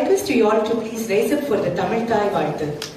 request you all to please raise up for the Tamil Thai Vaalthu.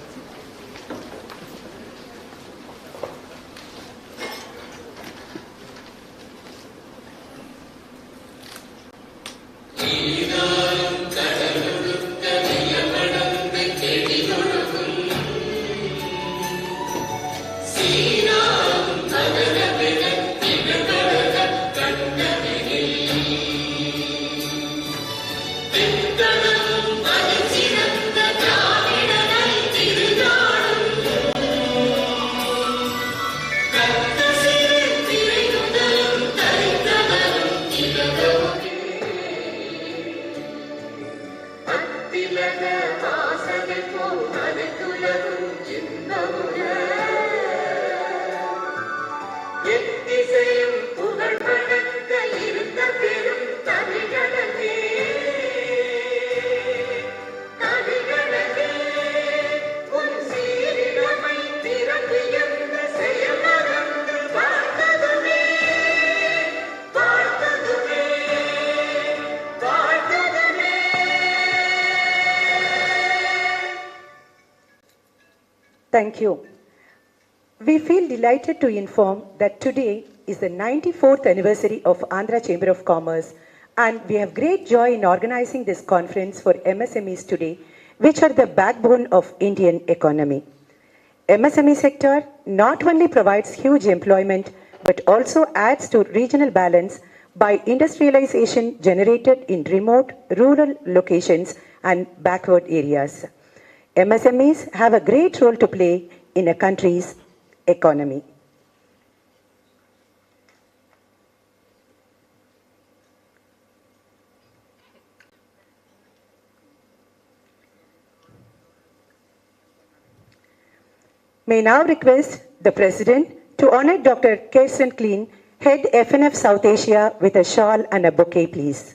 Thank you. We feel delighted to inform that today is the 94th anniversary of Andhra Chamber of Commerce, and we have great joy in organizing this conference for MSMEs today, which are the backbone of Indian economy. MSME sector not only provides huge employment, but also adds to regional balance by industrialization generated in remote rural locations and backward areas. MSMEs have a great role to play in a country's economy. May now request the President to honor Dr. Kirsten Klein, Head FNF South Asia, with a shawl and a bouquet, please.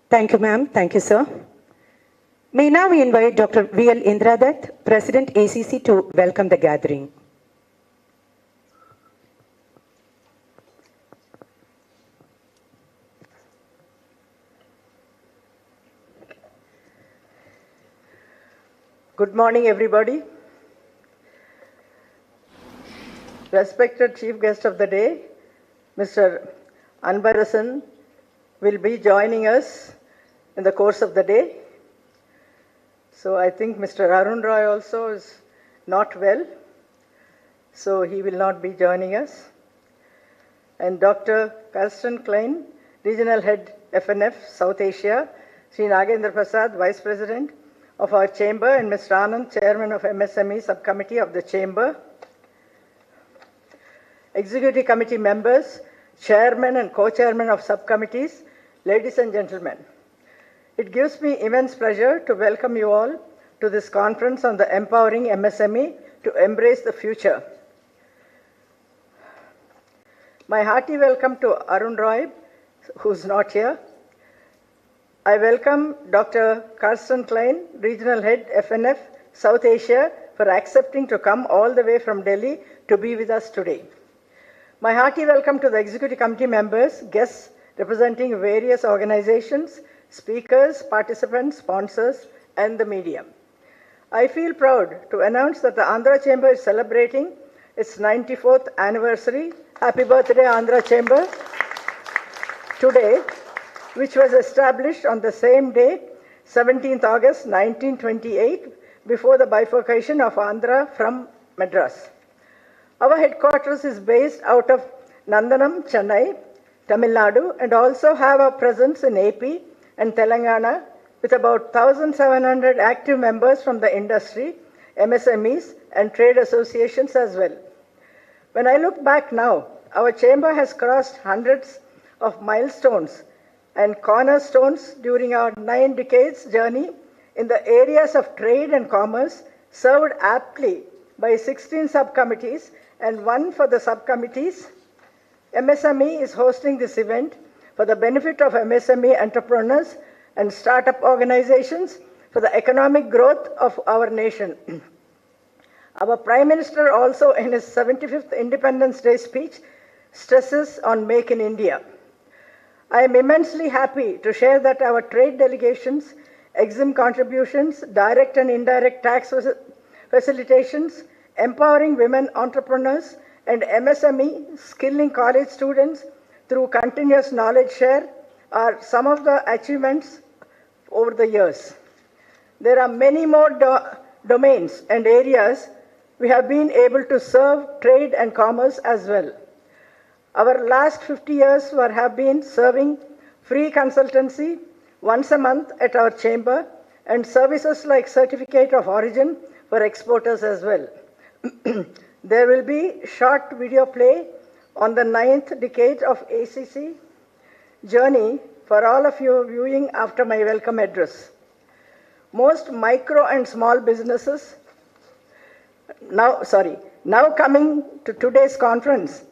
Thank you, ma'am. Thank you, sir. May now we invite Dr. V.L. Indradat, President ACC, to welcome the gathering. Good morning, everybody. Respected Chief Guest of the Day, Mr. Anabarasan, will be joining us in the course of the day. So I think Mr. Arun Roy also is not well, so he will not be joining us. And Dr. Kirsten Klein, Regional Head FNF South Asia, Sri Nagendra Prasad, Vice President of our Chamber, and Mr. Anand, Chairman of MSME Subcommittee of the Chamber. Executive Committee members, Chairman and Co-Chairman of Subcommittees, ladies and gentlemen. It gives me immense pleasure to welcome you all to this conference on the Empowering MSME to Embrace the Future. My hearty welcome to Arun Roy, who's not here. I welcome Dr. Kirsten Klein, Regional Head FNF South Asia, for accepting to come all the way from Delhi to be with us today. My hearty welcome to the Executive Committee members, guests representing various organizations, speakers, participants, sponsors, and the media. I feel proud to announce that the Andhra Chamber is celebrating its 94th anniversary. Happy birthday, Andhra Chamber, today, which was established on the same day, 17th August 1928, before the bifurcation of Andhra from Madras. Our headquarters is based out of Nandanam, Chennai, Tamil Nadu, and also have a presence in AP and Telangana, with about 1,700 active members from the industry, MSMEs, and trade associations as well. When I look back now, our chamber has crossed hundreds of milestones and cornerstones during our 9 decades journey in the areas of trade and commerce, served aptly by 16 subcommittees and 1 for the subcommittees. MSME is hosting this event for the benefit of MSME entrepreneurs and startup organizations for the economic growth of our nation. Our Prime Minister also in his 75th Independence Day speech stresses on Make in India. I am immensely happy to share that our trade delegations, EXIM contributions, direct and indirect tax facilitations, empowering women entrepreneurs, and MSME skilling college students through continuous knowledge share are some of the achievements over the years. There are many more domains and areas we have been able to serve trade and commerce as well. Our last 50 years have been serving free consultancy once a month at our chamber and services like certificate of origin for exporters as well. There will be short video play on the 9th decade of ACC journey for all of you viewing after my welcome address. Most micro and small businesses, now coming to today's conference,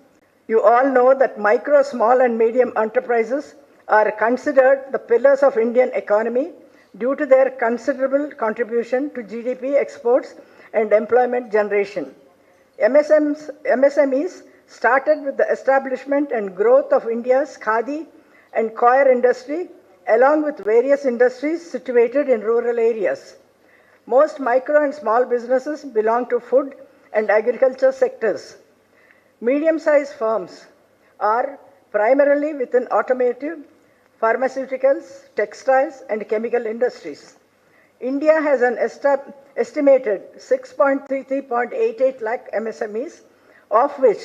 you all know that micro, small and medium enterprises are considered the pillars of Indian economy due to their considerable contribution to GDP exports and employment generation. MSMEs started with the establishment and growth of India's khadi and coir industry, along with various industries situated in rural areas. Most micro and small businesses belong to food and agriculture sectors. Medium-sized firms are primarily within automotive, pharmaceuticals, textiles, and chemical industries. India has an estimated 6.33.88 lakh MSMEs, of which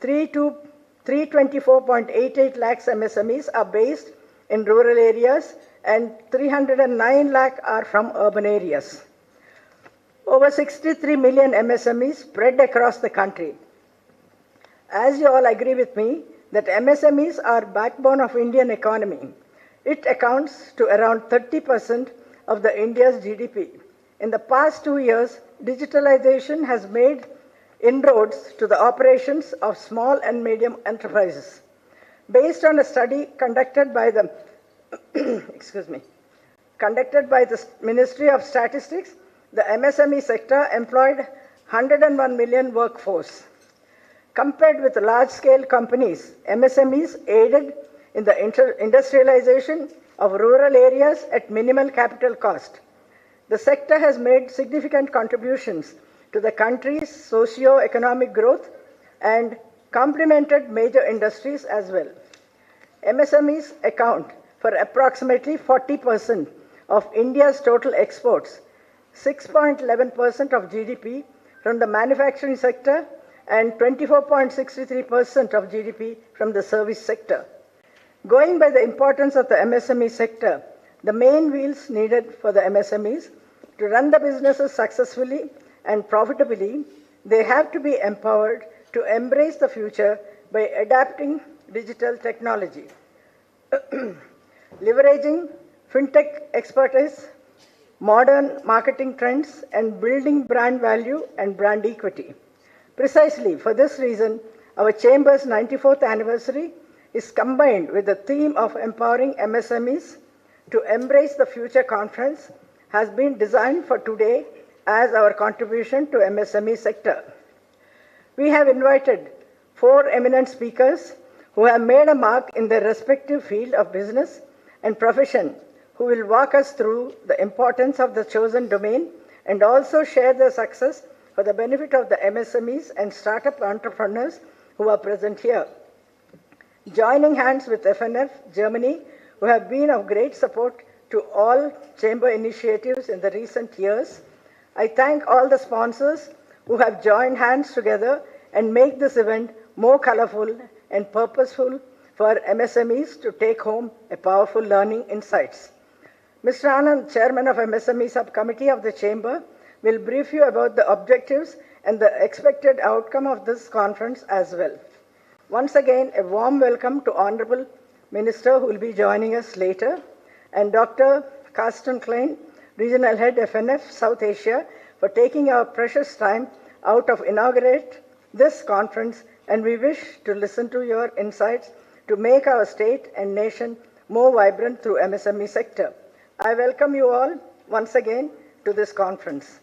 324.88 lakhs MSMEs are based in rural areas and 309 lakh are from urban areas. Over 63 million MSMEs spread across the country. As you all agree with me that MSMEs are backbone of Indian economy. It accounts to around 30% of the India's GDP. In the past 2 years, digitalization has made inroads to the operations of small and medium enterprises. Based on a study conducted by the Ministry of Statistics, the MSME sector employed 101 million workforce. Compared with large-scale companies, MSMEs aided in the industrialization of rural areas at minimal capital cost. The sector has made significant contributions to the country's socio-economic growth and complemented major industries as well. MSMEs account for approximately 40% of India's total exports, 6.11% of GDP from the manufacturing sector, and 24.63% of GDP from the service sector. Going by the importance of the MSME sector, the main wheels needed for the MSMEs to run the businesses successfully and profitably, they have to be empowered to embrace the future by adapting digital technology, leveraging fintech expertise, modern marketing trends, and building brand value and brand equity. Precisely for this reason, our Chamber's 94th anniversary is combined with the theme of empowering MSMEs to embrace the future conference has been designed for today as our contribution to MSME sector. We have invited 4 eminent speakers who have made a mark in their respective field of business and profession, who will walk us through the importance of the chosen domain and also share their success for the benefit of the MSMEs and startup entrepreneurs who are present here. Joining hands with FNF Germany, who have been of great support to all chamber initiatives in the recent years, I thank all the sponsors who have joined hands together and make this event more colorful and purposeful for MSMEs to take home a powerful learning insights. Mr. Anand, Chairman of MSME Subcommittee of the Chamber, will brief you about the objectives and the expected outcome of this conference as well. Once again, a warm welcome to Honorable Minister who will be joining us later, and Dr. Carsten Klein, Regional Head FNF South Asia, for taking our precious time out to inaugurate this conference, and we wish to listen to your insights to make our state and nation more vibrant through MSME sector. I welcome you all once again to this conference.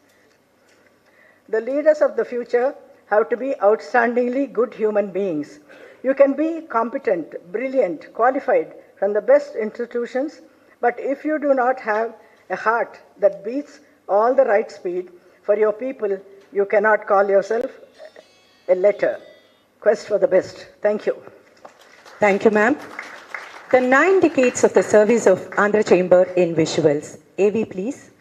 The leaders of the future have to be outstandingly good human beings. You can be competent, brilliant, qualified from the best institutions, but if you do not have a heart that beats all the right speed for your people, you cannot call yourself a letter. Quest for the best. Thank you. Thank you, ma'am. The 9 decades of the service of Andhra Chamber in visuals. AV, please.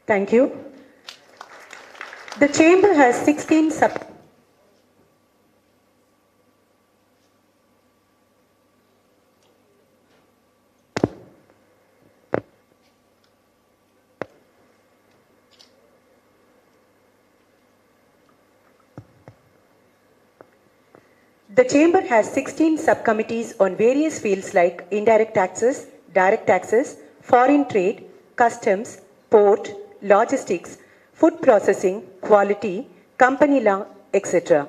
Thank you. The chamber has 16 The chamber has 16 subcommittees on various fields like indirect taxes, direct taxes, foreign trade, customs, port, logistics, food processing, quality, company law, etc.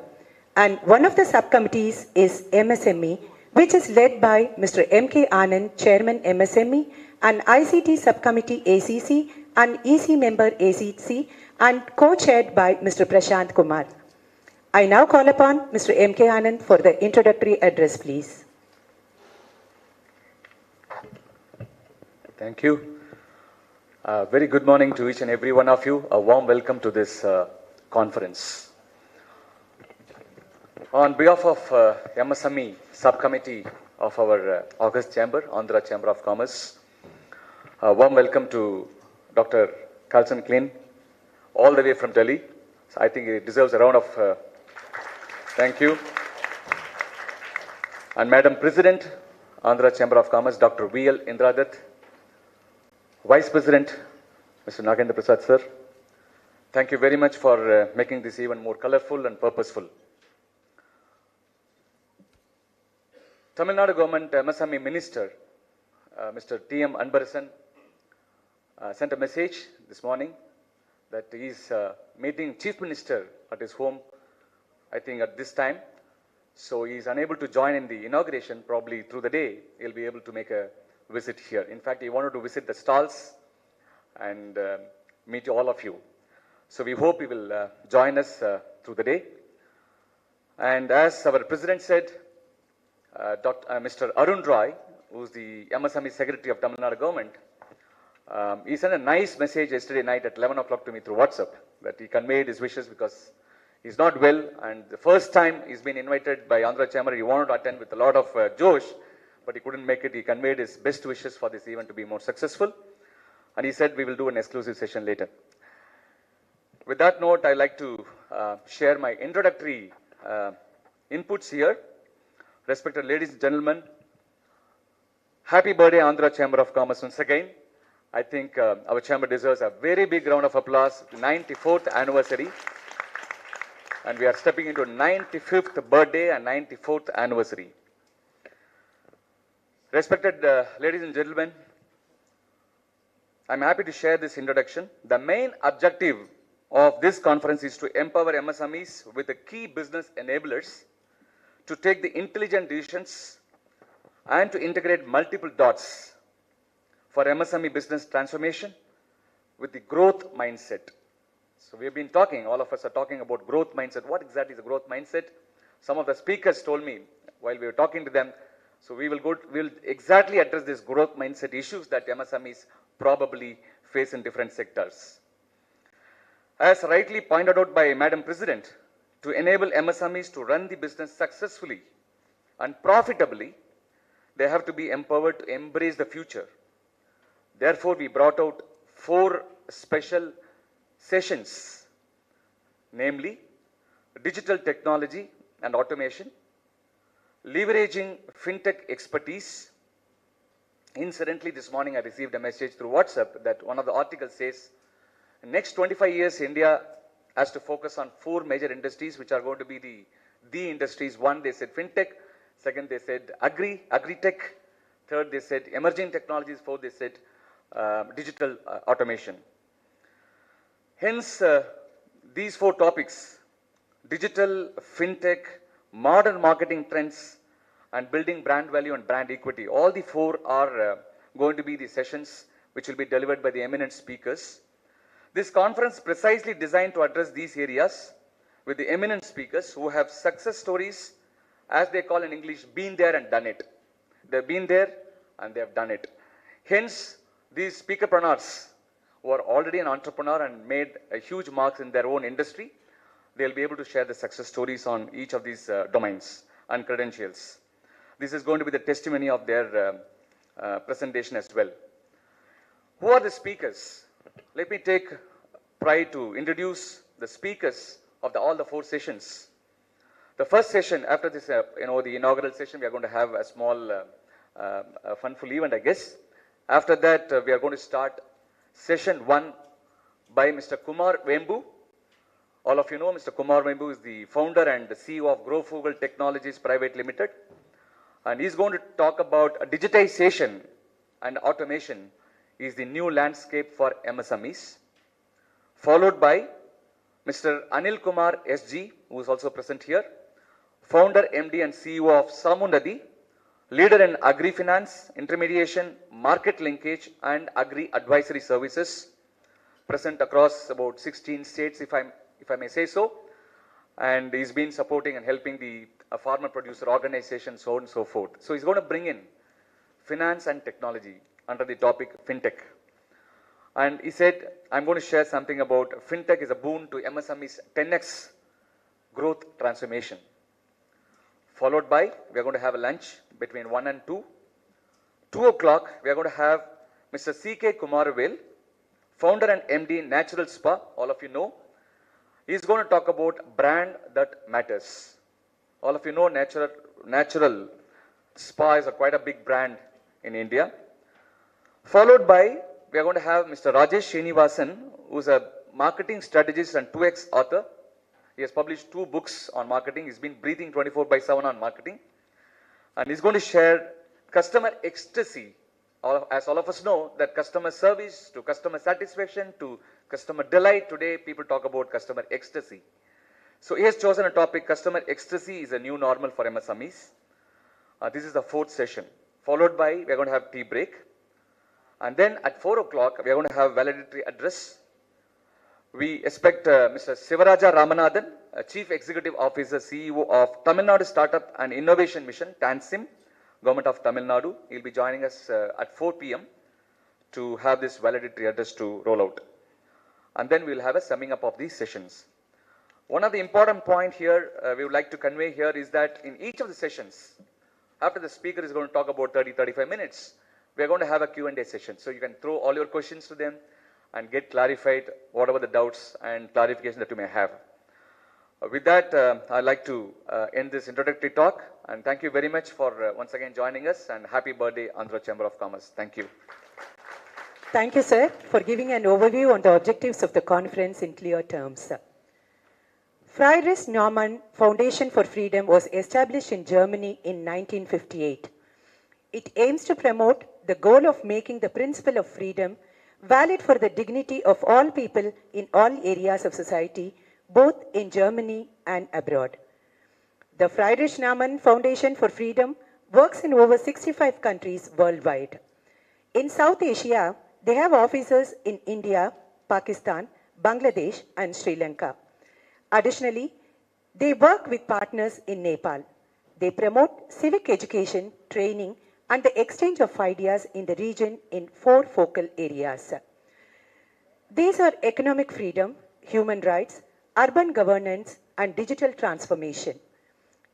And one of the subcommittees is MSME, which is led by Mr. M.K. Anand, Chairman MSME, and ICT Subcommittee ACC, and EC member ACC, and co-chaired by Mr. Prashant Kumar. I now call upon Mr. M.K. Anand for the introductory address, please. Thank you. Very good morning to each and every one of you. A warm welcome to this conference. On behalf of MSME Subcommittee of our August Chamber, Andhra Chamber of Commerce, a warm welcome to Dr. Carsten Klein, all the way from Delhi. So I think it deserves a round of thank you. And Madam President, Andhra Chamber of Commerce, Dr. V.L. Indradat, Vice President, Mr. Nagendra Prasad, sir. Thank you very much for making this even more colorful and purposeful. Tamil Nadu government MSME minister, Mr. T.M. Anbarasan, sent a message this morning that he is meeting chief minister at his home, I think at this time. So he is unable to join in the inauguration. Probably through the day, he'll be able to make a visit here. In fact, he wanted to visit the stalls and meet all of you. So we hope he will join us through the day. And as our president said, Mr. Arun Roy, who's the MSME secretary of Tamil Nadu government, he sent a nice message yesterday night at 11 o'clock to me through WhatsApp that he conveyed his wishes because he's not well, and the first time he's been invited by Andhra Chamber, he wanted to attend with a lot of josh, but he couldn't make it. He conveyed his best wishes for this event to be more successful, and he said we will do an exclusive session later. With that note, I'd like to share my introductory inputs here. Respected ladies and gentlemen, happy birthday Andhra Chamber of Commerce once again. I think our chamber deserves a very big round of applause. 94th anniversary. And we are stepping into 95th birthday and 94th anniversary. Respected ladies and gentlemen, I'm happy to share this introduction. The main objective of this conference is to empower MSMEs with the key business enablers to take the intelligent decisions and to integrate multiple dots for MSME business transformation with the growth mindset. So we have been talking, all of us are talking about growth mindset. What exactly is a growth mindset? Some of the speakers told me while we were talking to them. So we will exactly address this growth mindset issues that MSMEs probably face in different sectors. As rightly pointed out by Madam President, to enable MSMEs to run the business successfully and profitably, they have to be empowered to embrace the future. Therefore, we brought out 4 special sessions, namely digital technology and automation, leveraging fintech expertise. Incidentally, this morning I received a message through WhatsApp that one of the articles says, next 25 years, India has to focus on 4 major industries, which are going to be the industries. One, they said fintech. Second, they said agri-tech. Third, they said emerging technologies. Fourth, they said digital automation. Hence, these 4 topics, digital, fintech, modern marketing trends, and building brand value and brand equity, all the 4 are going to be the sessions which will be delivered by the eminent speakers. This conference precisely designed to address these areas with the eminent speakers who have success stories, as they call in English, been there and done it. They've been there and they have done it. Hence, these speakerpreneurs who are already an entrepreneur and made a huge marks in their own industry, they'll be able to share the success stories on each of these domains and credentials. This is going to be the testimony of their presentation as well. Who are the speakers? Let me take pride to introduce the speakers of all the 4 sessions. The first session, after this, the inaugural session, we are going to have a small funful event, I guess. After that, we are going to start session 1 by Mr. Kumar Vembu. All of you know Mr. Kumar Vembu is the founder and the CEO of Grow Frugal Technologies Private Limited. And he's going to talk about digitization and automation is the new landscape for MSMEs. Followed by Mr. Anil Kumar SG, who is also present here, founder, MD and CEO of Samundadi, leader in agri-finance, intermediation, market linkage and agri-advisory services, present across about 16 states, if I may say so. And he's been supporting and helping the farmer producer organization, so on and so forth. So he's going to bring in finance and technology under the topic fintech. And he said, I'm going to share something about fintech is a boon to MSME's 10x growth transformation. Followed by, we are going to have a lunch between 1 and 2. 2 o'clock, we are going to have Mr. C.K. Kumaravel, founder and MD Natural Spa, all of you know. He's going to talk about brand that matters. All of you know Natural Spa is quite a big brand in India. Followed by, we are going to have Mr. Rajesh Srinivasan, who is a marketing strategist and 2X author. He has published 2 books on marketing. He's been breathing 24/7 on marketing. And he's going to share customer ecstasy. As all of us know, that customer service to customer satisfaction to customer delight, today people talk about customer ecstasy. So he has chosen a topic, customer ecstasy is a new normal for MSMEs. This is the fourth session, followed by, we're going to have tea break. And then at 4 o'clock, we're going to have valedictory address. We expect Mr. Sivaraja Ramanathan, Chief Executive Officer, CEO of Tamil Nadu Startup and Innovation Mission, TANSIM, Government of Tamil Nadu. He'll be joining us at 4 p.m. to have this valedictory address to roll out. And then we'll have a summing up of these sessions. One of the important point here we would like to convey here is that in each of the sessions, after the speaker is going to talk about 30-35 minutes, we are going to have a Q&A session. So you can throw all your questions to them and get clarified whatever the doubts and clarification that you may have. With that, I'd like to end this introductory talk, and thank you very much for once again joining us, and happy birthday, Andhra Chamber of Commerce. Thank you. Thank you, sir, for giving an overview on the objectives of the conference in clear terms. Friedrich Naumann Foundation for Freedom was established in Germany in 1958. It aims to promote the goal of making the principle of freedom valid for the dignity of all people in all areas of society, both in Germany and abroad. The Friedrich Naumann Foundation for Freedom works in over 65 countries worldwide. In South Asia, they have offices in India, Pakistan, Bangladesh, and Sri Lanka. Additionally, they work with partners in Nepal. They promote civic education, training, and the exchange of ideas in the region in 4 focal areas. These are economic freedom, human rights, urban governance, and digital transformation.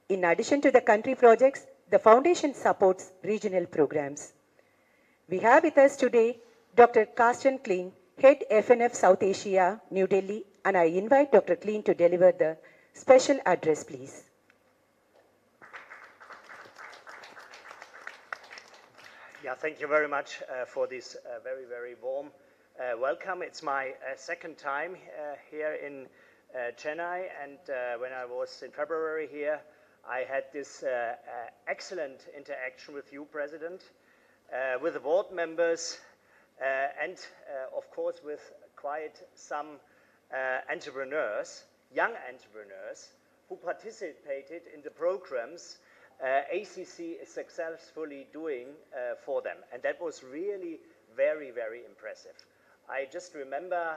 In addition to the country projects, the foundation supports regional programs. We have with us today Dr. Carsten Klein, Head FNF South Asia, New Delhi, and I invite Dr. Klein to deliver the special address, please. Yeah, thank you very much for this very, very warm welcome. It's my second time here in Chennai, and when I was in February here, I had this excellent interaction with you, President, with the board members, and of course with quite some entrepreneurs, young entrepreneurs, who participated in the programs ACC is successfully doing for them. And that was really very, very impressive. I just remember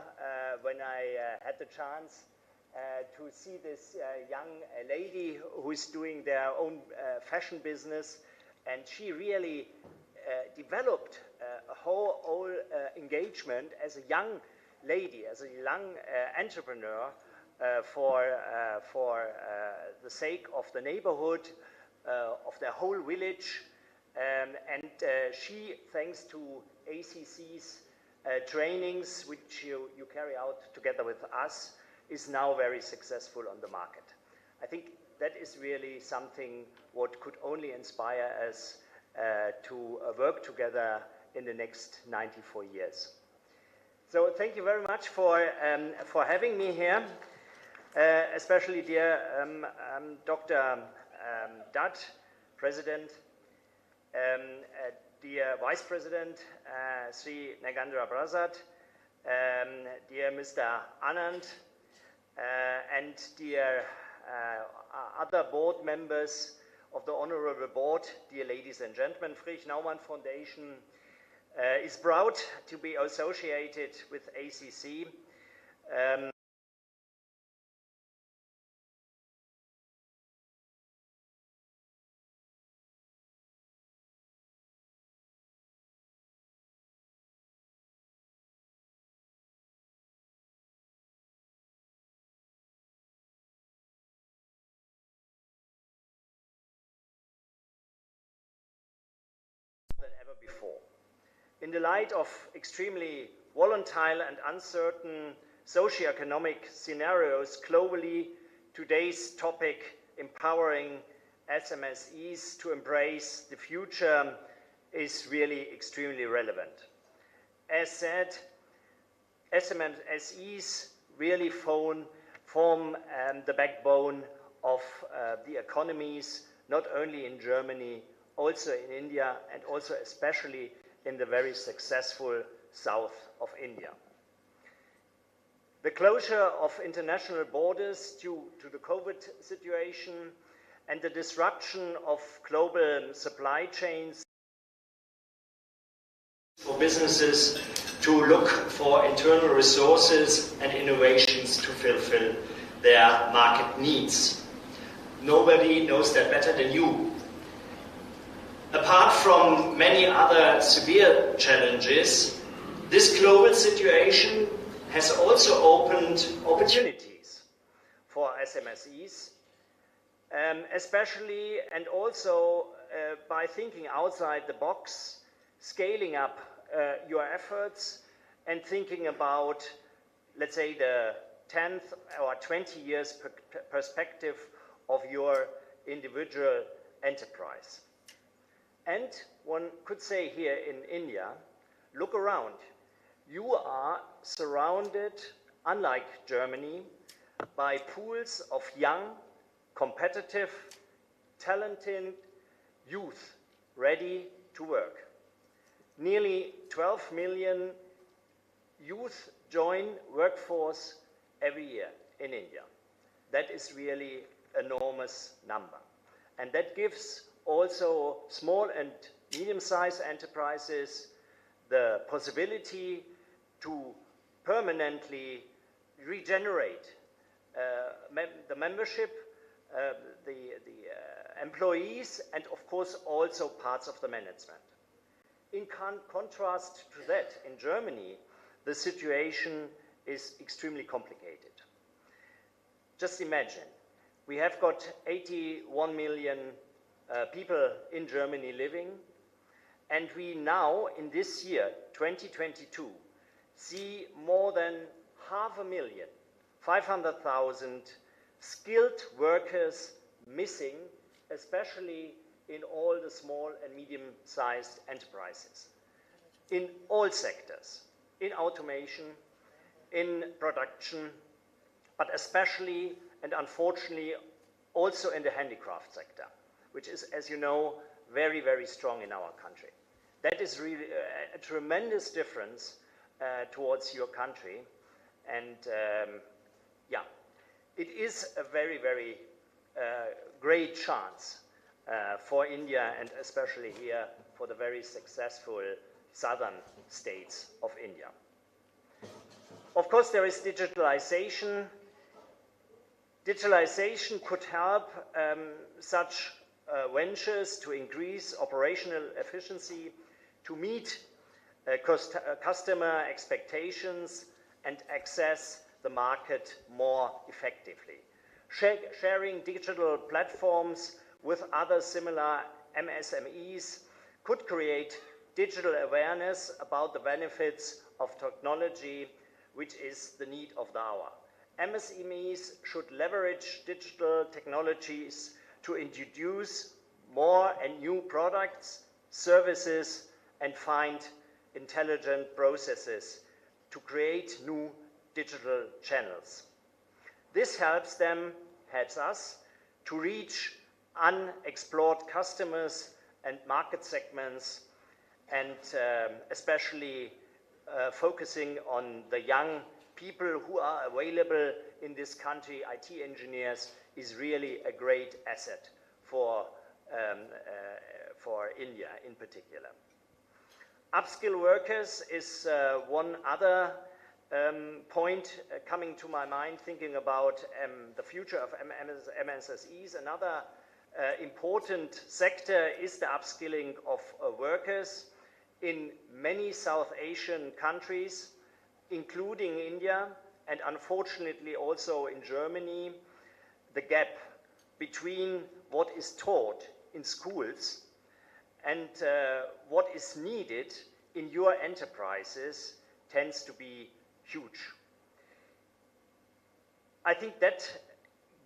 when I had the chance to see this young lady who is doing their own fashion business, and she really developed a whole engagement as a young lady, as a young entrepreneur for the sake of the neighborhood, of their whole village, and she, thanks to ACC's trainings, which you carry out together with us, is now very successful on the market. I think that is really something what could only inspire us to work together in the next 94 years. So thank you very much for having me here, especially dear Dr. Dutt, President, dear Vice President, Sri Nagandra Prasad, dear Mr. Anand, and dear other board members of the Honorable Board, dear ladies and gentlemen. Friedrich Naumann Foundation is proud to be associated with ACC. Than ever before. In the light of extremely volatile and uncertain socioeconomic scenarios globally, today's topic, empowering SMSEs to embrace the future, is really extremely relevant. As said, SMSEs really form the backbone of the economies, not only in Germany, also in India and also especially in the very successful south of India. The closure of international borders due to the COVID situation and the disruption of global supply chains for businesses to look for internal resources and innovations to fulfill their market needs. Nobody knows that better than you. Apart from many other severe challenges, this global situation has also opened opportunities for MSMEs, especially and also by thinking outside the box, scaling up your efforts and thinking about, let's say, the 10th or 20 years perspective of your individual enterprise. And one could say here in India, look around. You are surrounded, unlike Germany, by pools of young, competitive, talented youth ready to work. Nearly 12 million youth join workforce every year in India. That is really an enormous number. And that gives also small and medium-sized enterprises the possibility to permanently regenerate the membership, the employees, and of course also parts of the management. In contrast to that, in Germany, the situation is extremely complicated. Just imagine, we have got 81 million people in Germany living, and we now, in this year, 2022, see more than 500,000, 500,000 skilled workers missing, especially in all the small and medium-sized enterprises, in all sectors, in automation, in production, but especially and unfortunately also in the handicraft sector, which is, as you know, very, very strong in our country. That is really a tremendous difference towards your country. And yeah, it is a very, very great chance for India and especially here for the very successful southern states of India. Of course, there is digitalization. Digitalization could help such ventures to increase operational efficiency, to meet customer expectations and access the market more effectively. Sharing digital platforms with other similar MSMEs could create digital awareness about the benefits of technology, which is the need of the hour. MSMEs should leverage digital technologies to introduce more and new products, services, and find intelligent processes to create new digital channels. This helps us to reach unexplored customers and market segments, and especially focusing on the young people who are available in this country. IT engineers is really a great asset for India in particular. Upskill workers is one other point coming to my mind, thinking about the future of MSSEs. Another important sector is the upskilling of workers in many South Asian countries, including India, and unfortunately also in Germany. The gap between what is taught in schools and what is needed in your enterprises tends to be huge. I think that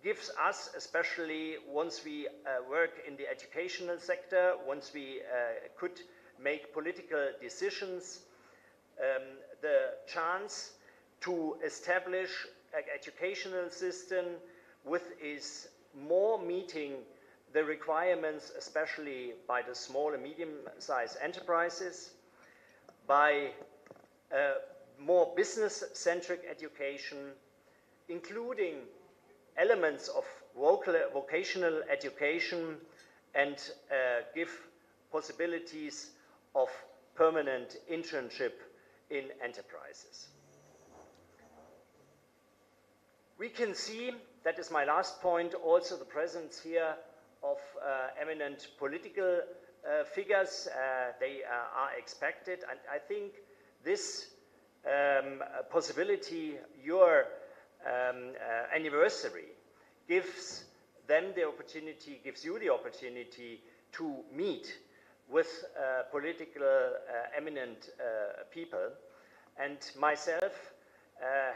gives us, especially once we work in the educational sector, once we could make political decisions, the chance to establish an educational system which is more meeting the requirements, especially by the small and medium-sized enterprises, by more business-centric education, including elements of vocational education, and give possibilities of permanent internship in enterprises. We can see, that is my last point, also the presence here of eminent political figures. They are expected, and I think this possibility, your anniversary, gives them the opportunity, gives you the opportunity to meet with political eminent people. And myself,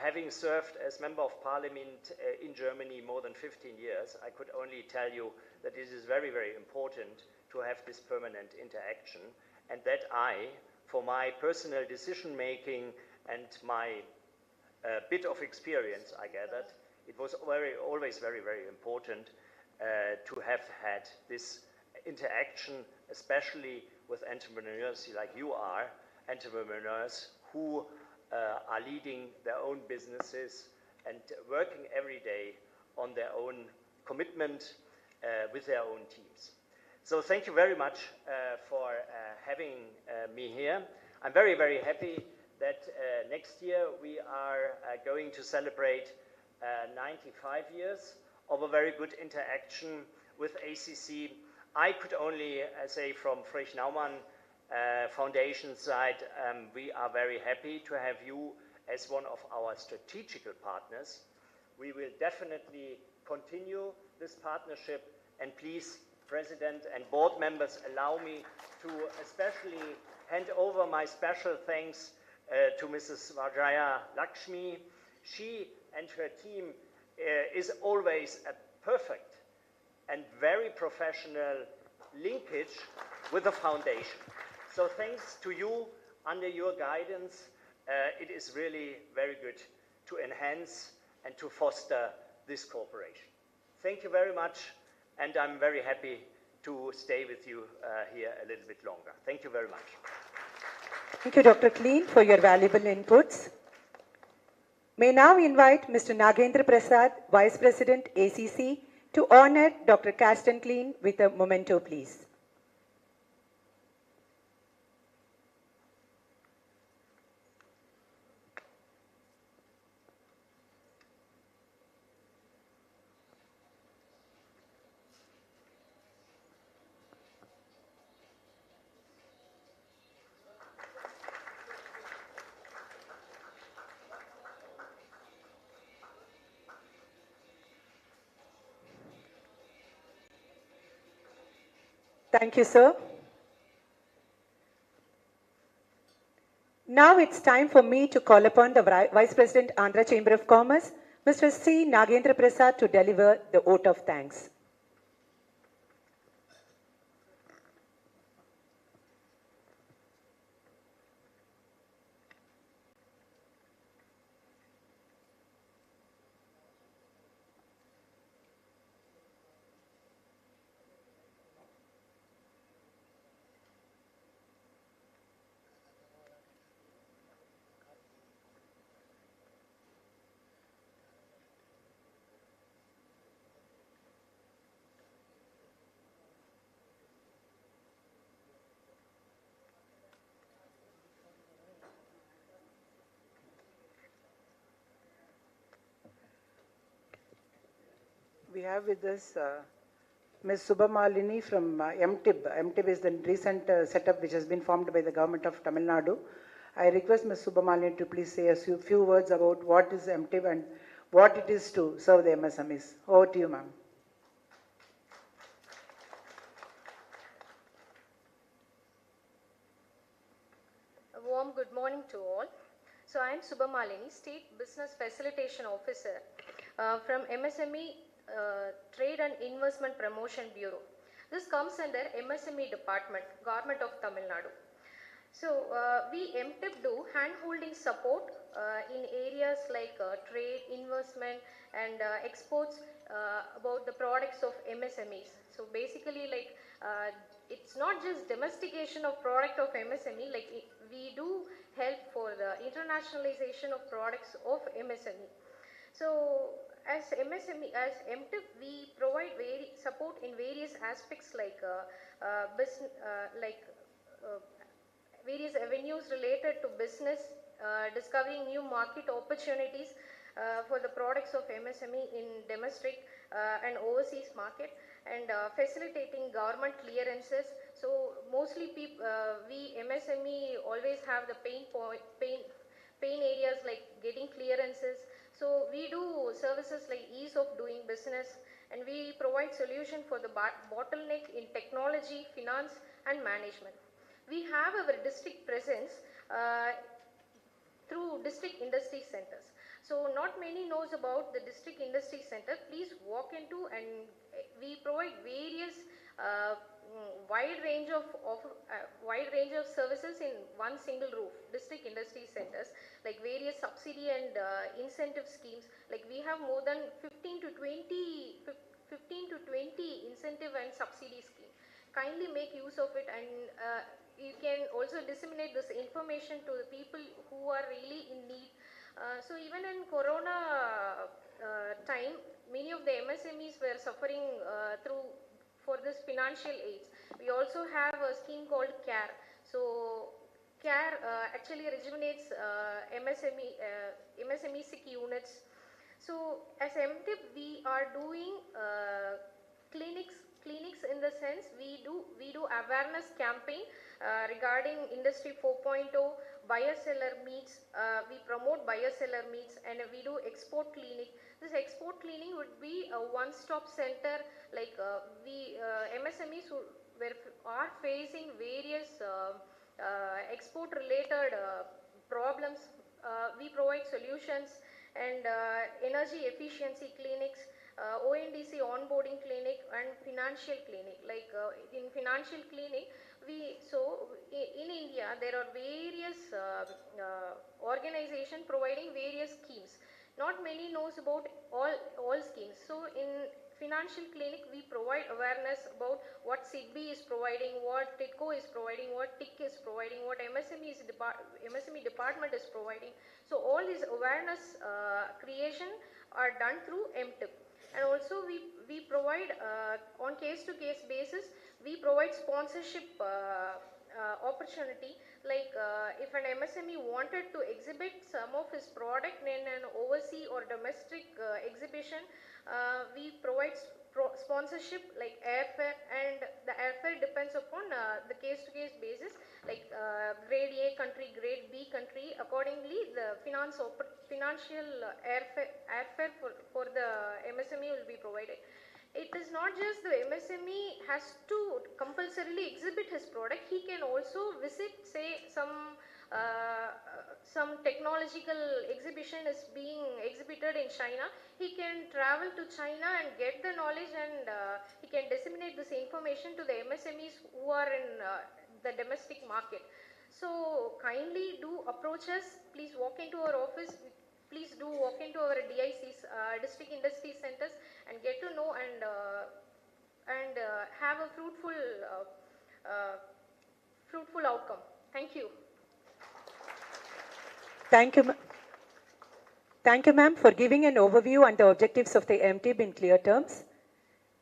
having served as Member of Parliament in Germany more than 15 years, I could only tell you that it is very, very important to have this permanent interaction, and that I, for my personal decision making and my bit of experience I gathered, it was always very, very important to have had this interaction, especially with entrepreneurs like you are, entrepreneurs who are leading their own businesses and working every day on their own commitment with their own teams. So thank you very much for having me here. I'm very, very happy that next year we are going to celebrate 95 years of a very good interaction with ACC. I could only say from Friedrich Naumann Foundation side, we are very happy to have you as one of our strategical partners. We will definitely continue this partnership, and please, President and board members, allow me to especially hand over my special thanks to Mrs. Vajaya Lakshmi. She and her team is always a perfect and very professional linkage with the foundation. So thanks to you, under your guidance, it is really very good to enhance and to foster this cooperation. Thank you very much, and I'm very happy to stay with you here a little bit longer. Thank you very much. Thank you, Dr. Kleen, for your valuable inputs. May now invite Mr. Nagendra Prasad, Vice President, ACC, to honor Dr. Carsten Kleen with a memento, please. Thank you, sir. Now it's time for me to call upon the Vice President, Andhra Chamber of Commerce, Mr. C. Nagendra Prasad, to deliver the vote of thanks. We have with us Ms. Subhamalini from MTIB. MTIB is the recent setup which has been formed by the government of Tamil Nadu. I request Ms. Subhamalini to please say a few words about what is MTIB and what it is to serve the MSMEs. Over to you, ma'am. A warm good morning to all. So I am Subhamalini, State Business Facilitation Officer from MSME Trade and Investment Promotion Bureau. This comes under MSME Department, Government of Tamil Nadu. So we MTIP do hand-holding support in areas like trade, investment and exports about the products of MSMEs. So basically, like it's not just domestication of product of MSME. Like we do help for the internationalization of products of MSME. So as MSME, as MTIP, we provide support in various aspects like business, various avenues related to business, discovering new market opportunities for the products of MSME in domestic and overseas market, and facilitating government clearances. So mostly we MSME always have the pain areas like getting clearances. So we do services like ease of doing business, and we provide solution for the bottleneck in technology, finance and management. We have our district presence through district industry centers. So not many knows about the district industry center. Please walk into, and we provide various wide range of services in one single roof. District industry centers, like various subsidy and incentive schemes. Like we have more than 15 to 20 incentive and subsidy scheme. Kindly make use of it, and you can also disseminate this information to the people who are really in need. So even in Corona time, many of the MSMEs were suffering for this financial aids. We also have a scheme called CARE. So CARE actually rejuvenates MSME sick units. So as MTIP, we are doing clinics in the sense we do awareness campaign regarding industry 4.0, buyer seller meets. We promote buyer seller meets, and we do export clinic. This export clinic would be a one-stop center. Like MSMEs are facing various export related problems. We provide solutions, and energy efficiency clinics, ONDC onboarding clinic, and financial clinic. Like in financial clinic, in India there are various organizations providing various schemes. Not many knows about all schemes. So in financial clinic, we provide awareness about what SIDBI is providing, what TIDCO is providing, what TIC is providing, what MSME department is providing. So all these awareness creation are done through MTIP. And also we provide on case-to-case basis, we provide sponsorship opportunity. Like if an MSME wanted to exhibit some of his product in an overseas or domestic exhibition, we provide sponsorship like airfare, and the airfare depends upon the case-to-case basis. Like grade A country, grade B country, accordingly the financial airfare for the MSME will be provided. It is not just the MSME has to compulsorily exhibit his product. He can also visit, say, some technological exhibition is being exhibited in China. He can travel to China and get the knowledge, and he can disseminate this information to the MSMEs who are in the domestic market. So kindly do approach us. Please walk into our office. Please do walk into our DICs, district industry centers, and get to know and have a fruitful outcome. Thank you. Thank you. Thank you, ma'am, for giving an overview on the objectives of the MTIB in clear terms.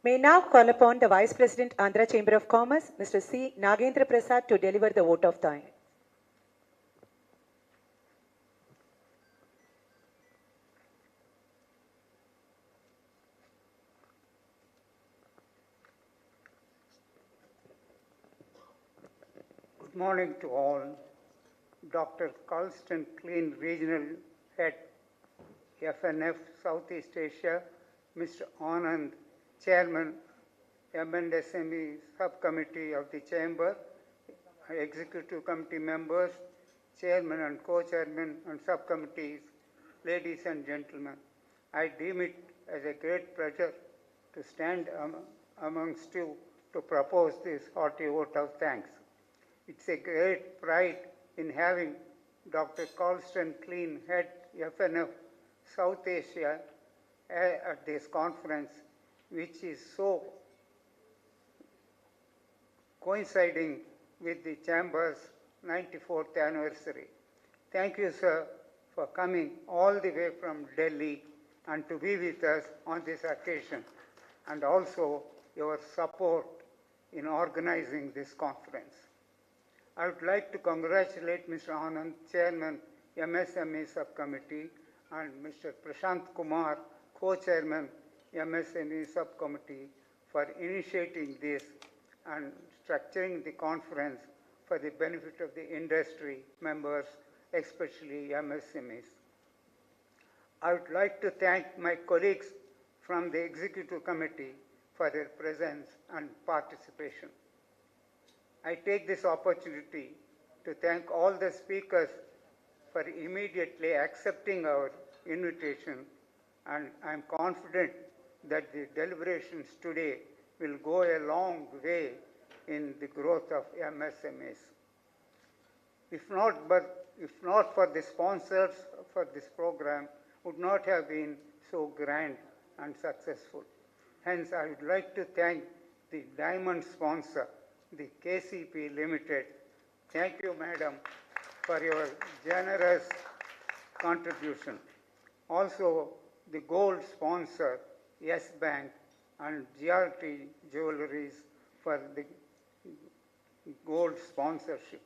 May now call upon the Vice President, Andhra Chamber of Commerce, Mr. C. Nagendra Prasad, to deliver the vote of thanks. Good morning to all. Dr. Carlston Clean, Regional Head, FNF Southeast Asia, Mr. Anand, Chairman, MSME Subcommittee of the Chamber, Executive Committee members, Chairman and Co-Chairman and Subcommittees, ladies and gentlemen. I deem it as a great pleasure to stand amongst you to propose this hearty vote of thanks. It's a great pride in having Dr. Carlston Clean, Head FNF South Asia at this conference, which is so coinciding with the Chamber's 94th anniversary. Thank you, sir, for coming all the way from Delhi and to be with us on this occasion, and also your support in organizing this conference. I would like to congratulate Mr. Anand, Chairman, MSME Subcommittee, and Mr. Prashant Kumar, Co-Chairman, MSME Subcommittee, for initiating this and structuring the conference for the benefit of the industry members, especially MSMEs. I would like to thank my colleagues from the Executive Committee for their presence and participation. I take this opportunity to thank all the speakers for immediately accepting our invitation, and I am confident that the deliberations today will go a long way in the growth of MSMEs. If not for the sponsors for this program, would not have been so grand and successful. Hence, I would like to thank the diamond sponsor, the KCP Limited. Thank you, madam, for your generous contribution. Also, the gold sponsor, Yes Bank, and GRT Jewelries for the gold sponsorship.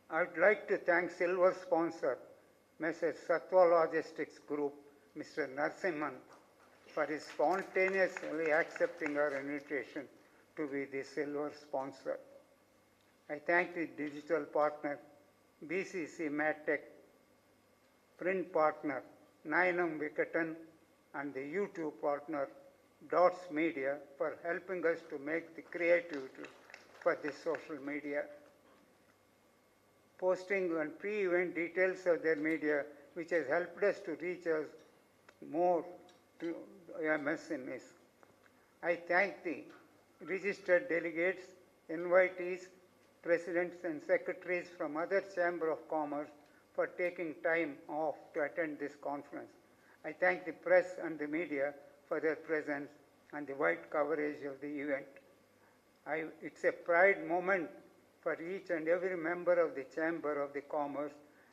I would like to thank silver sponsor, Messrs. Sattva Logistics Group, Mr. Narasimhan, for his spontaneously accepting our invitation to be the silver sponsor. I thank the digital partner, BCC MadTech, print partner, Nayanam Vikatan, and the YouTube partner, Dots Media, for helping us to make the creativity for this social media. Posting and pre-event details of their media, which has helped us to reach us more to MSMEs. I thank the registered delegates, invitees, presidents and secretaries from other Chamber of Commerce for taking time off to attend this conference. I thank the press and the media for their presence and the wide coverage of the event. It's a pride moment for each and every member of the Chamber of the Commerce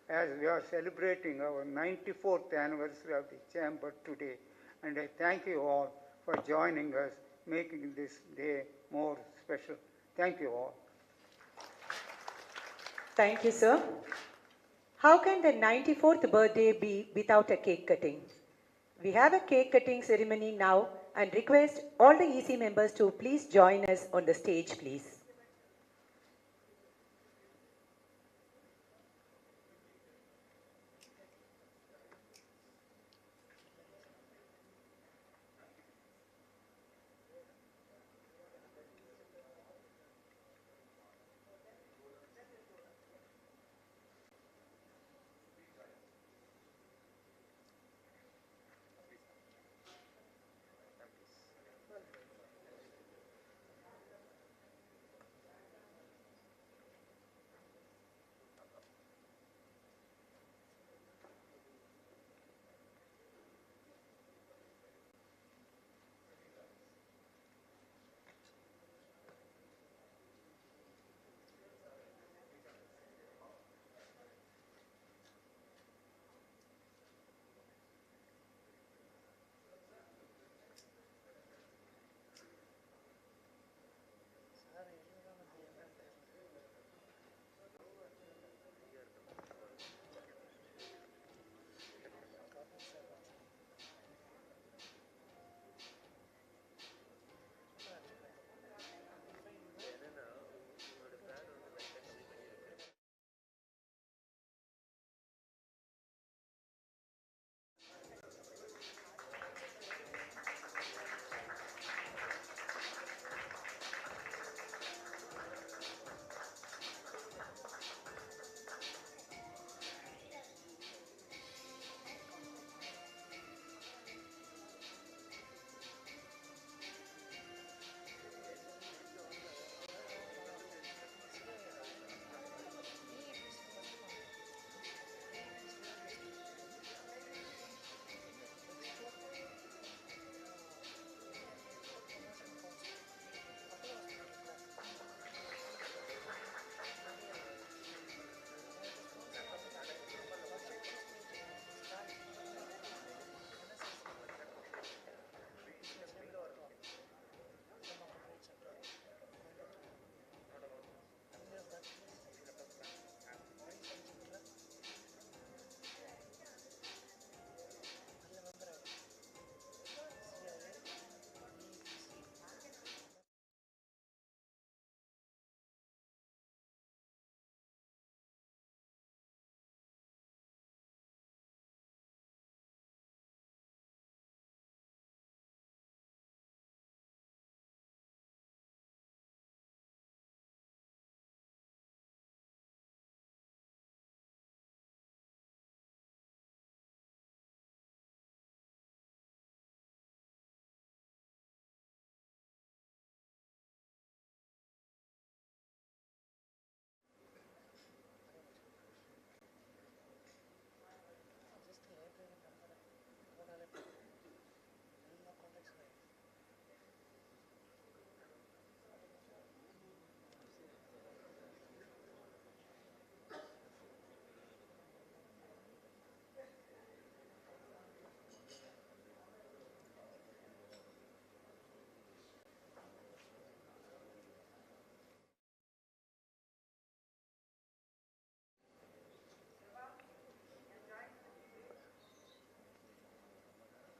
as we are celebrating our 94th anniversary of the Chamber today. And I thank you all for joining us, making this day more special. Thank you all. Thank you, sir. How can the 94th birthday be without a cake cutting? We have a cake cutting ceremony now and request all the EC members to please join us on the stage, please.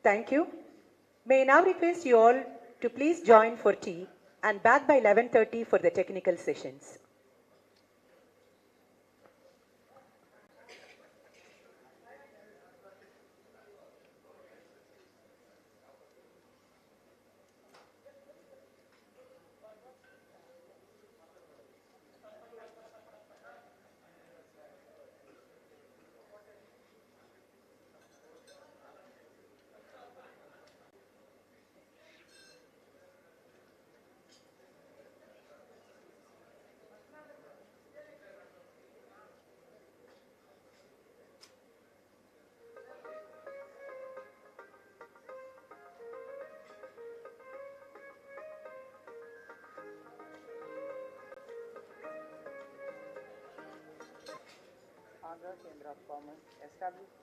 Thank you. May I now request you all to please join for tea and back by 11:30 for the technical sessions. Andhra Chamber of Commerce, established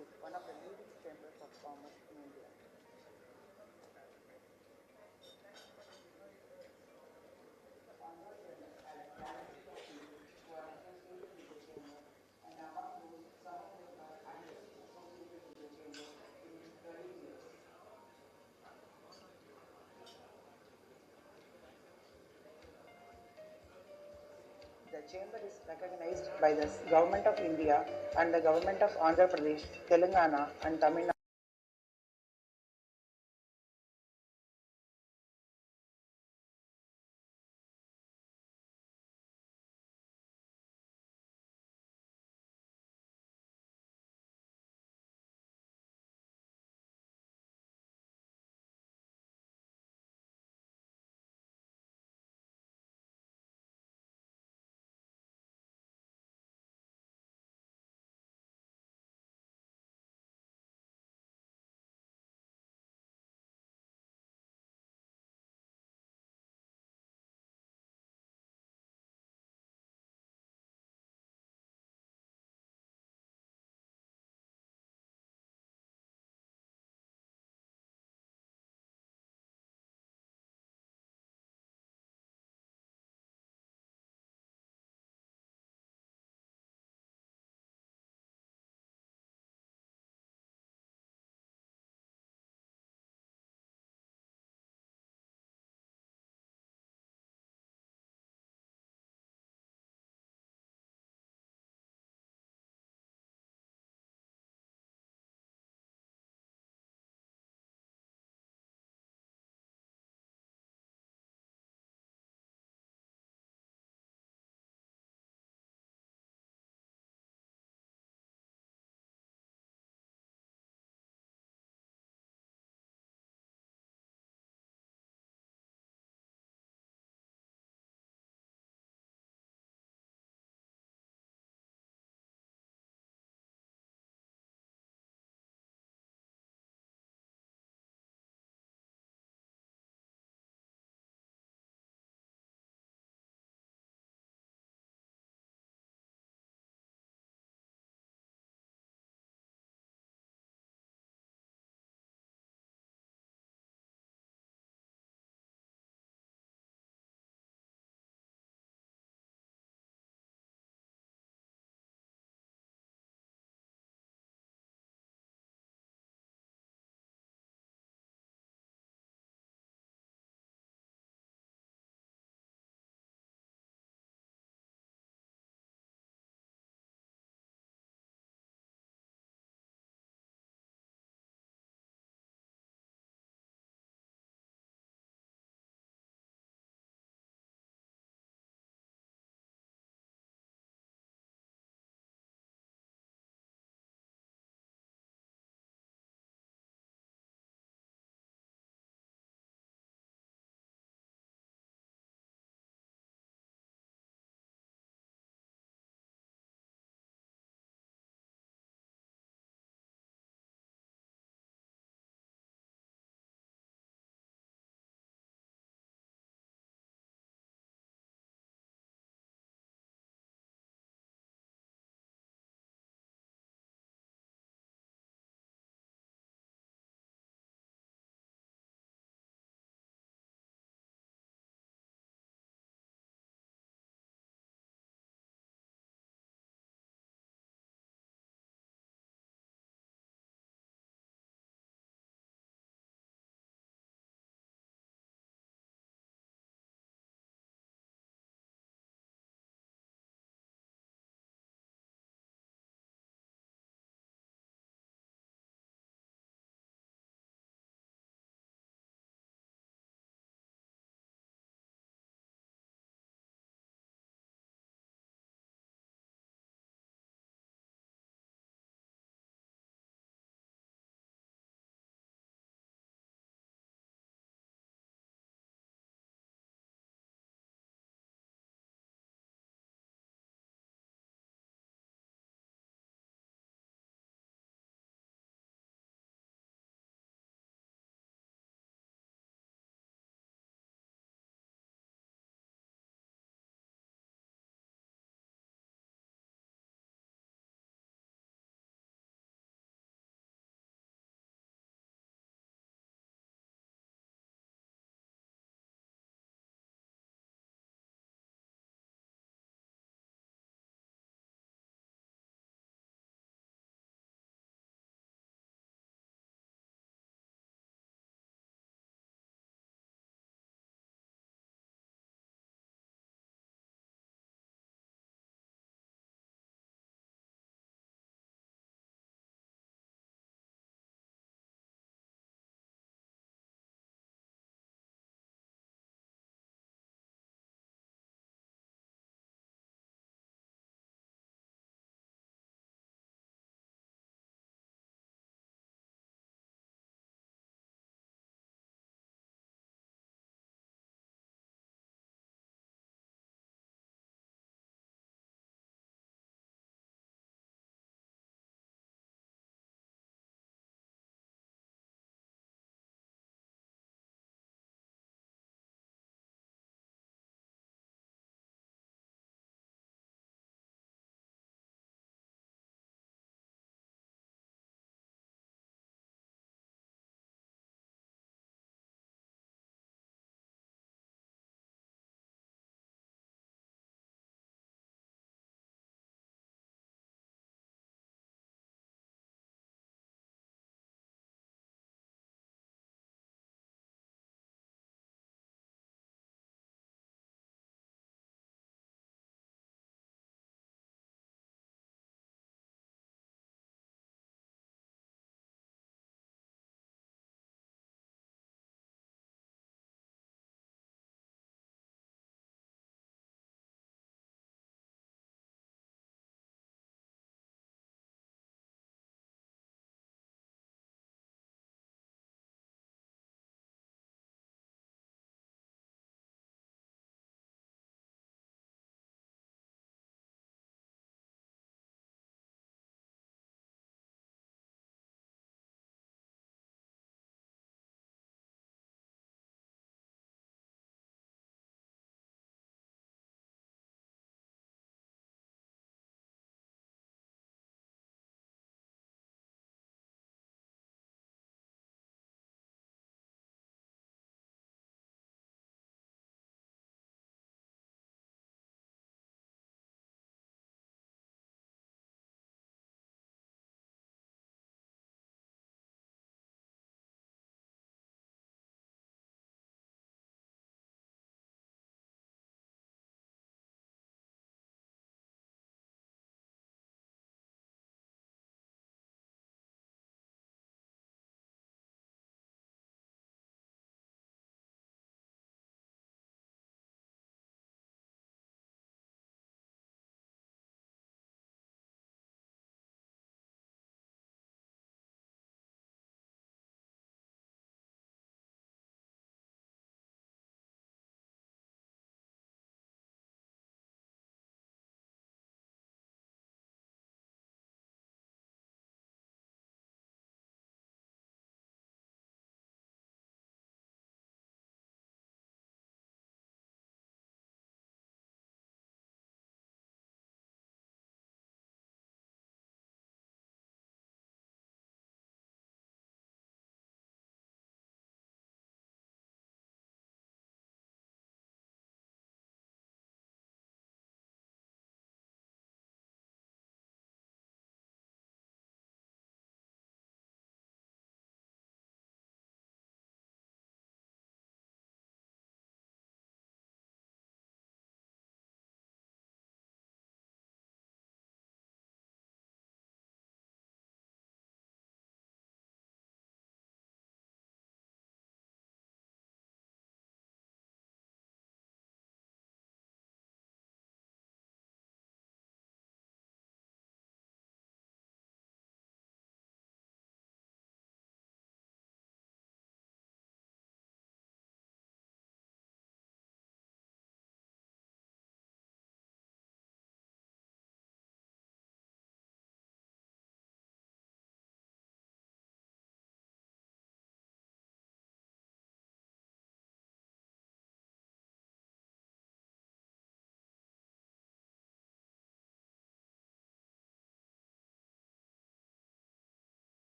is one of the leading chambers of commerce in India. The chamber is recognized by the Government of India and the Government of Andhra Pradesh, Telangana and Tamil Nadu.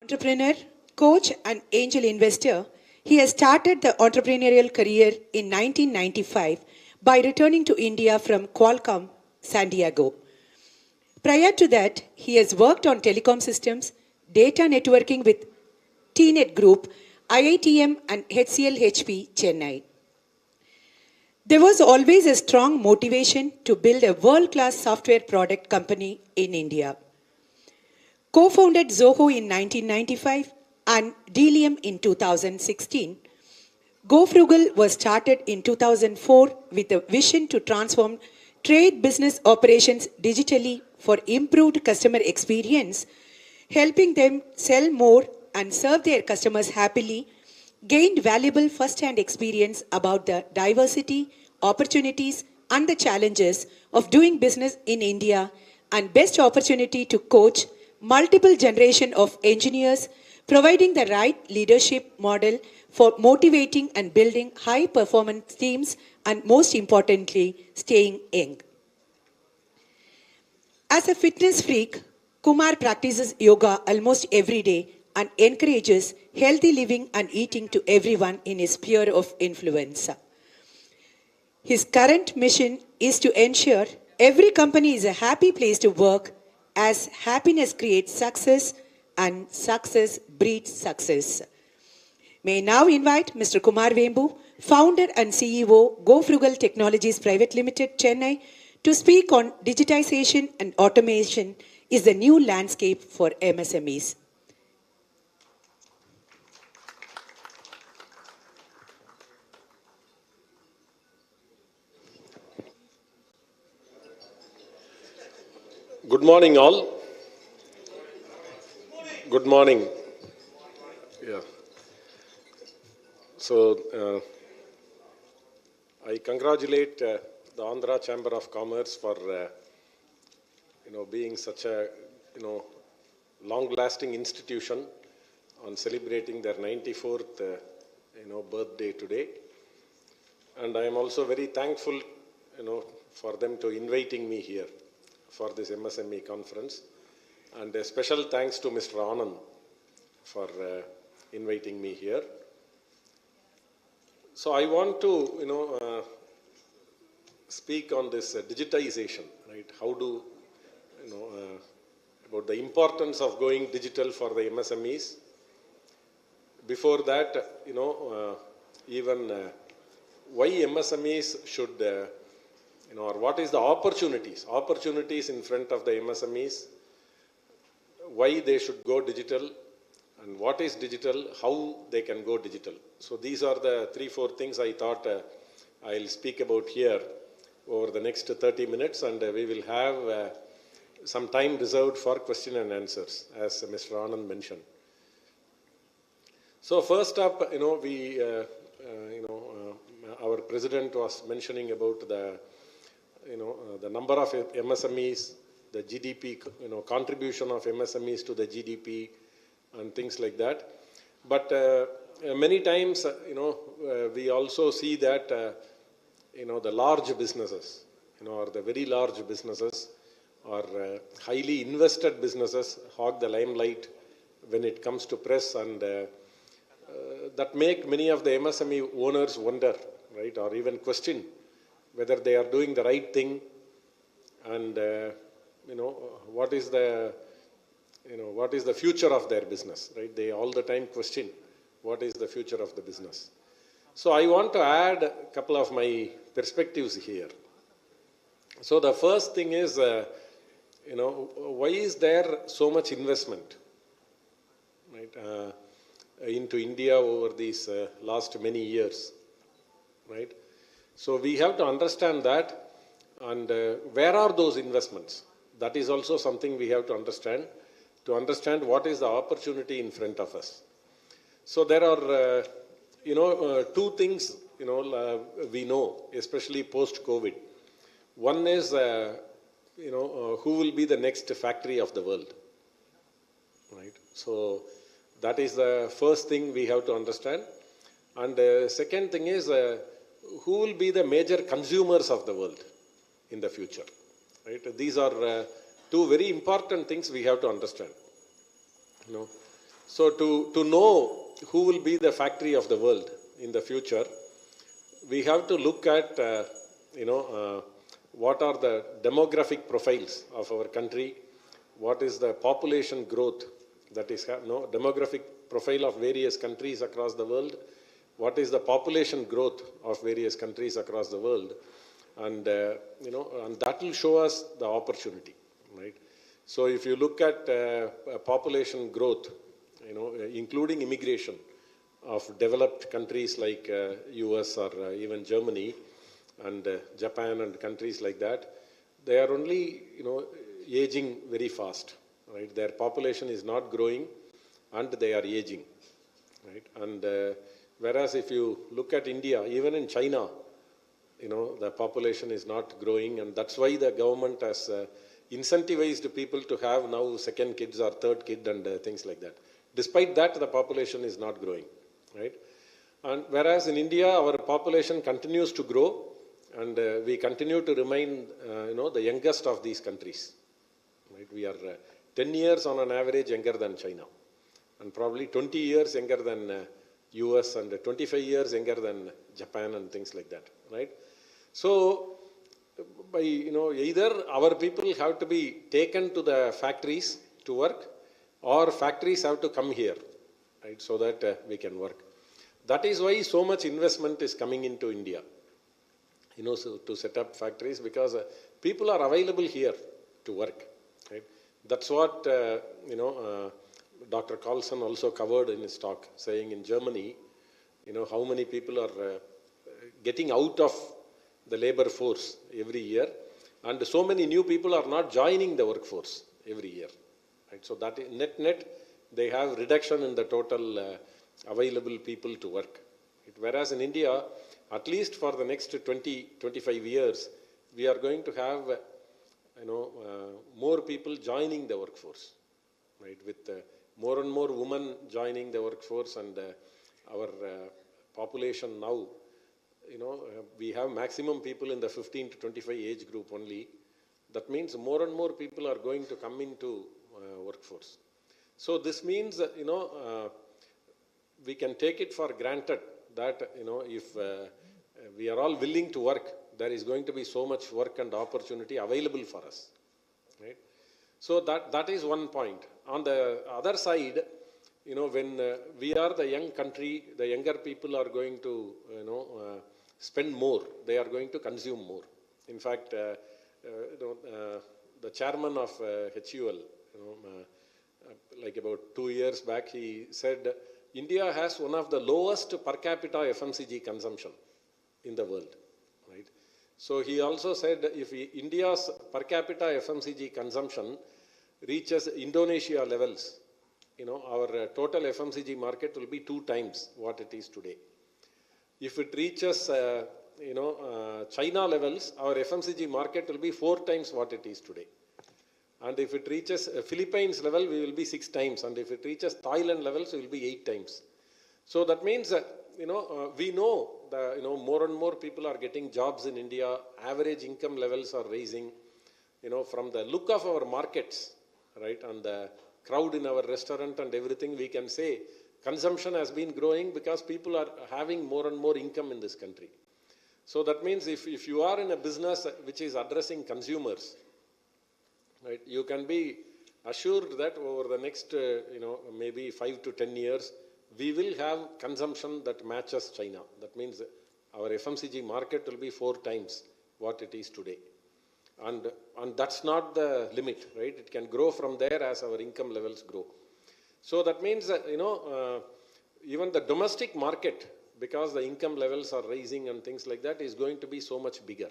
Entrepreneur, coach, and angel investor, he has started the entrepreneurial career in 1995 by returning to India from Qualcomm, San Diego. Prior to that, he has worked on telecom systems, data networking with TNet Group, IITM, and HCL HP, Chennai. There was always a strong motivation to build a world-class software product company in India. Co-founded Zoho in 1995 and Delium in 2016, GoFrugal was started in 2004 with a vision to transform trade business operations digitally for improved customer experience, helping them sell more and serve their customers happily, gained valuable first-hand experience about the diversity, opportunities, and the challenges of doing business in India, and best opportunity to coach multiple generation of engineers, providing the right leadership model for motivating and building high-performance teams, and most importantly, staying young. As a fitness freak, Kumar practices yoga almost every day and encourages healthy living and eating to everyone in his sphere of influence. His current mission is to ensure every company is a happy place to work, as happiness creates success and success breeds success. May I now invite Mr. Kumar Vembu, founder and CEO, GoFrugal Technologies Private Limited, Chennai, to speak on digitization and automation is the new landscape for MSMEs. Good morning, all. Good morning. Yeah. So, I congratulate the Andhra Chamber of Commerce for, being such a, long-lasting institution on celebrating their 94th, birthday today. And I am also very thankful, for them to inviting me here for this MSME conference. And a special thanks to Mr. Anand for inviting me here. So I want to, speak on this digitization, right? How do, about the importance of going digital for the MSMEs. Before that, even why MSMEs should, or what is the opportunities in front of the MSMEs, why they should go digital, and what is digital, how they can go digital. So these are the 3-4 things I thought I'll speak about here over the next 30 minutes, and we will have some time reserved for question and answers, as Mr. Anand mentioned. So first up, we, our president was mentioning about the, the number of MSMEs, the GDP, contribution of MSMEs to the GDP and things like that. But many times, we also see that, the large businesses, or the very large businesses, or highly invested businesses hog the limelight when it comes to press, and that make many of the MSME owners wonder, right, or even question whether they are doing the right thing, and what is the future of their business, right? They all the time question what is the future of the business. So I want to add a couple of my perspectives here. So the first thing is, why is there so much investment, right, into India over these last many years, right? So we have to understand that, and where are those investments? That is also something we have to understand what is the opportunity in front of us. So there are, two things, we know, especially post-COVID. One is, who will be the next factory of the world, right? So that is the first thing we have to understand. And the second thing is, who will be the major consumers of the world in the future, right? These are two very important things we have to understand. So to know who will be the factory of the world in the future, we have to look at, what are the demographic profiles of our country, what is the population growth, that is, demographic profile of various countries across the world, what is the population growth of various countries across the world, and, and that will show us the opportunity, right? So if you look at population growth, including immigration of developed countries like US or even Germany and Japan and countries like that, they are only, aging very fast, right? Their population is not growing and they are aging, right? And whereas if you look at India, even in China, the population is not growing, and that's why the government has incentivized people to have now second kids or third kid and things like that. Despite that, the population is not growing, right? And whereas in India, our population continues to grow, and we continue to remain, the youngest of these countries, right? We are 10 years on an average younger than China, and probably 20 years younger than US, and 25 years younger than Japan and things like that, right? So, by, either our people have to be taken to the factories to work, or factories have to come here, right, so that we can work. That is why so much investment is coming into India, so to set up factories, because people are available here to work, right? That's what, Dr. Carlson also covered in his talk, saying in Germany, how many people are getting out of the labor force every year, and so many new people are not joining the workforce every year, right? So that net, they have reduction in the total available people to work. Whereas in India, at least for the next 20-25 years, we are going to have, more people joining the workforce, right? With more and more women joining the workforce, and our population now, we have maximum people in the 15 to 25 age group only. That means more and more people are going to come into workforce. So this means, we can take it for granted that, if we are all willing to work, there is going to be so much work and opportunity available for us, right? So that is one point. On the other side, when we are the young country, the younger people are going to, spend more. They are going to consume more. In fact, the chairman of HUL, like about 2 years back, he said, India has one of the lowest per capita FMCG consumption in the world, right? So he also said, if India's per capita FMCG consumption reaches Indonesia levels, our total FMCG market will be 2 times what it is today. If it reaches, China levels, our FMCG market will be 4 times what it is today. And if it reaches Philippines level, we will be 6 times. And if it reaches Thailand levels, we will be 8 times. So that means, we know that, more and more people are getting jobs in India. Average income levels are rising. From the look of our markets, right, and the crowd in our restaurant and everything, we can say consumption has been growing because people are having more and more income in this country. So that means if you are in a business which is addressing consumers, right, you can be assured that over the next, maybe 5 to 10 years, we will have consumption that matches China. That means our FMCG market will be 4 times what it is today. And that's not the limit, right? It can grow from there as our income levels grow. So that means, even the domestic market, because the income levels are rising and things like that, is going to be so much bigger.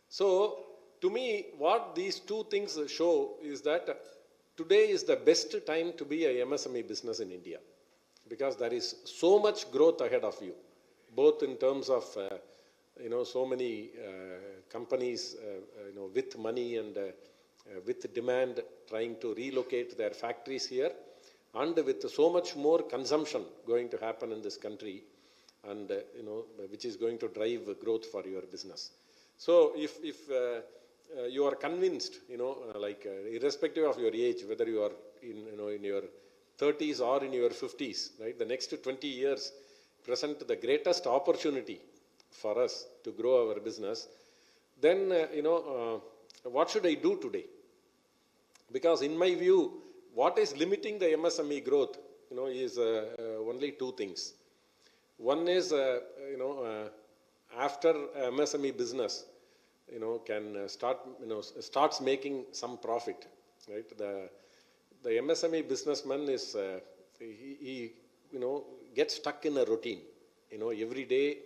So to me, what these 2 things show is that today is the best time to be a MSME business in India, because there is so much growth ahead of you, both in terms of, so many companies, with money and with demand trying to relocate their factories here, and with so much more consumption going to happen in this country, and, which is going to drive growth for your business. So if you are convinced, irrespective of your age, whether you are in your 30s or in your 50s, right? The next 20 years present the greatest opportunity for us to grow our business. Then, what should I do today? Because in my view, what is limiting the MSME growth, is only two things. One is, after MSME business, can starts making some profit, right? The MSME businessman is, he gets stuck in a routine. Every day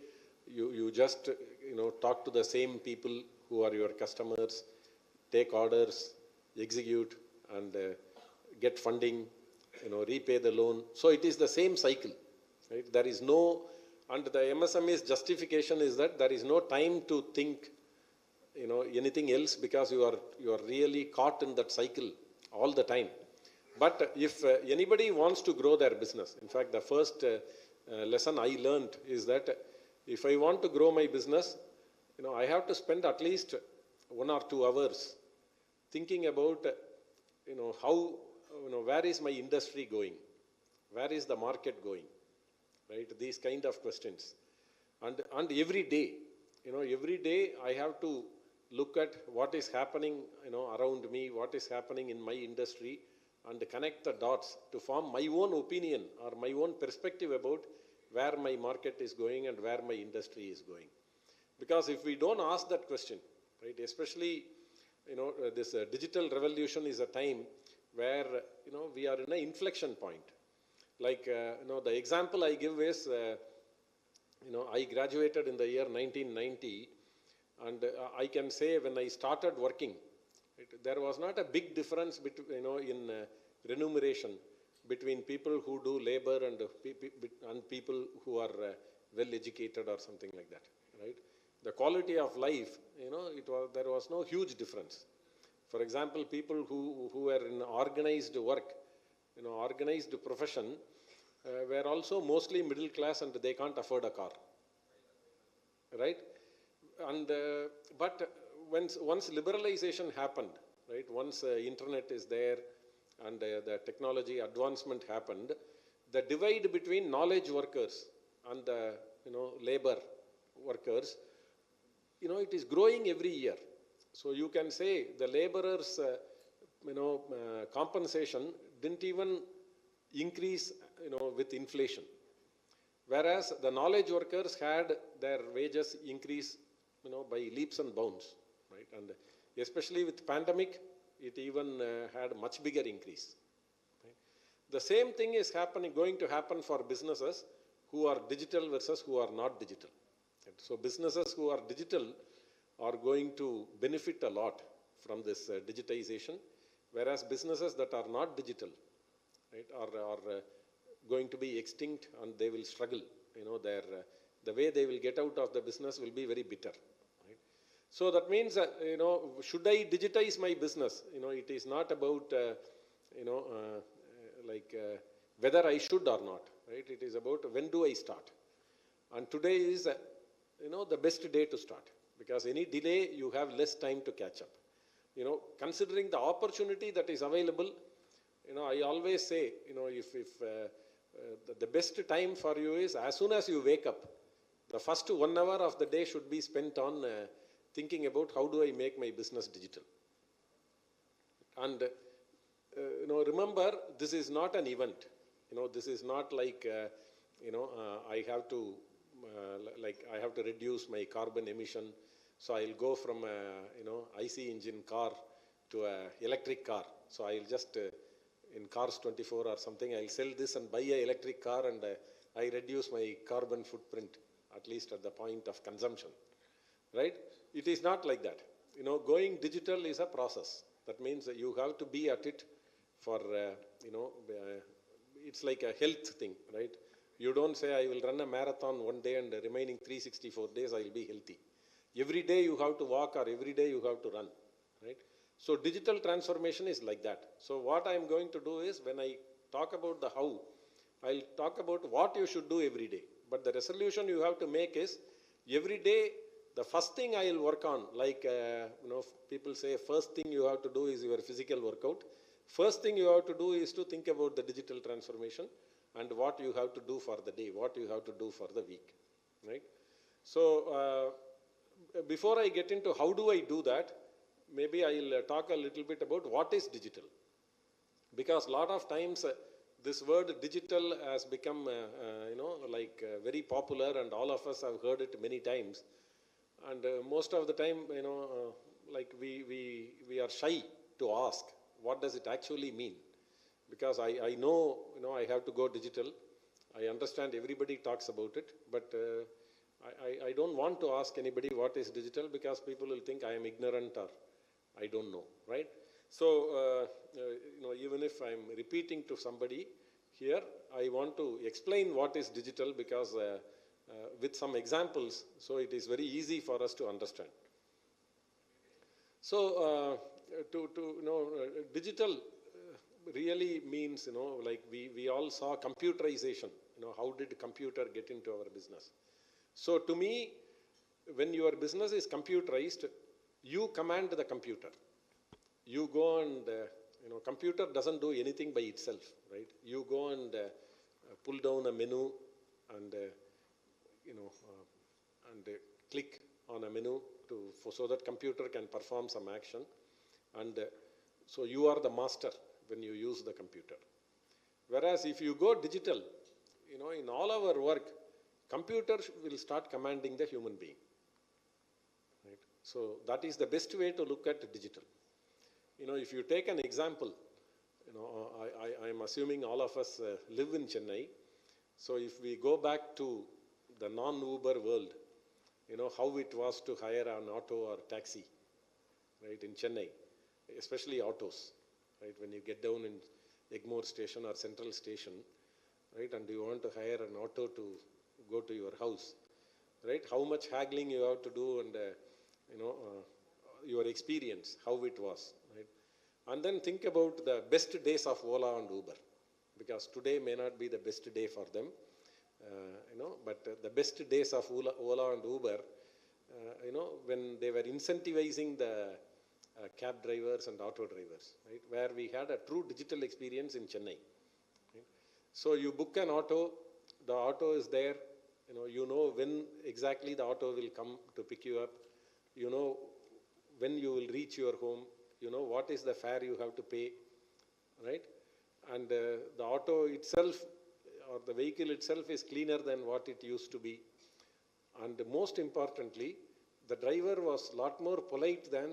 you just, talk to the same people who are your customers, take orders, execute, and get funding, repay the loan. So it is the same cycle, right? There is no, and the MSME's justification is that there is no time to think, anything else, because you are really caught in that cycle all the time. But if anybody wants to grow their business, in fact, the first lesson I learned is that if I want to grow my business, I have to spend at least 1 or 2 hours thinking about, how, where is my industry going? Where is the market going? Right? These kind of questions. And every day, every day I have to look at what is happening, around me, what is happening in my industry, and connect the dots to form my own opinion or my own perspective about where my market is going and where my industry is going. Because if we don't ask that question, right, especially, this digital revolution is a time where, we are in an inflection point. Like, the example I give is, I graduated in the year 1990, and I can say when I started working, there was not a big difference between, in remuneration between people who do labor and people who are well educated or something like that, right? The quality of life, there was no huge difference. For example, people who were in organized work, organized profession, were also mostly middle class and they can't afford a car, right? And but once liberalization happened, right? Once internet is there and the technology advancement happened, the divide between knowledge workers and the labor workers, it is growing every year. So you can say the laborers, compensation didn't even increase, with inflation, whereas the knowledge workers had their wages increase, by leaps and bounds, right? And especially with pandemic, it even had much bigger increase. Right? The same thing is going to happen for businesses who are digital versus who are not digital. Right? So businesses who are digital are going to benefit a lot from this digitization, whereas businesses that are not digital, right, are going to be extinct and they will struggle. The way they will get out of the business will be very bitter. Right? So that means, should I digitize my business? It is not about, whether I should or not. Right? It is about when do I start? And today is, the best day to start, because any delay you have less time to catch up. Considering the opportunity that is available, I always say, if the best time for you is as soon as you wake up, the first 1 hour of the day should be spent on thinking about how do I make my business digital. And, remember, this is not an event. This is not like, I have to, I have to reduce my carbon emission. So I'll go from a, IC engine car to a electric car. So I'll just, in Cars 24 or something, I'll sell this and buy an electric car and I reduce my carbon footprint, at least at the point of consumption, right? It is not like that. Going digital is a process. That means that you have to be at it for, it's like a health thing, right? You don't say, I will run a marathon one day and the remaining 364 days I will be healthy. Every day you have to walk or every day you have to run, right? So digital transformation is like that. So what I am going to do is, when I talk about the how, I'll talk about what you should do every day. But the resolution you have to make is, every day, the first thing I will work on, like, people say, first thing you have to do is your physical workout. First thing you have to do is to think about the digital transformation and what you have to do for the day, what you have to do for the week, right? So before I get into how do I do that, maybe I'll talk a little bit about what is digital. Because a lot of times this word digital has become, very popular, and all of us have heard it many times. And most of the time, we are shy to ask, what does it actually mean? Because I know, I have to go digital. I understand everybody talks about it, but I don't want to ask anybody what is digital, because people will think I am ignorant or I don't know, right? So, even if I'm repeating to somebody here, I want to explain what is digital, because with some examples, so it is very easy for us to understand. So, digital really means, we all saw computerization. How did computer get into our business? So to me, when your business is computerized, you command the computer. You go and, computer doesn't do anything by itself, right? You go and pull down a menu and, click on a menu so that computer can perform some action. And so you are the master when you use the computer. Whereas if you go digital, in all our work, computer will start commanding the human being, right? So that is the best way to look at digital. If you take an example, I am assuming all of us live in Chennai. So if we go back to the non-Uber world, how it was to hire an auto or taxi, right, in Chennai, especially autos, right? When you get down in Egmore station or Central station, right, and you want to hire an auto to go to your house, right? How much haggling you have to do, and your experience, how it was, right? And then think about the best days of Ola and Uber, because today may not be the best day for them, but the best days of Ola and Uber, when they were incentivizing the cab drivers and auto drivers, right, where we had a true digital experience in Chennai. Right? So you book an auto, the auto is there, when exactly the auto will come to pick you up, when you will reach your home, what is the fare you have to pay, right? And the auto itself or the vehicle itself is cleaner than what it used to be. And most importantly, the driver was a lot more polite than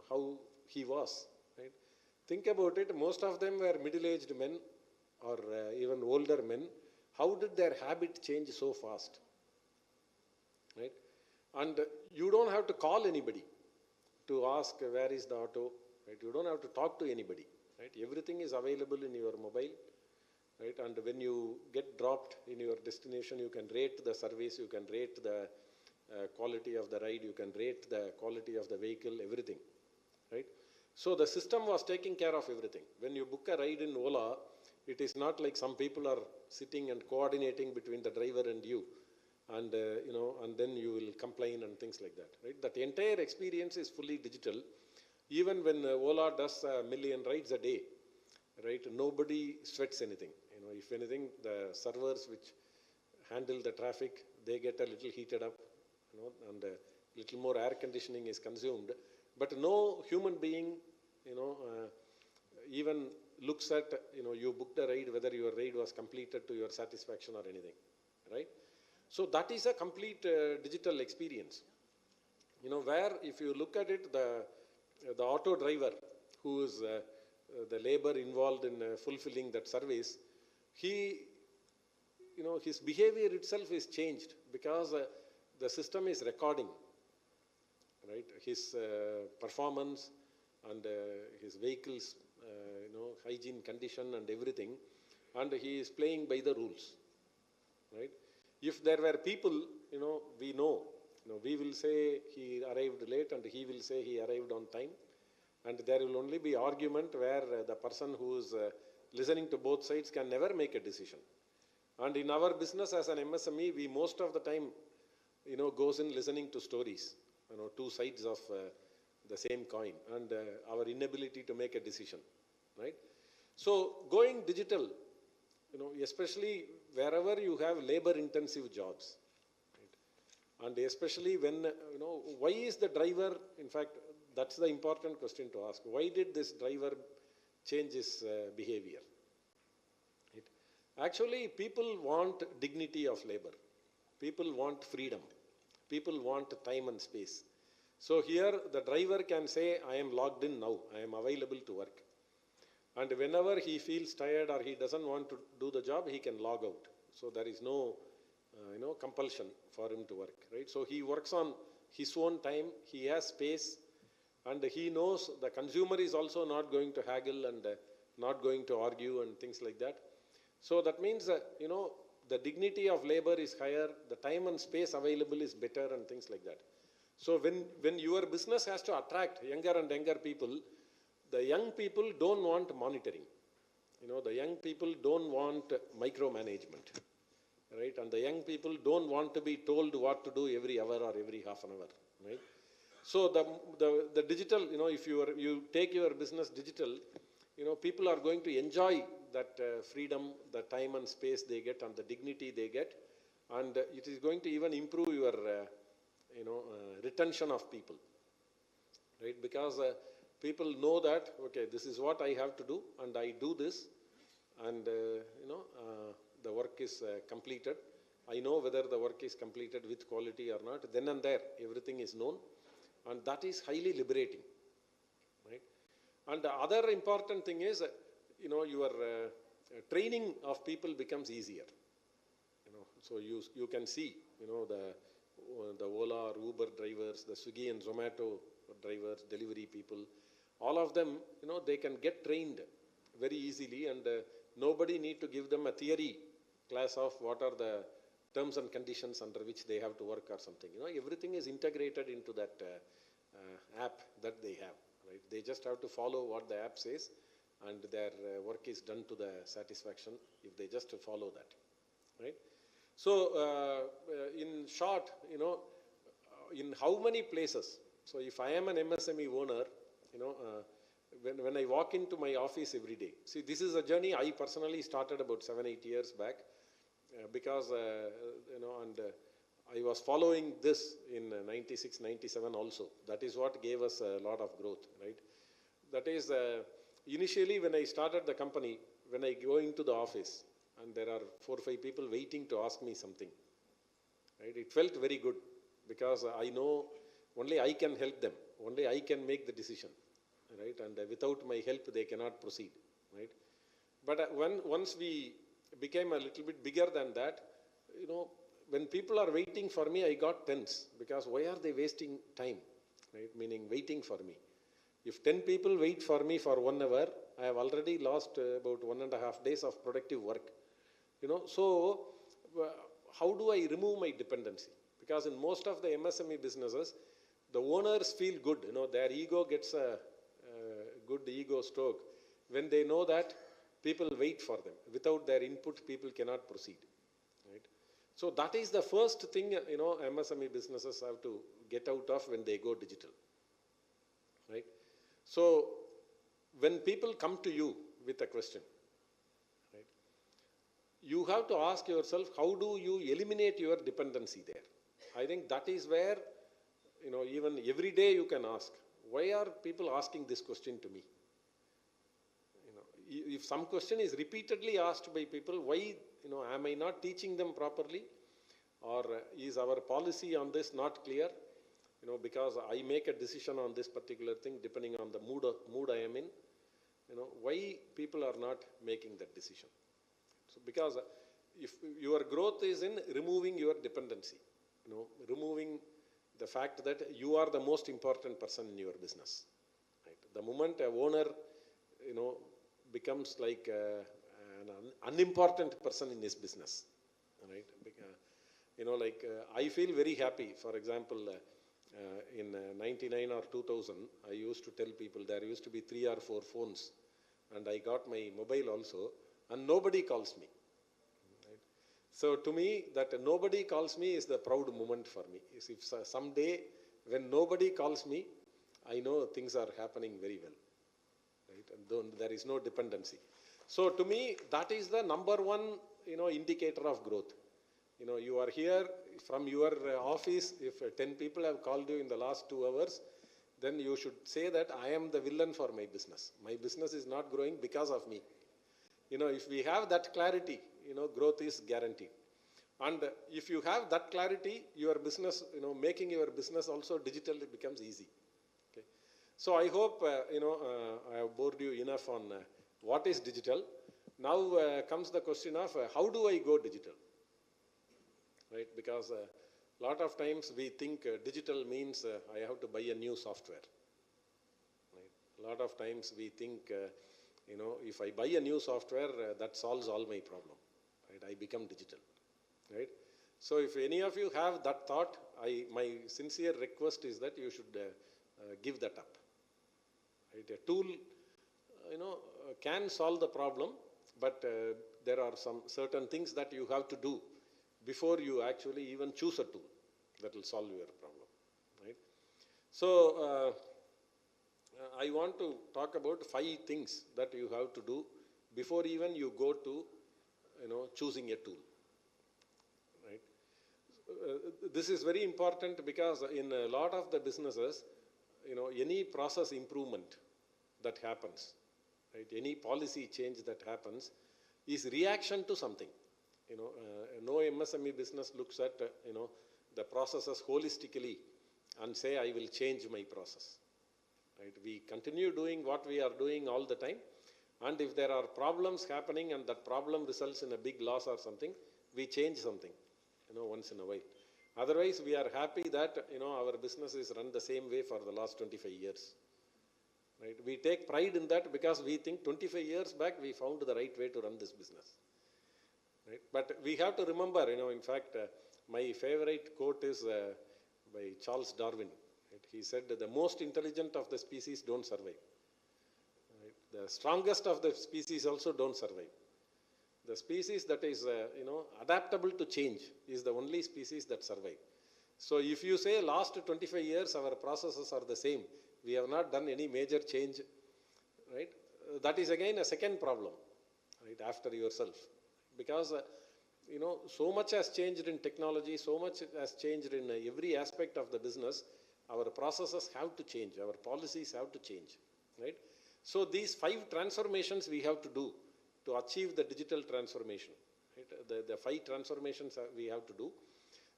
how he was, right? Think about it, most of them were middle-aged men or even older men. How did their habit change so fast, right? And you don't have to call anybody to ask where is the auto, right? You don't have to talk to anybody, right? Everything is available in your mobile, right? And when you get dropped in your destination, you can rate the service, you can rate the quality of the ride, you can rate the quality of the vehicle, everything, right? So the system was taking care of everything. When you book a ride in Ola, it is not like some people are sitting and coordinating between the driver and you, and and then you will complain and things like that, right? That entire experience is fully digital. Even when Ola does 1 million rides a day, right? Nobody sweats anything. If anything, the servers which handle the traffic, they get a little heated up, and a little more air conditioning is consumed. But no human being, even looks at, you booked a ride, whether your ride was completed to your satisfaction or anything, right? So that is a complete digital experience. Where if you look at it, the auto driver who is the labor involved in fulfilling that service, he, his behavior itself is changed because the system is recording, right? His performance and his vehicle's, hygiene condition and everything, and he is playing by the rules, right? If there were people, we know, we will say he arrived late and he will say he arrived on time, and there will only be argument where the person who is listening to both sides can never make a decision. And in our business as an MSME, we most of the time, goes in listening to stories, two sides of the same coin, and our inability to make a decision, right? So going digital, especially wherever you have labor-intensive jobs, right? And especially when, why is the driver, in fact, that's the important question to ask. Why did this driver change his behavior? Right? Actually, people want dignity of labor. People want freedom. People want time and space. So here the driver can say, I am logged in now, I am available to work. And whenever he feels tired or he doesn't want to do the job, he can log out. So there is no, compulsion for him to work, right? So he works on his own time, he has space, and he knows the consumer is also not going to haggle and not going to argue and things like that. So that means that, the dignity of labor is higher, the time and space available is better and things like that. So when your business has to attract younger and younger people, the young people don't want monitoring. The young people don't want micromanagement, right? And the young people don't want to be told what to do every hour or every half an hour, right? So the digital, if you take your business digital, people are going to enjoy that freedom, the time and space they get and the dignity they get. And it is going to even improve your retention of people, right? Because people know that, okay, this is what I have to do, and I do this, and the work is completed. I know whether the work is completed with quality or not. Then and there, everything is known, and that is highly liberating, right? And the other important thing is, your training of people becomes easier. So you can see, the Ola or Uber drivers, the Swiggy and Zomato drivers, delivery people, all of them, they can get trained very easily, and nobody need to give them a theory class of what are the terms and conditions under which they have to work or something. Everything is integrated into that app that they have, right? They just have to follow what the app says, and their work is done to the satisfaction if they just follow that, right? So in short, in how many places, so if I am an MSME owner, when I walk into my office every day, see, this is a journey I personally started about 7-8 years back, because, and I was following this in 96, 97 also. That is what gave us a lot of growth, right? That is, initially when I started the company, when I go into the office, and there are 4 or 5 people waiting to ask me something, right? It felt very good, because I know only I can help them, only I can make the decision, right? And without my help, they cannot proceed, right? But once we became a little bit bigger than that, when people are waiting for me, I got tense, because why are they wasting time, right? Meaning waiting for me. If 10 people wait for me for 1 hour, I have already lost about 1.5 days of productive work. So how do I remove my dependency? Because in most of the MSME businesses, the owners feel good. Their ego gets a good ego stroke when they know that people wait for them. Without their input, people cannot proceed, right? So that is the first thing, MSME businesses have to get out of when they go digital, right? So when people come to you with a question, right, you have to ask yourself, how do you eliminate your dependency there? I think that is where, even every day you can ask, why are people asking this question to me? If some question is repeatedly asked by people, why, am I not teaching them properly? Or is our policy on this not clear? Because I make a decision on this particular thing depending on the mood I am in. Why people are not making that decision? So because if your growth is in removing your dependency, removing the fact that you are the most important person in your business, right? The moment a owner, becomes like an unimportant person in his business, right? I feel very happy. For example, in 99 or 2000, I used to tell people there used to be 3 or 4 phones, and I got my mobile also, and nobody calls me. Right? So to me, that nobody calls me is the proud moment for me. If someday when nobody calls me, I know things are happening very well, right? And there is no dependency. So to me, that is the number one, indicator of growth. You are here from your office. If 10 people have called you in the last 2 hours, then you should say that I am the villain for my business. My business is not growing because of me. If we have that clarity, growth is guaranteed. And if you have that clarity, your business, making your business also digital, it becomes easy. Okay. So I hope, I have bored you enough on what is digital. Now comes the question of how do I go digital? Right? Because a lot of times we think digital means I have to buy a new software. Right? A lot of times we think, if I buy a new software, that solves all my problem. Right? I become digital. Right? So if any of you have that thought, my sincere request is that you should give that up. Right? A tool, can solve the problem, but there are some certain things that you have to do before you actually even choose a tool that will solve your problem. Right? So I want to talk about 5 things that you have to do before even you go to, choosing a tool. Right? This is very important because in a lot of the businesses, any process improvement that happens, right, any policy change that happens is reaction to something. No MSME business looks at, the processes holistically and say, I will change my process. Right? We continue doing what we are doing all the time. And if there are problems happening and that problem results in a big loss or something, we change something, once in a while. Otherwise, we are happy that, our business is run the same way for the last 25 years. Right? We take pride in that because we think 25 years back, we found the right way to run this business. Right? But we have to remember, in fact, my favorite quote is by Charles Darwin. Right? He said, the most intelligent of the species don't survive. Right? The strongest of the species also don't survive. The species that is, adaptable to change is the only species that survive. So if you say last 25 years, our processes are the same, we have not done any major change, right? That is again a second problem, right, after yourself. Because, so much has changed in technology, so much has changed in every aspect of the business, our processes have to change, our policies have to change, right? So these 5 transformations we have to do to achieve the digital transformation. Right? The 5 transformations we have to do.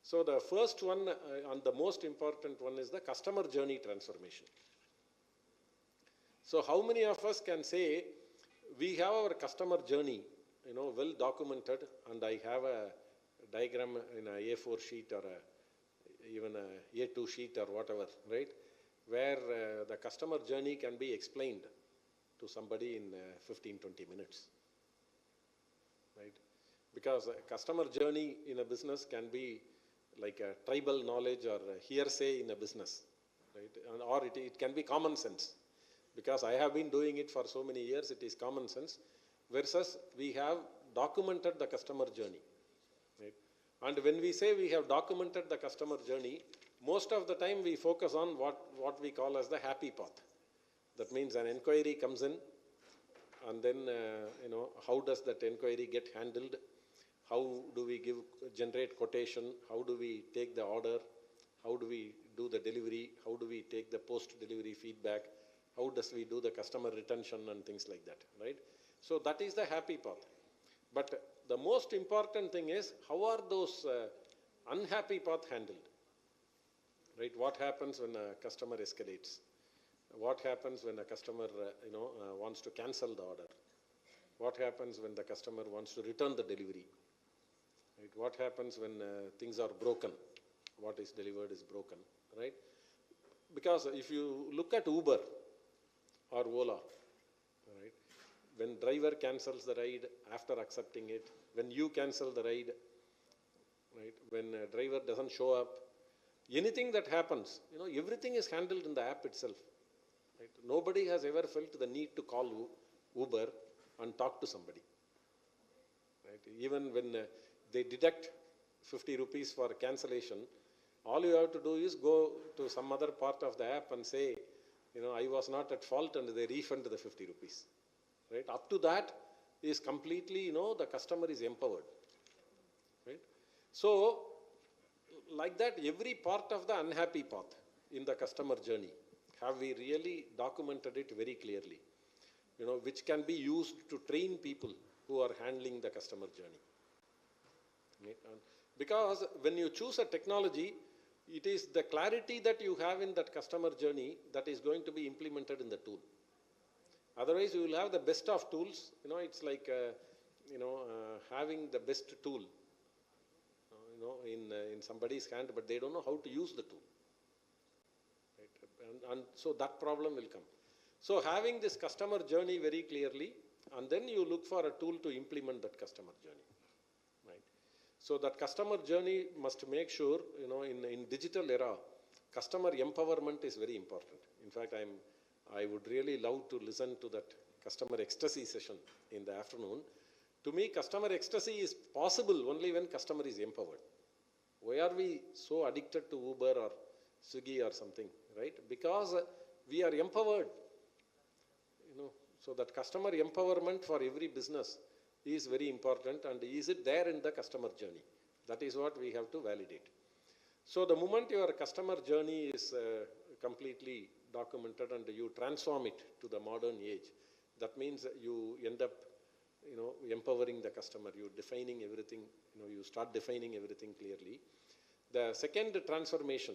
So the first one and the most important one is the customer journey transformation. So how many of us can say we have our customer journey, well documented, and I have a diagram in a A4 sheet or even a A2 sheet or whatever, right? Where the customer journey can be explained to somebody in 15-20 minutes. Right? Because a customer journey in a business can be like a tribal knowledge or a hearsay in a business, right? Or it can be common sense. Because I have been doing it for so many years, it is common sense, versus we have documented the customer journey. Right? And when we say we have documented the customer journey, most of the time we focus on what we call as the happy path. That means an inquiry comes in, and then, how does that inquiry get handled? How do we generate quotation? How do we take the order? How do we do the delivery? How do we take the post-delivery feedback? How does we do the customer retention and things like that, right? So that is the happy path. But the most important thing is, how are those unhappy paths handled? Right? What happens when a customer escalates? What happens when a customer, wants to cancel the order? What happens when the customer wants to return the delivery? Right? What happens when things are broken? What is delivered is broken, right? Because if you look at Uber or Ola, right? When driver cancels the ride after accepting it, when you cancel the ride, right? When a driver doesn't show up, anything that happens, everything is handled in the app itself. Right? Nobody has ever felt the need to call Uber and talk to somebody. Right? Even when they deduct 50 rupees for cancellation, all you have to do is go to some other part of the app and say, I was not at fault and they refund the 50 rupees. Right? Up to that is completely, the customer is empowered. Right? So, like that, every part of the unhappy path in the customer journey, have we really documented it very clearly, which can be used to train people who are handling the customer journey. Right? And because when you choose a technology, it is the clarity that you have in that customer journey that is going to be implemented in the tool. Otherwise, you will have the best of tools. It's like, having the best tool, in somebody's hand, but they don't know how to use the tool. Right? And so that problem will come. So having this customer journey very clearly, and then you look for a tool to implement that customer journey. Right? So that customer journey must make sure, in digital era, customer empowerment is very important. In fact, I would really love to listen to that customer ecstasy session in the afternoon. To me, customer ecstasy is possible only when customer is empowered. Why are we so addicted to Uber or Swiggy or something, right? Because we are empowered. So that customer empowerment for every business is very important, and is it there in the customer journey? That is what we have to validate. So the moment your customer journey is completely documented and you transform it to the modern age, that means you end up empowering the customer, you defining everything, you start defining everything clearly. The second transformation,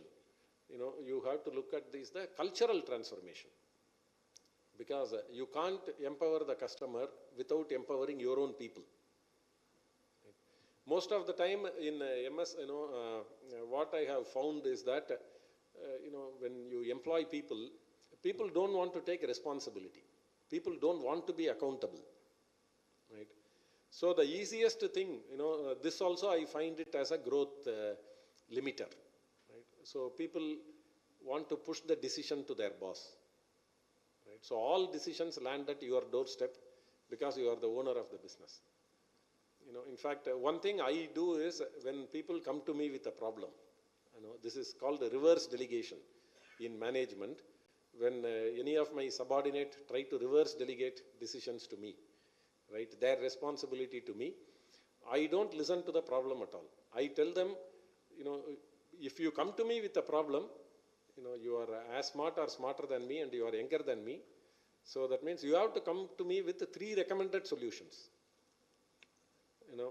you have to look at this, the cultural transformation. Because you can't empower the customer without empowering your own people. Right? Most of the time in MS, what I have found is that, when you employ people, people don't want to take responsibility. People don't want to be accountable. Right? So the easiest thing, this also I find it as a growth limiter. Right? So people want to push the decision to their boss. Right? So all decisions land at your doorstep because you are the owner of the business. In fact, one thing I do is when people come to me with a problem, this is called reverse delegation in management. When any of my subordinate try to reverse delegate decisions to me, right, their responsibility to me, I don't listen to the problem at all. I tell them, if you come to me with a problem, you are as smart or smarter than me and you are younger than me. So that means you have to come to me with the 3 recommended solutions.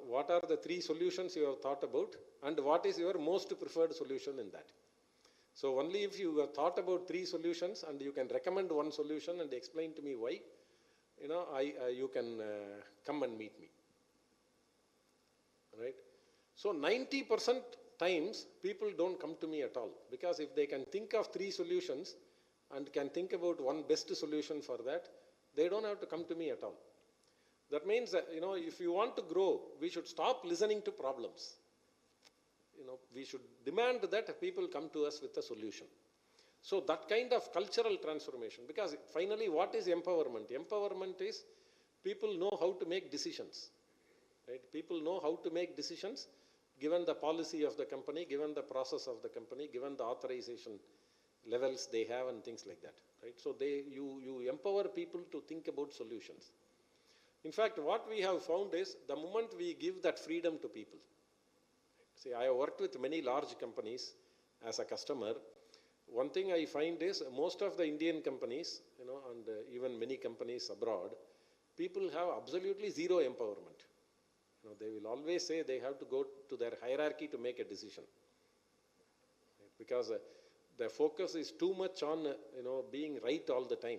What are the 3 solutions you have thought about and what is your most preferred solution in that? So only if you have thought about 3 solutions and you can recommend one solution and explain to me why, you can come and meet me. Right? So 90% times people don't come to me at all, because if they can think of 3 solutions and can think about one best solution for that, they don't have to come to me at all. That means that, if you want to grow, we should stop listening to problems. We should demand that people come to us with a solution. So that kind of cultural transformation, because finally what is empowerment? Empowerment is people know how to make decisions. Right? People know how to make decisions given the policy of the company, given the process of the company, given the authorization levels they have and things like that. Right? So you empower people to think about solutions. In fact, what we have found is the moment we give that freedom to people. See, I have worked with many large companies as a customer. One thing I find is most of the Indian companies, and even many companies abroad, people have absolutely zero empowerment. They will always say they have to go to their hierarchy to make a decision. Right? Because the focus is too much on, being right all the time,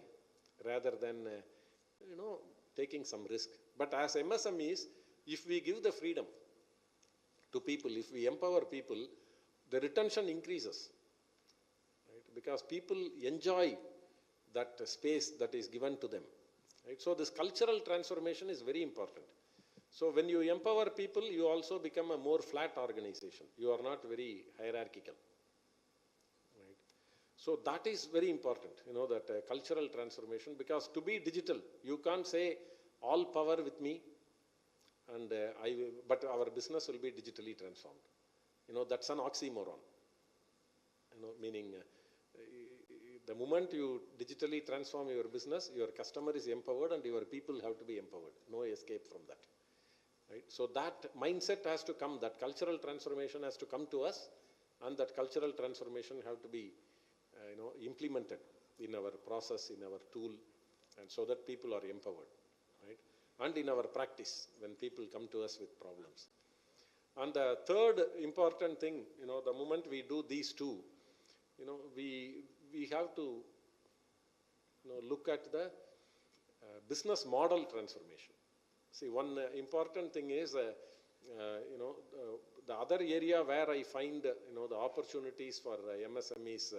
rather than, taking some risk. But as MSMEs, if we give the freedom to people, if we empower people, the retention increases. Right? Because people enjoy that space that is given to them. Right? So this cultural transformation is very important. So when you empower people, you also become a more flat organization. You are not very hierarchical. Right? So that is very important, that cultural transformation, because to be digital, you can't say all power with me and but our business will be digitally transformed. That's an oxymoron. Meaning Right? The moment you digitally transform your business, your customer is empowered and your people have to be empowered. No escape from that. Right? So that mindset has to come, that cultural transformation has to come to us, and that cultural transformation have to be implemented in our process, in our tool, and so that people are empowered. Right? And in our practice, when people come to us with problems. And the third important thing, the moment we do these two, we have to look at the business model transformation. See, one important thing is, the other area where I find, the opportunities for MSMEs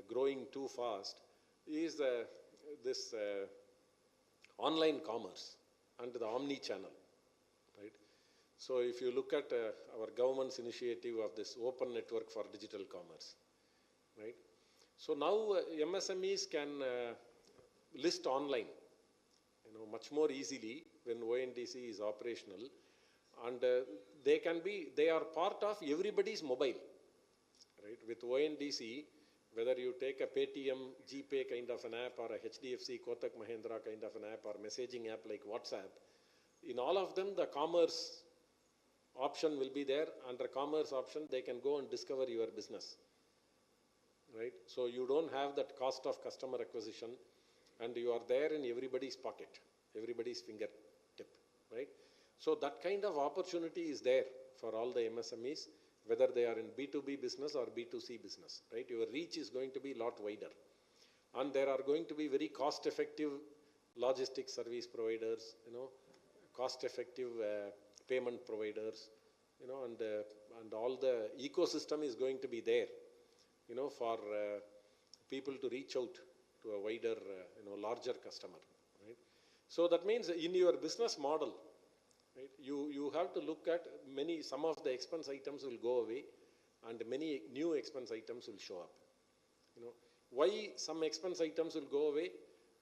growing too fast is this online commerce and the omni-channel, right? So if you look at our government's initiative of this open network for digital commerce, right? So now MSMEs can list online, much more easily when ONDC is operational, and they are part of everybody's mobile, right? With ONDC, whether you take a Paytm, GPay kind of an app, or a HDFC, Kotak Mahindra kind of an app, or messaging app like WhatsApp, in all of them the commerce option will be there. Under commerce option, they can go and discover your business, right? So you don't have that cost of customer acquisition, and you are there in everybody's pocket, everybody's fingertip, right? So that kind of opportunity is there for all the MSMEs, whether they are in B2B business or B2C business, right? Your reach is going to be a lot wider. And there are going to be very cost-effective logistics service providers, cost-effective payment providers, and all the ecosystem is going to be there, for people to reach out to a wider, larger customer, right? So that means in your business model, right, you have to look at some of the expense items will go away and many new expense items will show up. Why some expense items will go away?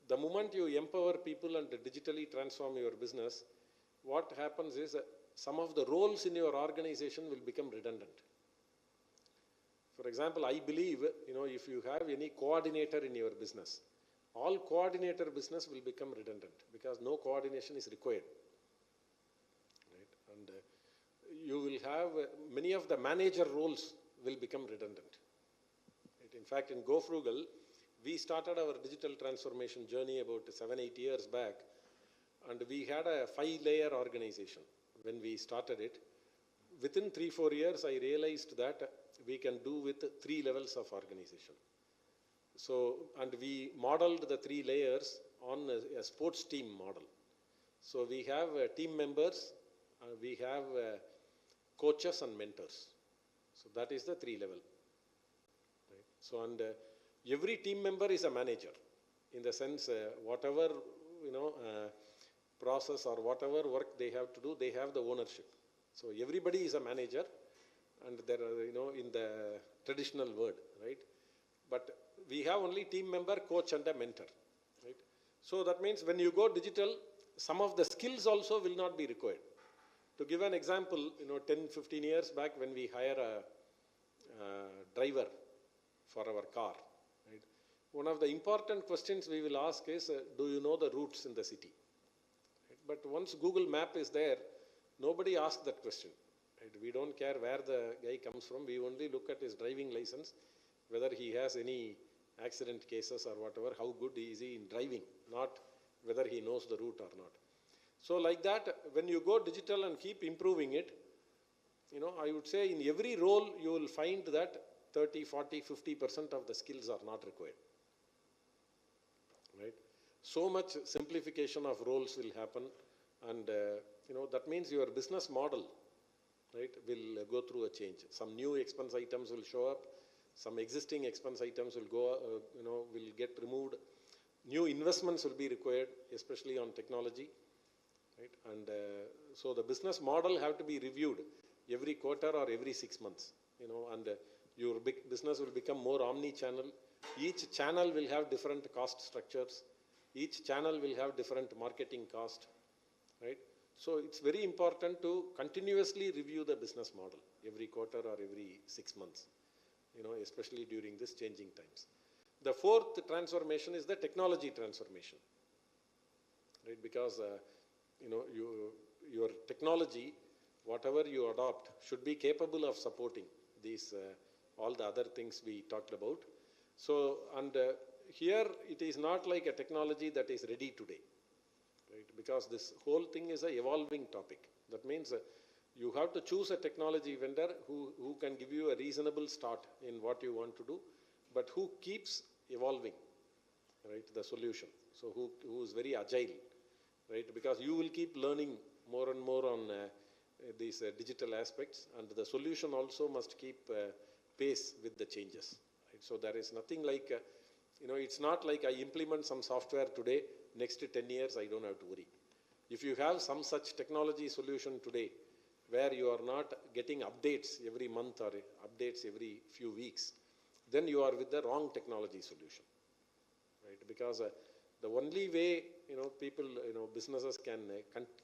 The moment you empower people and digitally transform your business, what happens is some of the roles in your organization will become redundant. For example, I believe, if you have any coordinator in your business, all coordinator business will become redundant because no coordination is required. Right? And you will have many of the manager roles will become redundant. Right? In fact, in Go Frugal, we started our digital transformation journey about 7-8 years back, and we had a 5-layer organization when we started it. Within 3-4 years, I realized that we can do with 3 levels of organization. So, and we modeled the 3 layers on a sports team model. So we have team members, we have coaches and mentors. So that is the 3 level. Right? So, and every team member is a manager, in the sense whatever process or whatever work they have to do, they have the ownership. So everybody is a manager, and there are, in the traditional word, right? But we have only team member, coach, and a mentor, right? So that means when you go digital, some of the skills also will not be required. To give an example, 10-15 years back when we hire a driver for our car, right? One of the important questions we will ask is, do you know the routes in the city? Right? But once Google Map is there, nobody asks that question. Right? We don't care where the guy comes from. We only look at his driving license, whether he has any accident cases or whatever, how good is he in driving, not whether he knows the route or not. So like that, when you go digital and keep improving it, I would say in every role you will find that 30, 40, 50% of the skills are not required. Right? So much simplification of roles will happen, and that means your business model, right, will go through a change. Some new expense items will show up, some existing expense items will go, will get removed. New investments will be required, especially on technology, right? And so the business model have to be reviewed every quarter or every 6 months, and your big business will become more omni-channel. Each channel will have different cost structures. Each channel will have different marketing cost, right? So it's very important to continuously review the business model every quarter or every 6 months, especially during this changing times. The fourth transformation is the technology transformation, right? Because your technology, whatever you adopt, should be capable of supporting these all the other things we talked about. So, and here it is not like a technology that is ready today, right? Because this whole thing is an evolving topic. That means you have to choose a technology vendor who can give you a reasonable start in what you want to do, but who keeps evolving, right, the solution. So who is very agile, right? Because you will keep learning more and more on these digital aspects, and the solution also must keep pace with the changes, right? So there is nothing like, it's not like I implement some software today, next 10 years I don't have to worry. If you have some such technology solution today, where you are not getting updates every month or updates every few weeks, then you are with the wrong technology solution, right? Because the only way, people, businesses can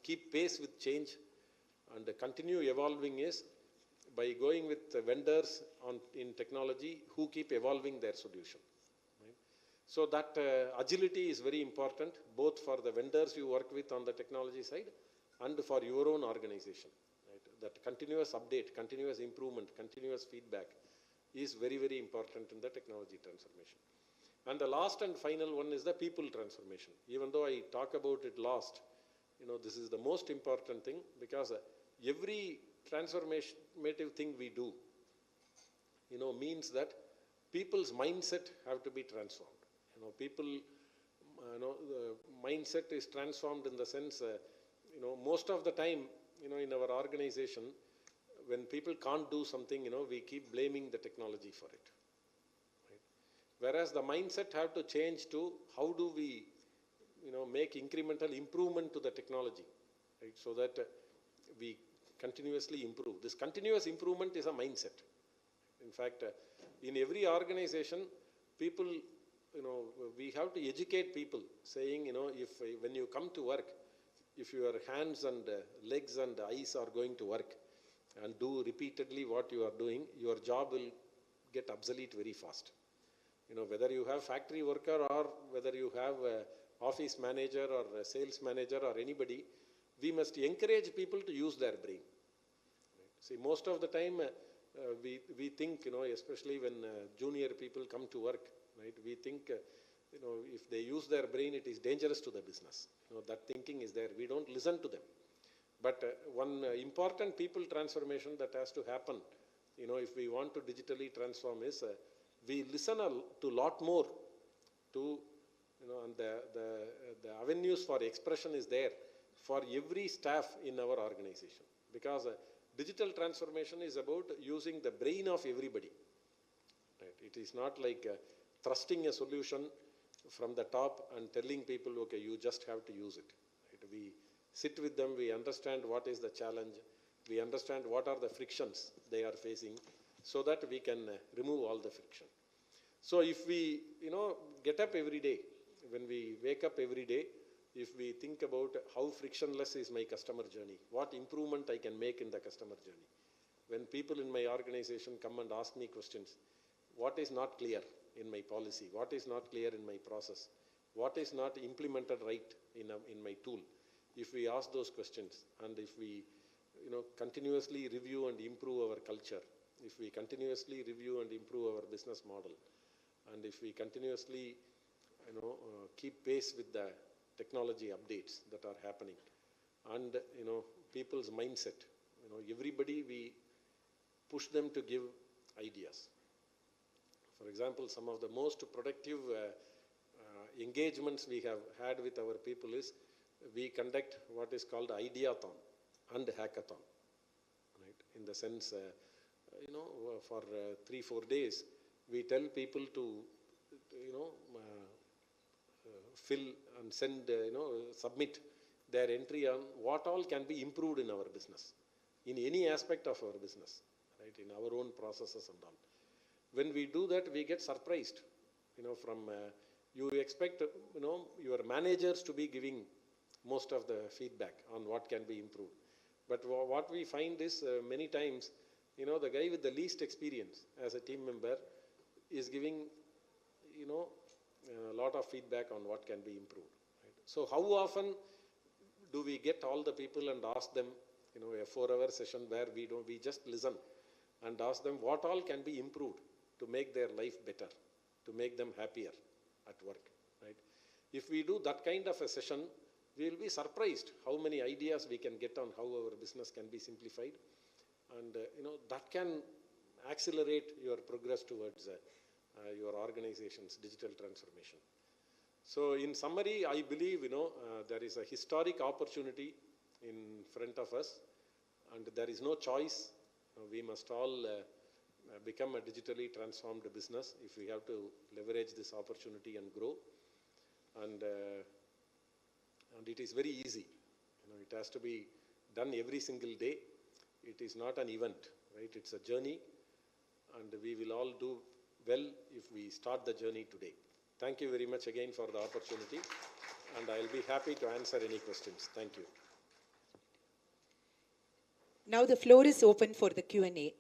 keep pace with change and continue evolving is by going with vendors in technology who keep evolving their solution, right? So that agility is very important, both for the vendors you work with on the technology side and for your own organization, right? That continuous update, continuous improvement, continuous feedback is very, very important in the technology transformation. And the last and final one is the people transformation. Even though I talk about it last, this is the most important thing, because every transformative thing we do, means that people's mindset have to be transformed. People, the mindset is transformed in the sense, most of the time, in our organization, when people can't do something, we keep blaming the technology for it. Right? Whereas the mindset have to change to how do we, make incremental improvement to the technology, right? So that we continuously improve. This continuous improvement is a mindset. In fact, in every organization, people, we have to educate people, saying, if when you come to work, if your hands and legs and eyes are going to work and do repeatedly what you are doing, your job will get obsolete very fast. Whether you have factory worker or whether you have a office manager or a sales manager or anybody, we must encourage people to use their brain. Right? See, most of the time we think, especially when junior people come to work, right? We think, if they use their brain, it is dangerous to the business. That thinking is there. We don't listen to them. But one important people transformation that has to happen, if we want to digitally transform is, we listen to a lot more to, and the avenues for expression is there for every staff in our organization. Because digital transformation is about using the brain of everybody. Right? It is not like thrusting a solution from the top and telling people, okay, you just have to use it. Right? We sit with them, we understand what is the challenge, we understand what are the frictions they are facing, so that we can remove all the friction. So if we, get up every day, when we wake up every day, if we think about how frictionless is my customer journey, what improvement I can make in the customer journey. When people in my organization come and ask me questions, what is not clear in my policy, what is not clear in my process, what is not implemented right in my tool. If we ask those questions, and if we continuously review and improve our culture, if we continuously review and improve our business model, and if we continuously keep pace with the technology updates that are happening, and people's mindset, everybody, we push them to give ideas. For example, some of the most productive engagements we have had with our people is, we conduct what is called Ideathon and Hackathon, right? In the sense, for 3-4 days, we tell people to, fill and send, submit their entry on what all can be improved in our business, in any aspect of our business, right? In our own processes and all. When we do that, we get surprised, from, you expect, your managers to be giving most of the feedback on what can be improved. But what we find is, many times, the guy with the least experience as a team member is giving you know, a lot of feedback on what can be improved. Right? So how often do we get all the people and ask them, you know, a 4-hour session where we just listen and ask them what all can be improved to make their life better, to make them happier at work, right? If we do that kind of a session, we will be surprised how many ideas we can get on how our business can be simplified, and you know, that can accelerate your progress towards your organization's digital transformation. So in summary, I believe, you know, there is a historic opportunity in front of us, and there is no choice. We must all become a digitally transformed business if we have to leverage this opportunity and grow. And it is very easy. You know, it has to be done every single day. It is not an event, right? It's a journey, and we will all do well if we start the journey today. Thank you very much again for the opportunity, and I'll be happy to answer any questions. Thank you. Now the floor is open for the Q&A.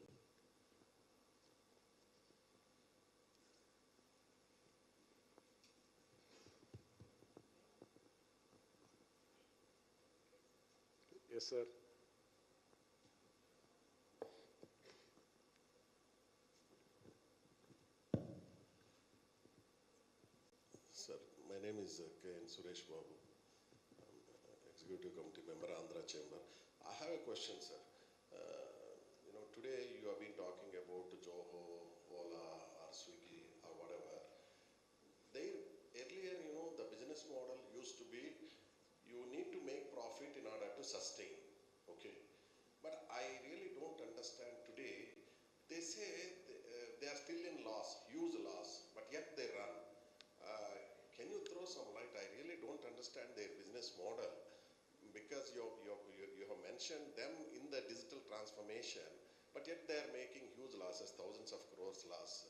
Yes, sir. Sir, my name is K.N. Suresh Babu. I'm Executive Committee Member, Andhra Chamber. I have a question, sir. You know, today you have been talking about Zoho, Ola, or Swiggy, or whatever. Earlier, you know, the business model used to be you need to make profit in order to sustain. Okay. But I really don't understand today. They say they are still in loss, huge loss, but yet they run. Can you throw some light? I really don't understand their business model, because you have mentioned them in the digital transformation, but yet they are making huge losses, thousands of crores loss.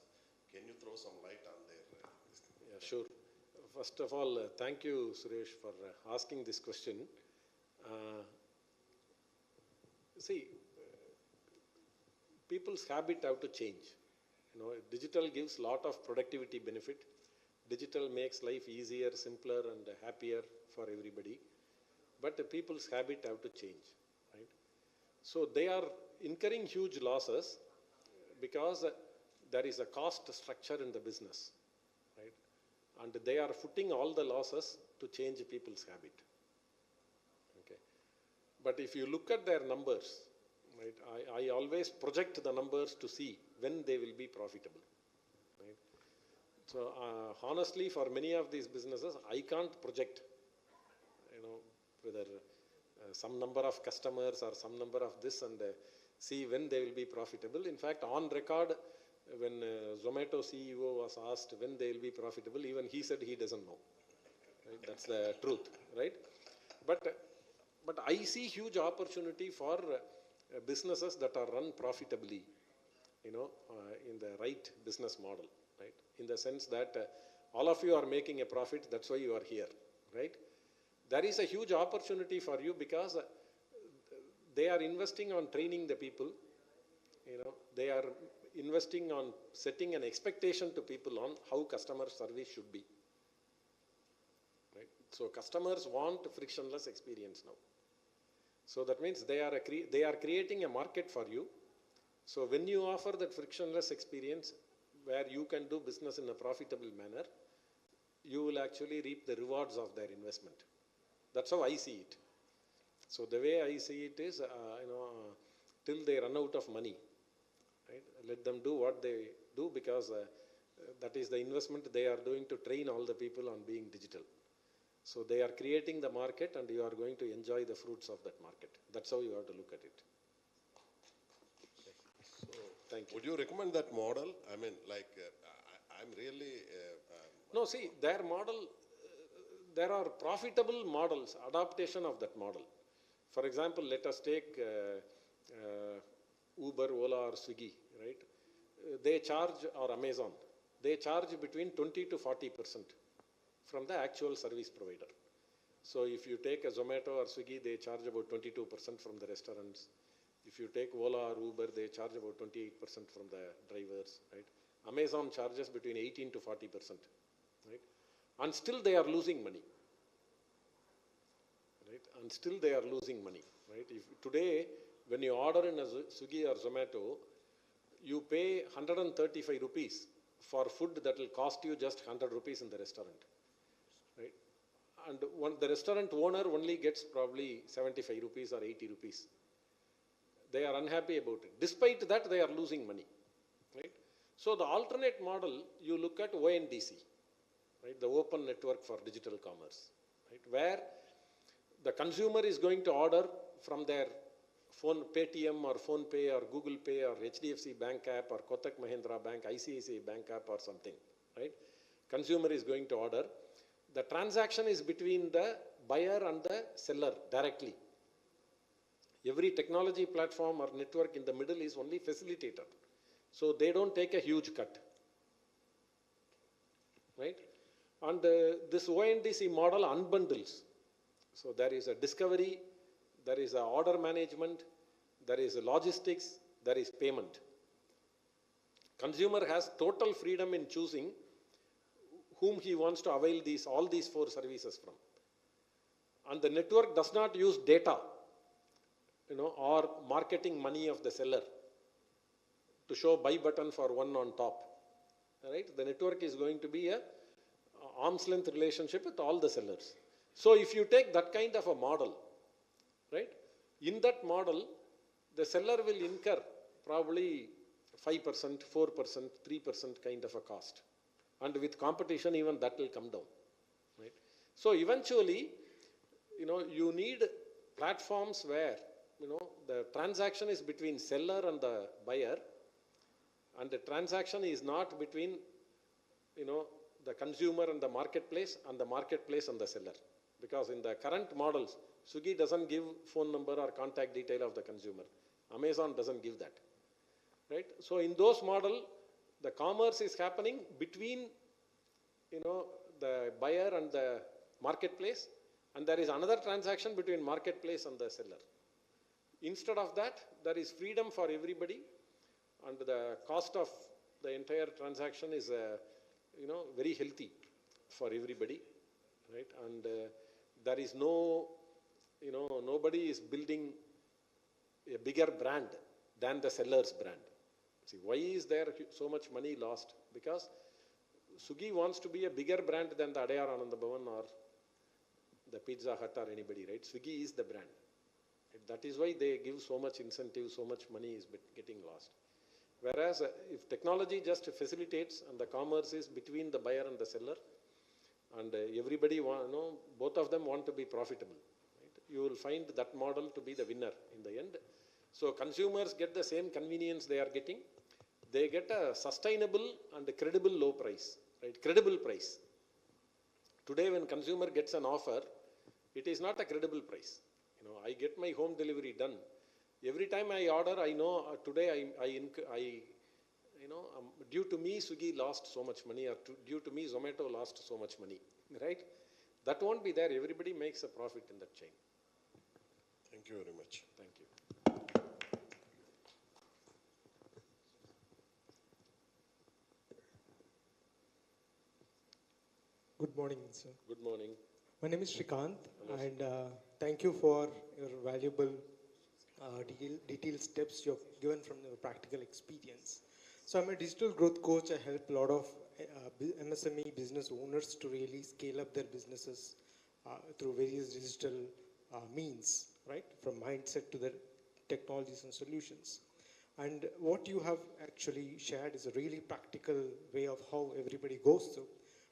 Can you throw some light on their? Yeah, sure. First of all, thank you, Suresh, for asking this question. See, people's habit have to change. You know, digital gives lot of productivity benefit. Digital makes life easier, simpler, and happier for everybody. But the people's habit have to change, right? So they are incurring huge losses because there is a cost structure in the business, right? And they are footing all the losses to change people's habit. Okay. But if you look at their numbers, right, I always project the numbers to see when they will be profitable, right? So honestly, for many of these businesses, I can't project, you know, whether some number of customers or some number of this, and see when they will be profitable. In fact, on record, when Zomato CEO was asked when they will be profitable, even he said he doesn't know. Right? That's the truth, right? But I see huge opportunity for businesses that are run profitably, you know, in the right business model, right? In the sense that all of you are making a profit, that's why you are here, right? There is a huge opportunity for you because they are investing on training the people, you know, they are investing on setting an expectation to people on how customer service should be, right? So customers want frictionless experience now. So that means they are creating a market for you. So when you offer that frictionless experience where you can do business in a profitable manner, you will actually reap the rewards of their investment. That's how I see it. So the way I see it is, you know, till they run out of money, right? Let them do what they do, because that is the investment they are doing to train all the people on being digital. So they are creating the market, and you are going to enjoy the fruits of that market. That's how you have to look at it. Okay. So, thank you. Would you recommend that model? I mean, like, I'm really... No, see, their model, there are profitable models, adaptation of that model. For example, let us take Uber, Ola, or Swiggy, right? They charge, or Amazon, they charge between 20 to 40% from the actual service provider. So if you take a Zomato or Swiggy, they charge about 22% from the restaurants. If you take Ola or Uber, they charge about 28% from the drivers, right? Amazon charges between 18 to 40%, right? And still they are losing money, right? And still they are losing money, right? If today, when you order in a Swiggy or Zomato, you pay 135 rupees for food that will cost you just 100 rupees in the restaurant, right? And the restaurant owner only gets probably 75 rupees or 80 rupees. They are unhappy about it. Despite that, they are losing money, right? So the alternate model, you look at ONDC, right? The Open Network for Digital Commerce, right? Where the consumer is going to order from their phone, Paytm or PhonePe or Google Pay or HDFC Bank app or Kotak Mahindra Bank, ICICI Bank app or something, right? Consumer is going to order. The transaction is between the buyer and the seller directly. Every technology platform or network in the middle is only facilitator. So they don't take a huge cut, right? And this ONDC model unbundles. So there is a discovery, there is a order management, there is a logistics, there is payment. Consumer has total freedom in choosing whom he wants to avail all these 4 services from. And the network does not use data, or marketing money of the seller to show buy button for one on top, right? The network is going to be a arm's length relationship with all the sellers. So if you take that kind of a model, right? In that model, the seller will incur probably 5%, 4%, 3% kind of a cost. And with competition, even that will come down, right? So eventually, you need platforms where, the transaction is between seller and the buyer, and the transaction is not between, the consumer and the marketplace and the seller. Because in the current models, Swiggy doesn't give phone number or contact detail of the consumer. Amazon doesn't give that, right? So in those models, the commerce is happening between, the buyer and the marketplace, and there is another transaction between marketplace and the seller. Instead of that, there is freedom for everybody, and the cost of the entire transaction is, very healthy for everybody, right? And there is no, nobody is building a bigger brand than the seller's brand. See, why is there so much money lost? Because Swiggy wants to be a bigger brand than the Adayar Ananda Bhavan or the Pizza Hut or anybody, right? Swiggy is the brand. That is why they give so much incentive, so much money is getting lost. Whereas if technology just facilitates and the commerce is between the buyer and the seller, and everybody both of them want to be profitable, right? You will find that model to be the winner in the end. So consumers get the same convenience they are getting. They get a sustainable and a credible low price, right? Credible price. Today when consumer gets an offer, it is not a credible price. I get my home delivery done. Every time I order, I know today due to me Swiggy lost so much money, or due to me Zomato lost so much money, right? That won't be there. Everybody makes a profit in that chain. Thank you very much. Thank you. Good morning, sir. Good morning. My name is Shrikant, Hello, and thank you for your valuable detailed steps you have given from your practical experience. So I'm a digital growth coach. I help a lot of MSME business owners to really scale up their businesses through various digital means, right? From mindset to the technologies and solutions. And what you have actually shared is a really practical way of how everybody goes through.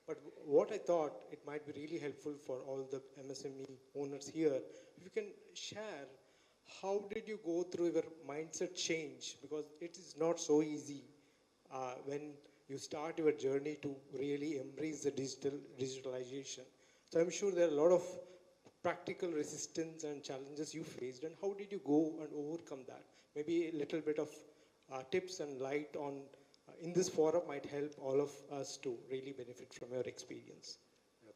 But what I thought it might be really helpful for all the MSME owners here, if you can share, how did you go through your mindset change? Because it is not so easy when you start your journey to really embrace the digitalization. So I'm sure there are a lot of practical resistance and challenges you faced, and how did you go and overcome that? Maybe a little bit of tips and light on in this forum might help all of us to really benefit from your experience.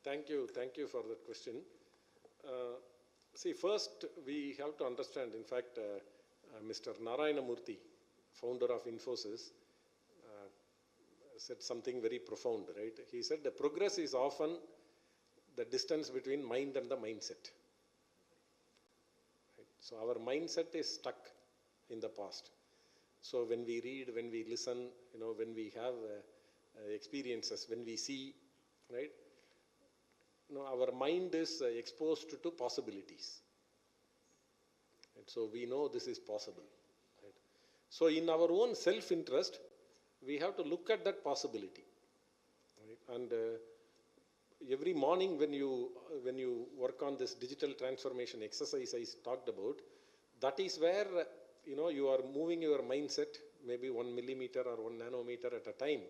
Thank you for that question. See, first we have to understand, in fact, Mr. Narayana Murthy, founder of Infosys, said something very profound, right? He said the progress is often the distance between mind and the mindset. Right? So our mindset is stuck in the past. So when we read, when we listen, when we have experiences, when we see, right? Our mind is exposed to possibilities. Right? So we know this is possible. Right? So in our own self-interest, we have to look at that possibility. Right? And every morning when you work on this digital transformation exercise I talked about, that is where you are moving your mindset maybe 1 millimeter or 1 nanometer at a time,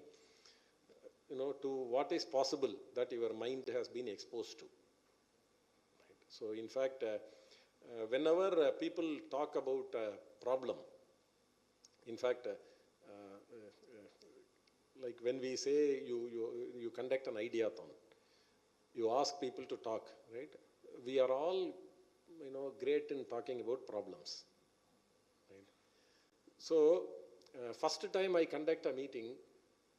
to what is possible that your mind has been exposed to. Right? So in fact, whenever people talk about a problem, in fact, like when we say you conduct an ideathon, you ask people to talk, right? We are all, great in talking about problems. Right? So, first time I conduct a meeting,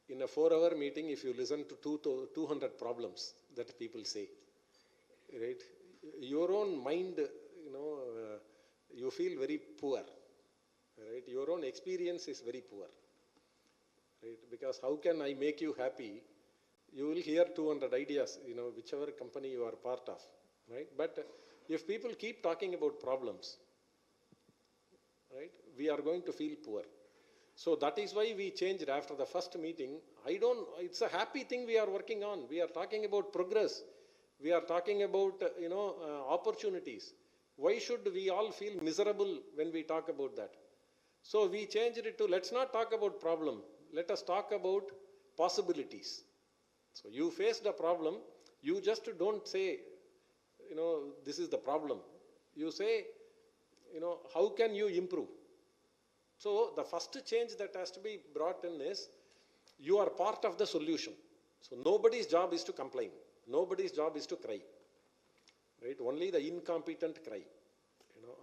in a 4-hour meeting, if you listen to 200 problems that people say, right? Your own mind, you feel very poor, right? Your own experience is very poor, right? Because how can I make you happy? You will hear 200 ideas, whichever company you are part of, right? But if people keep talking about problems, right, we are going to feel poor. So that is why we changed after the first meeting. It's a happy thing we are working on. We are talking about progress. We are talking about, opportunities. Why should we all feel miserable when we talk about that? So we changed it to, let's not talk about problem. Let us talk about possibilities. So you faced a problem. You just don't say, this is the problem. You say, how can you improve? So the first change that has to be brought in is, you are part of the solution. So nobody's job is to complain. Nobody's job is to cry. Right? Only the incompetent cry.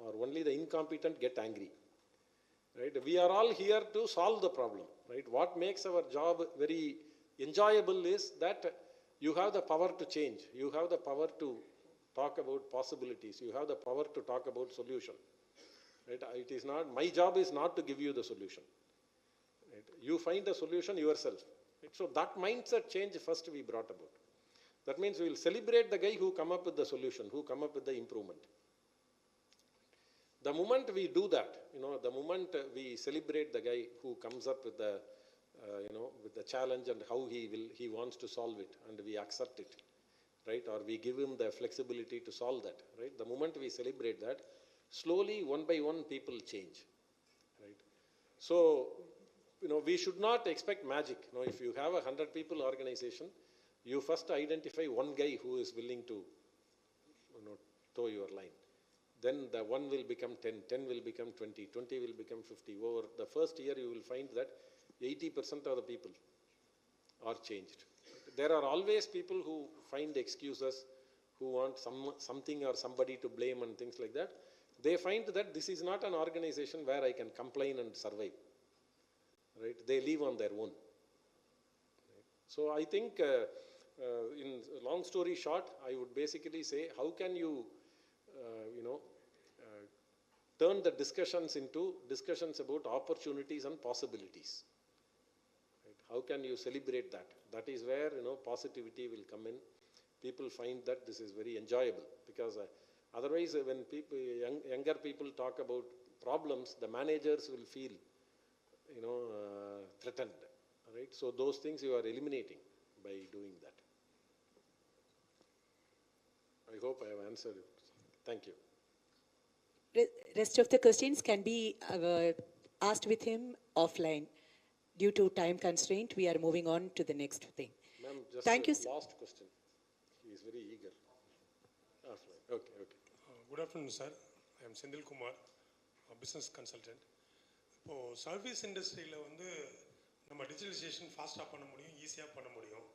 Or only the incompetent get angry. Right? We are all here to solve the problem. Right? What makes our job very enjoyable is that you have the power to change. You have the power to talk about possibilities. You have the power to talk about solution. Right? It is not, my job is not to give you the solution. Right? You find the solution yourself. Right? So that mindset change first we brought about. That means we will celebrate the guy who come up with the solution, who come up with the improvement. The moment we do that, the moment we celebrate the guy who comes up with the, with the challenge and how he wants to solve it, and we accept it, right? Or we give him the flexibility to solve that, right? The moment we celebrate that, slowly, one by one, people change, right? So, we should not expect magic. If you have 100 people organization, you first identify one guy who is willing to, toe your line. Then the 1 will become 10, 10 will become 20, 20 will become 50. Over the first year, you will find that 80% of the people are changed. There are always people who find excuses, who want something or somebody to blame and things like that. They find that this is not an organization where I can complain and survive. Right? They live on their own. Right? So I think, in long story short, I would basically say, how can you, turn the discussions into discussions about opportunities and possibilities. Right? How can you celebrate that? That is where, positivity will come in. People find that this is very enjoyable, because otherwise when people, younger people talk about problems, the managers will feel, threatened. Right? So those things you are eliminating by doing that. I hope I have answered it. Thank you. Rest of the questions can be asked with him offline. Due to time constraint, we are moving on to the next thing. Ma'am, just Thank you. Last question. He is very eager. Offline. Okay. Good afternoon, sir. I am Sendil Kumar, a business consultant. இப்போ service இண்டஸ்ட்ரியில் நம்ம digitalisation ஃபாஸ்ட்டாக பண்ண முடியும், ஈஸியாக பண்ண முடியும்.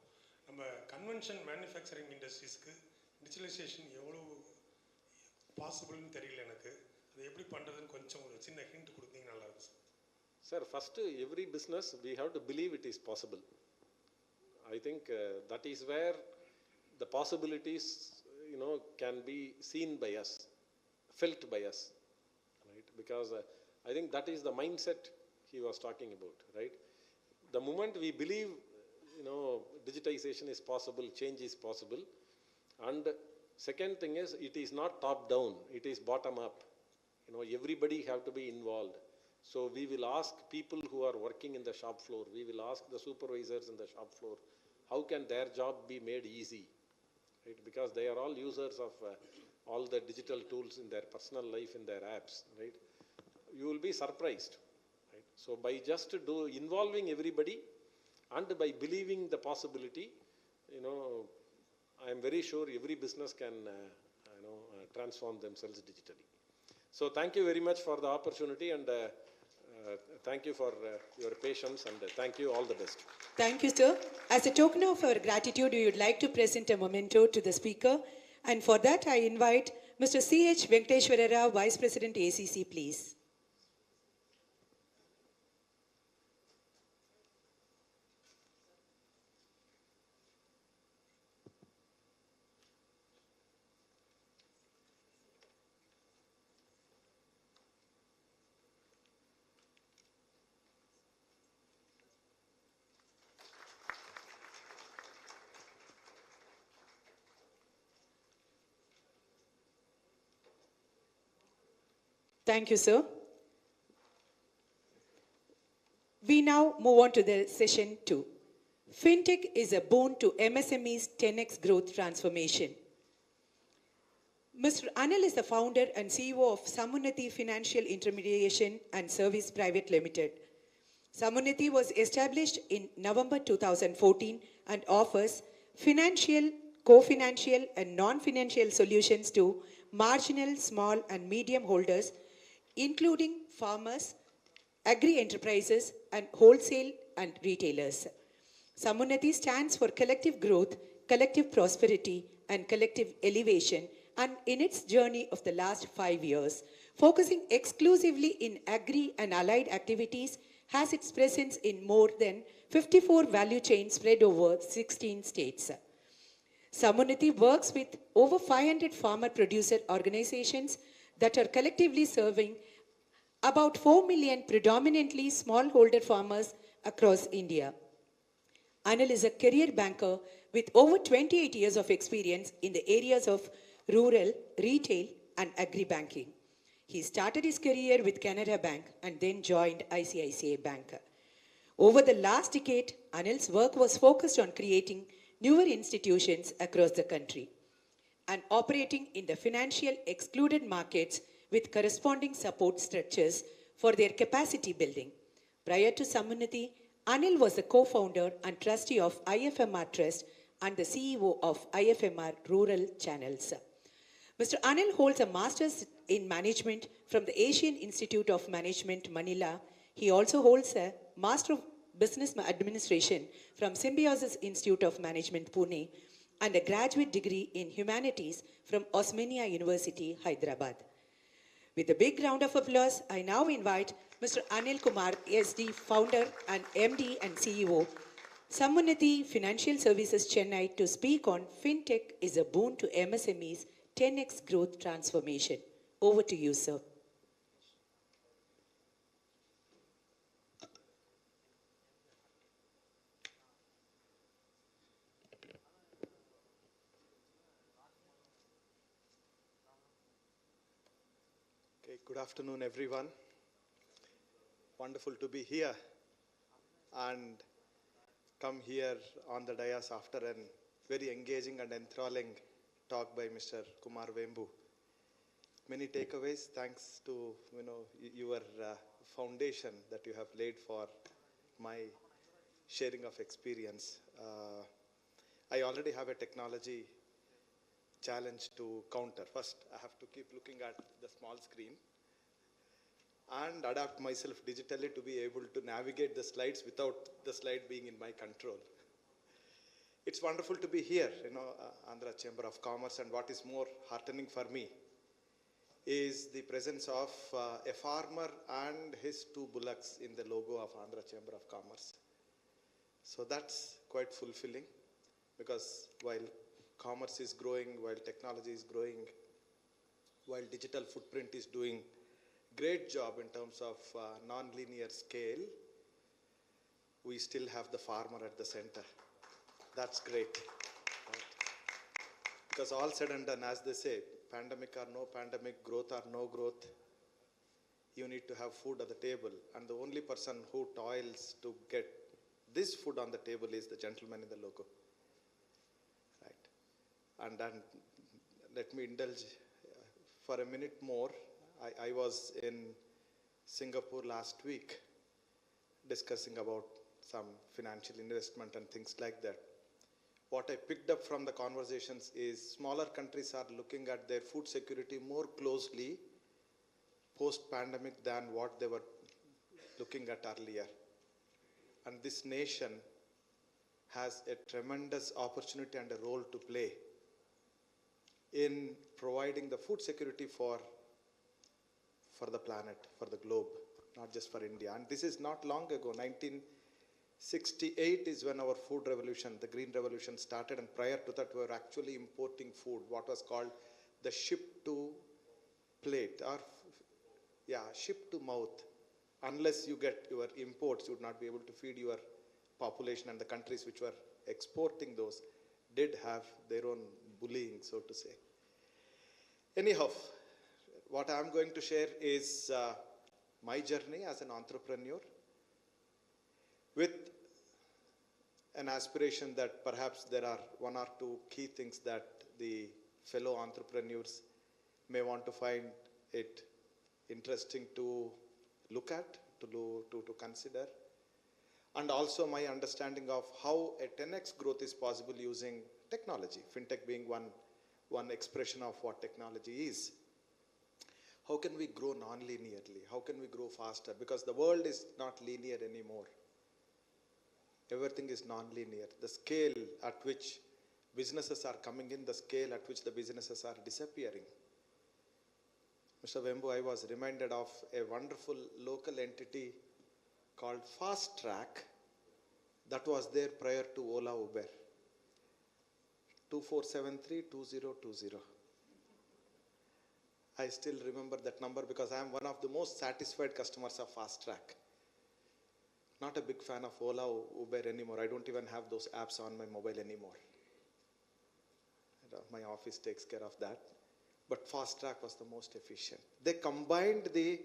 நம்ம கன்வென்ஷன் மேனுஃபேக்சரிங் இண்டஸ்ட்ரீஸ்க்கு டிஜிட்டலைசேஷன் எவ்வளோ பாசிபிள்னு தெரியல எனக்கு. அது எப்படி பண்ணுறதுன்னு கொஞ்சம் ஒரு சின்ன ஹிண்ட் கொடுத்தீங்க நல்லா இருக்கும் sir. Sir, first every business we have to believe it is possible. I think that is where the possibilities, can be seen by us, felt by us, right? Because I think that is the mindset he was talking about, right? The moment we believe, digitization is possible, change is possible, and second thing is, it is not top down, it is bottom up. Everybody have to be involved. So we will ask people who are working in the shop floor, we will ask the supervisors in the shop floor, how can their job be made easy, right? Because they are all users of all the digital tools in their personal life, in their apps, right? You will be surprised, right? So by just involving everybody and by believing the possibility, I am very sure every business can, transform themselves digitally. So thank you very much for the opportunity, and thank you for your patience, and thank you, all the best. Thank you, sir. As a token of our gratitude, we would like to present a memento to the speaker. And for that, I invite Mr. C.H. Venkateshwara Rao, Vice President, ACC, please. Thank you, sir. We now move on to the session 2. FinTech is a boon to MSMEs 10x growth transformation. Mr. Anil is the founder and CEO of Samunati Financial Intermediation and Service Private Limited. Samunati was established in November 2014 and offers financial, co-financial and non-financial solutions to marginal, small and medium holders, including farmers, agri-enterprises and wholesale and retailers. Samunati stands for collective growth, collective prosperity and collective elevation, and in its journey of the last 5 years, focusing exclusively in agri and allied activities, has its presence in more than 54 value chains spread over 16 states. Samunati works with over 500 farmer producer organizations that are collectively serving about 4 million predominantly smallholder farmers across India. Anil is a career banker with over 28 years of experience in the areas of rural, retail and agri-banking. He started his career with Canara Bank and then joined ICICI Bank. Over the last decade, Anil's work was focused on creating newer institutions across the country and operating in the financial excluded markets with corresponding support structures for their capacity building. Prior to Samunati, Anil was the co-founder and trustee of IFMR Trust and the CEO of IFMR Rural Channels. Mr. Anil holds a Master's in Management from the Asian Institute of Management, Manila. He also holds a Master of Business Administration from Symbiosis Institute of Management, Pune, and a graduate degree in Humanities from Osmania University, Hyderabad. With a big round of applause, I now invite Mr. Anil Kumar, SD, founder and MD and CEO, Samunati Financial Services Chennai, to speak on FinTech is a boon to MSMEs 10x growth transformation. Over to you, sir. Okay, good afternoon, everyone. Wonderful to be here and come here on the dais after a very engaging and enthralling talk by Mr. Kumar Vembu. Many takeaways thanks to your foundation that you have laid for my sharing of experience. I already have a technology challenge to counter. First, I have to keep looking at the small screen and adapt myself digitally to be able to navigate the slides without the slide being in my control. It's wonderful to be here, Andhra Chamber of Commerce, and what is more heartening for me is the presence of a farmer and his 2 bullocks in the logo of Andhra Chamber of Commerce. So that's quite fulfilling, because while commerce is growing, while technology is growing, while digital footprint is doing great job in terms of non-linear scale, we still have the farmer at the center. That's great. Right? Because all said and done, as they say, pandemic or no pandemic, growth or no growth, you need to have food at the table. And the only person who toils to get this food on the table is the gentleman in the logo. Right? And let me indulge for a minute more. I was in Singapore last week discussing about some financial investment and things like that. What I picked up from the conversations is smaller countries are looking at their food security more closely post-pandemic than what they were looking at earlier. And this nation has a tremendous opportunity and a role to play in providing the food security for the planet, for the globe, not just for India. And this is not long ago. 1968 is when our food revolution, the green revolution started, and prior to that we were actually importing food, what was called the ship to plate, or ship to mouth. Unless you get your imports, you would not be able to feed your population, and the countries which were exporting those did have their own bullying, so to say. Anyhow, what I'm going to share is my journey as an entrepreneur, with an aspiration that perhaps there are one or two key things that the fellow entrepreneurs may want to find it interesting to look at, to consider, and also my understanding of how a 10x growth is possible using technology, fintech being one expression of what technology is. How can we grow non-linearly? How can we grow faster? Because the world is not linear anymore. Everything is non-linear. The scale at which businesses are coming in, the scale at which the businesses are disappearing. Mr. Vembu, I was reminded of a wonderful local entity called Fast Track that was there prior to Ola Uber. 2473-2020. I still remember that number because I am one of the most satisfied customers of Fast Track. Not a big fan of Ola or Uber anymore. I don't even have those apps on my mobile anymore. My office takes care of that. But Fast Track was the most efficient. They combined the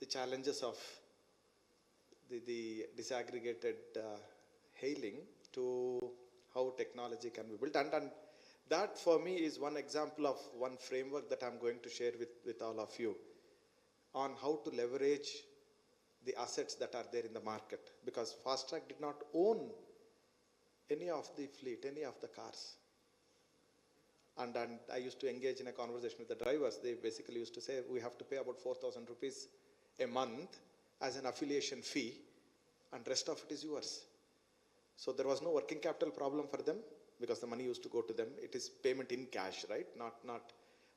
challenges of the disaggregated hailing to how technology can be built. And that for me is one example of one framework that I'm going to share with all of you on how to leverage the assets that are there in the market. Because Fast Track did not own any of the fleet, any of the cars. And I used to engage in a conversation with the drivers. They basically used to say, we have to pay about 4,000 rupees a month as an affiliation fee, and rest of it is yours. So there was no working capital problem for them because the money used to go to them. It is payment in cash, right?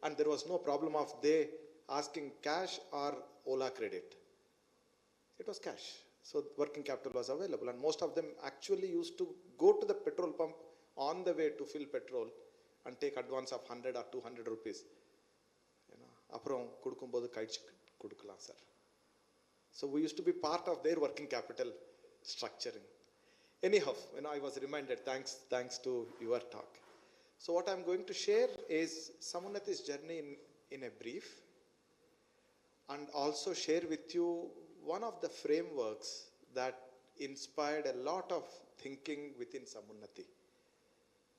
And there was no problem of they asking cash or Ola credit. It was cash. So working capital was available, and most of them actually used to go to the petrol pump on the way to fill petrol and take advance of 100 or 200 rupees. Aprom kudukumbodhu kaichu kudukalam sir. So we used to be part of their working capital structuring. Anyhow, I was reminded, thanks to your talk. So what I'm going to share is Samunati's journey in a brief, and also share with you one of the frameworks that inspired a lot of thinking within Samunati.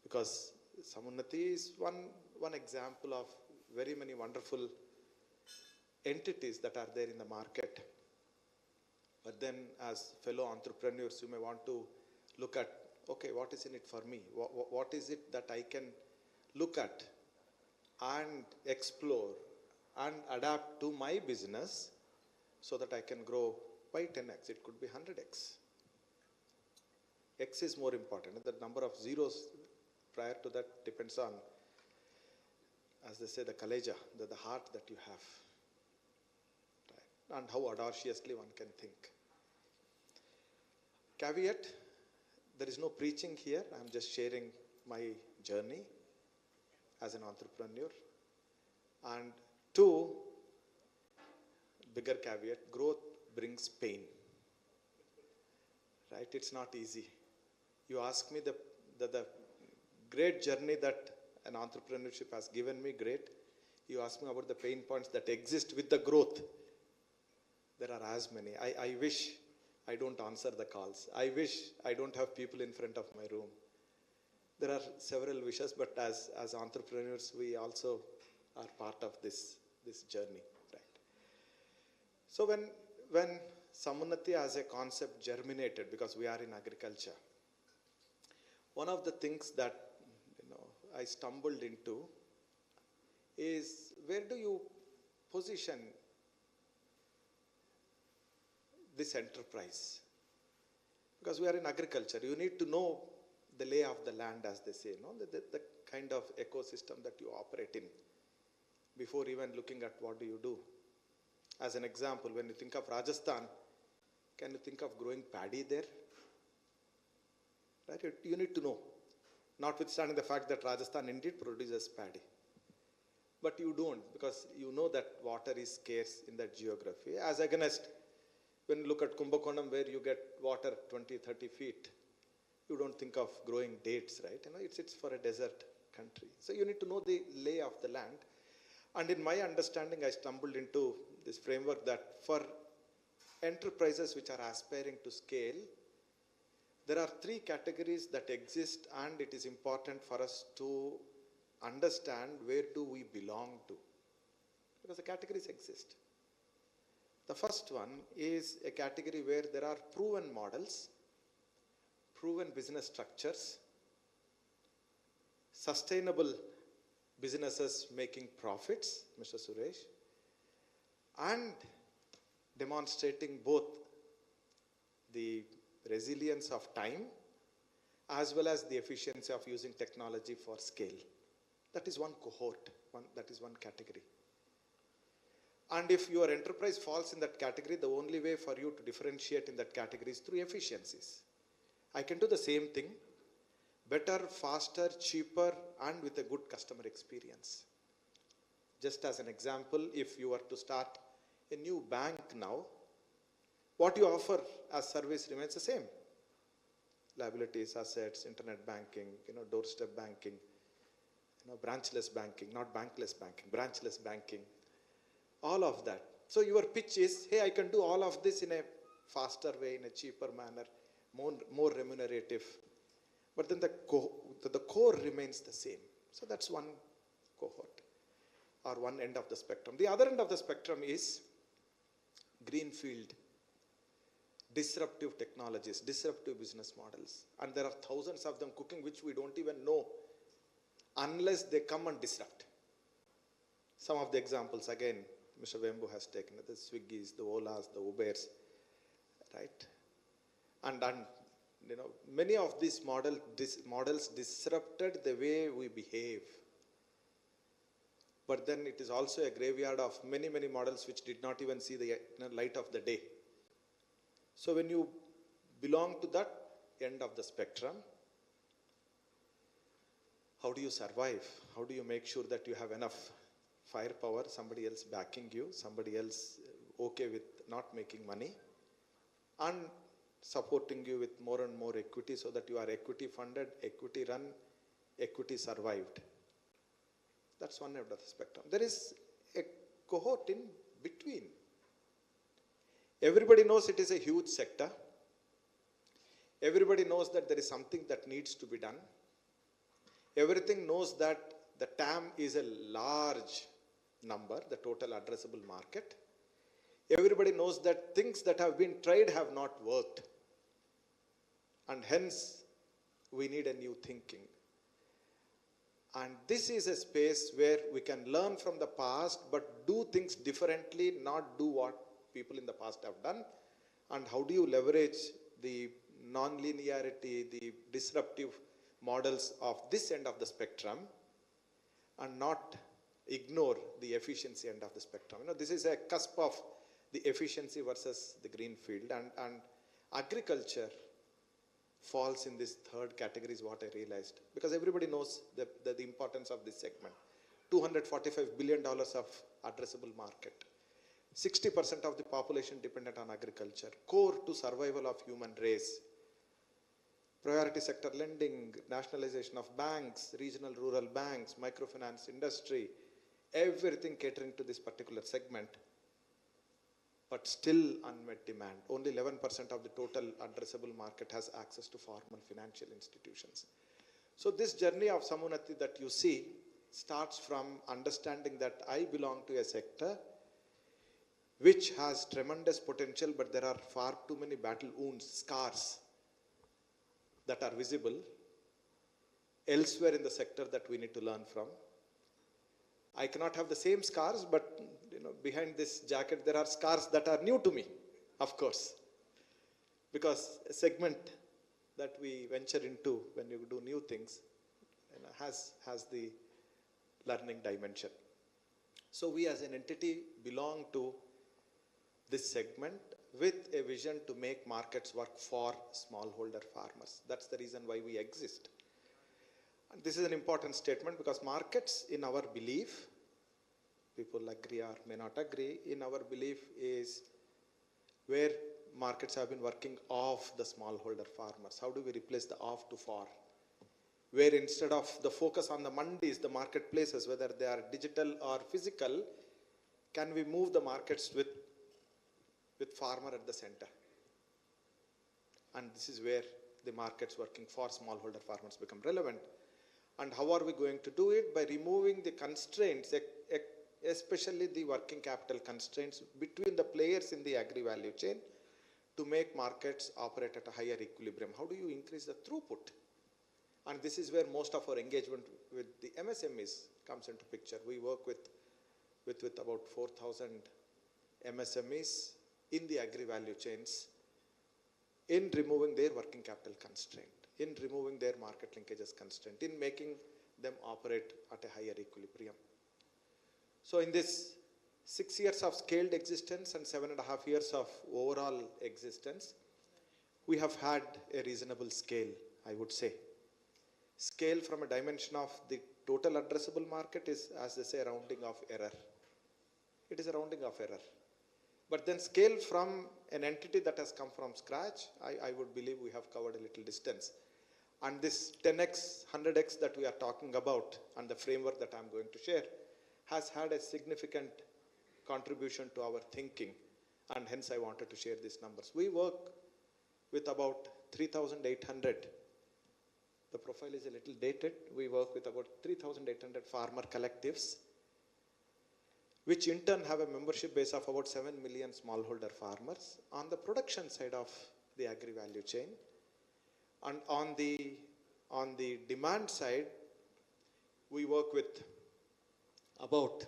Because Samunati is one example of very many wonderful entities that are there in the market. But then as fellow entrepreneurs, you may want to look at, okay, what is in it for me? What is it that I can look at and explore and adapt to my business so that I can grow by 10x? It could be 100x. X is more important. The number of zeros prior to that depends on, as they say, the kaleja, the heart that you have. And how audaciously one can think. Caveat, there is no preaching here. I'm just sharing my journey as an entrepreneur. And two, bigger caveat, growth brings pain. Right? It's not easy. You ask me the great journey that an entrepreneurship has given me, great. You ask me about the pain points that exist with the growth. There are as many. I wish I don't answer the calls. I wish I don't have people in front of my room. There are several wishes, but as entrepreneurs, we also are part of this journey. Right? So when Samunnati as a concept germinated, because we are in agriculture, one of the things that I stumbled into is, where do you position this enterprise? Because we are in agriculture, you need to know the lay of the land, as they say, the kind of ecosystem that you operate in before even looking at what do you do. As an example, when you think of Rajasthan, can you think of growing paddy there? Right? You need to know, notwithstanding the fact that Rajasthan indeed produces paddy. But you don't, because you know that water is scarce in that geography. As against, when you look at Kumbakonam, where you get water 20, 30 feet, you don't think of growing dates, right? It's for a desert country. So you need to know the lay of the land. And in my understanding, I stumbled into this framework that for enterprises which are aspiring to scale, there are three categories that exist, and it is important for us to understand where do we belong to, because the categories exist. The first one is a category where there are proven models, proven business structures, sustainable businesses making profits, Mr. Suresh, and demonstrating both the resilience of time as well as the efficiency of using technology for scale. That is one cohort, that is one category. And if your enterprise falls in that category, the only way for you to differentiate in that category is through efficiencies. I can do the same thing, better, faster, cheaper, and with a good customer experience. Just as an example, if you were to start a new bank now, what you offer as service remains the same. Liabilities, assets, internet banking, doorstep banking, branchless banking, not bankless banking, branchless banking, all of that. So your pitch is, hey, I can do all of this in a faster way, in a cheaper manner, more remunerative. But then the core remains the same. So that's one cohort, or one end of the spectrum. The other end of the spectrum is greenfield, disruptive technologies, disruptive business models. And there are thousands of them cooking, which we don't even know unless they come and disrupt. Some of the examples, again, Mr. Vembu has taken, the Swiggies, the Olas, the Ubers, right? And many of these models disrupted the way we behave. But then it is also a graveyard of many, many models which did not even see the light of the day. So when you belong to that end of the spectrum, how do you survive? How do you make sure that you have enough firepower, somebody else backing you, somebody else okay with not making money, and supporting you with more and more equity so that you are equity funded, equity run, equity survived. That's one end of the spectrum. There is a cohort in between. Everybody knows it is a huge sector. Everybody knows that there is something that needs to be done. Everything knows that the TAM is a large number, the total addressable market. Everybody knows that things that have been tried have not worked. And hence, we need a new thinking. And this is a space where we can learn from the past, but do things differently, not do what people in the past have done. And how do you leverage the non-linearity, the disruptive models of this end of the spectrum, and not ignore the efficiency end of the spectrum. This is a cusp of the efficiency versus the green field, and agriculture falls in this third category is what I realized. Because everybody knows the importance of this segment. $245 billion of addressable market. 60% of the population dependent on agriculture. Core to survival of human race. Priority sector lending, nationalization of banks, regional rural banks, microfinance industry, everything catering to this particular segment. But still unmet demand. Only 11% of the total addressable market has access to formal financial institutions. So this journey of Samunati that you see starts from understanding that I belong to a sector which has tremendous potential, but there are far too many battle wounds, scars that are visible elsewhere in the sector that we need to learn from. I cannot have the same scars, but behind this jacket there are scars that are new to me, of course. Because a segment that we venture into when you do new things has the learning dimension. So we as an entity belong to this segment with a vision to make markets work for smallholder farmers. That's the reason why we exist. And this is an important statement because markets, in our belief, people agree or may not agree, in our belief is where markets have been working off the smallholder farmers. How do we replace the off to for? Where instead of the focus on the mandis, the marketplaces, whether they are digital or physical, can we move the markets with farmer at the center? And this is where the markets working for smallholder farmers become relevant. And how are we going to do it? By removing the constraints, especially the working capital constraints between the players in the agri-value chain to make markets operate at a higher equilibrium. How do you increase the throughput? And this is where most of our engagement with the MSMEs comes into picture. We work with about 4,000 MSMEs in the agri-value chains in removing their working capital constraint, in removing their market linkages constraint, in making them operate at a higher equilibrium. So in this 6 years of scaled existence and 7.5 years of overall existence, we have had a reasonable scale, I would say. Scale from a dimension of the total addressable market is, as they say, a rounding of error. It is a rounding of error. But then scale from an entity that has come from scratch, I would believe we have covered a little distance. And this 10x, 100x that we are talking about and the framework that I'm going to share has had a significant contribution to our thinking, and hence I wanted to share these numbers. We work with about 3,800. The profile is a little dated. We work with about 3,800 farmer collectives, which in turn have a membership base of about 7 million smallholder farmers on the production side of the agri-value chain. And on the demand side, we work with about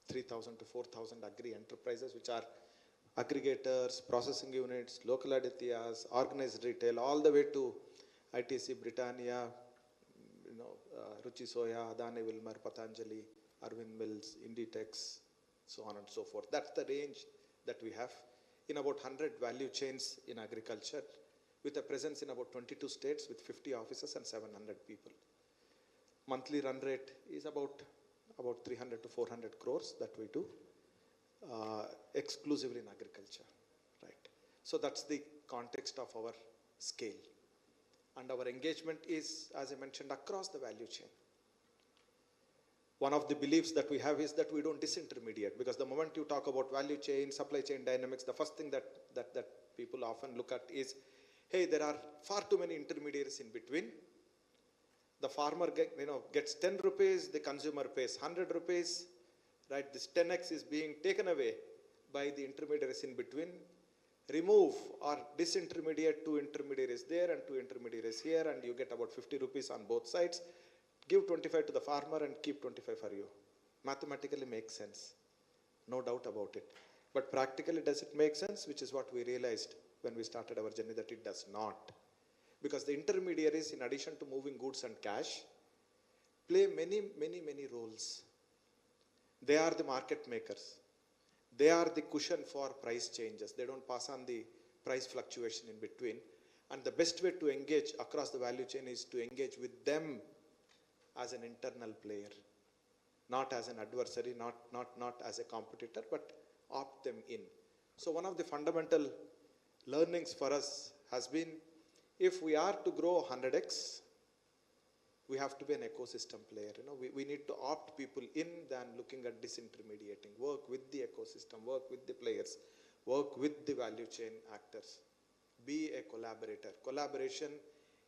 3,000 to 4,000 agri enterprises, which are aggregators, processing units, local adithyas, organized retail, all the way to ITC, Britannia, Ruchi Soya, Adani Wilmar, Patanjali, Arvind Mills, Inditex, so on and so forth. That's the range that we have in about 100 value chains in agriculture, with a presence in about 22 states with 50 offices and 700 people. Monthly run rate is about 300 to 400 crores that we do exclusively in agriculture, right? So that's the context of our scale. And our engagement is, as I mentioned, across the value chain. One of the beliefs that we have is that we don't disintermediate, because the moment you talk about value chain, supply chain dynamics, the first thing that people often look at is, hey, there are far too many intermediaries in between. The farmer gets 10 rupees, the consumer pays 100 rupees, right? This 10x is being taken away by the intermediaries in between. Remove or disintermediate 2 intermediaries there and 2 intermediaries here, and you get about 50 rupees on both sides. Give 25 to the farmer and keep 25 for you. Mathematically makes sense, no doubt about it. But practically, does it make sense? Which is what we realized when we started our journey, that it does not. Because the intermediaries, in addition to moving goods and cash, play many roles. They are the market makers. They are the cushion for price changes. They don't pass on the price fluctuation in between. And the best way to engage across the value chain is to engage with them as an internal player, not as an adversary, not as a competitor, but opt them in. So one of the fundamental learnings for us has been, if we are to grow 100x, we have to be an ecosystem player. We need to opt people in than looking at disintermediating. Work with the ecosystem, work with the players, work with the value chain actors. Be a collaborator. Collaboration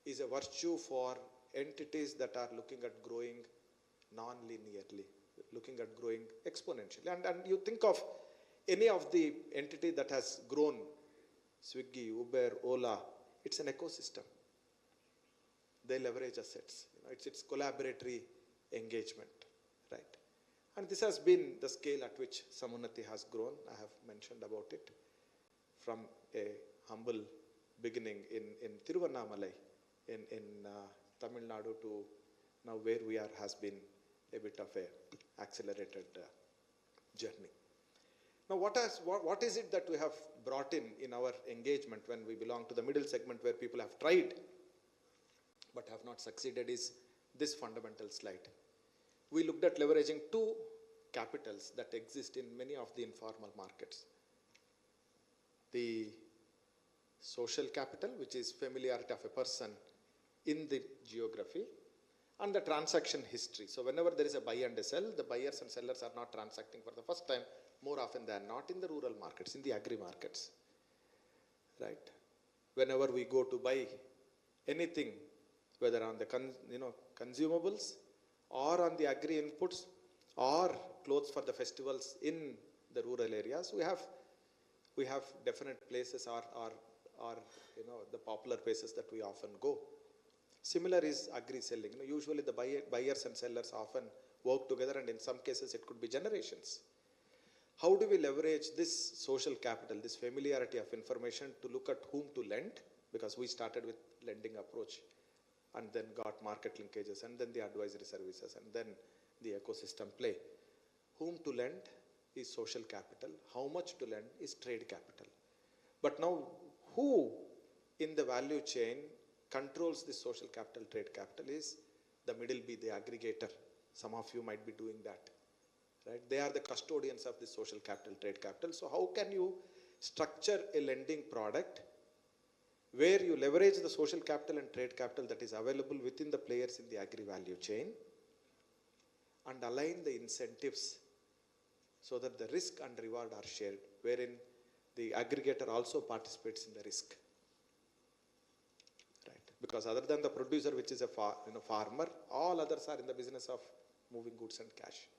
is a virtue for entities that are looking at growing non-linearly, looking at growing exponentially. And you think of any of the entity that has grown, Swiggy, Uber, Ola, it's an ecosystem. They leverage assets. It's collaboratory engagement, right? And this has been the scale at which Samunati has grown. I have mentioned about it, from a humble beginning in Tiruvannamalai in Tamil Nadu to now where we are has been a bit of a accelerated journey. Now what is it that we have brought in our engagement when we belong to the middle segment where people have tried but have not succeeded is this fundamental slide. We looked at leveraging two capitals that exist in many of the informal markets. The social capital, which is familiarity of a person in the geography, and the transaction history. So whenever there is a buy and a sell, the buyers and sellers are not transacting for the first time more often than not in the rural markets, in the agri markets, right? Whenever we go to buy anything, whether on the consumables or on the agri inputs or clothes for the festivals in the rural areas, we have definite places or the popular places that we often go. Similar is agri selling. Usually the buyers and sellers often work together, and in some cases it could be generations. How do we leverage this social capital, this familiarity of information to look at whom to lend? Because we started with lending approach and then got market linkages and then the advisory services and then the ecosystem play. Whom to lend is social capital. How much to lend is trade capital. But now who in the value chain controls this social capital, trade capital is the middle B, the aggregator. Some of you might be doing that, right? They are the custodians of this social capital, trade capital. So how can you structure a lending product where you leverage the social capital and trade capital that is available within the players in the agri value chain and align the incentives so that the risk and reward are shared, wherein the aggregator also participates in the risk, right? Because other than the producer, which is a farmer, all others are in the business of moving goods and cash.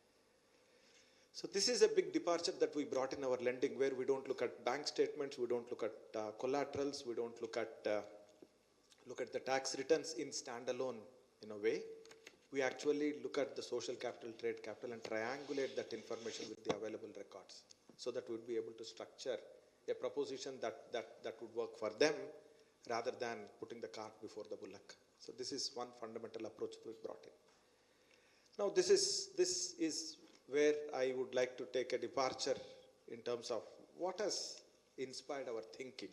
So this is a big departure that we brought in our lending, where we don't look at bank statements, we don't look at collaterals, we don't look at the tax returns in standalone in a way. We actually look at the social capital, trade capital, and triangulate that information with the available records, so that we'd be able to structure a proposition that would work for them rather than putting the cart before the bullock. So this is one fundamental approach that we brought in. Now this is where I would like to take a departure in terms of what has inspired our thinking.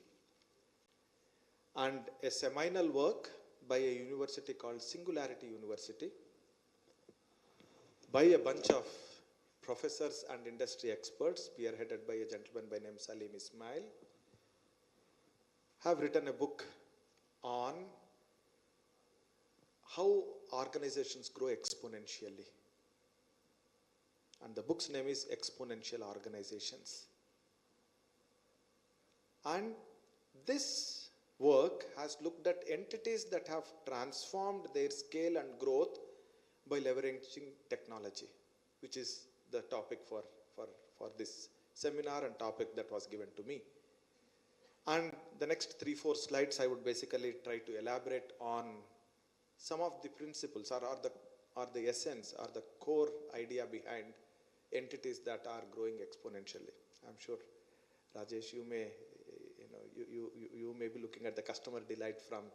And a seminal work by a university called Singularity University, by a bunch of professors and industry experts, spearheaded by a gentleman by name Salim Ismail, have written a book on how organizations grow exponentially. And the book's name is Exponential Organizations. And this work has looked at entities that have transformed their scale and growth by leveraging technology, which is the topic for this seminar and topic that was given to me. And the next 3-4 slides, I would basically try to elaborate on some of the principles or the essence or the core idea behind entities that are growing exponentially. I'm sure, Rajesh, you may be looking at the customer delight from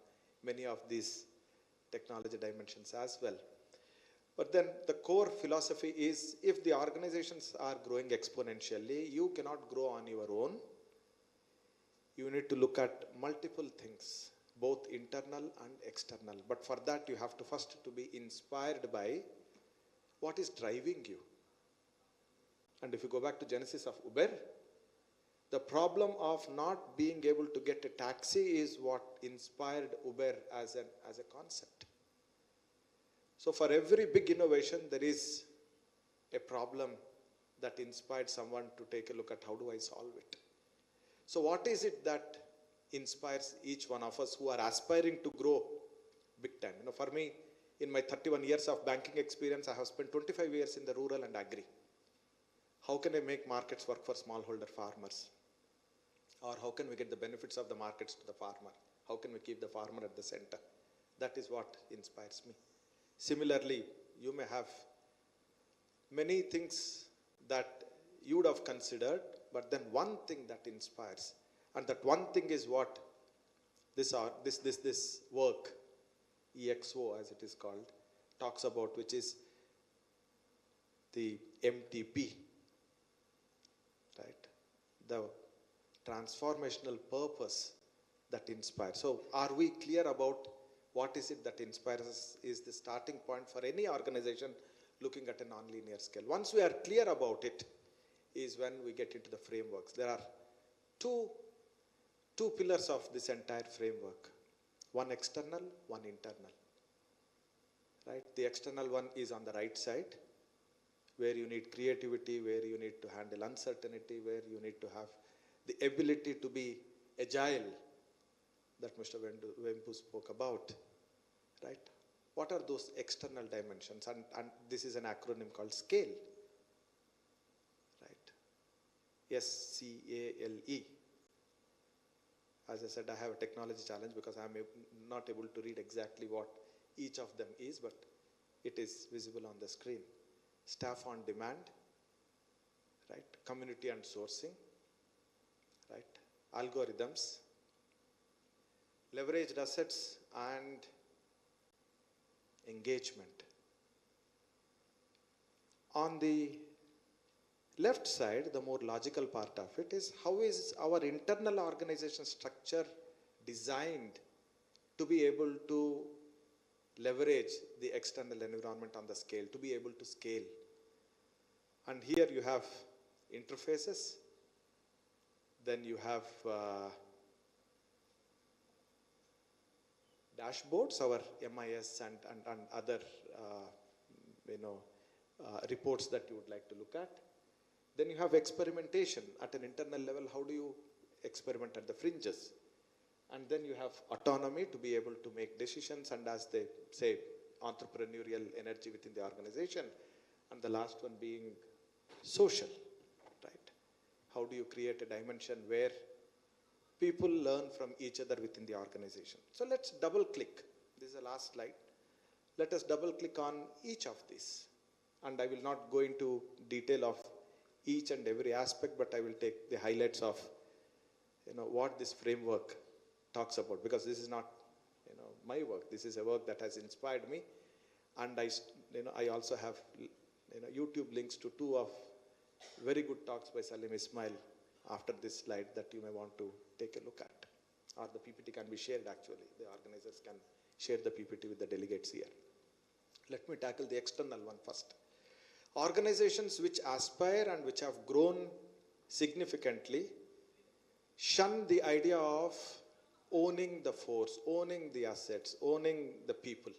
many of these technology dimensions as well. But then the core philosophy is, if the organizations are growing exponentially, you cannot grow on your own. You need to look at multiple things, both internal and external. But for that, you have to first to be inspired by what is driving you. And if you go back to genesis of Uber, the problem of not being able to get a taxi is what inspired Uber as a concept. So for every big innovation, there is a problem that inspired someone to take a look at how do I solve it. So what is it that inspires each one of us who are aspiring to grow big time? For me, in my 31 years of banking experience, I have spent 25 years in the rural and agri. How can I make markets work for smallholder farmers? Or how can we get the benefits of the markets to the farmer? How can we keep the farmer at the center? That is what inspires me. Similarly, you may have many things that you would have considered, but then one thing that inspires, and that one thing is what this work, EXO as it is called, talks about, which is the MTP, right? The transformational purpose that inspires. So are we clear about what is it that inspires us is the starting point for any organization looking at a nonlinear scale. Once we are clear about it is when we get into the frameworks. There are two pillars of this entire framework. One external, one internal. Right? The external one is on the right side, where you need creativity, where you need to handle uncertainty, where you need to have the ability to be agile that Mr. Wembu spoke about, right? What are those external dimensions? And this is an acronym called SCALE, right? SCALE. As I said, I have a technology challenge because I'm not able to read exactly what each of them is, but it is visible on the screen. Staff on demand, right? Community and sourcing, right? Algorithms, leveraged assets, and engagement. On the left side, the more logical part of it is how is our internal organization structure designed to be able to leverage the external environment on the scale, to be able to scale. And here you have interfaces, then you have dashboards, our MIS and other reports that you would like to look at. Then you have experimentation at an internal level. How do you experiment at the fringes? And then you have autonomy to be able to make decisions, and as they say, entrepreneurial energy within the organization. And the last one being social, right? How do you create a dimension where people learn from each other within the organization? So let's double click. This is the last slide. Let us double click on each of these. And I will not go into detail of each and every aspect, but I will take the highlights of what this framework talks about, because this is not my work. This is a work that has inspired me, and I also have YouTube links to two of very good talks by Salim Ismail after this slide that you may want to take a look at, or the PPT can be shared. Actually, the organizers can share the PPT with the delegates here. Let me tackle the external one first. Organizations which aspire and which have grown significantly shun the idea of owning the force, owning the assets, owning the people.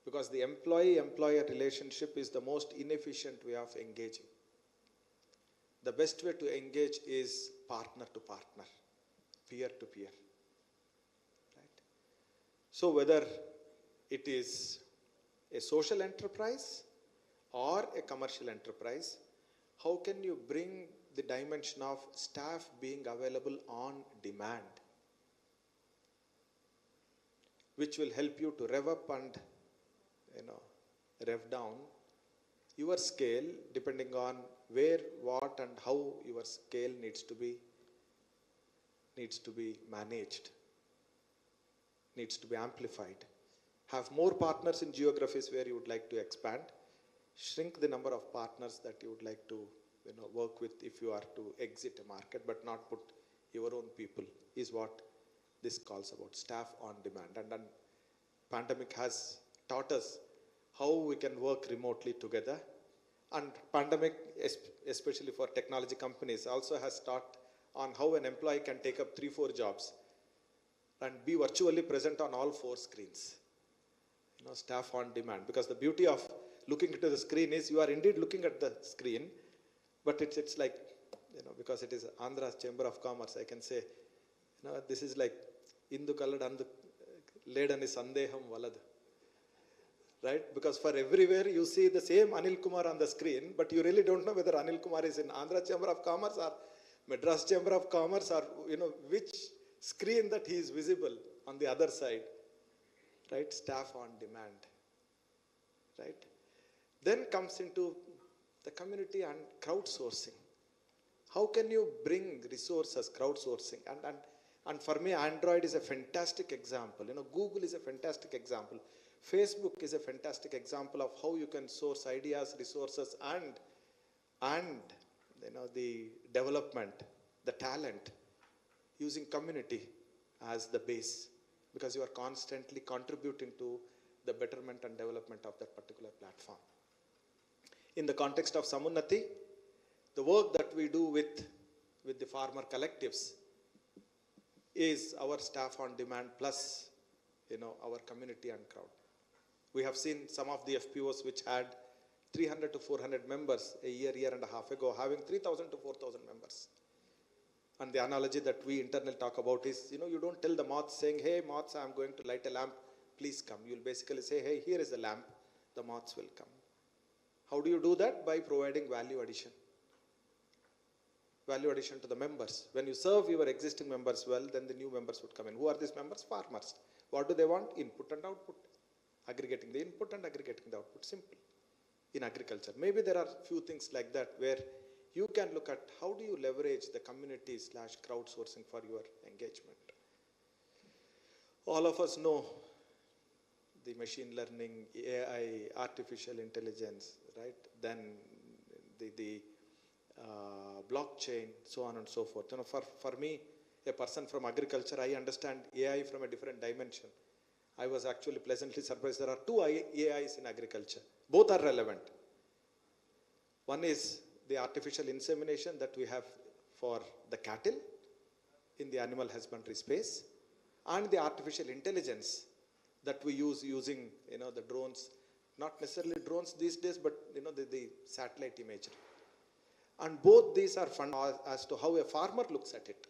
Because the employee-employer relationship is the most inefficient way of engaging. The best way to engage is partner to partner, peer to peer. Right? So whether it is a social enterprise or a commercial enterprise, how can you bring the dimension of staff being available on demand, which will help you to rev up and rev down your scale depending on where, what, and how your scale needs to be managed, needs to be amplified. Have more partners in geographies where you would like to expand. Shrink the number of partners that you would like to work with if you are to exit a market, but not put your own people, is what this calls about staff on demand. And pandemic has taught us how we can work remotely together. And pandemic, especially for technology companies, also has taught on how an employee can take up 3-4 jobs and be virtually present on all 4 screens. You know, staff on demand. Because the beauty of looking into the screen is you are indeed looking at the screen, but it's like, you know, because it is Andhra Chamber of Commerce, I can say, you know, this is like Indu Kalladandu Ledani Sandeham Valadu. Right? Because for everywhere you see the same Anil Kumar on the screen, but you really don't know whether Anil Kumar is in Andhra Chamber of Commerce or Madras Chamber of Commerce, or, you know, which screen that he is visible on the other side. Right? Staff on demand. Right? Then comes into the community and crowdsourcing. How can you bring resources, crowdsourcing? And for me, Android is a fantastic example. You know, Google is a fantastic example. Facebook is a fantastic example of how you can source ideas, resources, and you know, the development, the talent, using community as the base, because you are constantly contributing to the betterment and development of that particular platform. In the context of Samunnati, the work that we do with the farmer collectives is our staff on demand plus, you know, our community and crowd. We have seen some of the FPOs which had 300 to 400 members a year and a half ago, having 3,000 to 4,000 members. And the analogy that we internally talk about is, you know, you don't tell the moths saying, hey moths, I'm going to light a lamp, please come. You'll basically say, hey, here is a lamp, the moths will come. How do you do that? By providing value addition. Value addition to the members. When you serve your existing members well, then the new members would come in. Who are these members? Farmers. What do they want? Input and output. Aggregating the input and aggregating the output. Simple. In agriculture. Maybe there are few things like that where you can look at how do you leverage the community / crowdsourcing for your engagement. All of us know the machine learning, AI, artificial intelligence, right? Then the blockchain, so on and so forth. You know, for me, a person from agriculture, I understand AI from a different dimension. I was actually pleasantly surprised. There are 2 AIs in agriculture. Both are relevant. One is the artificial insemination that we have for the cattle in the animal husbandry space, and the artificial intelligence that we use using, you know, the drones, not necessarily drones these days, but, you know, the satellite imagery. And both these are fun as to how a farmer looks at it.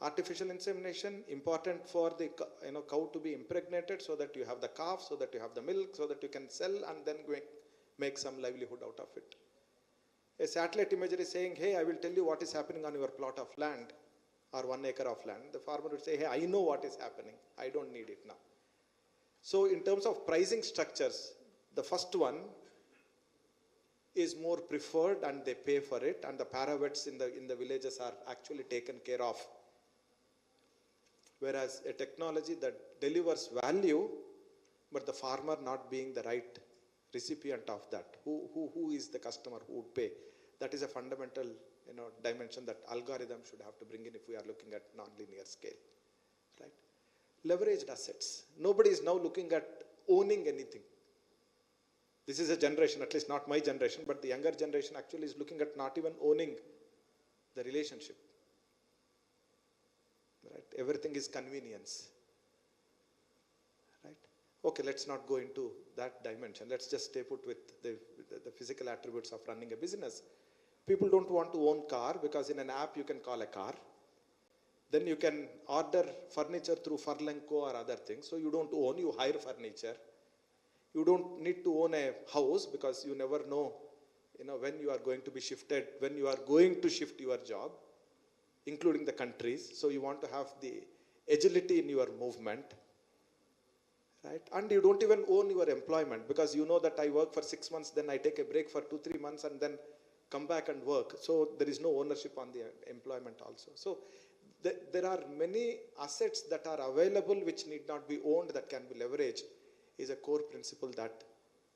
Artificial insemination, important for the, you know, cow to be impregnated so that you have the calf, so that you have the milk, so that you can sell and then make some livelihood out of it. A satellite imagery saying, hey, I will tell you what is happening on your plot of land or 1 acre of land. The farmer would say, hey, I know what is happening. I don't need it now. So in terms of pricing structures, the first one is more preferred and they pay for it, and the paravets in the villages are actually taken care of. Whereas a technology that delivers value, but the farmer not being the right recipient of that, who is the customer who would pay? That is a fundamental, you know, dimension that algorithm should have to bring in if we are looking at non-linear scale, right? Leveraged assets. Nobody is now looking at owning anything. This is a generation, at least not my generation, but the younger generation actually is looking at not even owning the relationship. Right? Everything is convenience. Right? Okay, let's not go into that dimension. Let's just stay put with the physical attributes of running a business. People don't want to own car because in an app you can call a car. Then you can order furniture through Furlenco or other things. So you don't own, you hire furniture. You don't need to own a house because you never know, you know, when you are going to be shifted, when you are going to shift your job, including the countries. So you want to have the agility in your movement, right? And you don't even own your employment because you know that I work for 6 months, then I take a break for 2-3 months and then come back and work. So there is no ownership on the employment also. So there are many assets that are available which need not be owned, that can be leveraged, is a core principle that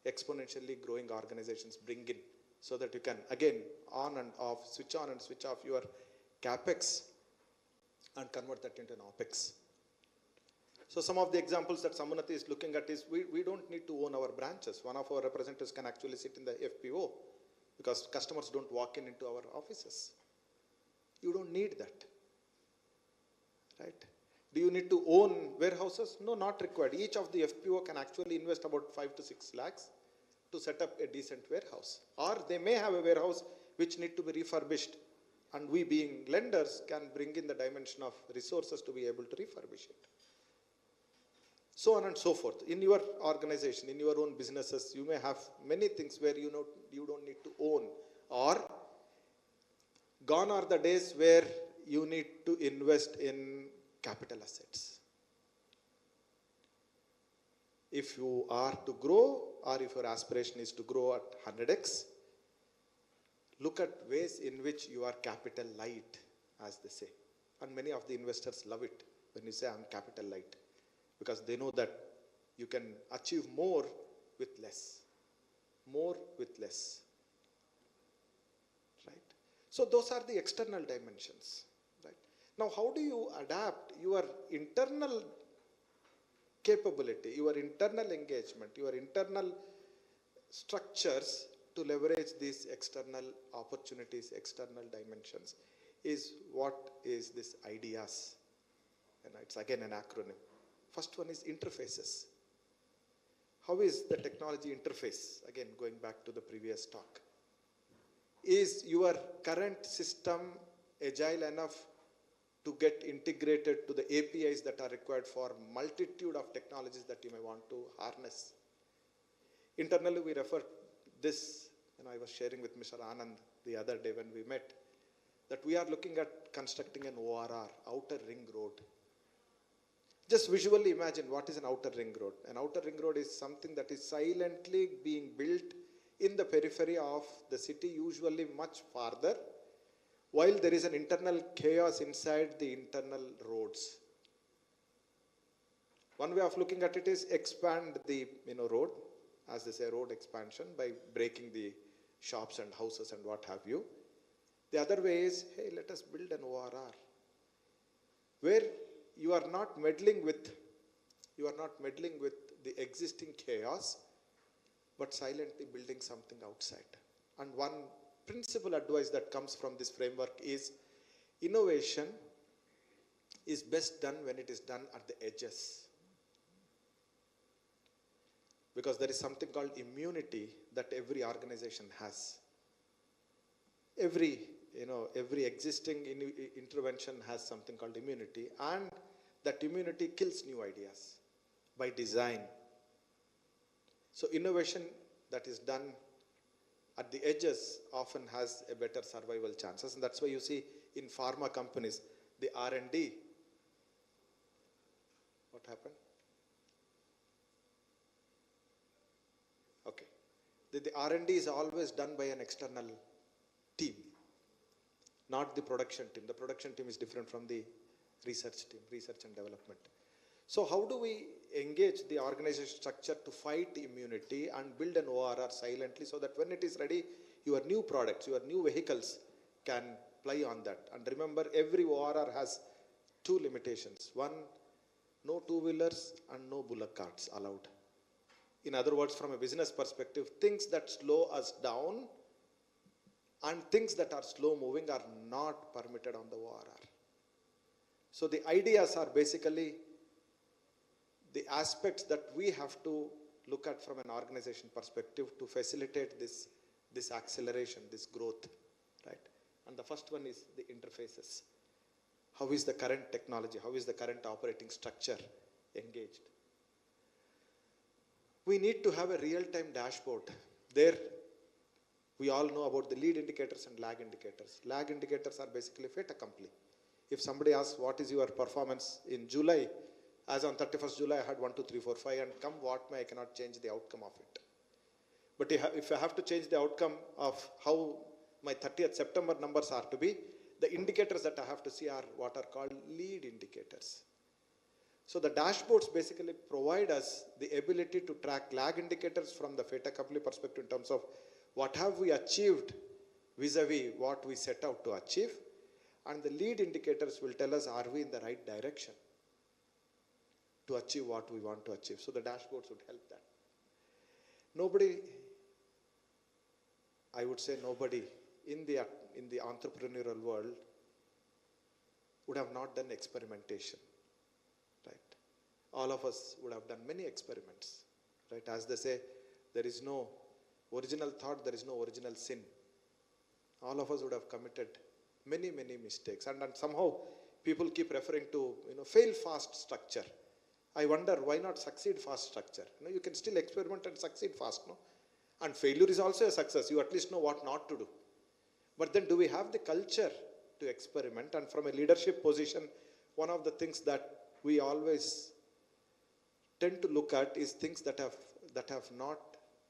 exponentially growing organizations bring in, so that you can again on and switch on and switch off your capex and convert that into an opex So some of the examples that Samunati is looking at is we don't need to own our branches. One of our representatives can actually sit in the FPO because customers don't walk into our offices. You don't need that, right? Do you need to own warehouses? No, not required. Each of the FPO can actually invest about 5 to 6 lakhs to set up a decent warehouse. Or they may have a warehouse which need to be refurbished, and we being lenders can bring in the dimension of resources to be able to refurbish it. So on and so forth. In your organization, in your own businesses, you may have many things where you don't need to own, or gone are the days where you need to invest in capital assets. If you are to grow, or if your aspiration is to grow at 100x, look at ways in which you are capital light, as they say. And many of the investors love it when you say I'm capital light, because they know that you can achieve more with less. More with less. Right? So those are the external dimensions. Right? Now, how do you adapt your internal capability, your internal engagement, your internal structures to leverage these external opportunities, external dimensions, is what is this IDEAS. And it's again an acronym. First one is interfaces. How is the technology interface? Again, going back to the previous talk. Is your current system agile enough to get integrated to the APIs that are required for multitude of technologies that you may want to harness? Internally, we refer this, I was sharing with Mr. Anand the other day when we met, that we are looking at constructing an ORR, outer ring road. Just visually imagine what is an outer ring road. An outer ring road is something that is silently being built in the periphery of the city, usually much farther, while there is an internal chaos inside the internal roads. One way of looking at it is expand the road, as they say, road expansion, by breaking the shops and houses and what have you. The other way is, hey, let us build an ORR, where you are not meddling with the existing chaos, but silently building something outside. And one principal advice that comes from this framework is innovation is best done when it is done at the edges. Because there is something called immunity that every organization has. Every existing intervention has something called immunity, and that immunity kills new ideas by design. So innovation that is done at the edges often has a better survival chances, and that's why you see in pharma companies, the R&D. What happened? Okay. The R&D is always done by an external team, not the production team. The production team is different from the research team, research and development. So how do we engage the organization structure to fight immunity and build an ORR silently so that when it is ready, your new products, your new vehicles can play on that? And remember, every ORR has two limitations. One, no two-wheelers and no bullock carts allowed. In other words, from a business perspective, things that slow us down and things that are slow moving are not permitted on the ORR. So the ideas are basically the aspects that we have to look at from an organization perspective to facilitate this acceleration, this growth, right? And the first one is the interfaces. How is the current technology, how is the current operating structure engaged? We need to have a real-time dashboard. There, we all know about the lead indicators and lag indicators. Lag indicators are basically fait accompli. If somebody asks, what is your performance in July? As on 31st July, I had 1, 2, 3, 4, 5, and come what may, I cannot change the outcome of it. But if I have to change the outcome of how my 30th September numbers are to be, the indicators that I have to see are what are called lead indicators. So the dashboards basically provide us the ability to track lag indicators from the fait accompli perspective in terms of what have we achieved vis-a-vis what we set out to achieve, and the lead indicators will tell us, are we in the right direction? to achieve what we want to achieve. So the dashboards would help that. Nobody, I would say nobody in the entrepreneurial world would have not done experimentation, right? All of us would have done many experiments, right? As they say, there is no original thought, there is no original sin. All of us would have committed many, many mistakes. And somehow people keep referring to, fail fast structure. I wonder why not succeed fast structure? You can still experiment and succeed fast, no? And failure is also a success. You at least know what not to do. But then do we have the culture to experiment? And from a leadership position, one of the things that we always tend to look at is things that have not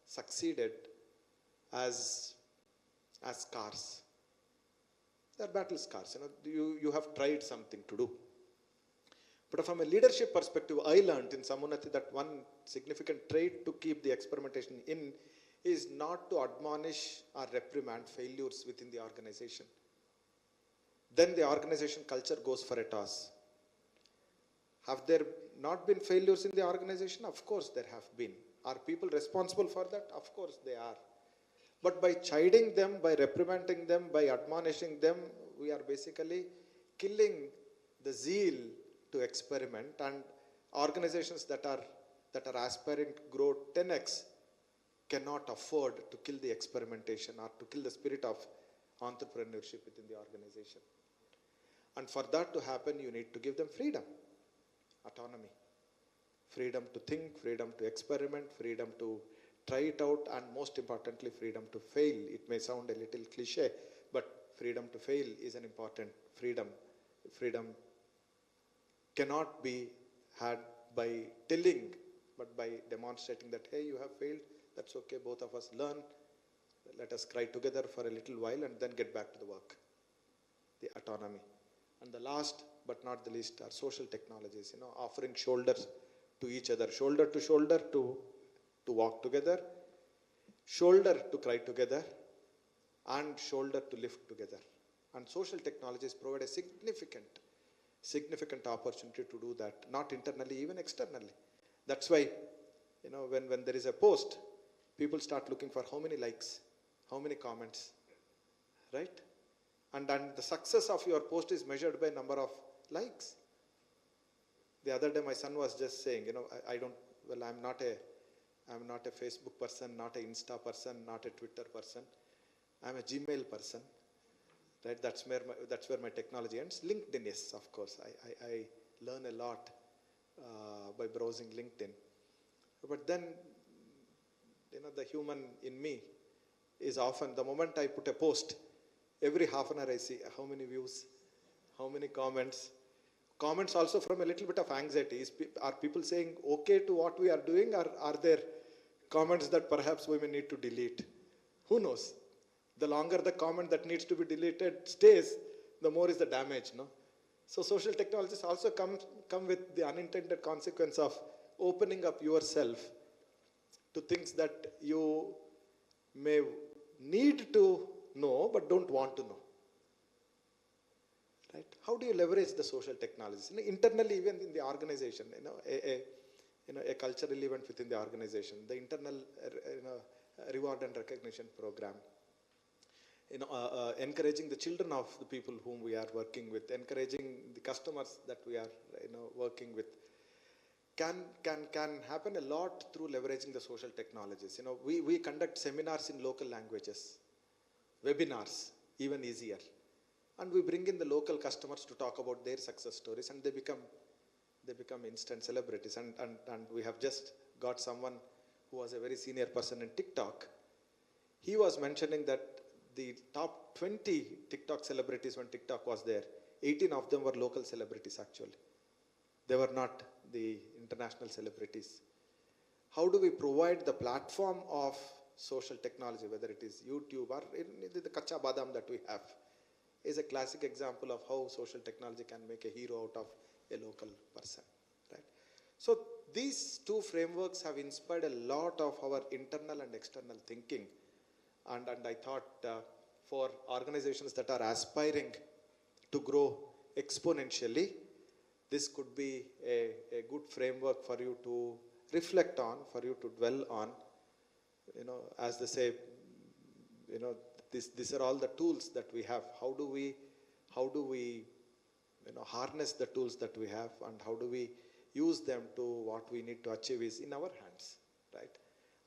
succeeded as scars. They're battle scars. You have tried something to do. But from a leadership perspective, I learned in Samunati that one significant trait to keep the experimentation in is not to admonish or reprimand failures within the organization. Then the organization culture goes for a toss. Have there not been failures in the organization? Of course there have been. Are people responsible for that? Of course they are. But by chiding them, by reprimanding them, by admonishing them, we are basically killing the zeal to experiment. And organizations that are aspiring to grow 10x cannot afford to kill the experimentation or to kill the spirit of entrepreneurship within the organization. And for that to happen, you need to give them freedom, autonomy, freedom to think, freedom to experiment, freedom to try it out, and most importantly, freedom to fail. It may sound a little cliche, but freedom to fail is an important freedom. Freedom cannot be had by telling, but by demonstrating that, hey, you have failed, that's okay, both of us learn, let us cry together for a little while and then get back to the work. The autonomy. And the last but not the least are social technologies, offering shoulders to each other, shoulder to shoulder to walk together, shoulder to cry together, and shoulder to lift together. And social technologies provide a significant opportunity to do that, not internally, even externally. That's why, when there is a post, people start looking for how many likes, how many comments, right? And the success of your post is measured by number of likes. The other day, my son was just saying, I'm not a Facebook person, not an Insta person, not a Twitter person. I'm a Gmail person, right? That's where my technology ends. LinkedIn is, of course. I learn a lot by browsing LinkedIn. But then, the human in me is often, the moment I put a post, every half an hour I see how many views, how many comments. Comments also from a little bit of anxiety. Are people saying okay to what we are doing, or are there comments that perhaps we may need to delete? Who knows? The longer the comment that needs to be deleted stays, the more is the damage, no? So social technologies also come with the unintended consequence of opening up yourself to things that you may need to know but don't want to know. Right? How do you leverage the social technologies? Internally, even in the organization, a cultural event within the organization, the internal reward and recognition program, encouraging the children of the people whom we are working with, encouraging the customers that we are working with, can happen a lot through leveraging the social technologies. We conduct seminars in local languages, webinars, even easier. And we bring in the local customers to talk about their success stories, and they become instant celebrities. And we have just got someone who was a very senior person in TikTok. He was mentioning that the top 20 TikTok celebrities when TikTok was there, 18 of them were local celebrities actually. They were not the international celebrities. How do we provide the platform of social technology, whether it is YouTube or the Kacha Badam that we have, is a classic example of how social technology can make a hero out of a local person, right? So these two frameworks have inspired a lot of our internal and external thinking. And I thought for organizations that are aspiring to grow exponentially, this could be a good framework for you to reflect on, for you to dwell on. As they say, these are all the tools that we have. How do we harness the tools that we have, and how do we use them to what we need to achieve is in our hands, right?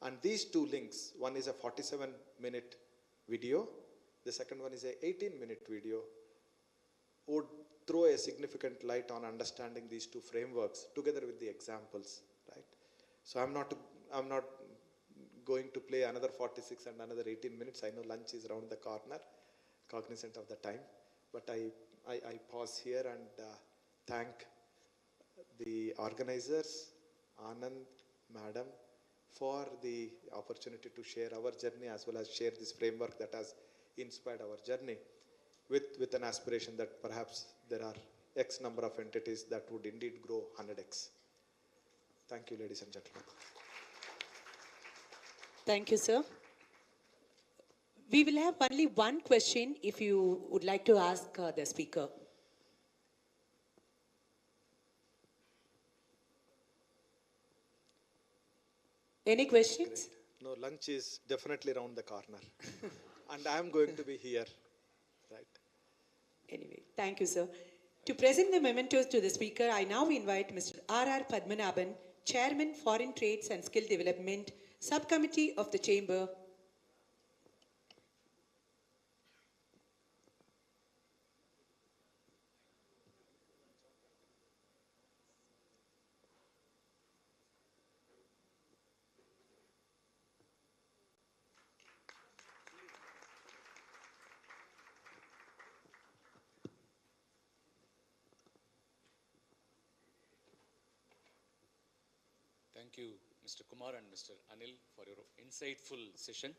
And these two links, one is a 47-minute video, the second one is a 18-minute video, would throw a significant light on understanding these two frameworks together with the examples, right? So I'm not going to play another 46 and another 18 minutes. I know lunch is around the corner, cognizant of the time, but I pause here and thank the organizers, Anand, Madam, for the opportunity to share our journey as well as share this framework that has inspired our journey with an aspiration that perhaps there are X number of entities that would indeed grow 100X. Thank you, ladies and gentlemen. Thank you, sir. We will have only one question if you would like to ask the speaker. Any questions? No, lunch is definitely around the corner. And I am going to be here, right? Anyway, thank you, sir. To present the mementos to the speaker, I now invite Mr. R.R. Padmanabhan, Chairman, Foreign Trades and Skill Development, Subcommittee of the Chamber. Thank you, Mr. Kumar and Mr. Anil, for your insightful session.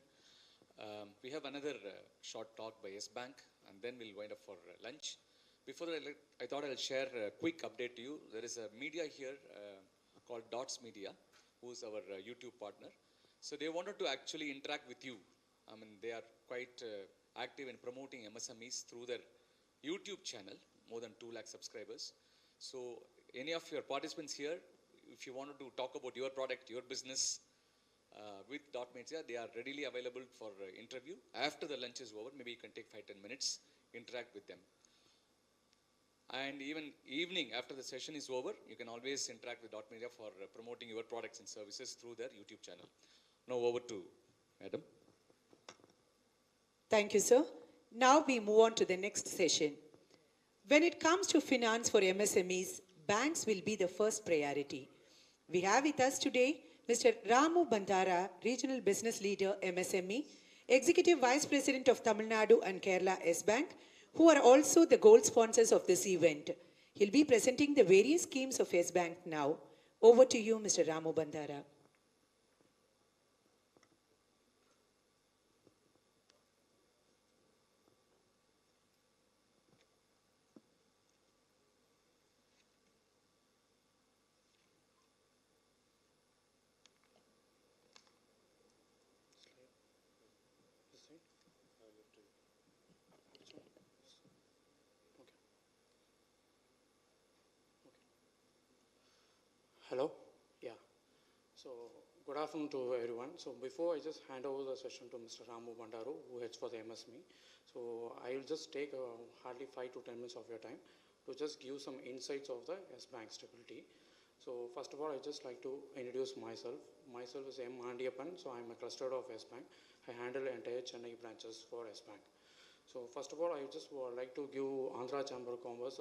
We have another short talk by S Bank, and then we'll wind up for lunch. Before that, I thought I'll share a quick update to you. There is a media here called Dots Media, who's our YouTube partner. So they wanted to actually interact with you. I mean, they are quite active in promoting MSMEs through their YouTube channel, more than 2 lakh subscribers. So any of your participants here, if you wanted to talk about your product, your business with Dot Media, they are readily available for interview. After the lunch is over, maybe you can take 5-10 minutes, interact with them. And even evening, after the session is over, you can always interact with Dot Media for promoting your products and services through their YouTube channel. Now over to Madam. Thank you, sir. Now we move on to the next session. When it comes to finance for MSMEs, banks will be the first priority. We have with us today Mr. Ramu Bandara, Regional Business Leader, MSME, Executive Vice President of Tamil Nadu and Kerala S Bank, who are also the gold sponsors of this event. He'll be presenting the various schemes of S Bank now. Over to you, Mr. Ramu Bandara. Hello? Yeah. So, good afternoon to everyone. So, before I just hand over the session to Mr. Ramu Bandaru, who heads for the MSME. So, I will just take hardly 5 to 10 minutes of your time to just give some insights of the S Bank stability. So, first of all, I just like to introduce myself. Myself is M. Andiappan, so I am a cluster of S Bank. I handle entire Chennai branches for S Bank. So, first of all, I just would like to give Andhra Chamber of Commerce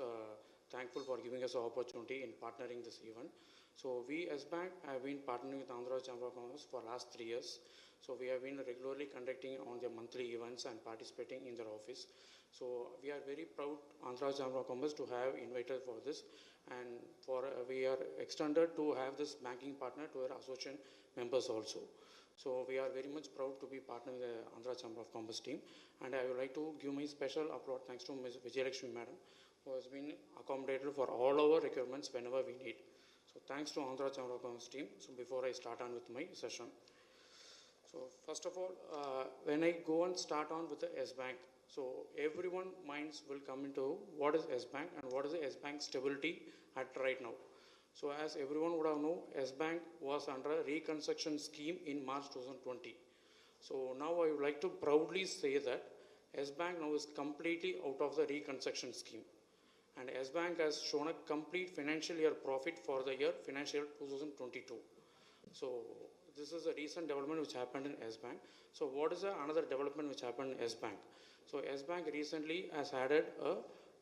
thankful for giving us the opportunity in partnering this event. So we as Bank have been partnering with Andhra Chamber of Commerce for last 3 years. So we have been regularly conducting on their monthly events and participating in their office. So we are very proud, Andhra Chamber of Commerce, to have invited for this, and we are extended to have this banking partner to our association members also. So we are very much proud to be partnering with the Andhra Chamber of Commerce team, and I would like to give my special applaud thanks to Ms. Vijayalakshmi Madam, who has been accommodated for all our requirements whenever we need. So thanks to Andhra Chamber of Commerce team. So before I start on with my session. So first of all, when I go and start on with the S Bank, so everyone minds will come into what is S Bank and what is the S Bank stability at right now. So as everyone would have known, S Bank was under a reconstruction scheme in March 2020. So now I would like to proudly say that S Bank now is completely out of the reconstruction scheme. And S Bank has shown a complete financial year profit for the year financial year 2022. So this is a recent development which happened in S Bank. So what is another development which happened in S Bank? So S Bank recently has added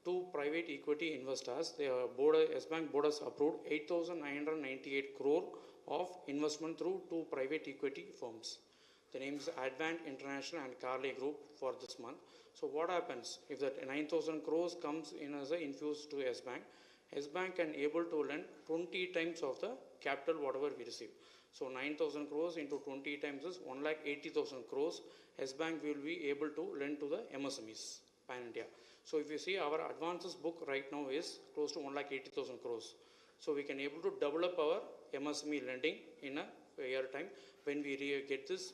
two private equity investors. The S Bank board has approved 8,998 crore of investment through two private equity firms. The name is Advent International and Carley Group for this month. So what happens if that 9,000 crores comes in as an infuse to S Bank can able to lend 20 times of the capital whatever we receive. So 9,000 crores into 20 times is 1,80,000 crores. S Bank will be able to lend to the MSMEs pan India. So if you see our advances book right now is close to 1,80,000 crores. So we can able to develop our MSME lending in a year time when we get this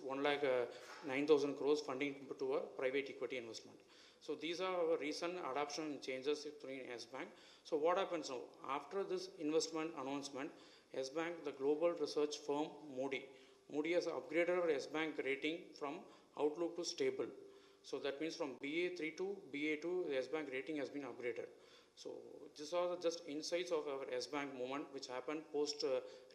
9,000 crores funding to a private equity investment. So these are our recent adoption changes in S Bank. So what happens now? After this investment announcement, S Bank, the global research firm Moody has upgraded our S Bank rating from outlook to stable. So that means from BA3 to BA2, the S Bank rating has been upgraded. So these are just insights of our S Bank movement which happened post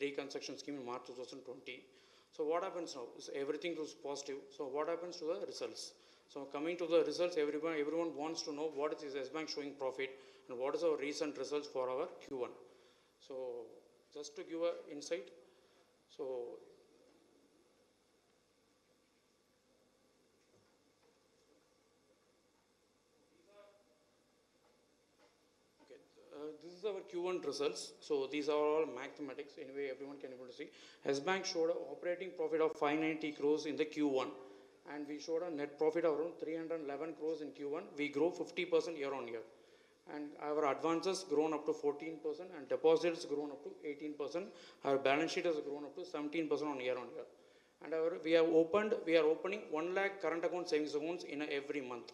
reconstruction scheme in March 2020. So what happens now? So everything was positive. So what happens to the results? So coming to the results, everyone wants to know what is S Bank showing profit and what is our recent results for our Q1. So just to give an insight, so this is our Q1 results. So these are all mathematics. Anyway, everyone can able to see. S Bank showed an operating profit of 590 crores in the Q1, and we showed a net profit of around 311 crores in Q1. We grow 50% year on year, and our advances grown up to 14%, and deposits grown up to 18%. Our balance sheet has grown up to 17% on year. And we are opening 1 lakh current account savings accounts in every month.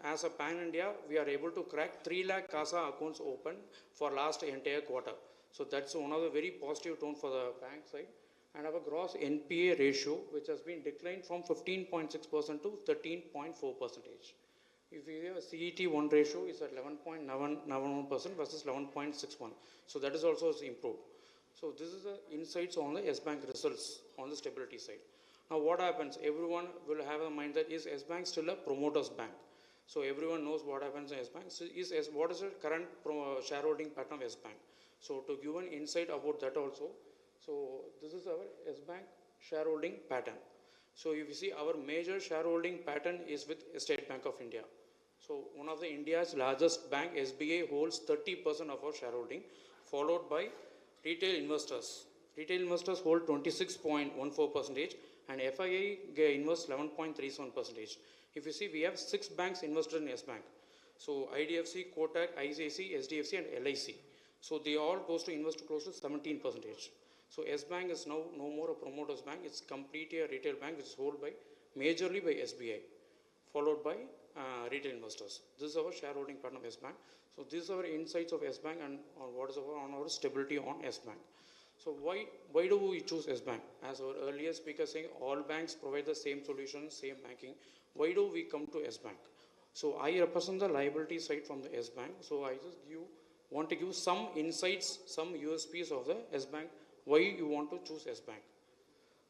As a pan India, we are able to crack 3 lakh CASA accounts open for last entire quarter. So that's one of the very positive tone for the bank side. And our gross NPA ratio, which has been declined from 15.6% to 13.4%. If we have a CET1 ratio is at 11.91% versus 11.61. So that is also improved. So this is the insights on the S Bank results on the stability side. Now what happens? Everyone will have a mind that is S Bank still a promoter's bank? So everyone knows what happens in S Bank. So what is the current shareholding pattern of S Bank? So to give an insight about that also, so this is our S Bank shareholding pattern. So if you see our major shareholding pattern is with State Bank of India. So one of the India's largest bank, SBI, holds 30% of our shareholding, followed by retail investors. Retail investors hold 26.14% and FII invests 11.37%. If you see, we have 6 banks invested in S Bank. So IDFC, Kotak, ICC, SDFC and LIC. So they all invest close to 17%. So S Bank is now no more a promoter's bank. It's completely a retail bank which is held majorly by SBI, followed by retail investors. This is our shareholding pattern of S Bank. So these are our insights of S Bank and on what is our stability on S Bank. So why do we choose S Bank? As our earlier speaker saying, all banks provide the same solution, same banking. Why do we come to S Bank? So I represent the liability side from the S Bank. So I just want to give some insights, some USPs of the S Bank. Why you want to choose S Bank?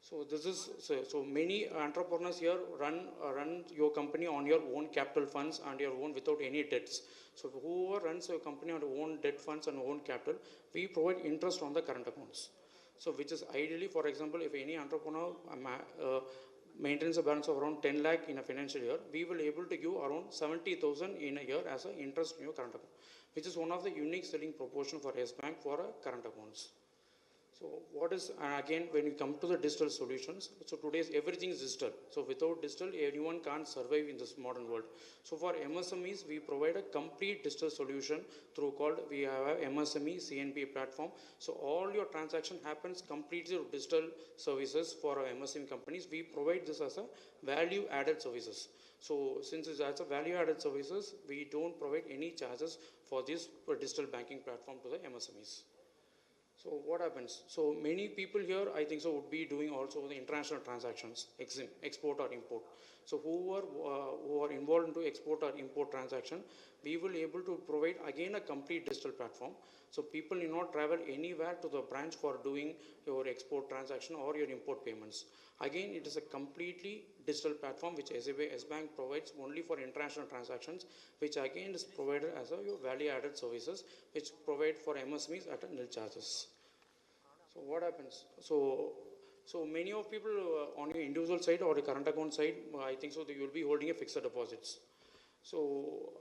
So this is so many entrepreneurs here run your company on your own capital funds and your own without any debts. So whoever runs your company on your own debt funds and own capital, we provide interest on the current accounts. So which is ideally, for example, if any entrepreneur maintains a balance of around 10 lakh in a financial year, we will able to give around 70,000 in a year as an interest in your current account, which is one of the unique selling proportion for S Bank for current accounts. So what is, and again, when you come to the digital solutions, so today's everything is digital. So without digital, anyone can't survive in this modern world. So for MSMEs, we provide a complete digital solution through called, we have a MSME CNP platform. So all your transaction happens completely through digital services for our MSME companies. We provide this as a value added services. So since it's as a value added services, we don't provide any charges for this digital banking platform to the MSMEs. So what happens? So many people here, I think so, would be doing also the international transactions, export or import. So who are involved into export or import transaction, we will able to provide again a complete digital platform. So people need not travel anywhere to the branch for doing your export transaction or your import payments. Again, it is a completely digital platform which S-Bank provides only for international transactions, which again is provided as a value-added services, which provide for MSMEs at a nil charges. So what happens? So many of people on your individual side or the current account side, I think so, you will be holding a fixed deposits. So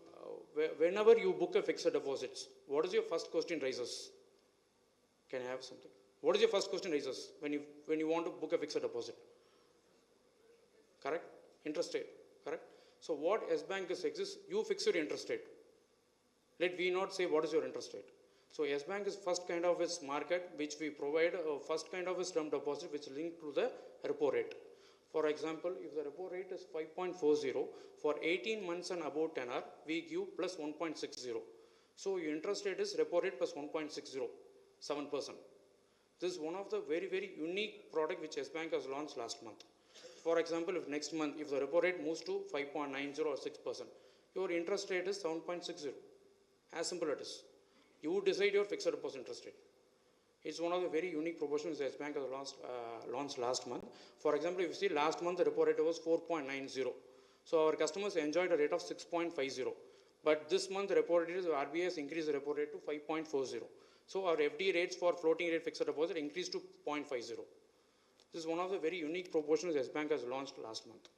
whenever you book a fixed deposits, what is your first question raises? Can I have something? What is your first question raises when you want to book a fixed deposit? Correct? Interest rate. Correct? So what S-Bank exists, you fix your interest rate. Let we not say what is your interest rate. So S-Bank is first kind of its market which we provide first kind of its term deposit which is linked to the repo rate. For example, if the repo rate is 5.40 for 18 months and above tenor, we give plus 1.60. So your interest rate is repo rate plus 1.60, 7%. This is one of the very, very unique product which S-Bank has launched last month. For example, if next month, if the repo rate moves to 5.90 or 6%, your interest rate is 7.60. As simple it is. You decide your fixed deposit interest rate. It's one of the very unique proportions that S-Bank has launched last month. For example, if you see last month the repo rate was 4.90. So our customers enjoyed a rate of 6.50. But this month the repo rate is, RBI has increased the repo rate to 5.40. So our FD rates for floating rate fixed deposit increased to 0.50. This is one of the very unique proportions S-Bank has launched last month.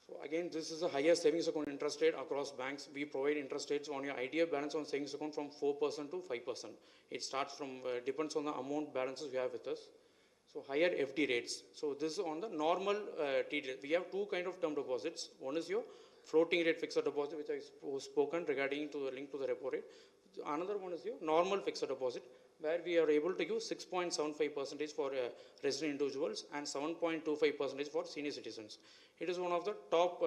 So again, this is the highest savings account interest rate across banks. We provide interest rates on your idea balance on savings account from 4% to 5%. It starts from, depends on the amount balances you have with us. So higher FD rates. So this is on the normal TD. We have two kind of term deposits. One is your floating rate fixed deposit, which I spoken regarding to the link to the repo rate. Another one is your normal fixed deposit, where we are able to give 6.75% for resident individuals and 7.25% for senior citizens. It is one of the top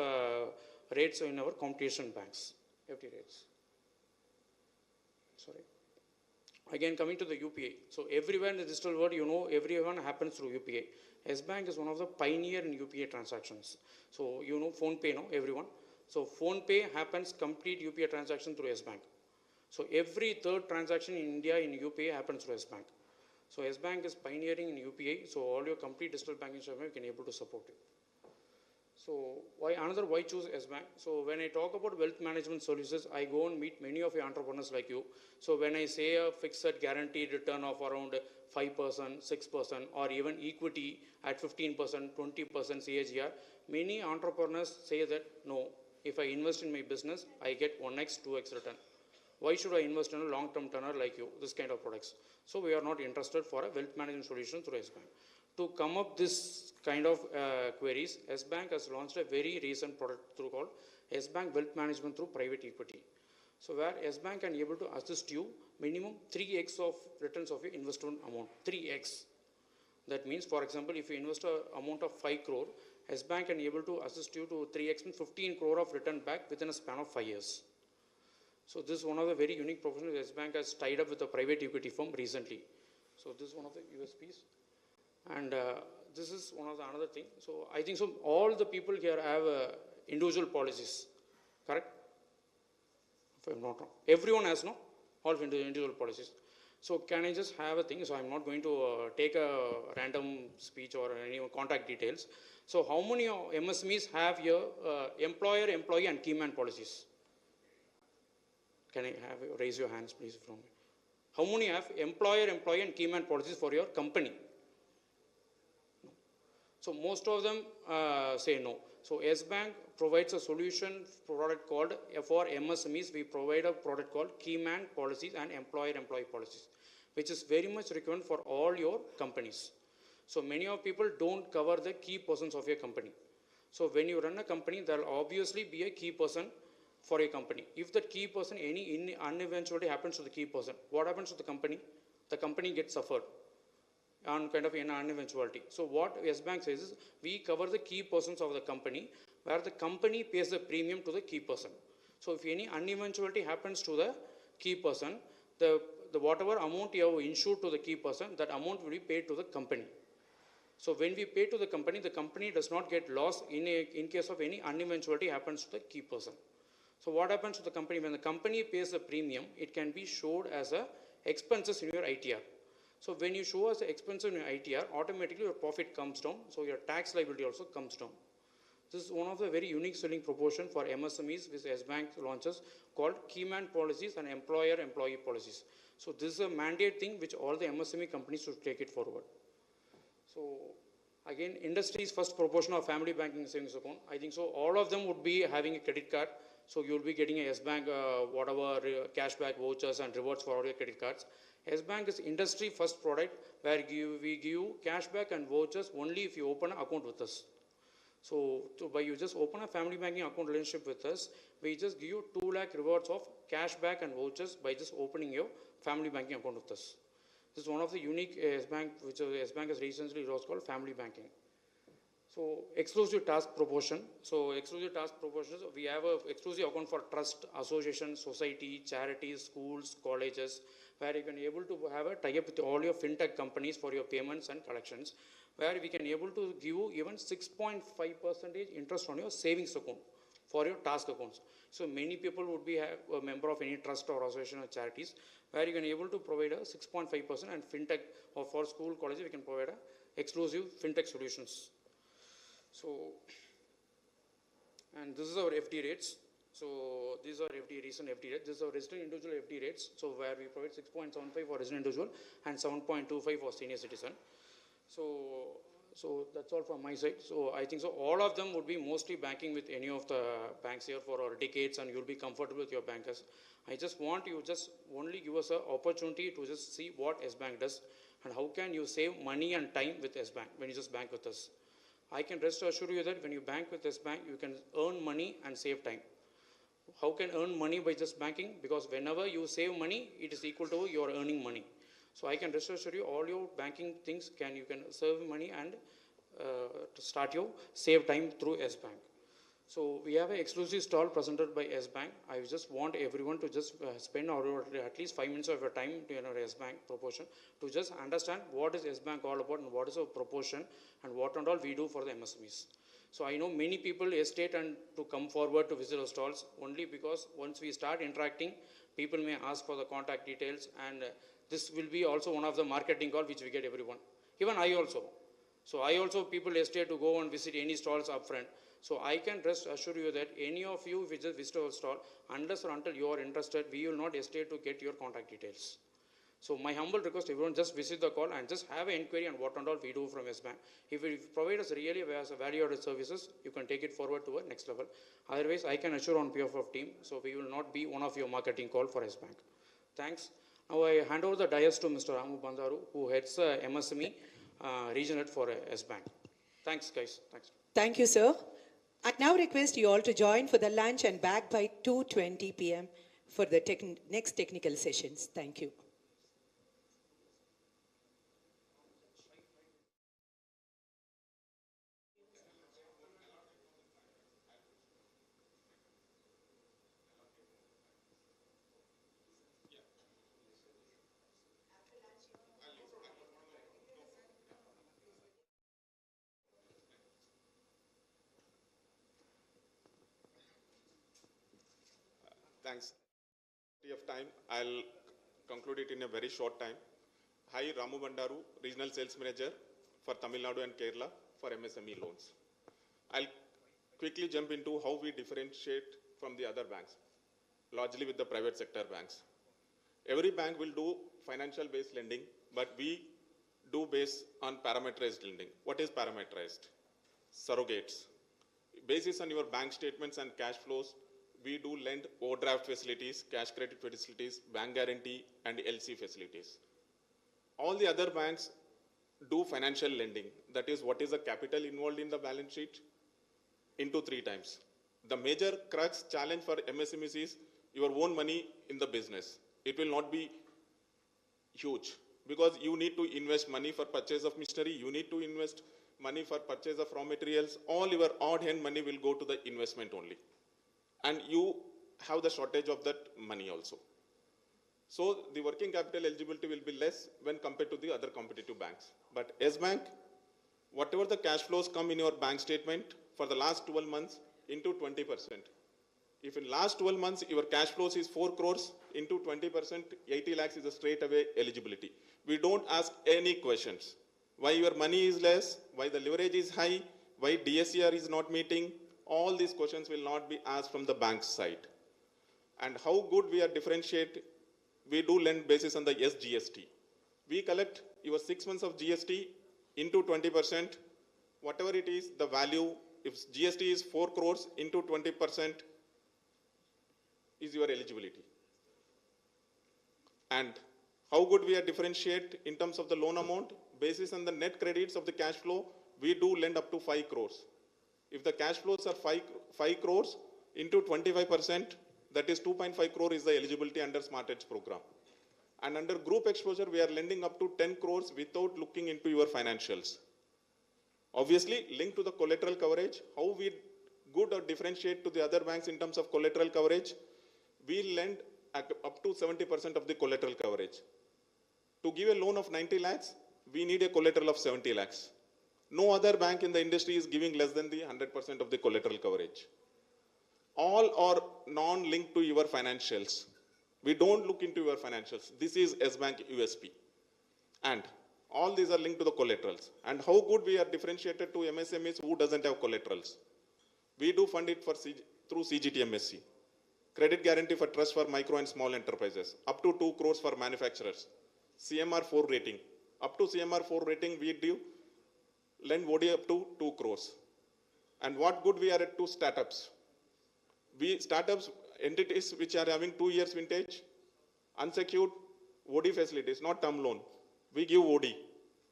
rates in our competition banks, FD rates. Sorry. Again, coming to the UPI. So everywhere in the digital world, you know, everyone happens through UPI. S-Bank is one of the pioneer in UPI transactions. So you know PhonePe, no, everyone. So PhonePe happens complete UPI transaction through S-Bank. So every third transaction in India in UPI happens through S-Bank. So S-Bank is pioneering in UPI. So all your complete digital banking service, we can able to support it. So why choose S-Bank? So when I talk about wealth management solutions, I go and meet many of your entrepreneurs like you. So when I say a fixed guaranteed return of around 5%, 6%, or even equity at 15%, 20% CAGR, many entrepreneurs say that, no, if I invest in my business, I get 1x, 2x return. Why should I invest in a long-term tenor like you, this kind of products? So we are not interested for a wealth management solution through S-Bank. To come up this kind of queries, S-Bank has launched a very recent product through called S-Bank Wealth Management through Private Equity. So where S-Bank can able to assist you minimum 3x of returns of your investment amount, 3x. That means, for example, if you invest an amount of 5 crore, S-Bank can able to assist you to 3x and 15 crore of return back within a span of 5 years. So this is one of the very unique propositions S-Bank has tied up with a private equity firm recently. So this is one of the USPs. And this is one of the another thing. So I think so all the people here have individual policies, correct? If I'm not wrong. Everyone has, no? All individual policies. So can I just have a thing? So I'm not going to take a random speech or any contact details. So how many MSMEs have your employer, employee and key man policies? Can I have, raise your hands please from me. How many have employer, employee and key man policies for your company? No. So most of them say no. So S-Bank provides a solution product called, for MSMEs, we provide a product called key man policies and employer, employee policies. which is very much required for all your companies. So many of people don't cover the key persons of your company. So when you run a company, there will obviously be a key person for a company. If that key person, any uneventuality happens to the key person, what happens to the company? The company gets suffered on kind of an uneventuality. So what Yes Bank says is, we cover the key persons of the company, where the company pays the premium to the key person. So if any uneventuality happens to the key person, the whatever amount you have insured to the key person, that amount will be paid to the company. So when we pay to the company does not get lost in case of any uneventuality happens to the key person. So what happens to the company? When the company pays the premium, it can be showed as a expenses in your ITR. So when you show as an expense in your ITR, automatically your profit comes down, so your tax liability also comes down. This is one of the very unique selling proposition for MSMEs which Yes Bank launches, called key man policies and employer-employee policies. So this is a mandate thing which all the MSME companies should take it forward. So again, industry's first proportion of family banking savings account, I think so all of them would be having a credit card. So you will be getting a Yes Bank, whatever cashback vouchers and rewards for all your credit cards. Yes Bank is industry first product where we give you cashback and vouchers only if you open an account with us. So by you just open a family banking account relationship with us, we just give you 2 lakh rewards of cashback and vouchers by just opening your family banking account with us. This is one of the unique Yes Bank, which Yes Bank has recently launched, called family banking. So exclusive task proportion. So exclusive task proportions, we have an exclusive account for trust, association, society, charities, schools, colleges, where you can able to have a tie-up with all your fintech companies for your payments and collections, where we can able to give you even 6.5% interest on your savings account for your task accounts. So many people would be a member of any trust or association or charities, where you can able to provide a 6.5%, and fintech or for school, colleges, we can provide a exclusive fintech solutions. So, and this is our FD rates. So these are recent FD rates. This is our resident individual FD rates. So where we provide 6.75 for resident individual and 7.25 for senior citizen. So that's all from my side. So I think so all of them would be mostly banking with any of the banks here for our decades, and you'll be comfortable with your bankers. I just want you just only give us an opportunity to just see what Yes Bank does and how can you save money and time with Yes Bank when you just bank with us. I can rest assure you that when you bank with Yes Bank, you can earn money and save time. How can earn money by just banking? Because whenever you save money, it is equal to your earning money. So I can rest assure you all your banking things you can save money and to start your save time through Yes Bank. So we have an exclusive stall presented by Yes Bank. I just want everyone to just spend at least 5 minutes of your time to Yes Bank proportion to just understand what is Yes Bank all about and what is our proportion and what and all we do for the MSMEs. So I know many people hesitate and to come forward to visit our stalls only because once we start interacting, people may ask for the contact details, and this will be also one of the marketing call which we get everyone. Even I also. So I also, people hesitate to go and visit any stalls upfront. So I can rest assure you that any of you who just visit our stall, unless or until you are interested, we will not hesitate to get your contact details. So my humble request, everyone just visit the call and just have an inquiry on what and all we do from Yes Bank. If you provide us really value-added services, you can take it forward to a next level. Otherwise, I can assure on behalf of team, so we will not be one of your marketing call for Yes Bank. Thanks. Now I hand over the dais to Mr. Ramu Bandaru, who heads MSME regional for Yes Bank. Thanks, guys. Thanks. Thank you, sir. I now request you all to join for the lunch and back by 2:20 p.m. for the next technical sessions. Thank you. Thanks. Of time, I'll conclude it in a very short time. Hi, Ramu Bandaru, Regional Sales Manager for Tamil Nadu and Kerala for MSME loans. I'll quickly jump into how we differentiate from the other banks, largely with the private sector banks. Every bank will do financial-based lending, but we do based on parameterized lending. What is parameterized? Surrogates. Based on your bank statements and cash flows, we do lend overdraft facilities, cash credit facilities, bank guarantee, and LC facilities. All the other banks do financial lending. That is, what is the capital involved in the balance sheet into 3 times. The major crux challenge for MSMEs is your own money in the business. It will not be huge because you need to invest money for purchase of machinery, you need to invest money for purchase of raw materials. All your odd hand money will go to the investment only. And you have the shortage of that money also. So the working capital eligibility will be less when compared to the other competitive banks. But S Bank, whatever the cash flows come in your bank statement for the last 12 months into 20%. If in last 12 months your cash flows is 4 crores into 20%, 80 lakhs is a straight away eligibility. We don't ask any questions. Why your money is less, why the leverage is high, why DSCR is not meeting, all these questions will not be asked from the bank's side. And how good we are differentiate, we do lend basis on the SGST. We collect your 6 months of GST into 20%, whatever it is, the value, if GST is 4 crores into 20% is your eligibility. And how good we are differentiate in terms of the loan amount, basis on the net credits of the cash flow, we do lend up to 5 crores. If the cash flows are 5 crores into 25%, that is 2.5 crore is the eligibility under Smart Edge program. And under group exposure, we are lending up to 10 crores without looking into your financials. Obviously, linked to the collateral coverage, how we good or differentiate to the other banks in terms of collateral coverage, we lend up to 70% of the collateral coverage. To give a loan of 90 lakhs, we need a collateral of 70 lakhs. No other bank in the industry is giving less than the 100% of the collateral coverage. All are non-linked to your financials. We don't look into your financials. This is S-Bank USP. And all these are linked to the collaterals. And how good we are differentiated to MSMEs who doesn't have collaterals. We do fund it for through CGTMSC. Credit guarantee for trust for micro and small enterprises. Up to 2 crores for manufacturers. CMR 4 rating. Up to CMR 4 rating, we do lend OD up to 2 crores. And what good we are at to startups. We startups, entities which are having 2 years vintage, unsecured OD facilities, not term loan. We give OD,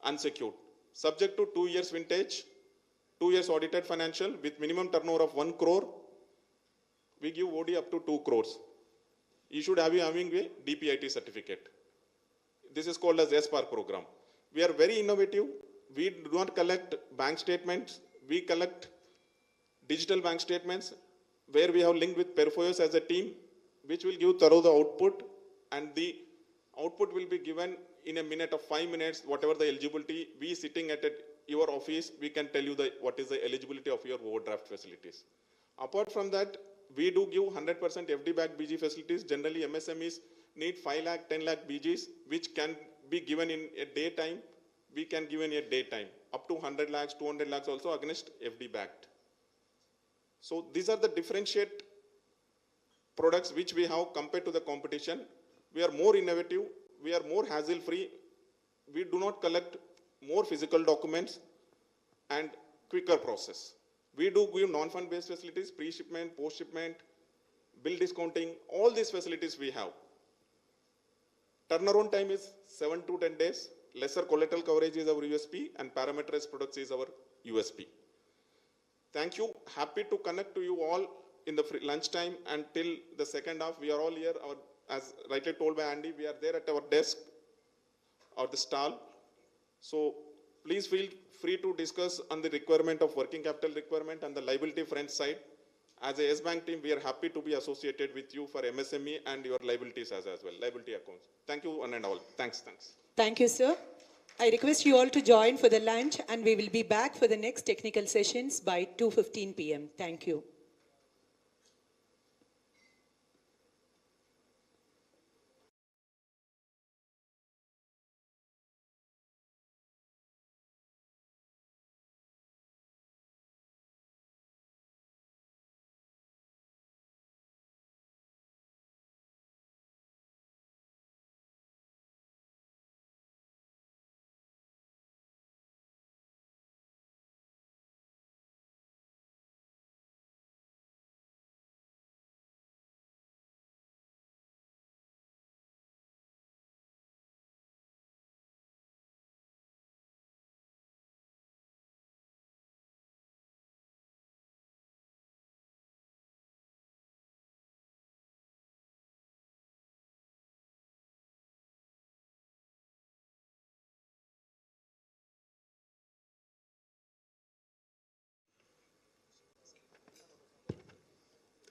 unsecured. Subject to 2 years vintage, 2 years audited financial with minimum turnover of 1 crore, we give OD up to 2 crores. You should have having a DPIT certificate. This is called as SPARK program. We are very innovative. We do not collect bank statements. We collect digital bank statements where we have linked with Perfoyos as a team, which will give thorough the output, and the output will be given in a minute of 5 minutes, whatever the eligibility. We sitting at your office, we can tell you what is the eligibility of your overdraft facilities. Apart from that, we do give 100% FD backed BG facilities. Generally, MSMEs need 5 lakh, 10 lakh BGs, which can be given in a daytime. We can give in a daytime, up to 100 lakhs, 200 lakhs also against FD backed. So these are the differentiate products which we have compared to the competition. We are more innovative. We are more hassle free. We do not collect more physical documents and quicker process. We do give non-fund based facilities, pre-shipment, post-shipment, bill discounting, all these facilities we have. Turnaround time is 7 to 10 days. Lesser collateral coverage is our USP and parameterized products is our USP. Thank you. Happy to connect to you all in the lunch time until the second half. We are all here. As rightly told by Andy, we are there at our desk or the stall. So please feel free to discuss on the requirement of working capital requirement and the liability front side. As a S-Bank team, we are happy to be associated with you for MSME and your liabilities as well, liability accounts. Thank you one and all. Thanks. Thank you, sir. I request you all to join for the lunch, and we will be back for the next technical sessions by 2:15 p.m. Thank you.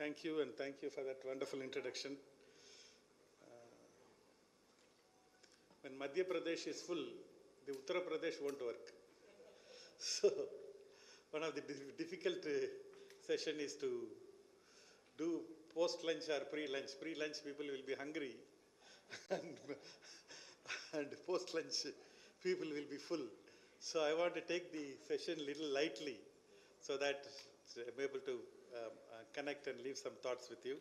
Thank you, and thank you for that wonderful introduction. When Madhya Pradesh is full, the Uttar Pradesh won't work. So, one of the difficult session is to do post-lunch or pre-lunch. Pre-lunch people will be hungry, and post-lunch people will be full. So I want to take the session a little lightly so that I'm able to connect and leave some thoughts with you.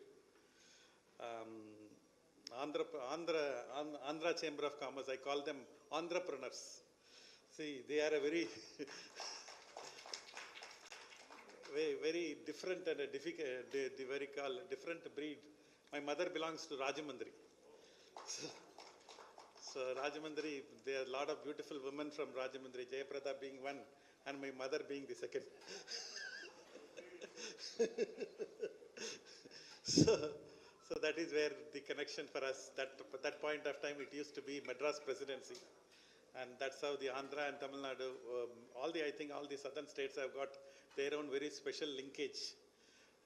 Andhra Chamber of Commerce, I call them entrepreneurs. See, they are a very, very different and a different breed. My mother belongs to Rajamundry. So Rajamundry, there are a lot of beautiful women from Rajamundry, Jayaprada being one, and my mother being the second. So that is where the connection for us, that point of time it used to be Madras Presidency. And that's how the Andhra and Tamil Nadu, I think all the southern states have got their own very special linkage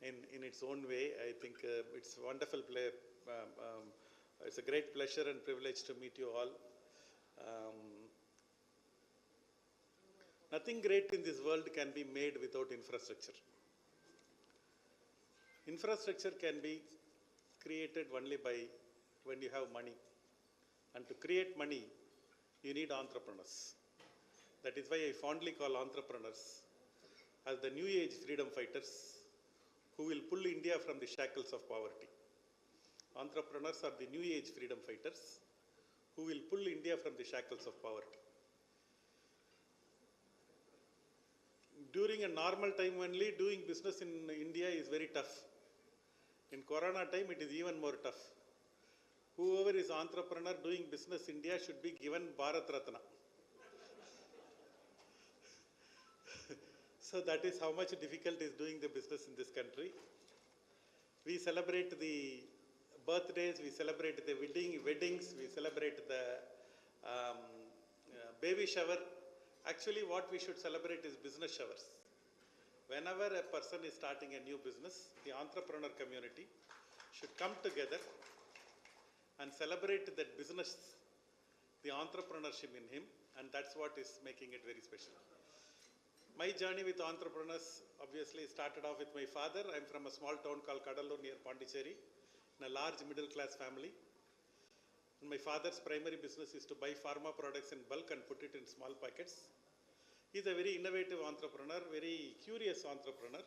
in its own way. I think it's a wonderful play. It's a great pleasure and privilege to meet you all. Nothing great in this world can be made without infrastructure. Infrastructure can be created only by when you have money. And to create money, you need entrepreneurs. That is why I fondly call entrepreneurs as the new age freedom fighters who will pull India from the shackles of poverty. Entrepreneurs are the new age freedom fighters who will pull India from the shackles of poverty. During a normal time only, doing business in India is very tough. In Corona time, it is even more tough. Whoever is entrepreneur doing business in India should be given Bharat Ratna. So that is how much difficult is doing the business in this country. We celebrate the birthdays, we celebrate the weddings, we celebrate the baby shower. Actually, what we should celebrate is business showers. Whenever a person is starting a new business, the entrepreneur community should come together and celebrate that business, the entrepreneurship in him, and that's what is making it very special. My journey with entrepreneurs obviously started off with my father. I'm from a small town called Kadalur near Pondicherry, in a large middle class family. And my father's primary business is to buy pharma products in bulk and put it in small packets. He's a very innovative entrepreneur, very curious entrepreneur,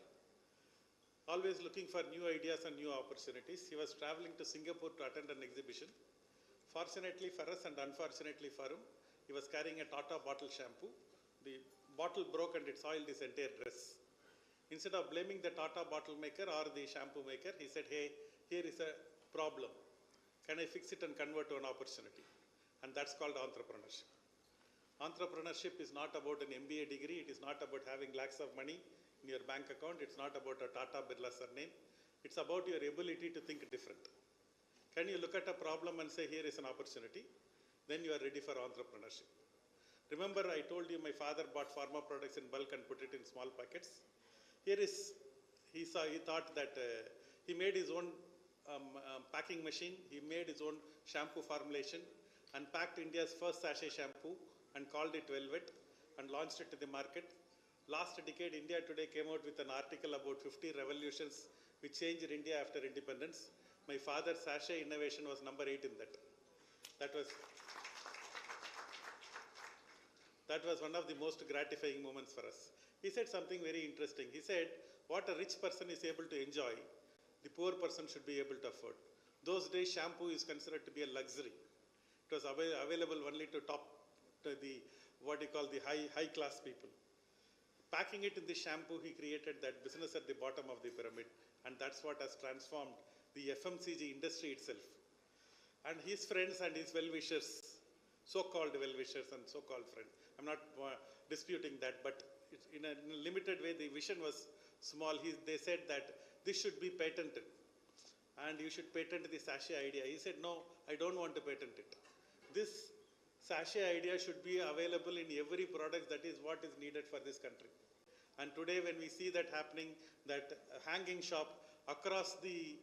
always looking for new ideas and new opportunities. He was traveling to Singapore to attend an exhibition. Fortunately for us and unfortunately for him, he was carrying a Tata bottle shampoo. The bottle broke and it soiled his entire dress. Instead of blaming the Tata bottle maker or the shampoo maker, he said, hey, here is a problem. Can I fix it and convert to an opportunity? And that's called entrepreneurship. Entrepreneurship is not about an MBA degree. It is not about having lakhs of money in your bank account. It's not about a Tata Birla surname. It's about your ability to think different. Can you look at a problem and say, here is an opportunity? Then you are ready for entrepreneurship. Remember, I told you my father bought pharma products in bulk and put it in small packets. Here is, he thought that he made his own packing machine. He made his own shampoo formulation and packed India's first sachet shampoo and called it Velvet and launched it to the market. Last decade, India Today came out with an article about 50 revolutions which changed India after independence. My father's sachet innovation was number 8 in that. That was one of the most gratifying moments for us. He said something very interesting. He said, what a rich person is able to enjoy, the poor person should be able to afford. Those days, shampoo is considered to be a luxury. It was available only to what you call the high class people. Packing it in the shampoo, he created that business at the bottom of the pyramid, and that's what has transformed the FMCG industry itself. And his friends and his well-wishers, so-called well-wishers and so-called friends, I'm not disputing that, but in a limited way, the vision was small. They said that this should be patented, and you should patent the sachet idea. He said, no, I don't want to patent it. This sachet idea should be available in every product. That is what is needed for this country. And today when we see that happening, that hanging shop across the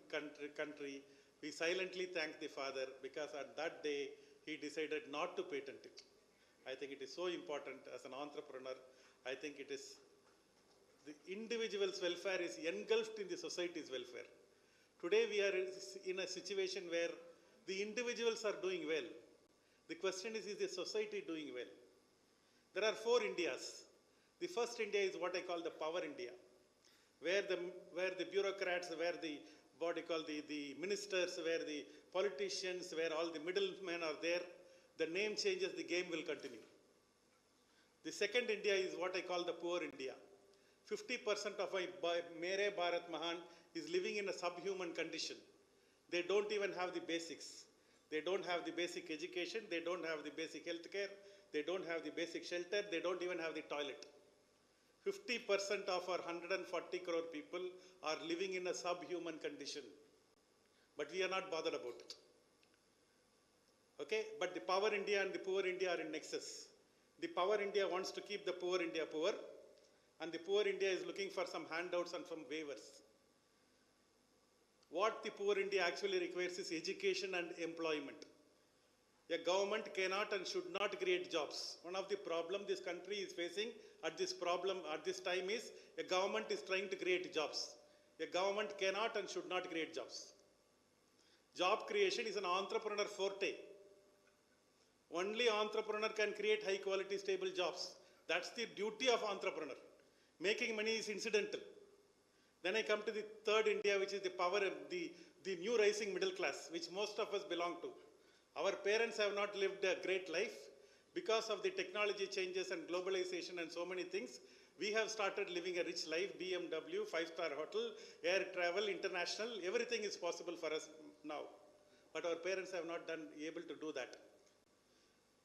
country. We silently thank the father because at that day he decided not to patent it. I think it is so important as an entrepreneur. I think it is the individual's welfare is engulfed in the society's welfare. Today we are in a situation where the individuals are doing well. The question is the society doing well? There are 4 Indias. The first India is what I call the power India, where the bureaucrats, where the the ministers, where the politicians, where all the middlemen are there. The name changes, the game will continue. The second India is what I call the poor India. 50% of my Mere Bharat Mahan is living in a subhuman condition. They don't even have the basics. They don't have the basic education. They don't have the basic health care. They don't have the basic shelter. They don't even have the toilet. 50% of our 140 crore people are living in a subhuman condition. But we are not bothered about it. Okay? But the power India and the poor India are in nexus. The power India wants to keep the poor India poor, and the poor India is looking for some handouts and some waivers. What the poor India actually requires is education and employment. A government cannot and should not create jobs. One of the problems this country is facing at this time is a government is trying to create jobs. A government cannot and should not create jobs. Job creation is an entrepreneur forte. Only entrepreneur can create high quality stable jobs. That's the duty of entrepreneur. Making money is incidental. Then I come to the third India, which is the power of the new rising middle class, which most of us belong to. Our parents have not lived a great life. Because of the technology changes and globalization and so many things, we have started living a rich life, BMW, 5-star hotel, air travel, international, everything is possible for us now. But our parents have not been able to do that.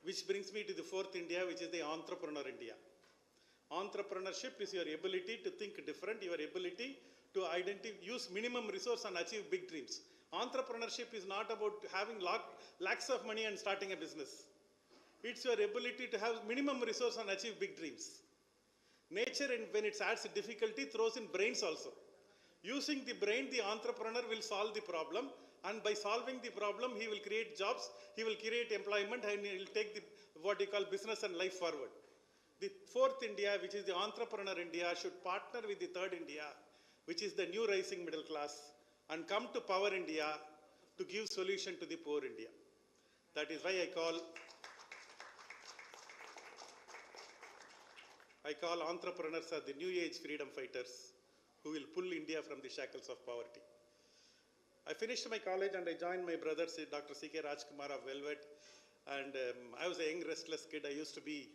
Which brings me to the fourth India, which is the entrepreneur India. Entrepreneurship is your ability to think different, your ability to use minimum resource and achieve big dreams. Entrepreneurship is not about having lakhs of money and starting a business. It's your ability to have minimum resource and achieve big dreams. Nature, when it adds difficulty, throws in brains also. Using the brain, the entrepreneur will solve the problem, and by solving the problem, he will create jobs, he will create employment, and he will take what you call business and life forward. The fourth India, which is the entrepreneur India, should partner with the third India, which is the new rising middle class, and come to power India to give solution to the poor India. That is why I call entrepreneurs as the new age freedom fighters who will pull India from the shackles of poverty. I finished my college and I joined my brother, Dr. C.K. Rajkumar of Velvet, and I was a young restless kid. I used to be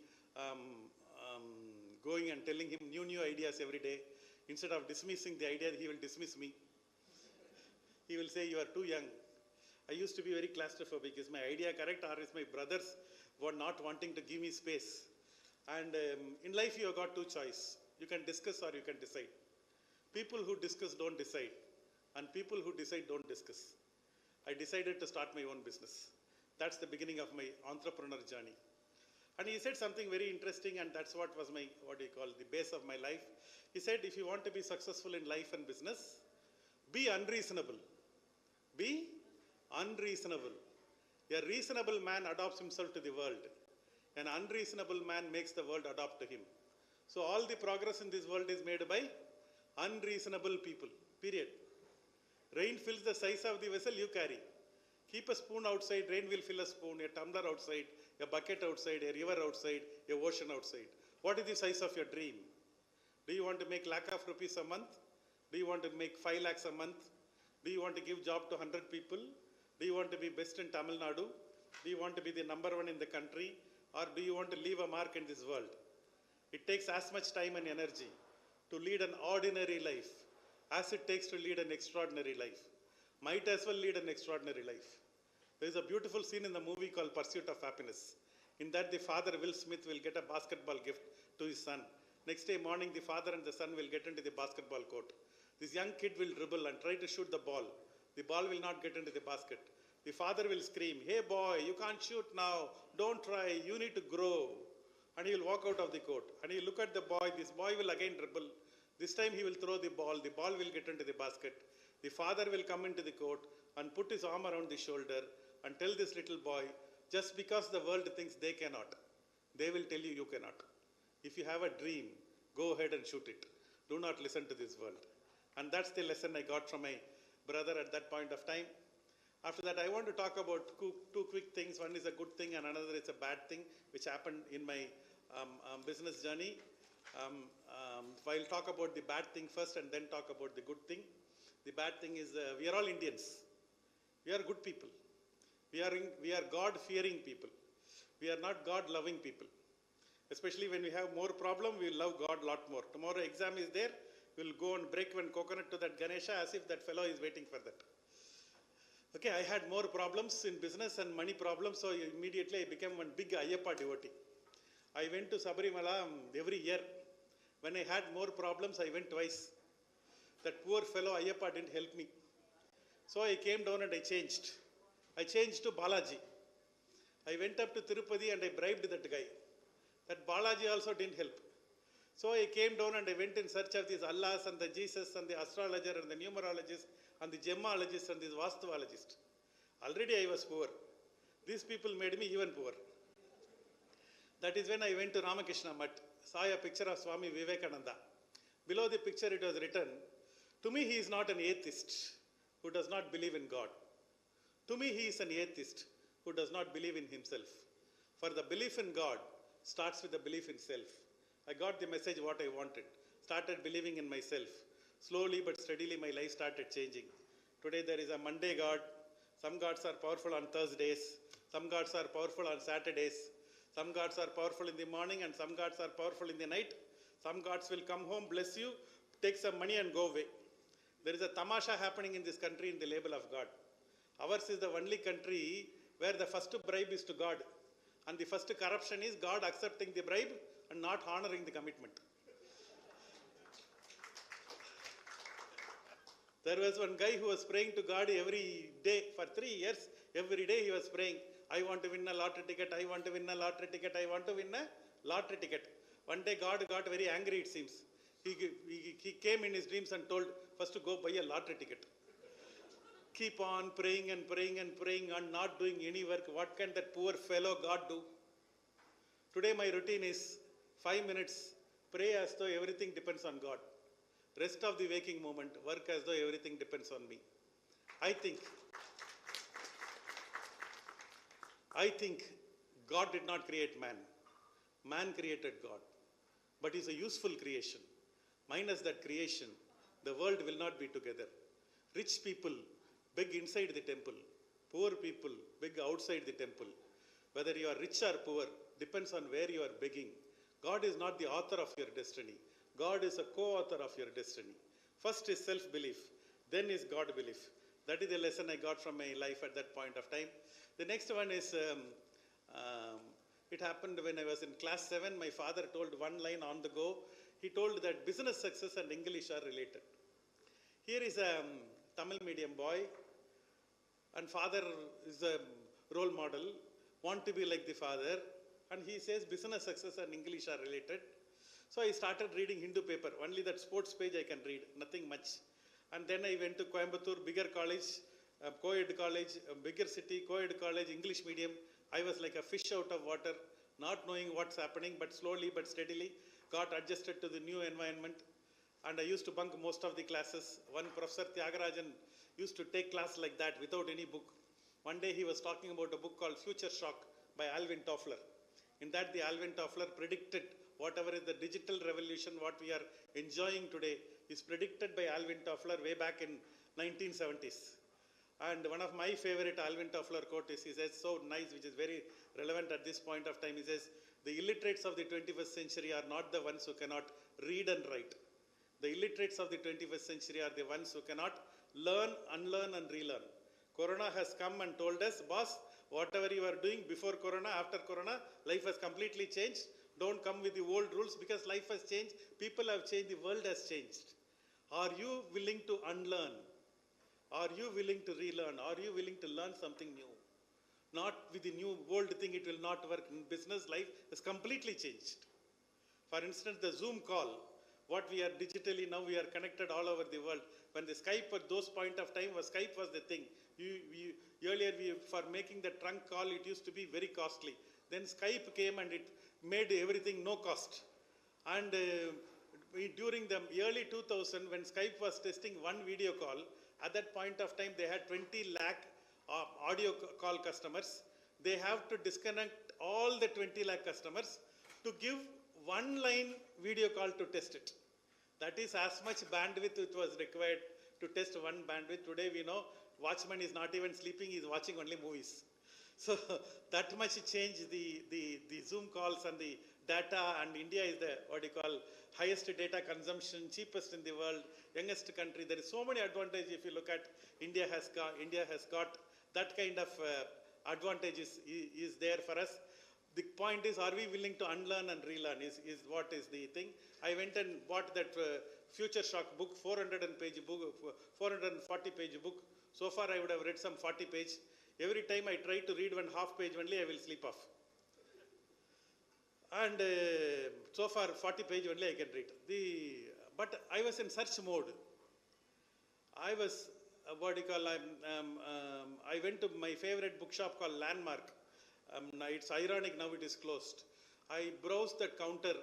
going and telling him new ideas every day. Instead of dismissing the idea, he will dismiss me. He will say, "You are too young." I used to be very claustrophobic. Is my idea correct, or is my brothers were not wanting to give me space? And in life, you have got two choices. You can discuss or you can decide. People who discuss don't decide, and people who decide don't discuss. I decided to start my own business. That's the beginning of my entrepreneur journey. And he said something very interesting, and that's what was my, the base of my life. He said, if you want to be successful in life and business, be unreasonable. Be unreasonable. A reasonable man adopts himself to the world. An unreasonable man makes the world adopt to him. So all the progress in this world is made by unreasonable people, period. Rain fills the size of the vessel you carry. Keep a spoon outside, rain will fill a spoon, a tumbler outside, a bucket outside, a river outside, a ocean outside. What is the size of your dream? Do you want to make lakh of rupees a month? Do you want to make 5 lakhs a month? Do you want to give job to 100 people? Do you want to be best in Tamil Nadu? Do you want to be the #1 in the country? Or do you want to leave a mark in this world? It takes as much time and energy to lead an ordinary life as it takes to lead an extraordinary life. Might as well lead an extraordinary life. There is a beautiful scene in the movie called Pursuit of Happiness. In that, the father, Will Smith, will get a basketball gift to his son. Next day morning, the father and the son will get into the basketball court. This young kid will dribble and try to shoot the ball. The ball will not get into the basket. The father will scream, "Hey boy, you can't shoot now. Don't try. You need to grow." And he will walk out of the court. And he will look at the boy. This boy will again dribble. This time he will throw the ball. The ball will get into the basket. The father will come into the court and put his arm around the shoulder and tell this little boy, just because the world thinks they cannot, they will tell you you cannot. If you have a dream, go ahead and shoot it. Do not listen to this world. And that's the lesson I got from my brother at that point of time. After that, I want to talk about two quick things. One is a good thing and another is a bad thing, which happened in my business journey. I'll talk about the bad thing first and then talk about the good thing. The bad thing is we are all Indians. We are good people. We are God-fearing people. We are not God-loving people. Especially when we have more problem, we love God a lot more. Tomorrow exam is there, we'll go and break one coconut to that Ganesha as if that fellow is waiting for that. Okay, I had more problems in business and money problems, so immediately I became one big Ayyappa devotee. I went to Sabarimala every year. When I had more problems, I went twice. That poor fellow Ayyappa didn't help me. So I came down and I changed. I changed to Balaji. I went up to Tirupati and I bribed that guy. That Balaji also didn't help. So I came down and I went in search of these Allahs and the Jesus and the astrologer and the numerologist and the gemologist and the vastuologist. Already I was poor. These people made me even poor. That is when I went to Ramakrishna Mutt, saw a picture of Swami Vivekananda. Below the picture it was written, to me he is not an atheist who does not believe in God. To me he is an atheist who does not believe in himself. For the belief in God starts with the belief in self. I got the message what I wanted. Started believing in myself. Slowly but steadily my life started changing. Today there is a Monday God. Some gods are powerful on Thursdays. Some gods are powerful on Saturdays. Some gods are powerful in the morning and some gods are powerful in the night. Some gods will come home, bless you, take some money and go away. There is a tamasha happening in this country in the label of God. Ours is the only country where the first bribe is to God. And the first corruption is God accepting the bribe and not honoring the commitment. There was one guy who was praying to God every day for 3 years. Every day he was praying, I want to win a lottery ticket, I want to win a lottery ticket, I want to win a lottery ticket. One day God got very angry, it seems. He came in his dreams and told, first to go buy a lottery ticket. Keep on praying and praying and praying and not doing any work. What can that poor fellow God do? Today my routine is 5 minutes, pray as though everything depends on God. Rest of the waking moment, work as though everything depends on me. I think God did not create man. Man created God. But it's a useful creation. Minus that creation, the world will not be together. Rich people beg inside the temple. Poor people beg outside the temple. Whether you are rich or poor depends on where you are begging. God is not the author of your destiny. God is a co-author of your destiny. First is self-belief, then is God-belief. That is the lesson I got from my life at that point of time. The next one is, it happened when I was in class 7. My father told one line on the go. He told that business success and English are related. Here is a Tamil medium boy, and father is a role model, want to be like the father, and he says business success and English are related. So I started reading Hindu paper, only that sports page I can read, nothing much. And then I went to Coimbatore, bigger college, co-ed college, bigger city, co-ed college, English medium. I was like a fish out of water, not knowing what's happening, but slowly but steadily got adjusted to the new environment. And I used to bunk most of the classes. One Professor Tyagarajan used to take class like that without any book. One day he was talking about a book called Future Shock by Alvin Toffler. In that the Alvin Toffler predicted whatever is the digital revolution, what we are enjoying today is predicted by Alvin Toffler way back in 1970s. And one of my favorite Alvin Toffler quote is, he says, so nice, which is very relevant at this point of time. He says, the illiterates of the 21st century are not the ones who cannot read and write. The illiterates of the 21st century are the ones who cannot learn, unlearn and relearn. Corona has come and told us, boss, whatever you are doing before Corona, after Corona, life has completely changed. Don't come with the old rules because life has changed. People have changed. The world has changed. Are you willing to unlearn? Are you willing to relearn? Are you willing to learn something new? Not with the new old thing, it will not work. In business, life has completely changed. For instance, the Zoom call. what we are digitally now, we are connected all over the world. When the Skype at those point of time was Skype was the thing. Earlier, for making the trunk call, it used to be very costly. Then Skype came and it made everything no cost. And during the early 2000, when Skype was testing one video call, at that point of time, they had 20 lakh audio call customers. They have to disconnect all the 20 lakh customers to give one line video call to test it. That is as much bandwidth it was required to test one bandwidth. Today we know watchman is not even sleeping, he is watching only movies. So that much changed the Zoom calls and the data, and India is the highest data consumption, cheapest in the world, youngest country. There is so many advantages. If you look at India has got that kind of advantages is there for us. The point is, are we willing to unlearn and relearn is what is the thing. I went and bought that Future Shock book, 440 page book. So far I would have read some 40 page. Every time I try to read one half page only, I will sleep off. And so far 40 page only I can read. But I was in search mode. I was, I went to my favorite bookshop called Landmark. It's ironic now it is closed. I browsed that counter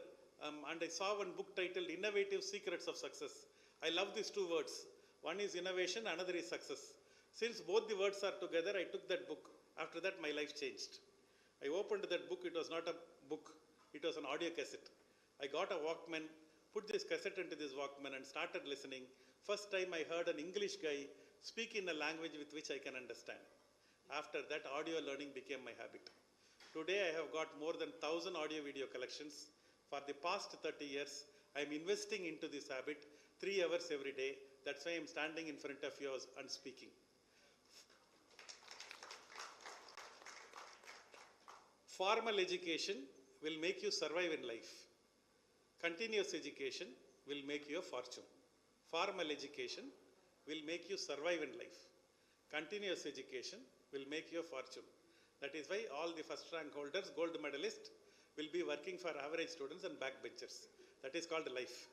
and I saw one book titled Innovative Secrets of Success. I love these two words. One is innovation, another is success. Since both the words are together, I took that book. After that, my life changed. I opened that book. It was not a book. It was an audio cassette. I got a Walkman, put this cassette into this Walkman and started listening. First time I heard an English guy speak in a language with which I can understand. After that, audio learning became my habit. Today, I have got more than 1,000 audio-video collections. For the past 30 years, I am investing into this habit 3 hours every day. That's why I am standing in front of you and speaking. Formal education will make you survive in life. Continuous education will make you a fortune. Formal education will make you survive in life. Continuous education will make you a fortune. That is why all the first rank holders, gold medalists, will be working for average students and backbenchers. That is called life.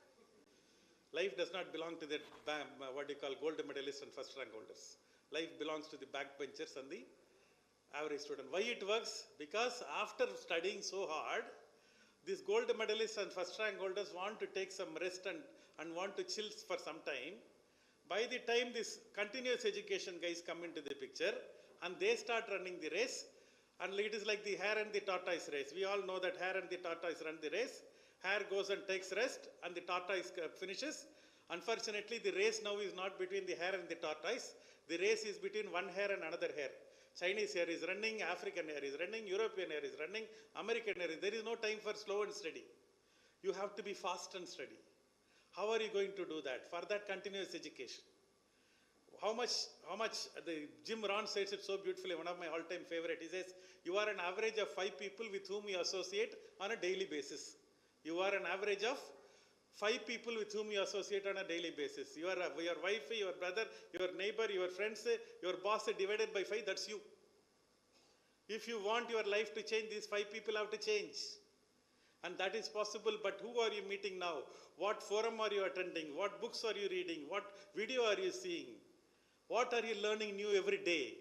Life does not belong to the gold medalists and first rank holders. Life belongs to the backbenchers and the average student. Why it works? Because after studying so hard, these gold medalists and first rank holders want to take some rest and want to chill for some time. By the time this continuous education guys come into the picture and they start running the race, and it is like the hare and the tortoise race. We all know that hare and the tortoise run the race. Hare goes and takes rest and the tortoise finishes. Unfortunately, the race now is not between the hare and the tortoise. The race is between one hare and another hare. Chinese hare is running, African hare is running, European hare is running, American hare. There is no time for slow and steady. You have to be fast and steady. How are you going to do that? For that, continuous education. How much the Jim Rohn says it so beautifully, one of my all-time favorite. He says, you are an average of 5 people with whom you associate on a daily basis. You are an average of 5 people with whom you associate on a daily basis. Your wife, your brother, your neighbor, your friends, your boss divided by 5, that's you. If you want your life to change, these 5 people have to change. And that is possible, but who are you meeting now? What forum are you attending? What books are you reading? What video are you seeing? What are you learning new every day?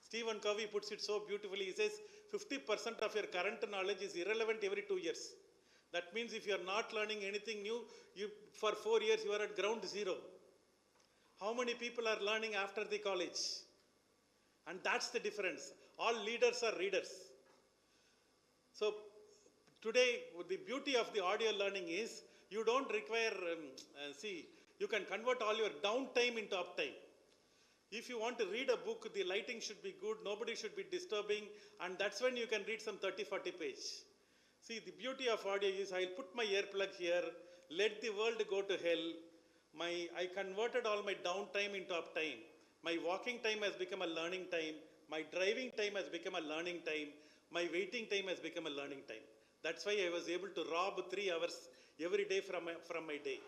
Stephen Covey puts it so beautifully. He says, 50% of your current knowledge is irrelevant every 2 years. That means if you are not learning anything new, for 4 years you are at ground zero. How many people are learning after the college? And that's the difference. All leaders are readers. So today, the beauty of the audio learning is you don't require, you can convert all your downtime into uptime. If you want to read a book, the lighting should be good, nobody should be disturbing, and that's when you can read some 30-40 pages. See, the beauty of audio is I'll put my earplug here, let the world go to hell. I converted all my downtime into uptime. My walking time has become a learning time. My driving time has become a learning time. My waiting time has become a learning time. That's why I was able to rob 3 hours every day from my day.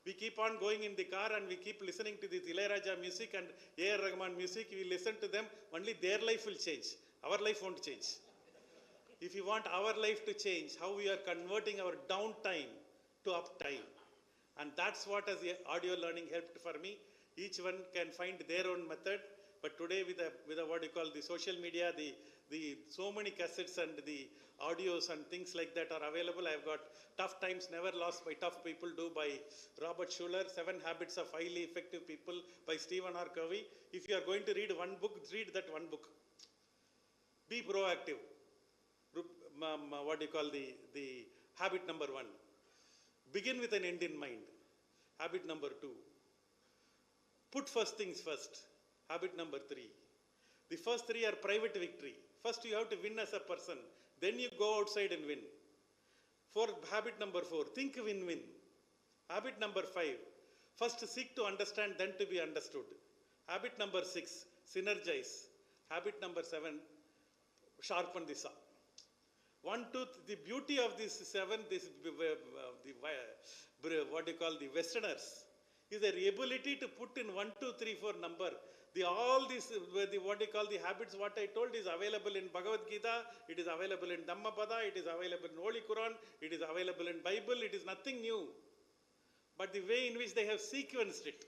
We keep on going in the car and we keep listening to this Ilayaraja music and A.R. Rahman music. We listen to them, only their life will change. Our life won't change. If you want our life to change, how we are converting our downtime to uptime. And that's what as audio learning helped for me. Each one can find their own method. But today with the what you call the social media, the so many cassettes and the audios and things like that are available. I've got Tough Times Never Lost by Tough People Do by Robert Schuller, 7 Habits of Highly Effective People by Stephen R. Covey. If you are going to read one book, read that one book. Be proactive. What do you call the habit number 1. Begin with an end in mind. Habit number 2. Put first things first. Habit number 3. The first 3 are private victory. First you have to win as a person. Then you go outside and win. Habit number 4. Think win-win. Habit number 5. First seek to understand, then to be understood. Habit number 6. Synergize. Habit number 7. Sharpen the saw. 1, 2, the beauty of this 7, what do you call the Westerners, is their ability to put in 1, 2, 3, 4 number. All these, what do you call the habits, what I told is available in Bhagavad Gita, it is available in Dhammapada, it is available in Holy Quran, it is available in Bible, it is nothing new. But the way in which they have sequenced it,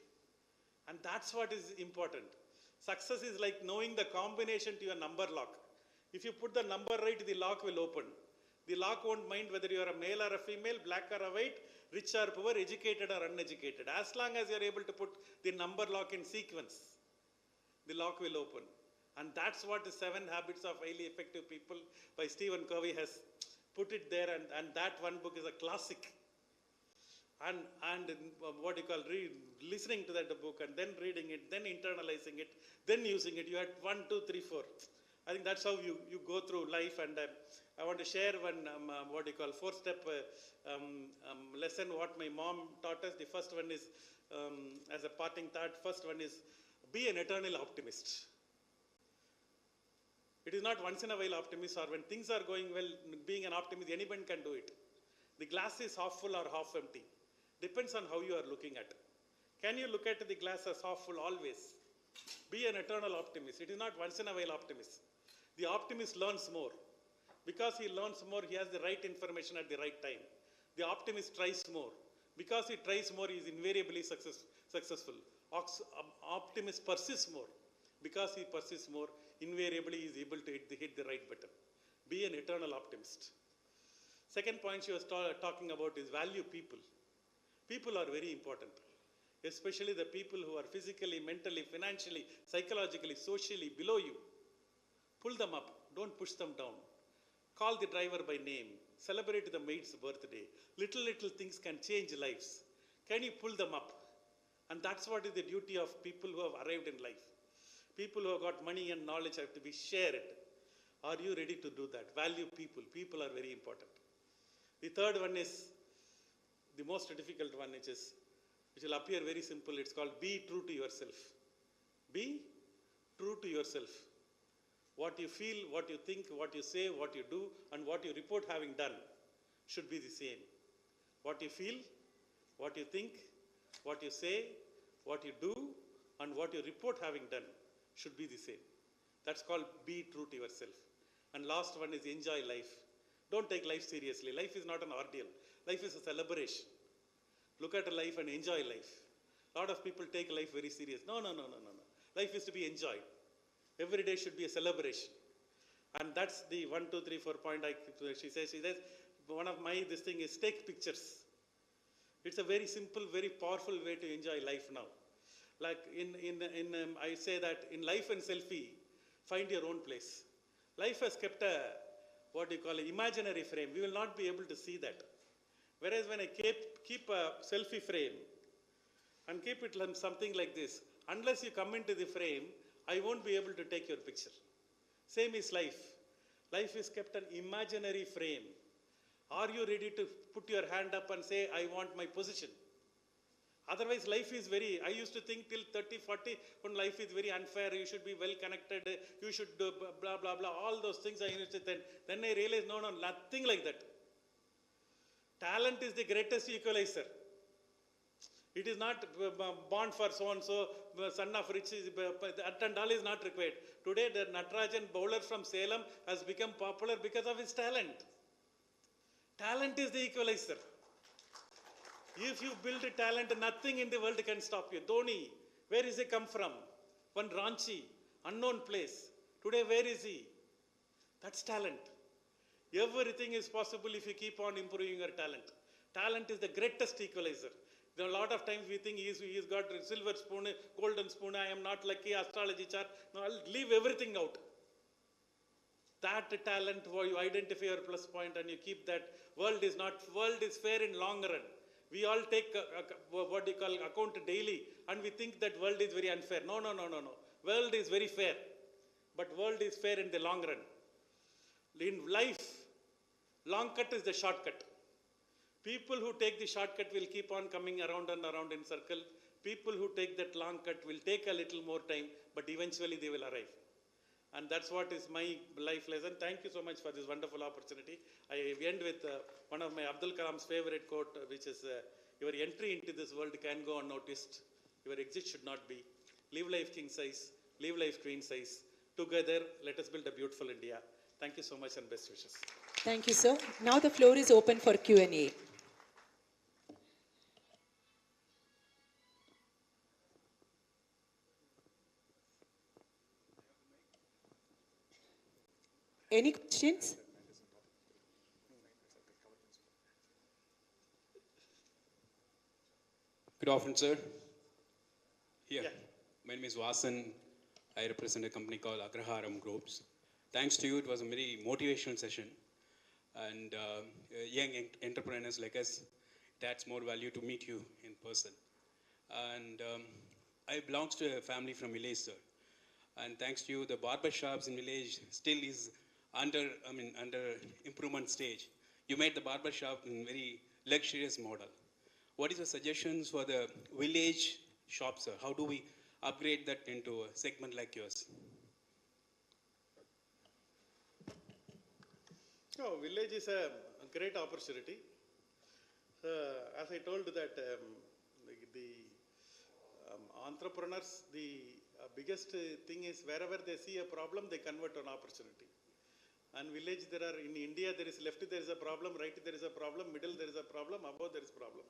and that's what is important. Success is like knowing the combination to your number lock. If you put the number right, the lock will open. The lock won't mind whether you are a male or a female, black or a white, rich or poor, educated or uneducated. As long as you are able to put the number lock in sequence, the lock will open. And that's what the 7 Habits of Highly Effective People by Stephen Covey has put it there. And that one book is a classic. And what do you call, listening to that book and then reading it, then internalizing it, then using it. You had 1, 2, 3, 4. I think that's how you go through life. And I want to share one, 4-step lesson what my mom taught us. The first one is, as a parting thought, first one is, be an eternal optimist. It is not once in a while optimist, or when things are going well, being an optimist, anyone can do it. The glass is half full or half empty. Depends on how you are looking at it. Can you look at the glass as half full always? Be an eternal optimist. It is not once in a while optimist. The optimist learns more. Because he learns more, he has the right information at the right time. The optimist tries more. Because he tries more, he is invariably successful. Optimist persists more. Because he persists more, invariably he is able to hit the right button. Be an eternal optimist. Second point she was talking about is value people. People are very important. Especially the people who are physically, mentally, financially, psychologically, socially below you. Pull them up. Don't push them down. Call the driver by name. Celebrate the maid's birthday. Little things can change lives. Can you pull them up? And that's what is the duty of people who have arrived in life. People who have got money and knowledge have to be shared. Are you ready to do that? Value people. People are very important. The third one is the most difficult one, which will appear very simple. It's called be true to yourself. Be true to yourself. What you feel, what you think, what you say, what you do, and what you report having done should be the same. What you feel, what you think, what you say, what you do, and what you report having done should be the same. That's called be true to yourself. And last one is enjoy life. Don't take life seriously. Life is not an ordeal. Life is a celebration. Look at life and enjoy life. A lot of people take life very serious. No. Life is to be enjoyed. Every day should be a celebration. And that's the 1, 2, 3, 4 point she says, one of this thing is take pictures. It's a very simple, very powerful way to enjoy life now. Like I say that in life and selfie, find your own place. Life has kept a, imaginary frame. We will not be able to see that. Whereas when I keep a selfie frame and keep it something like this, unless you come into the frame, I won't be able to take your picture. Same is life. Life is kept an imaginary frame. Are you ready to put your hand up and say, I want my position? Otherwise, life is I used to think till 30, 40, when life is very unfair, you should be well connected, you should do blah, blah, blah, all those things I used to think. Then I realized, no, nothing like that. Talent is the greatest equalizer. It is not born for so-and-so, son of rich, that and all is not required. Today, the Natarajan bowler from Salem has become popular because of his talent. Talent is the equalizer. If you build a talent, nothing in the world can stop you. Dhoni, where is he come from? One Ranchi, unknown place. Today, where is he? That's talent. Everything is possible if you keep on improving your talent. Talent is the greatest equalizer. There are a lot of times we think he's got a silver spoon, golden spoon, I am not lucky, astrology chart. No, I'll leave everything out. That talent, where you identify your plus point and you keep that, world is fair in long run. We all take what you call account daily and we think that world is very unfair. No. World is very fair. But world is fair in the long run. In life, long cut is the shortcut. People who take the shortcut will keep on coming around and around in circle. People who take that long cut will take a little more time, but eventually they will arrive. And that's what is my life lesson. Thank you so much for this wonderful opportunity. I end with one of my Abdul Kalam's favorite quote, which is, your entry into this world can go unnoticed. Your exit should not be. Live life king size, live life queen size. Together, let us build a beautiful India. Thank you so much and best wishes. Thank you, sir. Now the floor is open for Q&A. Any questions? Good afternoon, sir. Here, my name is Vasan. I represent a company called Agraharam Groups. Thanks to you, it was a very motivational session. And young entrepreneurs like us, it adds more value to meet you in person. And I belong to a family from village, sir. And thanks to you, the barber shops in village still is under improvement stage. You made the barber shop in very luxurious model. What is the suggestions for the village shops, sir? How do we upgrade that into a segment like yours? No, village is a great opportunity. As I told that the entrepreneurs, the biggest thing is wherever they see a problem, they convert an opportunity. And village, in India, there is left, there is a problem, right, there is a problem, middle, there is a problem, above, there is a problem.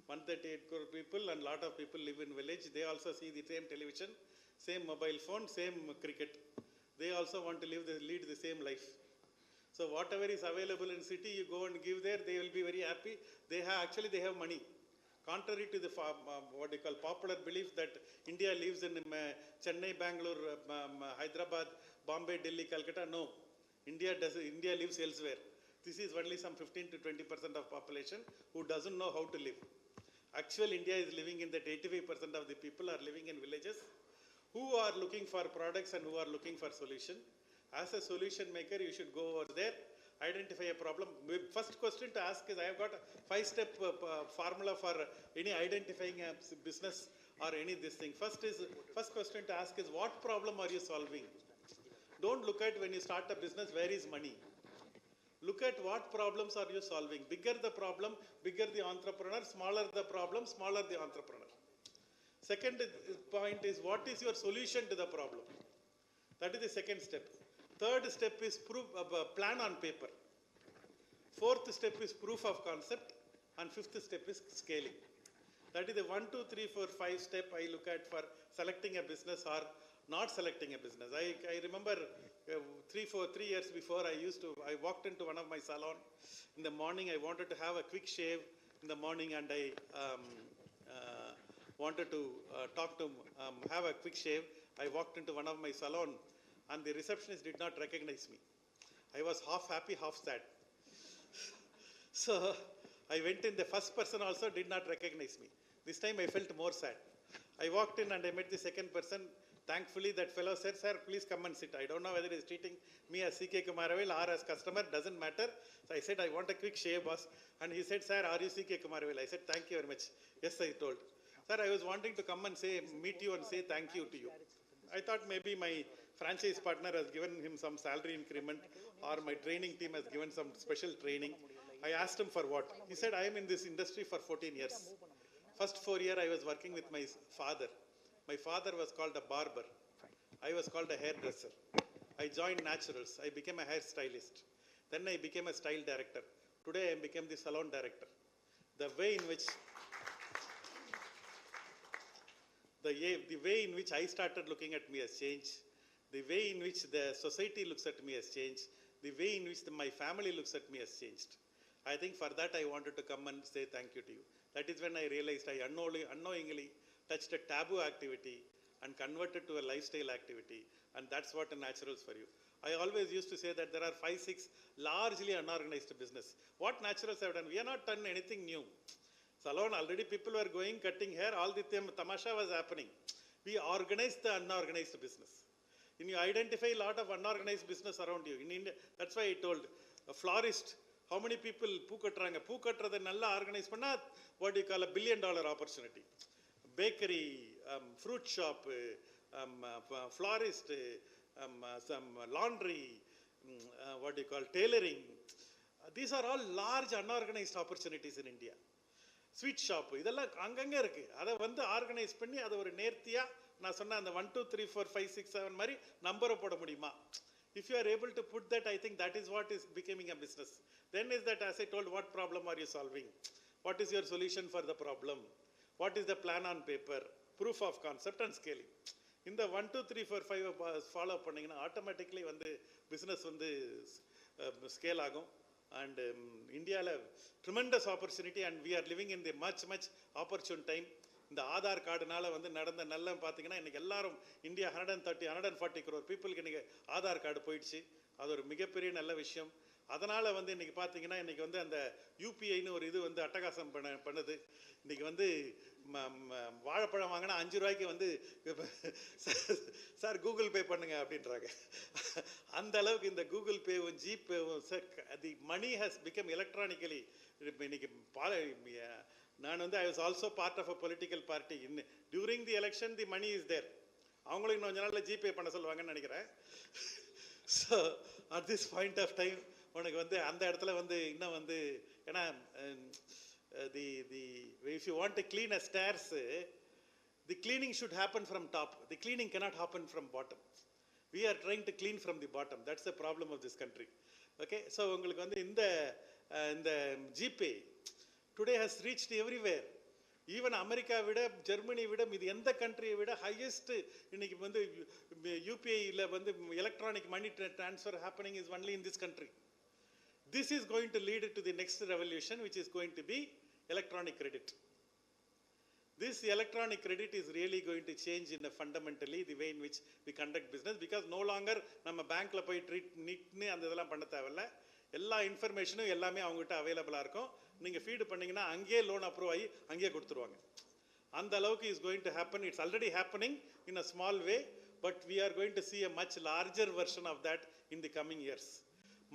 138 crore people and lot of people live in village. They also see the same television, same mobile phone, same cricket. They also want to lead the same life. So whatever is available in city, you go and give there, they will be very happy. They have money. Contrary to the what they call popular belief that India lives in Chennai, Bangalore, Hyderabad, Bombay, Delhi, Calcutta. No, India lives elsewhere. This is only some 15 to 20% of population who doesn't know how to live. Actual India is living in that 85% of the people are living in villages who are looking for products and who are looking for solution. As a solution maker, you should go over there, identify a problem. First question to ask is, I have got a 5-step formula for any identifying a business or any this thing. First question to ask is, what problem are you solving? Don't look at when you start a business, where is money? Look at what problems are you solving. Bigger the problem, bigger the entrepreneur. Smaller the problem, smaller the entrepreneur. Second point is, what is your solution to the problem? That is the second step. Third step is plan on paper. Fourth step is proof of concept. And fifth step is scaling. That is the 1, 2, 3, 4, 5 step I look at for selecting a business or not selecting a business. I remember 3 years before, I walked into one of my salon. In the morning, I wanted to have a quick shave in the morning, and I wanted to have a quick shave. I walked into one of my salon, and the receptionist did not recognize me. I was half happy, half sad. So I went in, the first person also did not recognize me. This time I felt more sad. I walked in and I met the second person. Thankfully, that fellow said, sir, please come and sit. I don't know whether he's treating me as C.K. Kumaravil or as customer, doesn't matter. So I said, I want a quick shave, boss. And he said, sir, are you C.K. Kumaravil? I said, thank you very much. Yes, I told. Sir, I was wanting to come and meet you and say thank you to you. I thought maybe my franchise partner has given him some salary increment, or my training team has given some special training. I asked him for what? He said, I am in this industry for 14 years. First 4 years, I was working with my father. My father was called a barber. I was called a hairdresser. I joined Naturals. I became a hairstylist. Then I became a style director. Today I became the salon director. The way in which The way in which I started looking at me has changed. The way in which the society looks at me has changed. The way in which my family looks at me has changed. I think for that I wanted to come and say thank you to you. That is when I realized I unknowingly touched a taboo activity and converted to a lifestyle activity, and that's what a naturals for you. I always used to say that there are 5-6 largely unorganized business. What naturals have done? We have not done anything new. Salon, already people were going, cutting hair, all the tamasha was happening. We organized the unorganized business. And you identify a lot of unorganized business around you. In India, that's why I told a florist, how many people poo katranga nalla organize panna, what do you call $1 billion opportunity. Bakery, fruit shop, florist, some laundry, what do you call tailoring. These are all large unorganized opportunities in India. Sweet shop, இதெல்லாம் அங்கங்க இருக்கு. அதை வந்து organise பண்ணி அதை ஒரு நேர்த்தியா நான் சொன்ன அந்த 1 2 3 4 5 6 7 மாதிரி நம்பரை போட முடியுமா? If you are able to put that, I think that is what is becoming a business. Then is that, as I told, what problem are you solving? What is your solution for the problem? What is the plan on paper? Proof of concept and scaling. இந்த 1 2 3 4 5 follow பண்ணீங்கன்னா automatically வந்து business வந்து scale ஆகும். And India tremendous opportunity, and we are living in the much opportune time. இந்த ஆதார் கார்டுனால வந்து நடந்த நல்ல பார்த்தீங்கன்னா இன்னைக்கு எல்லாரும் இந்தியா 140 crore பீப்புளுக்கு இன்னைக்கு ஆதார் கார்டு போயிடுச்சு. அது ஒரு மிகப்பெரிய நல்ல விஷயம். அதனால வந்து இன்னைக்கு பார்த்தீங்கன்னா இன்னைக்கு வந்து அந்த யூபிஐன்னு ஒரு இது வந்து அட்டகாசம் பண்ணுது. இன்னைக்கு வந்து வாழைப்பழம் வாங்கினா 5 ரூபாய்க்கு வந்து சார் கூகுள் பே பண்ணுங்க அப்படின்றாங்க. அந்த அளவுக்கு இந்த கூகுள் பேவும் ஜிபேவும் the money has become electronically. இன்னைக்கு நான் வந்து I was also part of a political party. During the election the money is there. அவங்களும் இன்னும் கொஞ்ச நாளில் ஜிபே பண்ண சொல்லுவாங்கன்னு நினைக்கிறேன். So at this point of time உனக்கு வந்து அந்த இடத்துல வந்து இன்னும் வந்து ஏன்னா if you want to clean a stairs, the cleaning should happen from top. The cleaning cannot happen from bottom. We are trying to clean from the bottom. That's the problem of this country. Okay, so உங்களுக்கு வந்து இந்த GPay today has reached everywhere. Even America விட Germany விட இது எந்த கண்ட்ரியை விட highest இன்னைக்கு வந்து யூபிஐயில் வந்து electronic money transfer happening is only in this country. This is going to lead to the next revolution, which is going to be electronic credit. This electronic credit is really going to change in a fundamentally the way in which we conduct business, because no longer நம்ம பேங்க்ல போய் நீட்னு அந்த இதெல்லாம் பண்ண தேவையில்ல. எல்லா இன்ஃபர்மேஷனும் எல்லாமே அவங்ககிட்ட அவைலபிளாக இருக்கும். நீங்கள் ஃபீடு பண்ணிங்கன்னா அங்கேயே லோன் அப்ரூவ் ஆகி அங்கேயே கொடுத்துருவாங்க. அந்த அளவுக்கு is going to happen. It's already happening in a small way, but we are going to see a much larger version of that in the coming years.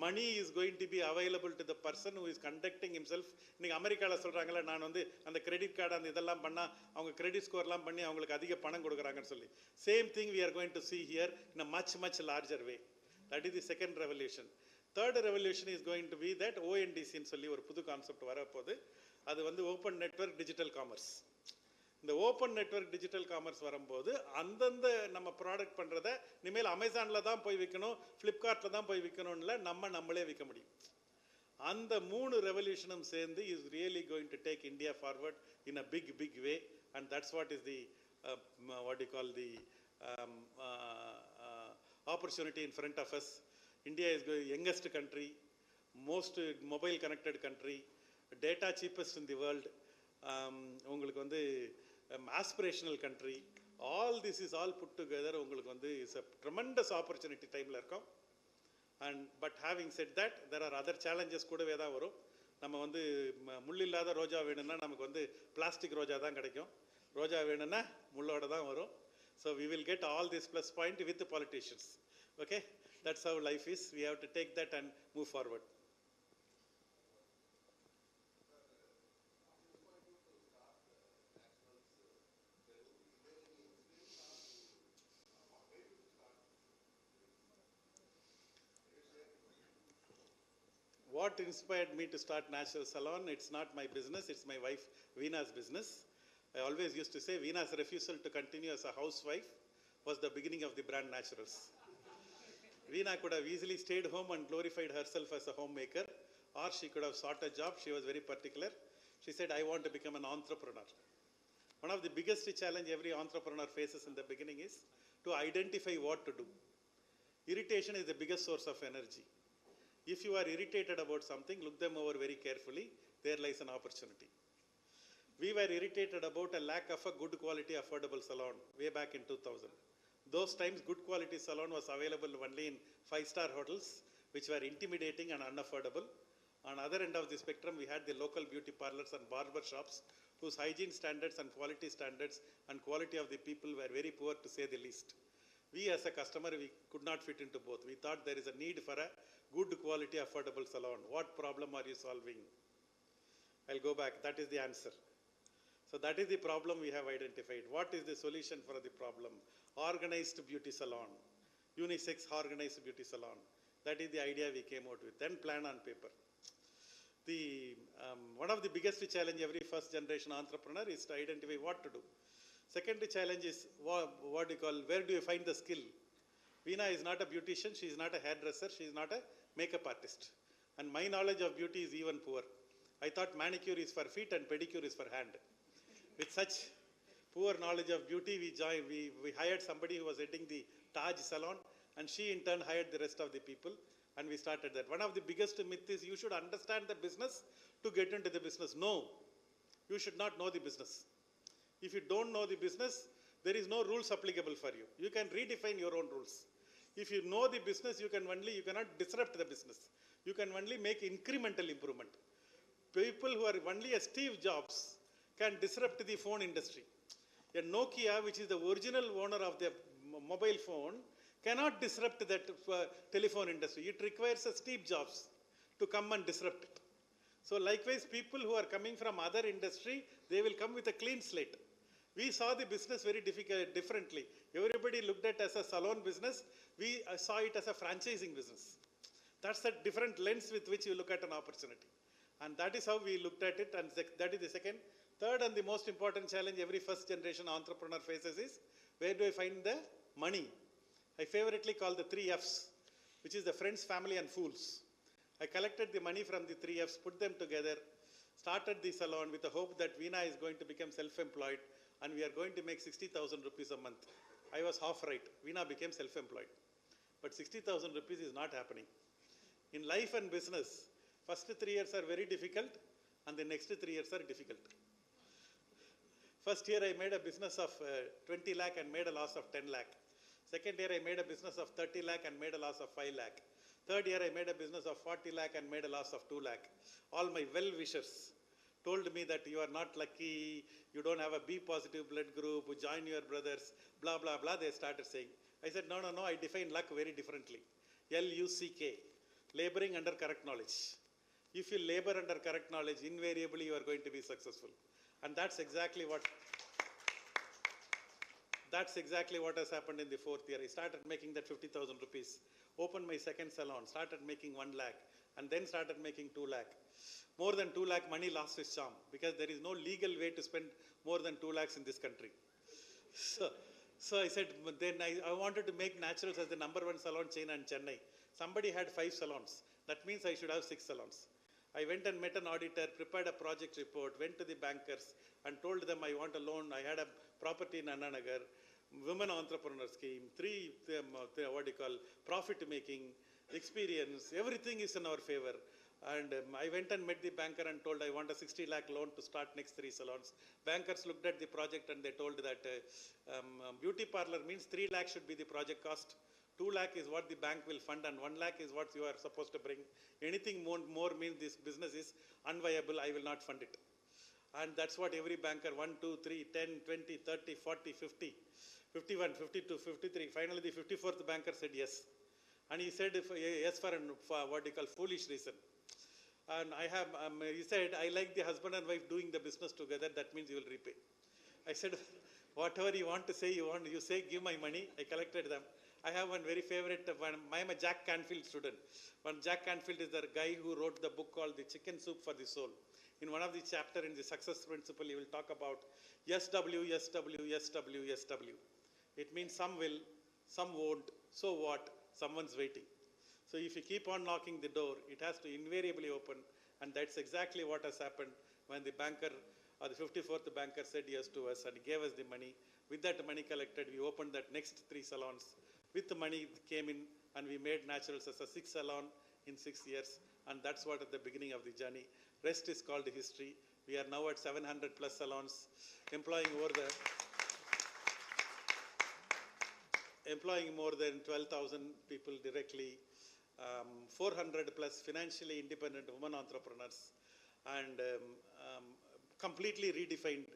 Money is going to be available to the person who is conducting himself. இன்னைக்கு அமெரிக்காவில் சொல்கிறாங்களே, நான் வந்து அந்த credit card அந்த இதெல்லாம் பண்ணால் அவங்க கிரெடிட் ஸ்கோர்லாம் பண்ணி அவங்களுக்கு அதிக பணம் கொடுக்குறாங்கன்னு சொல்லி. Same thing we are going to see here in a much larger way. That is the second revolution. Third revolution is going to be that ONDC ன்னு சொல்லி ஒரு புது கான்செப்ட் வரப்போகுது. அது வந்து ஓப்பன் நெட்வொர்க் டிஜிட்டல் காமர்ஸ். இந்த open network digital commerce வரும்போது அந்தந்த நம்ம ப்ராடக்ட் பண்ணுறதை இனிமேல் அமேசானில் தான் போய் விற்கணும், ஃப்ளிப்கார்ட்டில் தான் போய் விற்கணும்ல, நம்மளே விற்க முடியும். அந்த 3 ரெவல்யூஷனும் சேர்ந்து is really going to take India forward in a big way. And that's what is the what you call the opportunity in front of us. India is the youngest country, most mobile connected country, data cheapest in the world, உங்களுக்கு வந்து aspirational country. All this is all put together, உங்களுக்கு வந்து is a tremendous opportunity timeல இருக்கும். And but having said that, there are other challenges கூடவே தான் வரும். நம்ம வந்து முள்ளில்லாத ரோஜா வேணும்னா நமக்கு வந்து பிளாஸ்டிக் ரோஜா தான் கிடைக்கும். ரோஜா வேணும்னா முள்ளோட தான் வரும். So we will get all this plus point with the politicians. Okay, that's how life is. We have to take that and move forward. What inspired me to start Natural Salon? It's not my business, it's my wife Veena's business. I always used to say Veena's refusal to continue as a housewife was the beginning of the brand Naturals. Veena could have easily stayed home and glorified herself as a homemaker, or she could have sought a job. She was very particular. She said, I want to become an entrepreneur. One of the biggest challenge every entrepreneur faces in the beginning is to identify what to do. Irritation is the biggest source of energy. If you are irritated about something, look them over very carefully. There lies an opportunity. We were irritated about a lack of a good quality affordable salon way back in 2000. Those times good quality salon was available only in 5-star hotels, which were intimidating and unaffordable. On the other end of the spectrum, we had the local beauty parlors and barber shops whose hygiene standards and quality of the people were very poor, to say the least. We as a customer, we could not fit into both. We thought there is a need for a good quality affordable salon. What problem are you solving? I'll go back. That is the answer. So that is the problem we have identified. What is the solution for the problem? Organized beauty salon. Unisex organized beauty salon. That is the idea we came out with. Then plan on paper. One of the biggest challenge every first generation entrepreneur is to identify what to do. Second challenge is what you call, where do you find the skill? Veena is not a beautician, she is not a hairdresser, she is not a makeup artist. And my knowledge of beauty is even poor. I thought manicure is for feet and pedicure is for hand. With such poor knowledge of beauty, we hired somebody who was heading the Taj salon, and she in turn hired the rest of the people, and we started that. One of the biggest myths is you should understand the business to get into the business. No, you should not know the business. If you don't know the business, there is no rules applicable for you. You can redefine your own rules. If you know the business, you cannot disrupt the business. You can only make incremental improvement. People who are only a Steve Jobs can disrupt the phone industry. A Nokia, which is the original owner of the mobile phone, cannot disrupt that telephone industry. It requires a Steve Jobs to come and disrupt it. So likewise, people who are coming from other industry, they will come with a clean slate. We saw the business very differently. Everybody looked at it as a salon business. We saw it as a franchising business. That's a different lens with which you look at an opportunity. And that is how we looked at it, and that is the second. Third and the most important challenge every first generation entrepreneur faces is, where do I find the money? I favorably call the 3 Fs, which is the friends, family and fools. I collected the money from the 3 Fs, put them together, started the salon with the hope that Veena is going to become self-employed and we are going to make 60,000 rupees a month. I was half right. Veena became self-employed. But 60,000 rupees is not happening. In life and business, first 3 years are very difficult and the next 3 years are difficult. First year I made a business of 20 lakh and made a loss of 10 lakh. Second year I made a business of 30 lakh and made a loss of 5 lakh. Third year I made a business of 40 lakh and made a loss of 2 lakh. All my well-wishers told me that you are not lucky, you don't have a B positive blood group, join your brothers, blah, blah, blah, they started saying. I said, no, I define luck very differently. L-U-C-K, laboring under correct knowledge. If you labor under correct knowledge, invariably you are going to be successful. And that's exactly what has happened in the 4th year. I started making that 50,000 rupees, opened my second salon, started making 1 lakh, and then started making 2 lakh. More than 2 lakh, money lost its charm because there is no legal way to spend more than 2 lakhs in this country. So I said, then I wanted to make Naturals as the #1 salon chain in Chennai. Somebody had 5 salons. That means I should have 6 salons. I went and met an auditor, prepared a project report, went to the bankers and told them I want a loan. I had a property in Annanagar, women entrepreneur scheme, 3 profit making, experience, everything is in our favor. And I went and met the banker and told I want a 60 lakh loan to start next 3 salons. Bankers looked at the project and they told that beauty parlor means 3 lakh should be the project cost. 2 lakh is what the bank will fund and 1 lakh is what you are supposed to bring. Anything more means this business is unviable, I will not fund it. And that's what every banker, 1, 2, 3, 10, 20, 30, 40, 50, 51, 52, 53. Finally, the 54th banker said yes. And he said yes for what you call foolish reason. And he said, I like the husband and wife doing the business together, that means you will repay. I said, whatever you want to say, you say, give my money. I collected them. I have one very favorite one. I am a Jack Canfield student. One Jack Canfield is the guy who wrote the book called The Chicken Soup for the Soul. In one of the chapters in the success principle, he will talk about SW, SW, SW, SW. It means some will, some won't, so what, someone's waiting. So if you keep on knocking the door, it has to invariably open, and that's exactly what has happened when the banker The 54th banker said yes to us and gave us the money. With that money collected, we opened that next 3 salons. With the money came in and we made Naturals as a 6th salon in 6 years. And that's what at the beginning of the journey. Rest is called history. We are now at 700 plus salons, employing more than 12,000 people directly, 400 plus financially independent women entrepreneurs, and completely redefined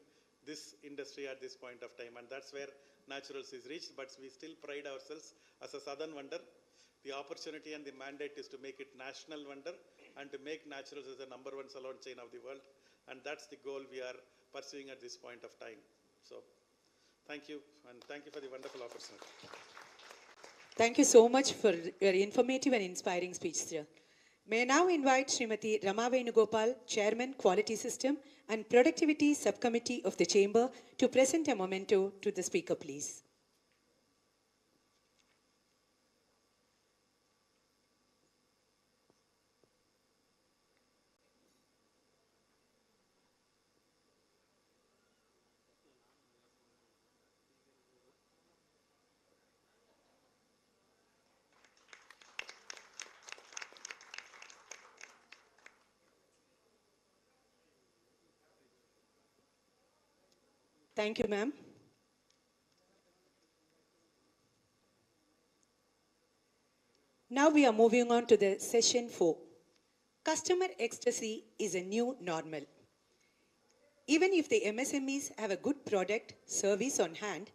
this industry at this point of time. And that's where Naturals is reached, but we still pride ourselves as a southern wonder. The opportunity and the mandate is to make it national wonder and to make Naturals as the #1 salon chain of the world. And that's the goal we are pursuing at this point of time. So thank you, and thank you for the wonderful opportunity. Thank you so much for your informative and inspiring speech, sir. May I now invite Srimati Rama Venugopal, Chairman, Quality System and Productivity Subcommittee of the Chamber, to present a memento to the speaker, please. Thank you, ma'am. Now we are moving on to the session 4. Customer ecstasy is a new normal. Even if the MSMEs have a good product, service on hand,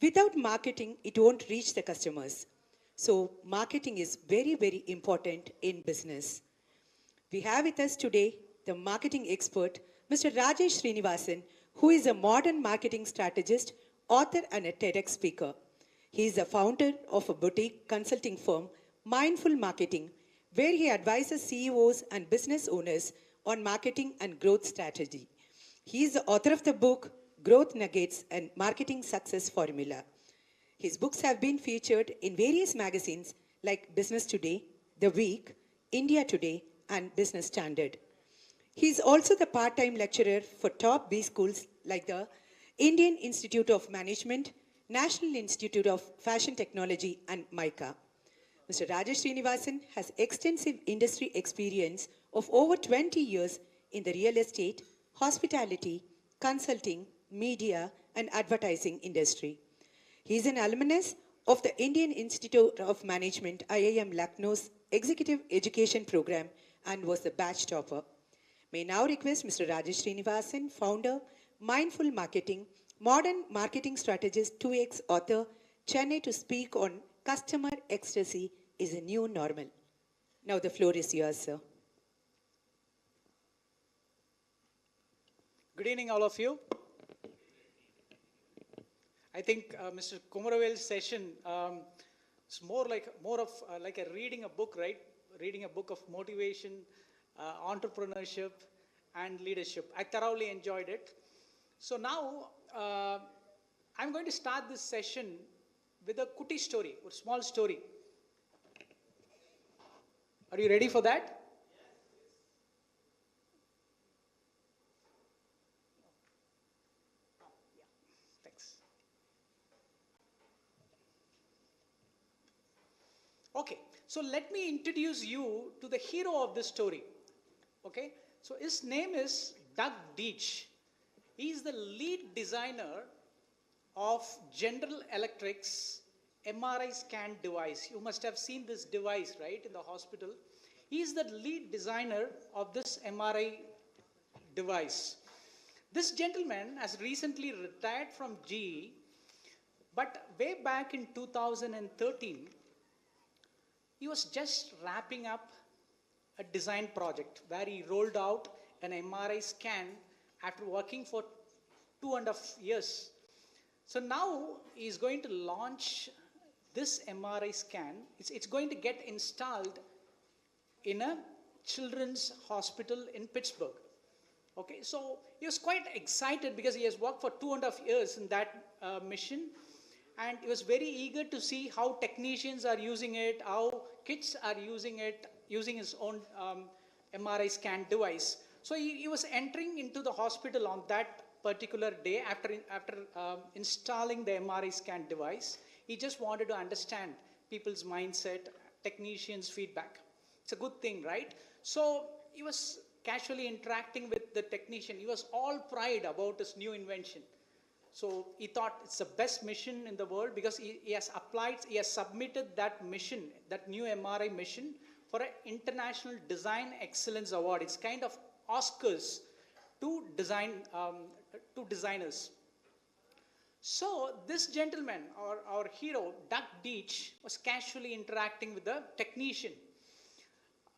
without marketing, it won't reach the customers. So marketing is very, very important in business. We have with us today the marketing expert, Mr. Rajesh Srinivasan, who is a modern marketing strategist, author and a TEDx speaker. He is the founder of a boutique consulting firm, Mindful Marketing, where he advises CEOs and business owners on marketing and growth strategy. He is the author of the book, Growth Nuggets and Marketing Success Formula. His books have been featured in various magazines like Business Today, The Week, India Today, and Business Standard. He is also the part-time lecturer for top B schools like the Indian Institute of Management, National Institute of Fashion Technology, and MICA. Mr. Rajesh Srinivasan has extensive industry experience of over 20 years in the real estate, hospitality, consulting, media, and advertising industry. He is an alumnus of the Indian Institute of Management, IIM Lucknow's Executive Education Program, and was the batch topper. May now request Mr. Rajesh Srinivasan, founder, Mindful Marketing, modern marketing strategist, 2X author, Chennai, to speak on customer ecstasy is a new normal. Now the floor is yours, sir. Good evening, all of you. I think Mr. Kumaravel's session is more of like a reading a book, right? Reading a book of motivation, entrepreneurship, and leadership. I thoroughly enjoyed it. So now I'm going to start this session with a kuti story, or small story. Are you ready for that? Thanks. Okay, so let me introduce you to the hero of this story. Okay, so his name is Doug Deach. He is the lead designer of General Electric's MRI scan device. You must have seen this device, right, in the hospital. He is the lead designer of this MRI device. This gentleman has recently retired from GE, but way back in 2013, he was just wrapping up a design project where he rolled out an MRI scan after working for 2.5 years. So now he's going to launch this MRI scan. It's going to get installed in a children's hospital in Pittsburgh. Okay, so he was quite excited because he has worked for 2.5 years in that mission, and he was very eager to see how technicians are using it, how kids are using it, using his own MRI scan device. So he was entering into the hospital on that particular day after installing the MRI scan device. He just wanted to understand people's mindset, technicians' feedback. It's a good thing, right? So he was casually interacting with the technician. He was all pride about his new invention. So he thought it's the best mission in the world because he has submitted that mission, that new MRI mission, for an International Design Excellence Award. It's kind of Oscars to designers. So this gentleman, our hero, Doug Deach, was casually interacting with the technician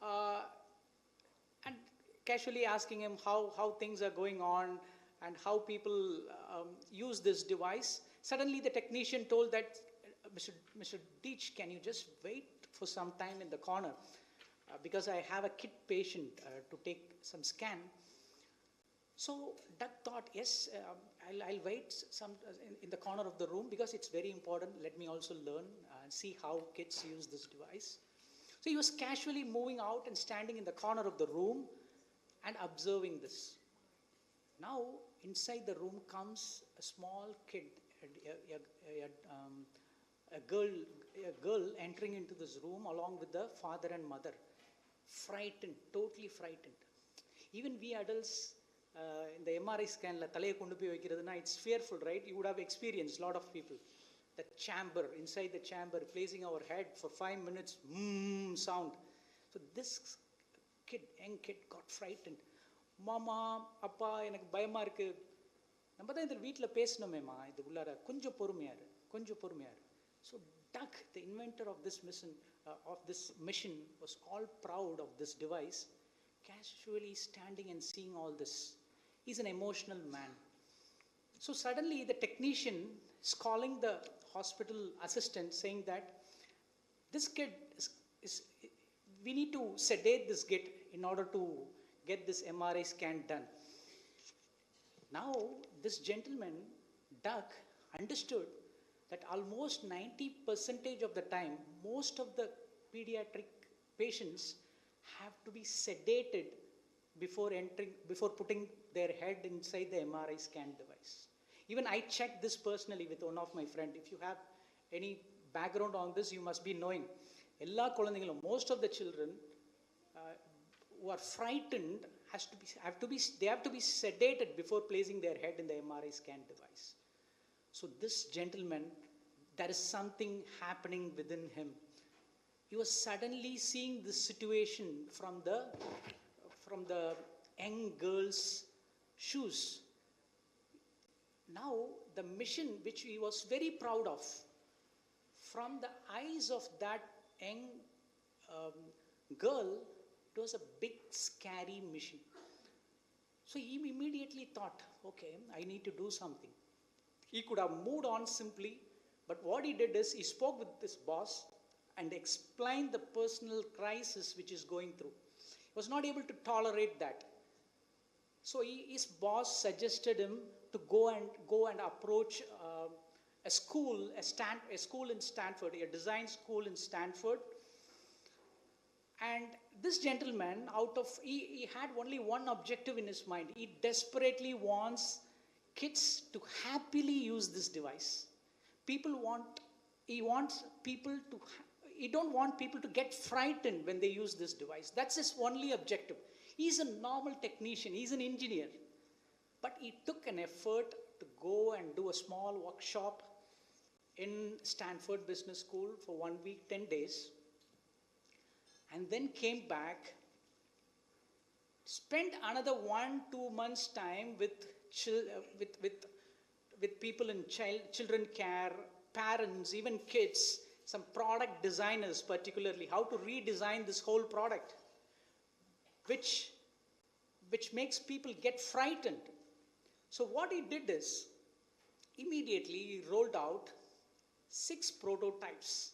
and casually asking him how things are going on and how people use this device. Suddenly the technician told that, Mr. Deach, can you just wait for some time in the corner because I have a kid patient to take some scan. So Doug thought, yes, I'll wait in the corner of the room because it's very important. Let me also learn and see how kids use this device. So he was casually moving out and standing in the corner of the room and observing this. Now, inside the room comes a small kid, a girl entering into this room along with the father and mother. Frightened, totally frightened. Even we adults, in the MRI scan, it's fearful, right? You would have experienced, a lot of people. The chamber, inside the chamber, placing our head for 5 minutes, sound. So this young kid got frightened. Mama, Appa, எனக்கு பயமா இருக்கு. நம்ம தான் இந்த வீட்ல பேசணுமேமா, இது உள்ளார கொஞ்சம் பொறுமையாரு. So Doug, the inventor of this mission, was all proud of this device, casually standing and seeing all this. He's an emotional man. So suddenly the technician is calling the hospital assistant saying that this kid we need to sedate this kid in order to get this MRI scan done. Now, this gentleman, Doug, understood that almost 90% of the time, most of the pediatric patients have to be sedated before putting their head inside the MRI scan device. Even I checked this personally with one of my friends. If you have any background on this, you must be knowing. Most of the children who are frightened they have to be sedated before placing their head in the MRI scan device. So this gentleman, there is something happening within him. He was suddenly seeing this situation from the young girl's shoes. Now the mission which he was very proud of, from the eyes of that young girl, it was a big scary mission. So he immediately thought, okay, I need to do something. He could have moved on simply, but what he did is he spoke with this boss and explained the personal crisis which is going through. He was not able to tolerate that. So his boss suggested him to go and approach a school in Stanford, a design school in Stanford. And this gentleman, he had only one objective in his mind. He desperately wants kids to happily use this device. He don't want people to get frightened when they use this device. That's his only objective. He's a normal technician, he's an engineer. But he took an effort to go and do a small workshop in Stanford Business School for 1 week, 10 days. And then came back, spent another 1-2 months time with people in children care, parents, even kids, some product designers particularly, how to redesign this whole product, which makes people get frightened. So what he did is, immediately he rolled out 6 prototypes.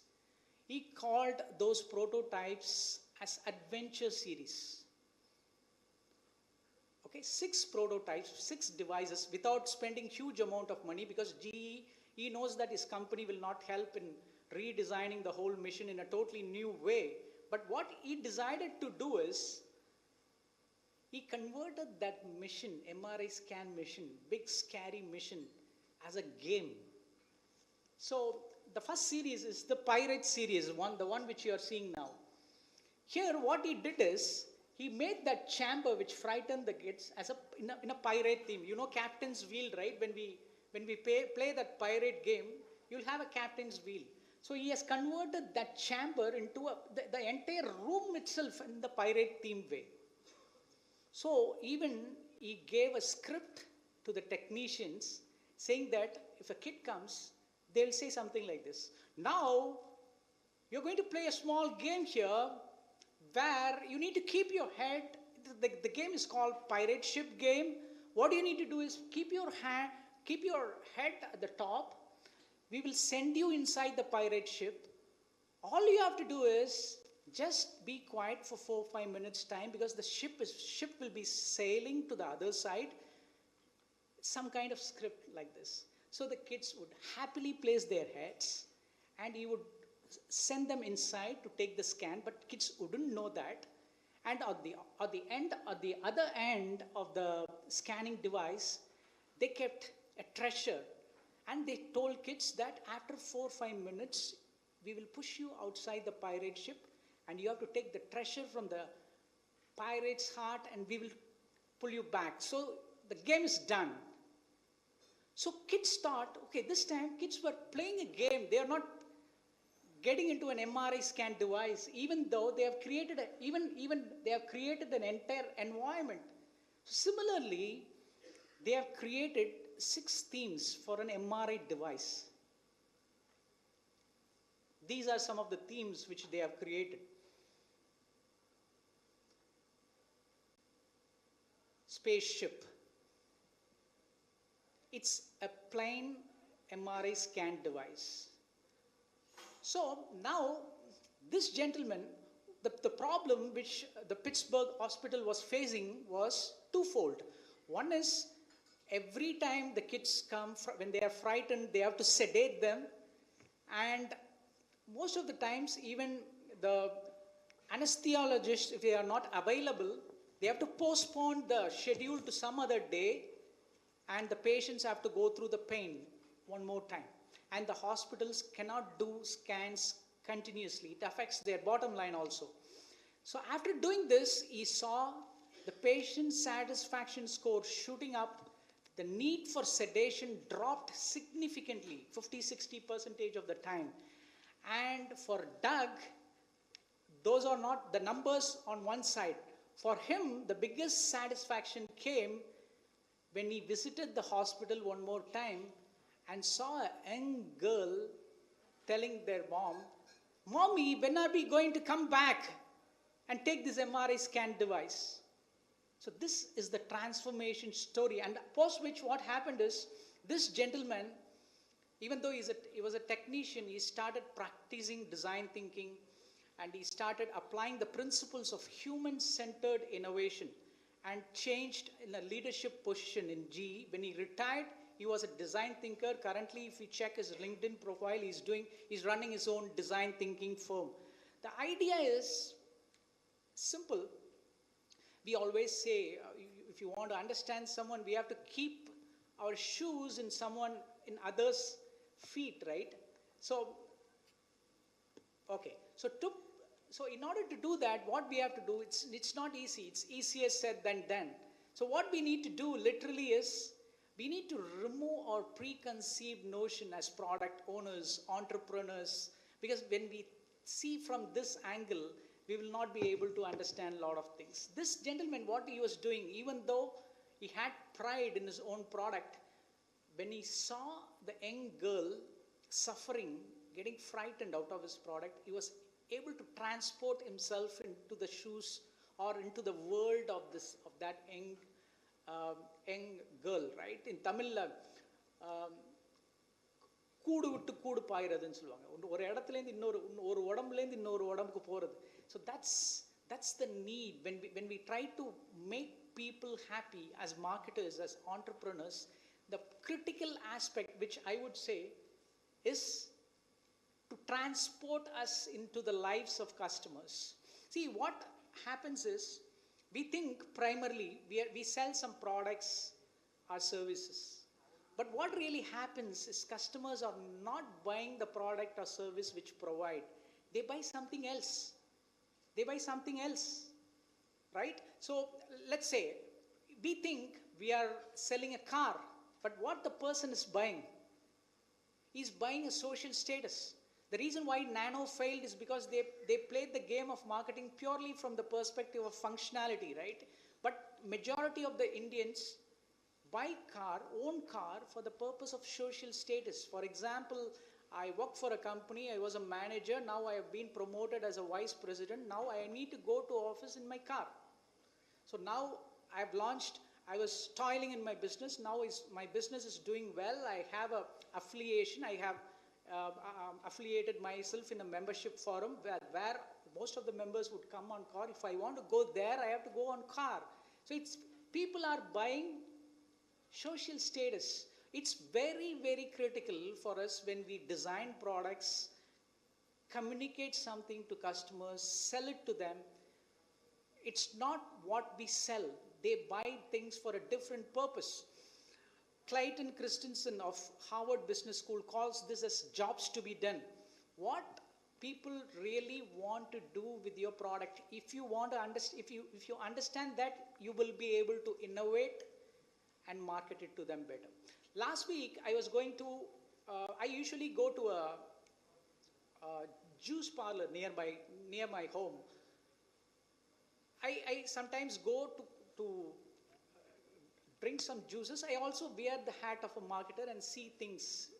He called those prototypes as adventure series. Okay, 6 prototypes, 6 devices without spending huge amount of money, because he knows that his company will not help in redesigning the whole mission in a totally new way. But what he decided to do is, he converted that mission, MRI scan mission, big scary mission, as a game. So the first series is the Pirate series, the one which you are seeing now. Here what he did is, he made that chamber which frightened the kids as in a pirate theme. You know captain's wheel, right? When we play that pirate game, you'll have a captain's wheel. So he has converted that chamber into the entire room itself in the pirate theme way. So even he gave a script to the technicians saying that if a kid comes, they'll say something like this. Now, you're going to play a small game here where you need to keep your head. The game is called Pirate Ship Game. What you need to do is keep your head at the top. We will send you inside the pirate ship. All you have to do is just be quiet for 4 or 5 minutes time, because the ship will be sailing to the other side. Some kind of script like this. So the kids would happily place their heads, and he would send them inside to take the scan, but kids wouldn't know that. And at the other end of the scanning device, they kept a treasure. And they told kids that after 4 or 5 minutes, we will push you outside the pirate ship, and you have to take the treasure from the pirate's heart, and we will pull you back. So the game is done. So kids thought, okay, this time kids were playing a game. They are not getting into an MRI scan device, even though they have created they have created an entire environment. Similarly, they have created 6 themes for an MRI device. These are some of the themes which they have created. Spaceship. It's a plain MRI scan device. So now this gentleman, the problem which the Pittsburgh hospital was facing was twofold. One is, every time the kids come, when they are frightened, they have to sedate them. And most of the times, even the anesthesiologist, if they are not available, they have to postpone the schedule to some other day, and the patients have to go through the pain one more time. And the hospitals cannot do scans continuously. It affects their bottom line also. So after doing this, he saw the patient satisfaction score shooting up. The need for sedation dropped significantly, 50-60% of the time. And for Doug, those are not the numbers on one side. For him, the biggest satisfaction came when he visited the hospital one more time and saw a young girl telling their mom, "Mommy, when are we going to come back and take this MRI scan device?" So this is the transformation story. And post which what happened is, this gentleman, even though he was a technician, he started practicing design thinking, and he started applying the principles of human-centered innovation, and changed in a leadership position in GE. When he retired, he was a design thinker. Currently, if you check his LinkedIn profile, he's running his own design thinking firm. The idea is simple. We always say, if you want to understand someone, we have to keep our shoes in others' feet, right? So, okay. So in order to do that, what we have to do, it's not easy. It's easier said than done. So what we need to do literally is, we need to remove our preconceived notion as product owners, entrepreneurs, because when we see from this angle, we will not be able to understand a lot of things. This gentleman, what he was doing, even though he had pride in his own product, when he saw the young girl suffering, getting frightened out of his product, he was able to transport himself into the shoes or into the world of that young girl, right? In Tamil, கூடு விட்டு கூடு பாயிறதுன்னு சொல்லுவாங்க. ஒரு இடத்துலேருந்து ஒரு உடம்புலேருந்து இன்னொரு உடம்புக்கு போகிறது. So that's the need. When we try to make people happy as marketers, as entrepreneurs, the critical aspect which I would say is to transport us into the lives of customers. See, what happens is, we think primarily we sell some products or services. But what really happens is customers are not buying the product or service which provide. They buy something else. They buy something else, right? So let's say we think we are selling a car, but what the person is buying? He's buying a social status. The reason why Nano failed is because they played the game of marketing purely from the perspective of functionality, right? But majority of the Indians buy own car for the purpose of social status. For example, I worked for a company, I was a manager, now I have been promoted as a vice president, now I need to go to office in my car. So now I have launched, I was toiling in my business, now my business is doing well, I have a affiliation, I have affiliated myself in a membership forum where most of the members would come on car. If I want to go there, I have to go on car. So people are buying social status. It's very, very critical for us when we design products, communicate something to customers, sell it to them. It's not what we sell. They buy things for a different purpose. Clayton Christensen of Harvard Business School calls this as jobs to be done. What people really want to do with your product, if you understand that, you will be able to innovate and market it to them better. Last week, I was going to, I usually go to a juice parlor near my home. I sometimes go to drink some juices. I also wear the hat of a marketer and see things,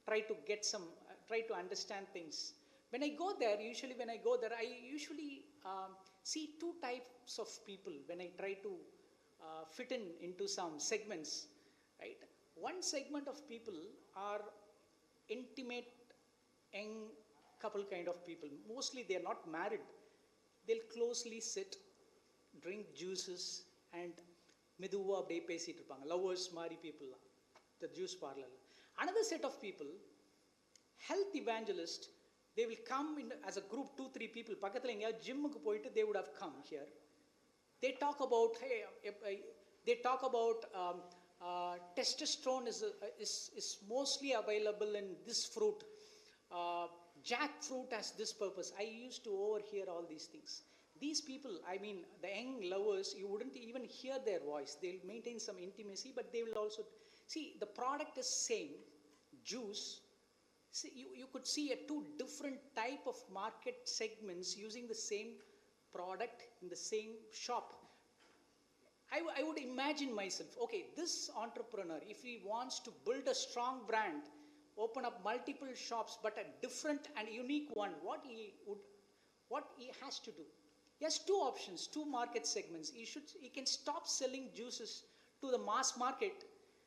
try to understand things. When I go there, I usually see two types of people when I try to fit into some segments, right? One segment of people are intimate, young couple kind of people. Mostly they are not married. They'll closely sit, drink juices, and meduva abde pesittu irupanga. Lovers mari people, the juice parlor. Another set of people, health evangelists, they will come in as a group, 2-3 people. Pakkathula enga gym ku poitu they would have come here. They talk about testosterone is mostly available in this fruit. Jackfruit has this purpose. I used to overhear all these things. These people, I mean, the young lovers, you wouldn't even hear their voice. They'll maintain some intimacy, but they will also see the product is same, juice. See, you could see two different type of market segments using the same product in the same shop. I would imagine myself, okay, this entrepreneur, if he wants to build a strong brand, open up multiple shops, but a different and unique one, what he has to do? He has two options, two market segments. He can stop selling juices to the mass market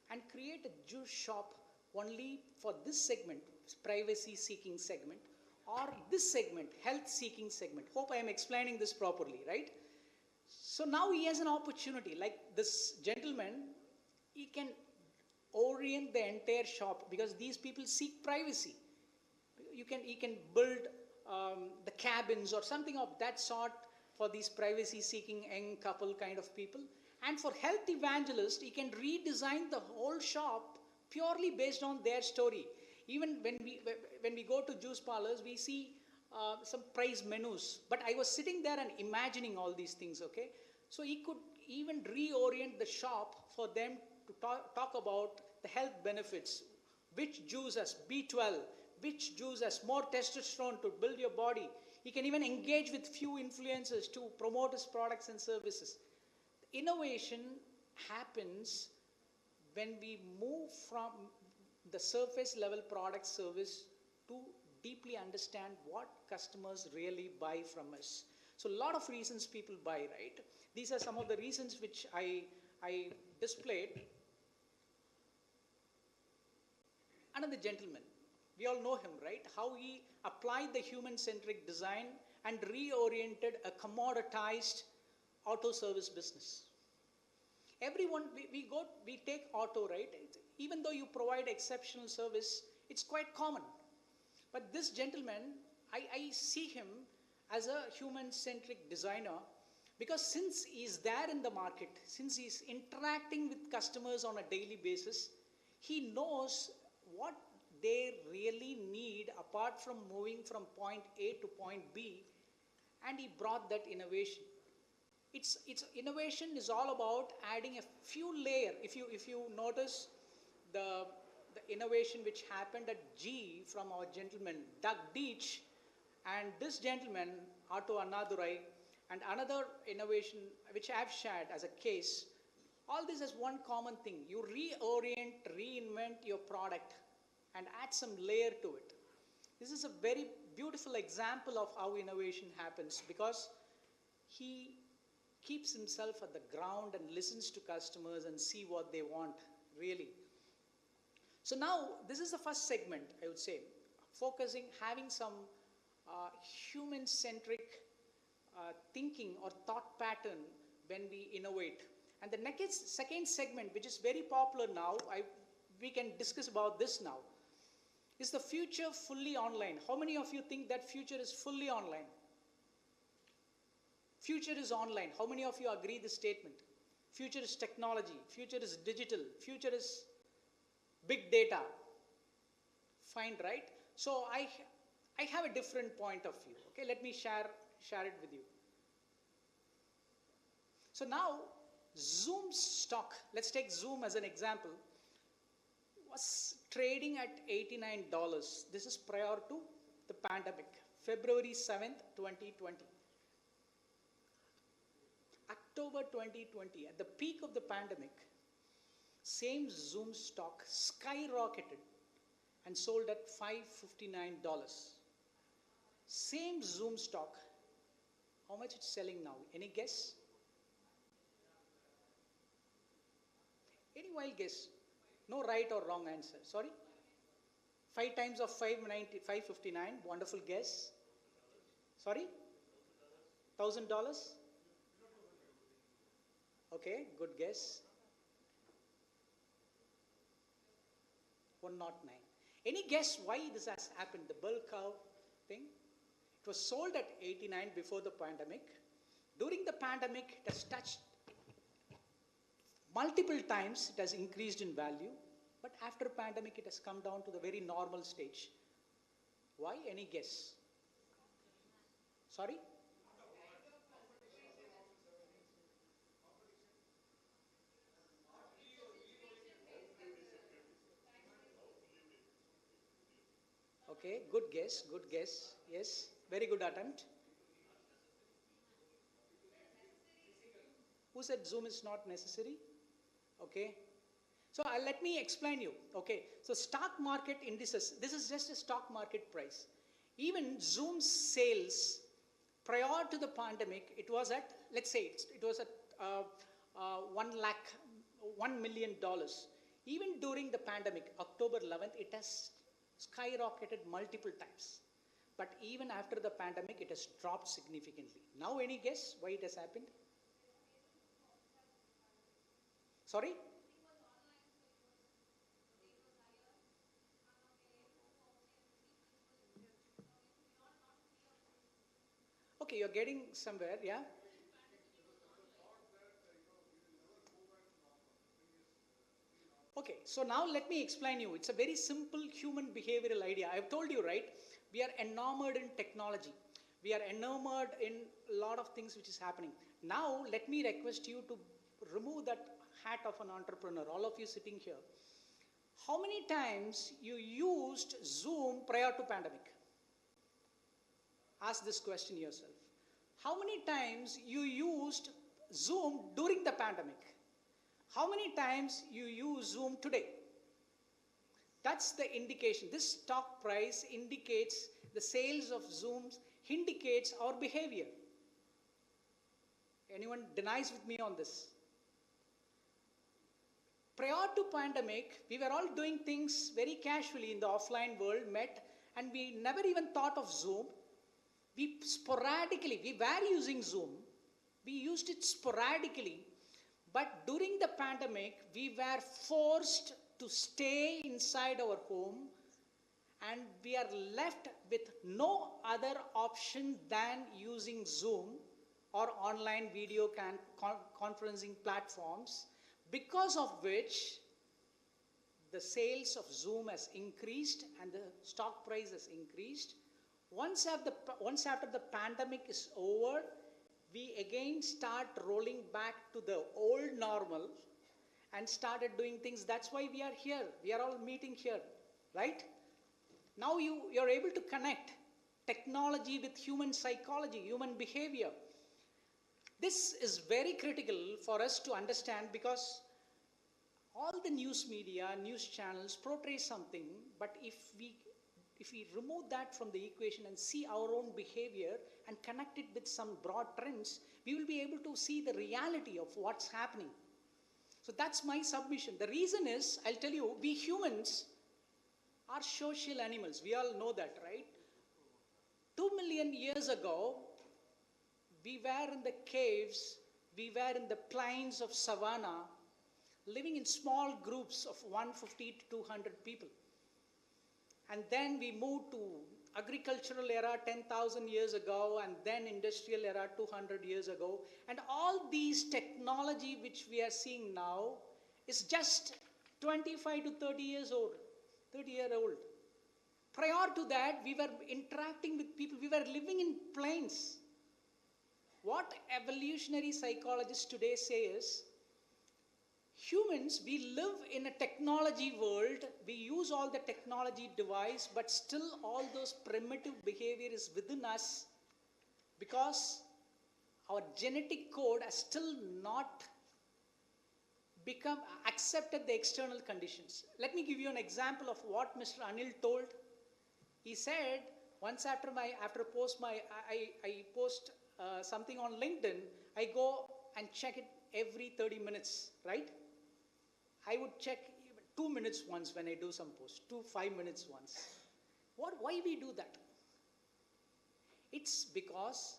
and create a juice shop only for this segment, privacy-seeking segment, or this segment, health-seeking segment. Hope I am explaining this properly, right? So now he has an opportunity, like this gentleman, he can orient the entire shop because these people seek privacy. He can build the cabins or something of that sort for these privacy-seeking young couple kind of people. And for health evangelists, he can redesign the whole shop purely based on their story. Even when we go to juice parlors, we see some price menus. But I was sitting there and imagining all these things, okay? So he could even reorient the shop for them to talk about the health benefits. Which juice has B12? Which juice has more testosterone to build your body? He can even engage with few influencers to promote his products and services. Innovation happens when we move from the surface level product service to deeply understand what customers really buy from us. So a lot of reasons people buy, right? These are some of the reasons which I displayed. Another gentleman, we all know him, right? How he applied the human-centric design and reoriented a commoditized auto service business. Everyone, we take auto, right? Even though you provide exceptional service, it's quite common. But this gentleman, I see him as a human-centric designer Because since he's there in the market, since he's interacting with customers on a daily basis, he knows what they really need apart from moving from point A to point B, and he brought that innovation. It's innovation is all about adding a few layers. If you notice the innovation which happened at G from our gentleman Doug Deach, and this gentleman Otto Annadurai, and another innovation which I have shared as a case, all this has one common thing. You reorient, reinvent your product and add some layer to it. This is a very beautiful example of how innovation happens, because he keeps himself at the ground and listens to customers and see what they want, really. So now, this is the first segment, I would say, focusing, having some human-centric thinking or thought pattern when we innovate. And the second segment, which is very popular now, we can discuss about this now, is the future fully online. How many of you think that future is fully online? Future is online. How many of you agree this statement? Future is technology. Future is digital. Future is big data. Fine, right? So I have a different point of view. Okay, let me share it with you. So now, Zoom stock, let's take Zoom as an example, was trading at $89. This is prior to the pandemic, February 7th, 2020. October 2020, at the peak of the pandemic, same Zoom stock skyrocketed and sold at $559. Same Zoom stock, how much it's selling now? Any guess? Any wild guess? No right or wrong answer. Sorry? 5 times of 559. Wonderful guess. Sorry? $1,000? Okay, good guess. 109. Any guess why this has happened? The bell curve thing? It was sold at 89 before the pandemic. During the pandemic, it has touched multiple times, it has increased in value, but after pandemic, it has come down to the very normal stage. Why? Any guess? Sorry? Okay, good guess, good guess. Yes, very good attempt. Who said Zoom is not necessary? Okay. So let me explain you. Okay. So stock market indices, this is just a stock market price. Even Zoom's sales prior to the pandemic, it was at, let's say, it was at $1 million. Even during the pandemic, October 11th, it has skyrocketed multiple times. But even after the pandemic, it has dropped significantly. Now, any guess why it has happened? Sorry? Okay, you're getting somewhere, yeah? Okay, so now let me explain you. It's a very simple human behavioral idea. I've told you, right? We are enamored in technology. We are enamored in a lot of things which is happening. Now, let me request you to remove that hat of an entrepreneur, all of you sitting here. How many times you used Zoom prior to pandemic? Ask this question yourself. How many times you used Zoom during the pandemic? How many times you use Zoom today? That's the indication. This stock price indicates the sales of Zooms, indicates our behavior. Anyone denies with me on this? Prior to pandemic, we were all doing things very casually in the offline world, met, and we never even thought of Zoom. We were using Zoom. We used it sporadically. But during the pandemic, we were forced to stay inside our home, and we are left with no other option than using Zoom or online video conferencing platforms, because of which the sales of Zoom has increased and the stock price has increased. Once after the pandemic is over, we again start rolling back to the old normal and started doing things. That's why we are here. We are all meeting here, right? Now you're able to connect technology with human psychology, human behavior. This is very critical for us to understand, because all the news media, news channels portray something, but if we remove that from the equation and see our own behavior and connect it with some broad trends, we will be able to see the reality of what's happening. So that's my submission. The reason is, I'll tell you, we humans are social animals. We all know that, right? 2 million years ago, we were in the caves, we were in the plains of savanna, living in small groups of 150 to 200 people. And then we moved to agricultural era 10,000 years ago, and then industrial era 200 years ago. And all these technology which we are seeing now is just 25 to 30 years old, 30-year-old. Prior to that, we were interacting with people. We were living in plains. What evolutionary psychologists today say is, humans, we live in a technology world. We use all the technology device, but still all those primitive behavior is within us, because our genetic code has still not accepted the external conditions. Let me give you an example of what Mr. Anil told. He said, once after I post something on LinkedIn, I go and check it every 30 minutes, right? I would check 2 minutes once when I do some post, 5 minutes once. Why we do that? It's because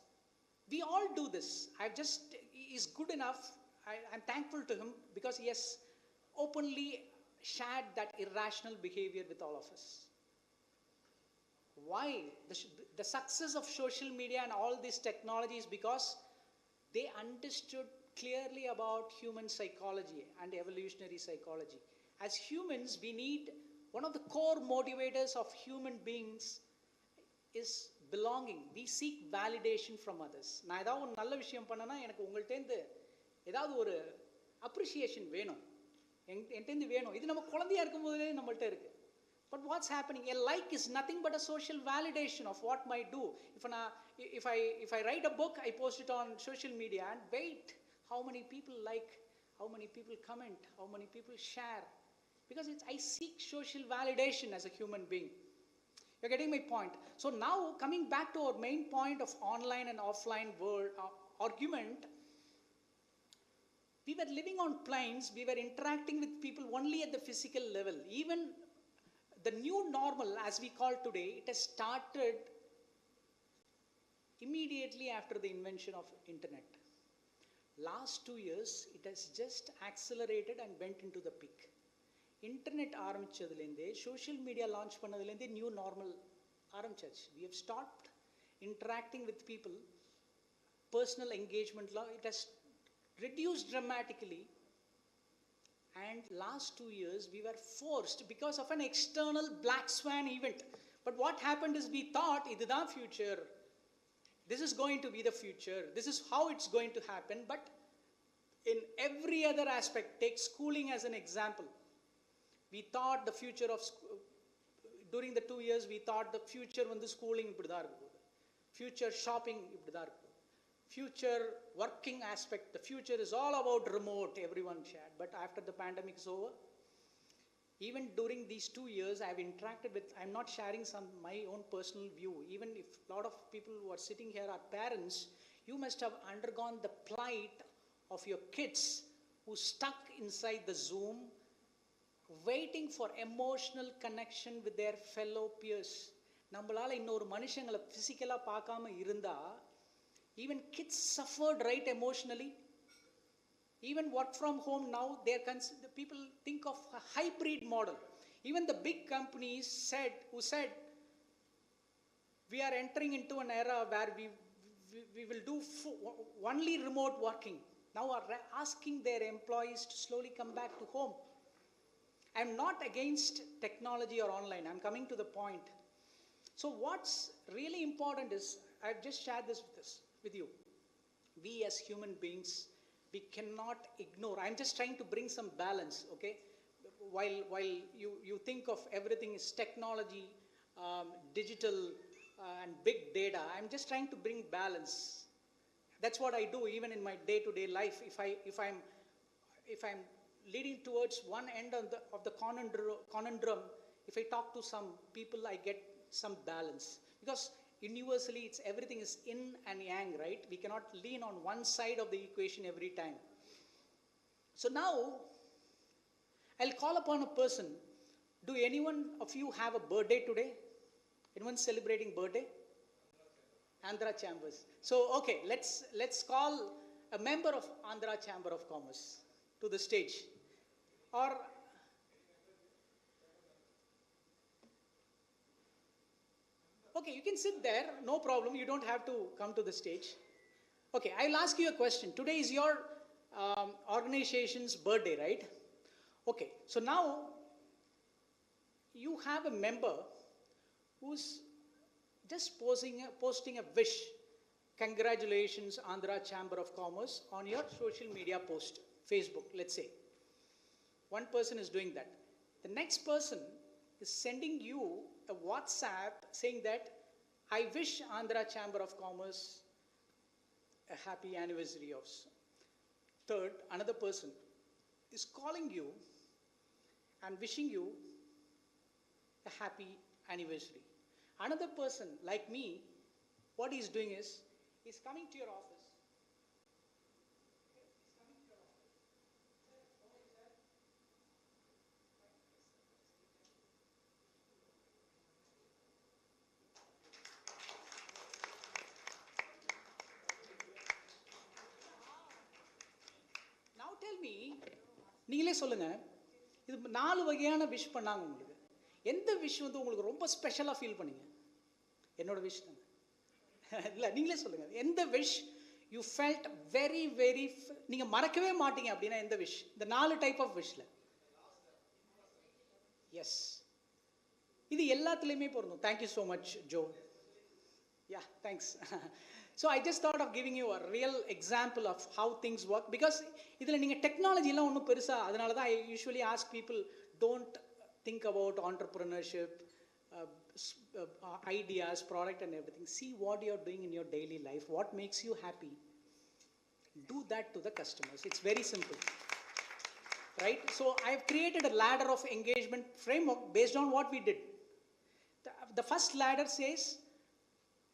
we all do this. He's good enough. I'm thankful to him because he has openly shared that irrational behavior with all of us. Why? The success of social media and all these technologies, because they understood clearly about human psychology and evolutionary psychology. As humans, we need, one of the core motivators of human beings is belonging. We seek validation from others. நான் ஏதாவது ஒரு நல்ல விஷயம் பண்ணனா எனக்கு உங்கள்கிட்டேருந்து ஏதாவது ஒரு appreciation வேணும், என்கிட்டேருந்து வேணும். இது நம்ம குழந்தையா இருக்கும் போதே நம்மள்ட்ட இருக்கு. But what's happening? A like is nothing but a social validation of what I do. If I write a book, I post it on social media and wait how many people like, how many people comment, how many people share. Because I seek social validation as a human being. You're getting my point? So now coming back to our main point of online and offline world argument, we were living on planes, we were interacting with people only at the physical level. Even the new normal, as we call today, it has started immediately after the invention of internet. Last 2 years, it has just accelerated and went into the peak. Internet ஆரம்பிச்சதுலேருந்தே, social media launch பண்ணதுலேருந்தே new normal ஆரம்பிச்சாச்சு. We have stopped interacting with people. Personal engagement, it has reduced dramatically. And last 2 years, we were forced because of an external black swan event. But what happened is we thought, இதுதான் future. This is going to be the future. This is how it's going to happen. But in every other aspect, take schooling as an example. We thought the future of during the 2 years, we thought the future when the schooling இப்படிதான் இருக்கும். Future shopping இப்படிதான் இருக்கும். Future working aspect, the future is all about remote, everyone shared. But after the pandemic is over, even during these 2 years, I have interacted with, I'm not sharing my own personal view. Even if a lot of people who are sitting here are parents, you must have undergone the plight of your kids who stuck inside the Zoom, waiting for emotional connection with their fellow peers. நம்மளால இன்னொரு மனுஷங்களை பிசிக்கலா பார்க்காம இருந்தா, even kids suffered, right, emotionally. Even work from home now, the people think of a hybrid model. Even the big companies who said, we are entering into an era where we will do only remote working. Now are asking their employees to slowly come back to home. I'm not against technology or online. I'm coming to the point. So what's really important is, I've just shared this with you. We as human beings, we cannot ignore. I'm just trying to bring some balance, okay? While you think of everything is technology, digital, and big data, I'm just trying to bring balance. That's what I do even in my day-to-day life. If I'm leading towards one end of the conundrum, if I talk to some people, I get some balance. Because universally, everything is yin and yang, right? We cannot lean on one side of the equation every time. So now, I'll call upon a person. Do anyone of you have a birthday today? Anyone celebrating birthday? Andhra Chambers. So, okay, let's call a member of Andhra Chamber of Commerce to the stage. Or okay, you can sit there, no problem. You don't have to come to the stage. Okay, I'll ask you a question. Today is your organization's birthday, right? Okay, so now you have a member who's just posting a wish. Congratulations, Andhra Chamber of Commerce, on your social media post, Facebook, let's say. One person is doing that. The next person is sending you a WhatsApp saying that, I wish Andhra Chamber of Commerce a happy anniversary of. Third, another person is calling you and wishing you a happy anniversary. Another person, like me, what he's doing is, he's coming to your office. Now tell me, நீங்களே சொல்லுங்க, இது 4 வகையான wish பண்ணாங்க உங்களுக்கு. எந்த wish வந்து உங்களுக்கு ரொம்ப ஸ்பெஷலா ஃபீல் பண்ணீங்க? என்னோட விஷ் தான். இல்ல நீங்களே சொல்லுங்க. எந்த விஷ் you felt very நீங்க மறக்கவே மாட்டீங்க அப்படினா எந்த விஷ்? இந்த 4 டைப் ஆஃப் விஷ்ல. எஸ். இது எல்லாத்துலயுமே பொருந்தும். Thank you so much, Joe. Yeah, thanks. So I just thought of giving you a real example of how things work, because இதுல நீங்க டெக்னாலஜி எல்லாம் ஒன்றும் பெருசா, அதனால தான் I usually ask people, don't think about entrepreneurship, ideas, product and everything. See what you're doing in your daily life, what makes you happy. Do that to the customers. It's very simple. Right? So I've created a ladder of engagement framework based on what we did. The first ladder says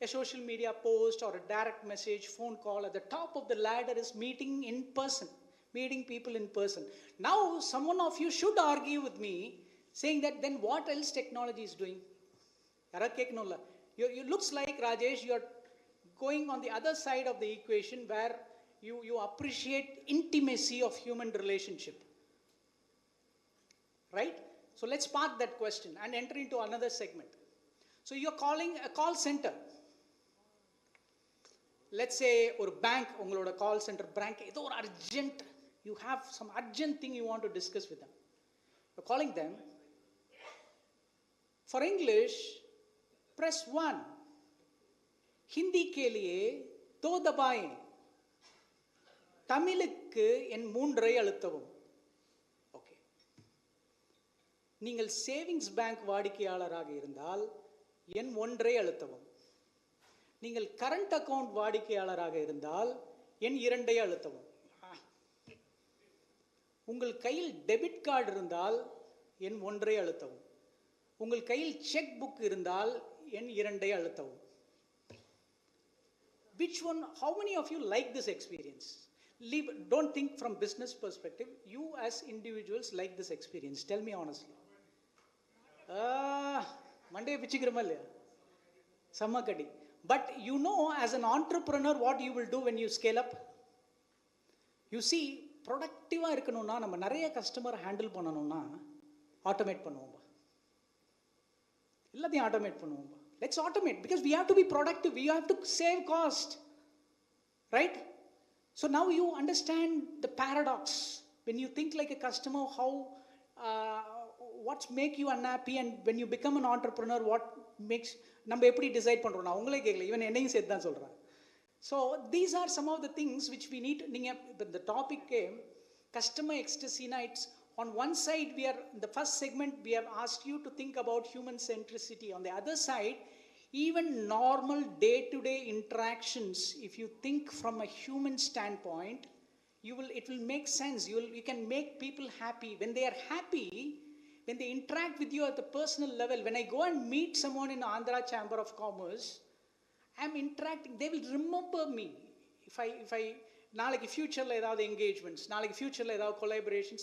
a social media post or a direct message, phone call. At the top of the ladder is meeting in person, meeting people in person. Now, someone of you should argue with me, saying that then what else technology is doing? You looks like, Rajesh, you're going on the other side of the equation where you appreciate intimacy of human relationship. Right? So let's park that question and enter into another segment. So you're calling a call center. Let's say or bank, ungaloda call center bank, edo or urgent, you have some urgent thing you want to discuss with them. You're calling them. For English, press 1. Hindi ke liye 2 dabaye. Tamilukku en 3 அழுத்தவும். Okay. நீங்கள் savings bank வாடிக்கையாளராக இருந்தால் எண் 1 அழுத்தவும். நீங்கள் current account வாடிக்கையாளராக இருந்தால் எண் 2 அழுத்தவும். உங்கள் கையில் டெபிட் கார்டு இருந்தால் எண் 1 அழுத்தவும். உங்கள் கையில் செக் புக் இருந்தால் எண் 2 அழுத்தவும். Which one, how many of you like this experience? Don't think from business perspective. You as individuals like this experience. Tell me honestly. Monday pichikirama illaya? Sammakadi. But you know, as an entrepreneur, what you will do when you scale up? You see, productive இருக்கணும்னா நம்ம நிறைய customer handle பண்ணணும்னா automate பண்ணுவோம். எல்லாத்தையும் automate பண்ணுவோம். Let's automate, because we have to be productive. We have to save cost. right? So now you understand the paradox. When you think like a customer, how, what make you unhappy, and when you become an entrepreneur, what makes, நம்ம எப்படி decide பண்ணுறோம், நான் உங்களே கேட்கல, even என்னையும் சேர்த்து தான் சொல்கிறேன். So these are some of the things which we need to, the topic came, customer ecstasy nights. On one side, we are, in the first segment, we have asked you to think about human centricity. On the other side, even normal day-to-day interactions, if you think from a human standpoint, it will make sense. You can make people happy. When they are happy, when they interact with you at the personal level, when I go and meet someone in Andhra Chamber of Commerce, I'm interacting, they will remember me. If I நாளைக்கு ஃபியூச்சரில் ஏதாவது engagements, நாளைக்கு ஃபியூச்சரில் ஏதாவது collaborations,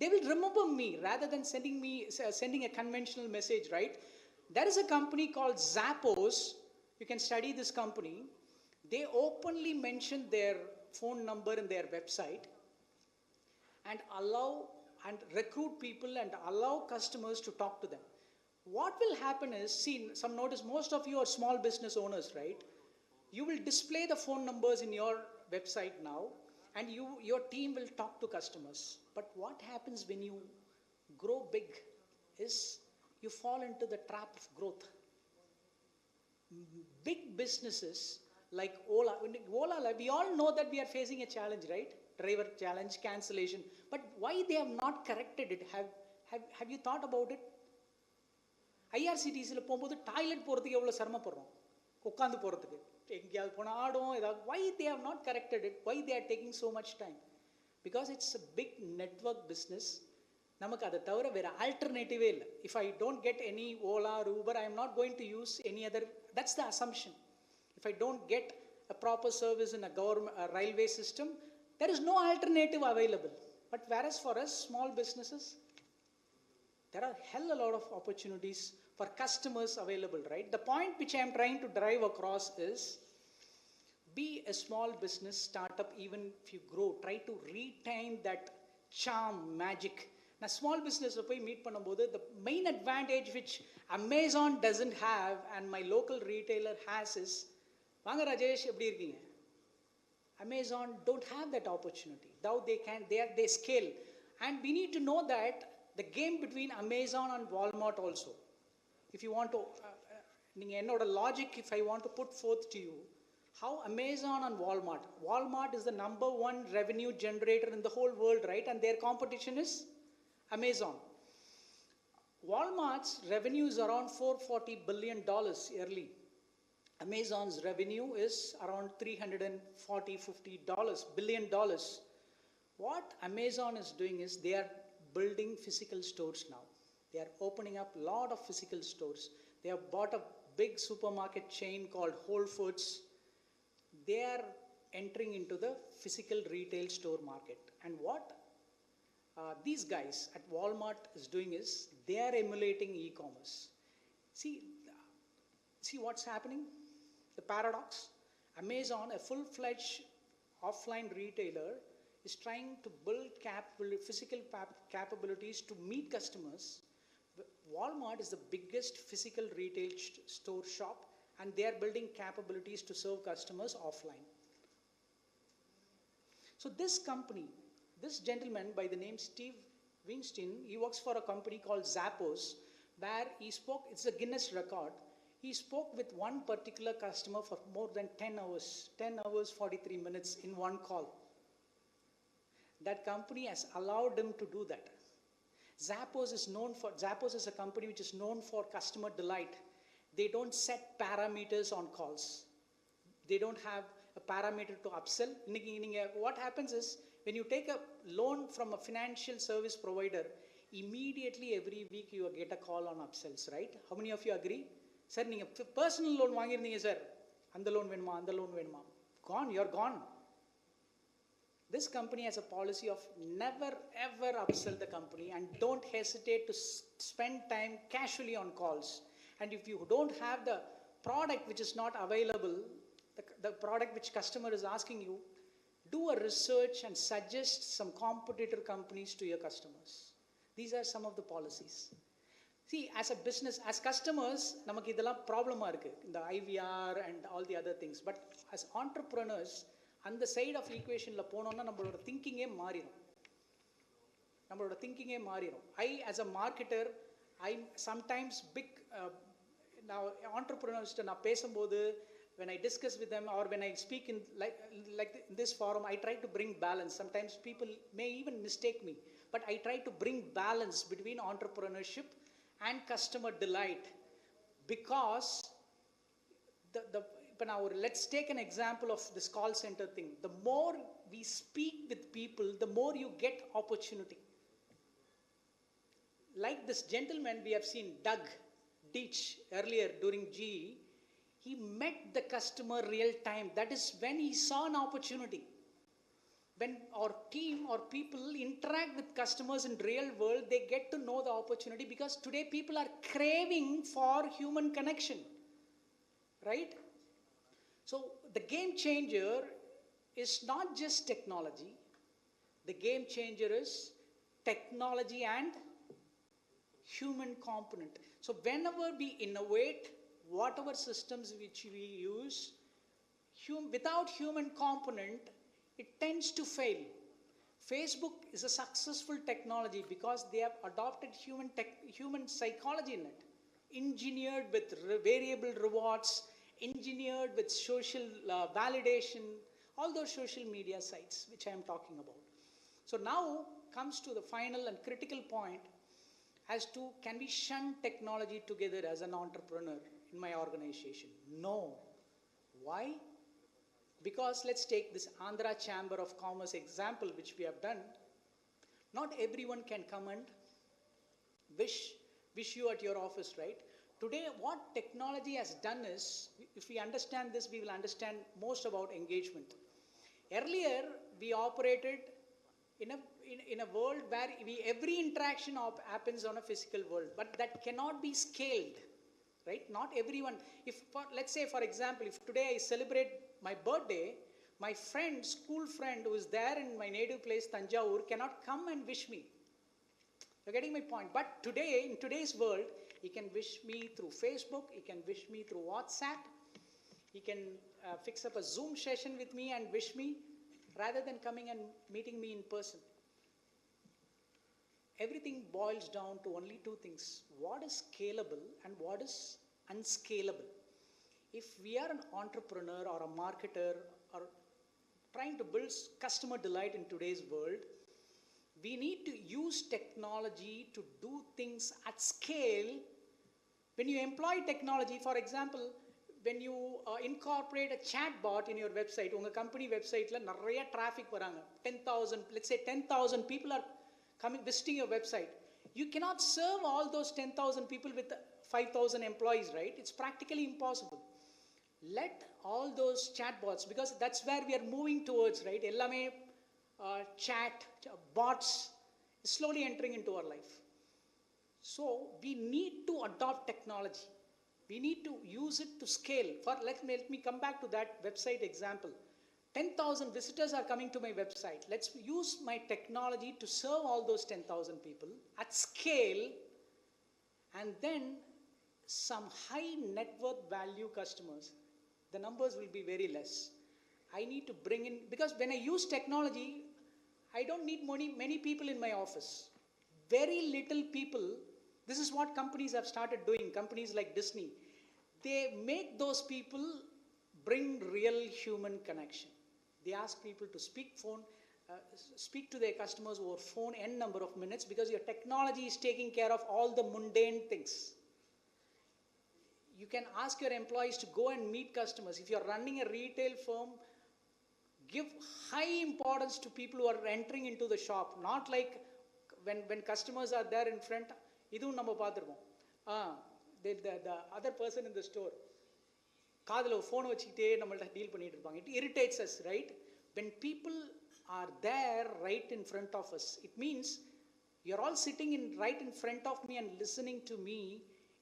they will remember me rather than sending a conventional message, right? There is a company called Zappos. You can study this company. They openly mention their phone number in their website and allow and recruit people and allow customers to talk to them. What will happen is, see, some notice, most of you are small business owners, right? You will display the phone numbers in your website now, and your team will talk to customers. But what happens when you grow big is you fall into the trap of growth. Big businesses like Ola, we all know that we are facing a challenge, right? Driver challenge, cancellation. But why they have not corrected it? Have you thought about it? ஐஆர்சிடிசியில் போகும்போது toilet போகிறதுக்கு எவ்வளோ சிரமப்படுறோம், உட்காந்து போகிறதுக்கு, எங்கேயாவது போனால் ஆடும் ஏதாவது. why they have not corrected it? Why they are taking so much time? Because it's a big network business. நமக்கு அதை தவிர வேறு ஆல்டர்னேட்டிவே இல்லை. If I don't get any Ola or Uber, I am not going to use any other. That's the assumption. If I don't get a proper service in a government, a railway system, there is no alternative available. But whereas for us, small businesses, there are hell a lot of opportunities for customers available, right? The point which I am trying to drive across is, be a small business startup. Even if you grow, try to retain that charm, magic. Now, small business meet பண்ணும்போது, the main advantage which Amazon doesn't have and my local retailer has is, வாங்க ராஜேஷ் எப்படி இருக்கீங்க? Amazon don't have that opportunity. Now they scale, and we need to know that the game between Amazon and Walmart also. If you want to, என்னோட logic, if I want to put forth to you, how Amazon and Walmart is the number one revenue generator in the whole world, right? And their competition is Amazon. Walmart's revenue is around $440 billion yearly. Amazon's revenue is around $340-50 billion. What Amazon is doing is they are building physical stores now. They are opening up a lot of physical stores. They have bought a big supermarket chain called Whole Foods. They are entering into the physical retail store market. And what these guys at Walmart is doing is they are emulating e-commerce. See what's happening? The paradox. Amazon, a full-fledged offline retailer, is trying to build physical capabilities to meet customers. Walmart is the biggest physical retail store shop, and they are building capabilities to serve customers offline. So this company, this gentleman by the name Steve Weinstein, he works for a company called Zappos, where he spoke, it's a Guinness record. He spoke with one particular customer for more than 10 hours, 43 minutes in one call. That company has allowed him to do that. Zappos is a company which is known for customer delight. They don't set parameters on calls. They don't have a parameter to upsell. What happens is, when you take a loan from a financial service provider, immediately every week you get a call on upsells, right? How many of you agree? Sir, you have personal loan வாங்கிருந்தீங்க sir, அந்த loan வேணுமா, அந்த loan வேணுமா? Gone, you're gone. This company has a policy of never ever upsell the company, and don't hesitate to spend time casually on calls. And if you don't have the product which is not available, the product which customer is asking you, do a research and suggest some competitor companies to your customers. These are some of the policies. See, as a business, as customers, நமக்கு இதெல்லாம் ப்ராப்ளமாக இருக்குது, இந்த IVR and all the other things. But as entrepreneurs, அந்த side of ஈக்குவேஷனில் போனோன்னா நம்மளோட திங்கிங்கே மாறிடும். I, as a marketer, I'm sometimes big, now entrepreneurs, நான் பேசும்போது, when I discuss with them or when I speak in in this forum, I try to bring balance. Sometimes people may even mistake me, but I try to bring balance between entrepreneurship and customer delight, because now let's take an example of this call center thing. The more we speak with people, the more you get opportunity. Like this gentleman we have seen, Doug Deach, earlier during GE, he met the customer real time. That is when he saw an opportunity. When our team or people interact with customers in real world, they get to know the opportunity, because today people are craving for human connection, right? So the game changer is not just technology. The game changer is technology and human component. So whenever we innovate, whatever systems which we use, without human component, it tends to fail. Facebook is a successful technology because they have adopted human psychology in it, engineered with variable rewards, engineered with social validation, all those social media sites which I am talking about. So now comes to the final and critical point as to, can we shun technology together as an entrepreneur in my organization? No. Why? Because let's take this Andhra Chamber of Commerce example which we have done. Not everyone can come and wish you at your office, right? Today what technology has done is, if we understand this, we will understand most about engagement. Earlier we operated in a world where every interaction happens on a physical world, but that cannot be scaled, right? Not everyone. Let's say, for example, if today I celebrate my birthday, my friend, school friend who is there in my native place, Tanjavur, cannot come and wish me. You're getting my point? But today, in today's world, he can wish me through Facebook, he can wish me through WhatsApp, he can fix up a Zoom session with me and wish me, rather than coming and meeting me in person. Everything boils down to only two things: what is scalable and what is unscalable. If we are an entrepreneur or a marketer or trying to build customer delight in today's world, we need to use technology to do things at scale. When you employ technology, for example, when you incorporate a chat bot in your website, unga company website la nariya traffic varanga, 10,000, let's say 10,000 people are visiting your website. You cannot serve all those 10,000 people with 5,000 employees, right? It's practically impossible. Let all those chatbots, because that's where we are moving towards, right? Ellame chat bots is slowly entering into our life. So we need to adopt technology. We need to use it to scale. Let me come back to that website example. 10,000 visitors are coming to my website. Let's use my technology to serve all those 10,000 people at scale, and then some high net worth value customers, the numbers will be very less. I need to bring in, because when I use technology, I don't need many people in my office. Very little people. This is what companies have started doing. Companies like Disney, they make those people bring real human connection. They ask people to speak to their customers over phone n number of minutes, because your technology is taking care of all the mundane things. You can ask your employees to go and meet customers. If you're running a retail firm, give high importance to people who are entering into the shop. Not like when customers are there in front, idhum நம்ம பாத்துருவோம், the other person in the store காதுல phone வச்சிட்டே நம்மள்ட்ட deal பண்ணிட்டு இருப்பாங்க. It irritates us, right? When people are there right in front of us, it means you're all sitting right in front of me and listening to me.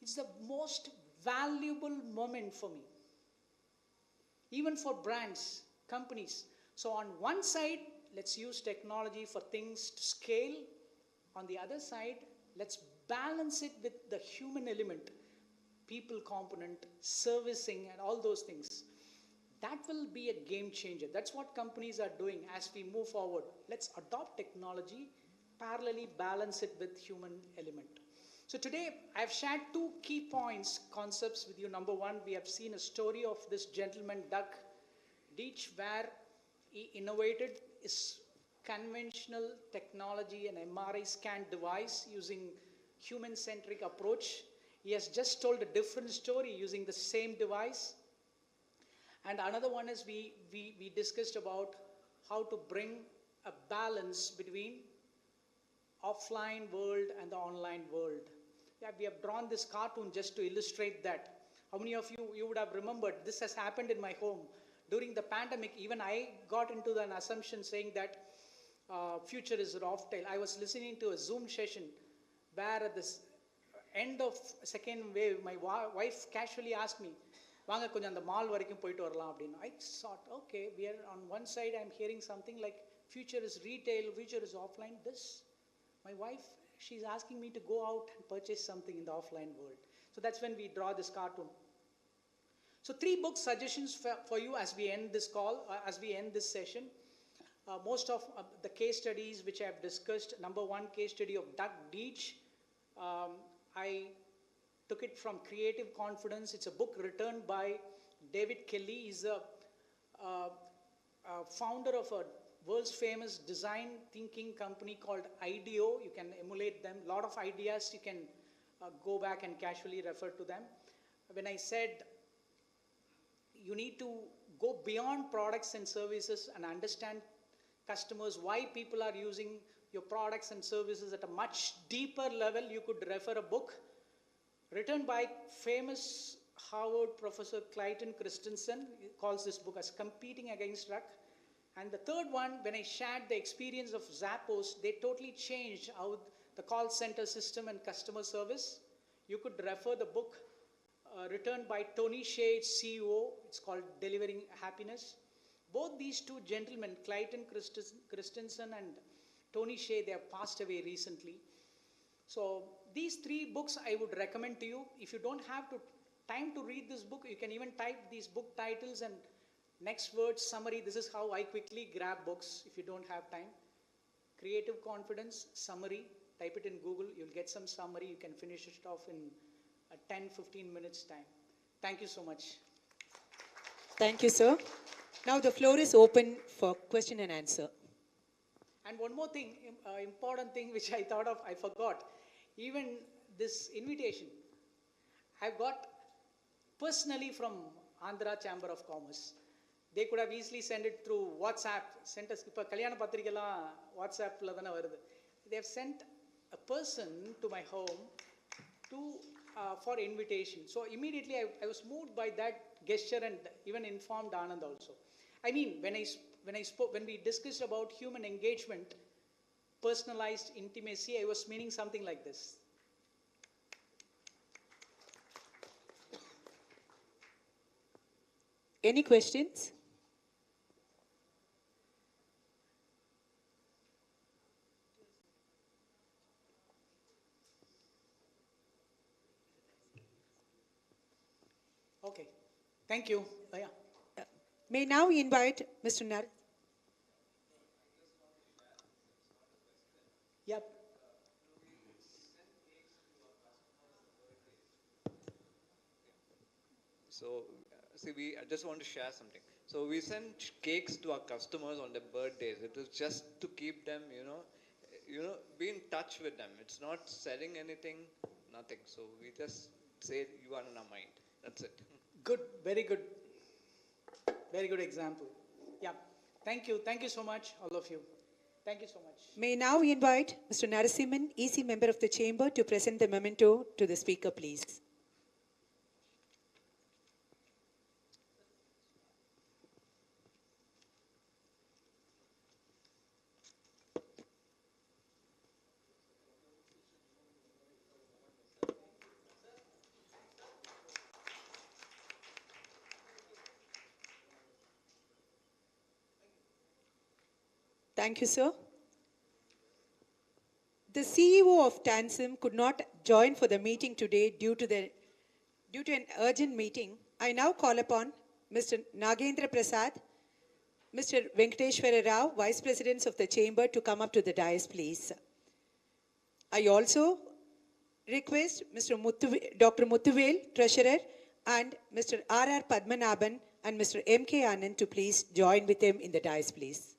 It's the most valuable moment for me, even for brands, companies. So on one side, let's use technology for things to scale. On the other side, let's balance it with the human element, people component, servicing, and all those things. That will be a game changer. That's what companies are doing as we move forward. Let's adopt technology, parallelly balance it with human element. So today, I've shared two key points, concepts with you. Number one, we have seen a story of this gentleman, Doug Deach, where he innovated his conventional technology, an MRI scan device using human-centric approach. He has just told a different story using the same device. And another one is we discussed about how to bring a balance between offline world and the online world. Yeah, we have drawn this cartoon just to illustrate that. How many of you would have remembered this has happened in my home during the pandemic? Even I got into an assumption saying that future is off-tail. I was listening to a Zoom session where at this end of second wave, my wife casually asked me, வாங்க கொஞ்சம் அந்த mall வரைக்கும் போயிட்டு வரலாம் அப்படின்னு. I thought, okay, we are on one side I'm hearing something like future is retail, future is offline. My wife, she's asking me to go out and purchase something in the offline world. So that's when we draw this cartoon. So 3 book suggestions for you as we end this call, as we end this session. Most of the case studies which I have discussed, number 1 case study of Doug Deach. I took it from Creative Confidence. It's a book written by David Kelly. He's a founder of a world's famous design thinking company called IDEO. You can emulate them. A lot of ideas, you can go back and casually refer to them. When I said you need to go beyond products and services and understand customers, why people are using your products and services at a much deeper level, you could refer a book written by famous Harvard professor Clayton Christensen. He calls this book as Competing Against Drug. And the third one, when I shared the experience of Zappos, they totally changed how the call center system and customer service. You could refer the book written by Tony Hsieh, CEO. It's called Delivering Happiness. Both these two gentlemen, Clayton Christensen and Tony Hsieh, they have passed away recently. So these 3 books I would recommend to you. If you don't have time to read this book, you can even type these book titles and next word summary. This is how I quickly grab books if you don't have time. Creative Confidence, summary. Type it in Google. You'll get some summary. You can finish it off in 10-15 minutes time. Thank you so much. Thank you, sir. Now the floor is open for question and answer. And one more thing, important thing which I thought of, I forgot. Even this invitation, I've got personally from Andhra Chamber of Commerce. They could have easily sent it through WhatsApp. Sent us, இப்போ கல்யாண பத்திரிகைலாம் WhatsAppல தானே வருது. They have sent a person to my home for invitation. So immediately I was moved by that gesture and even informed Anand also. I mean, when we discussed about human engagement, personalized intimacy, I was meaning something like this. Any questions? Okay, thank you. Yeah. May now invite Mr. Nar. Yep. So, see, I just want to share something. So we send cakes to our customers on their birthdays. It was just to keep them, be in touch with them. It's not selling anything, nothing. So we just say you are in our mind. That's it. Good, very good. Very good example. Yeah. Thank you. Thank you so much, all of you. Thank you so much. May now invite Mr. Narasimhan, EC member of the chamber, to present the memento to the speaker, please. Thank you, sir. The CEO of Tansim could not join for the meeting today due to an urgent meeting. I now call upon Mr. Nagendra Prasad, Mr. Venkateshwara Rao, Vice Presidents of the Chamber, to come up to the dais, please. I also request Dr. Muthuvel, Treasurer, and Mr. R.R. Padmanabhan and Mr. M.K. Anand to please join with him in the dais, please.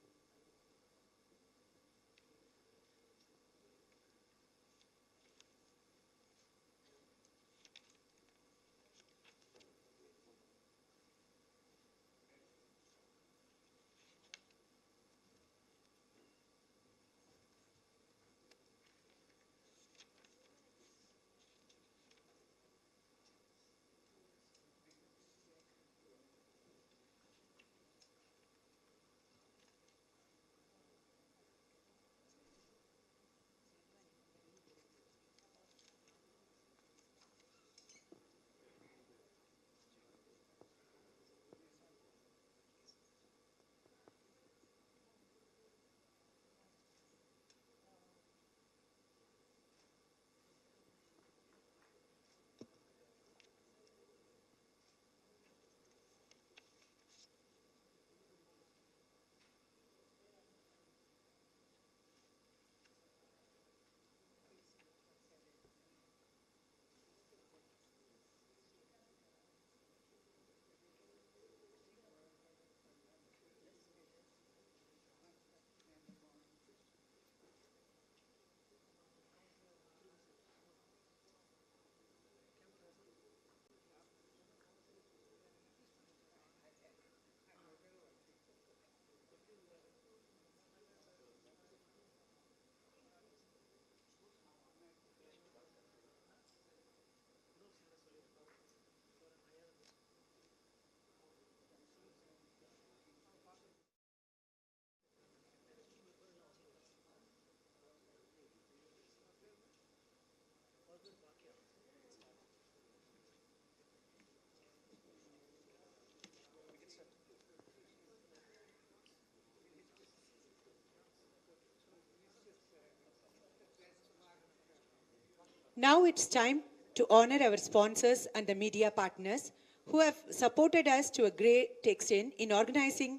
Now it's time to honor our sponsors and the media partners who have supported us to a great extent in organizing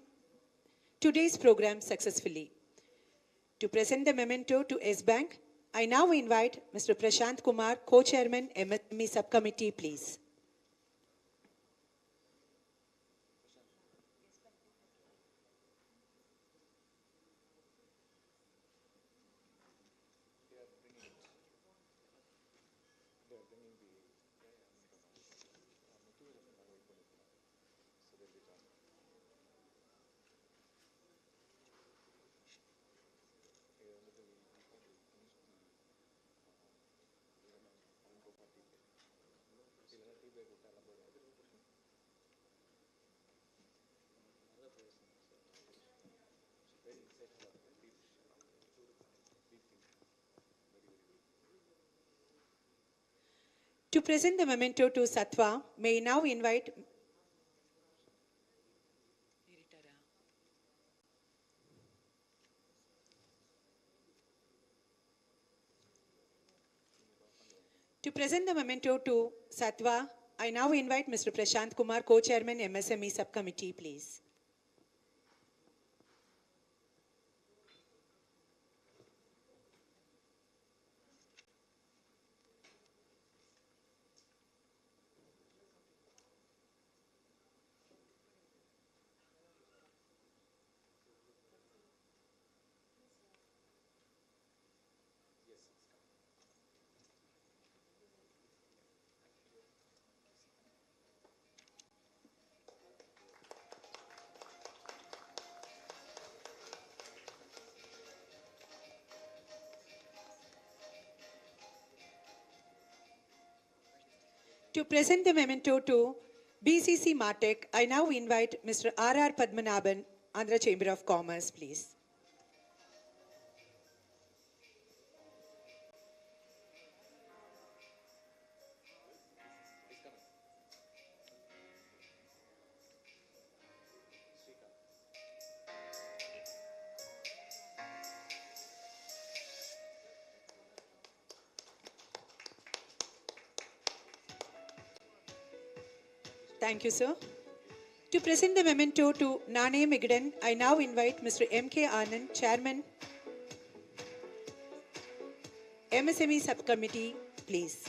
today's program successfully. To present the memento to S-Bank, I now invite Mr. Prashant Kumar, Co-Chairman, MSME Subcommittee, please. To present the memento to Satwa, may I now invite I now invite Mr. Prashant Kumar, Co-Chairman, MSME Subcommittee, please. To present the memento to BCC Martech, I now invite Mr. R.R. Padmanabhan, Andhra Chamber of Commerce, please. Thank you, sir. To present the memento to Nane Megadan, I now invite Mr. M.K. Anand, Chairman, MSME Subcommittee, please.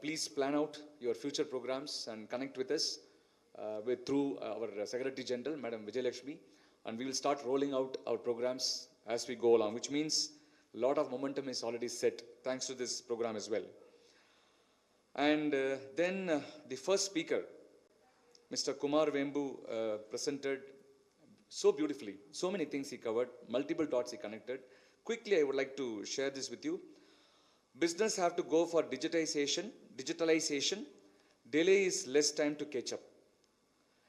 Please plan out your future programs and connect with us through our Secretary General, Madam Vijayalakshmi, and we will start rolling out our programs as we go along, which means a lot of momentum is already set thanks to this program as well. And then the first speaker, Mr. Kumar Vembu, presented so beautifully. So many things he covered, multiple dots he connected. Quickly, I would like to share this with you. Business have to go for digitalization. Delay is less time to catch up.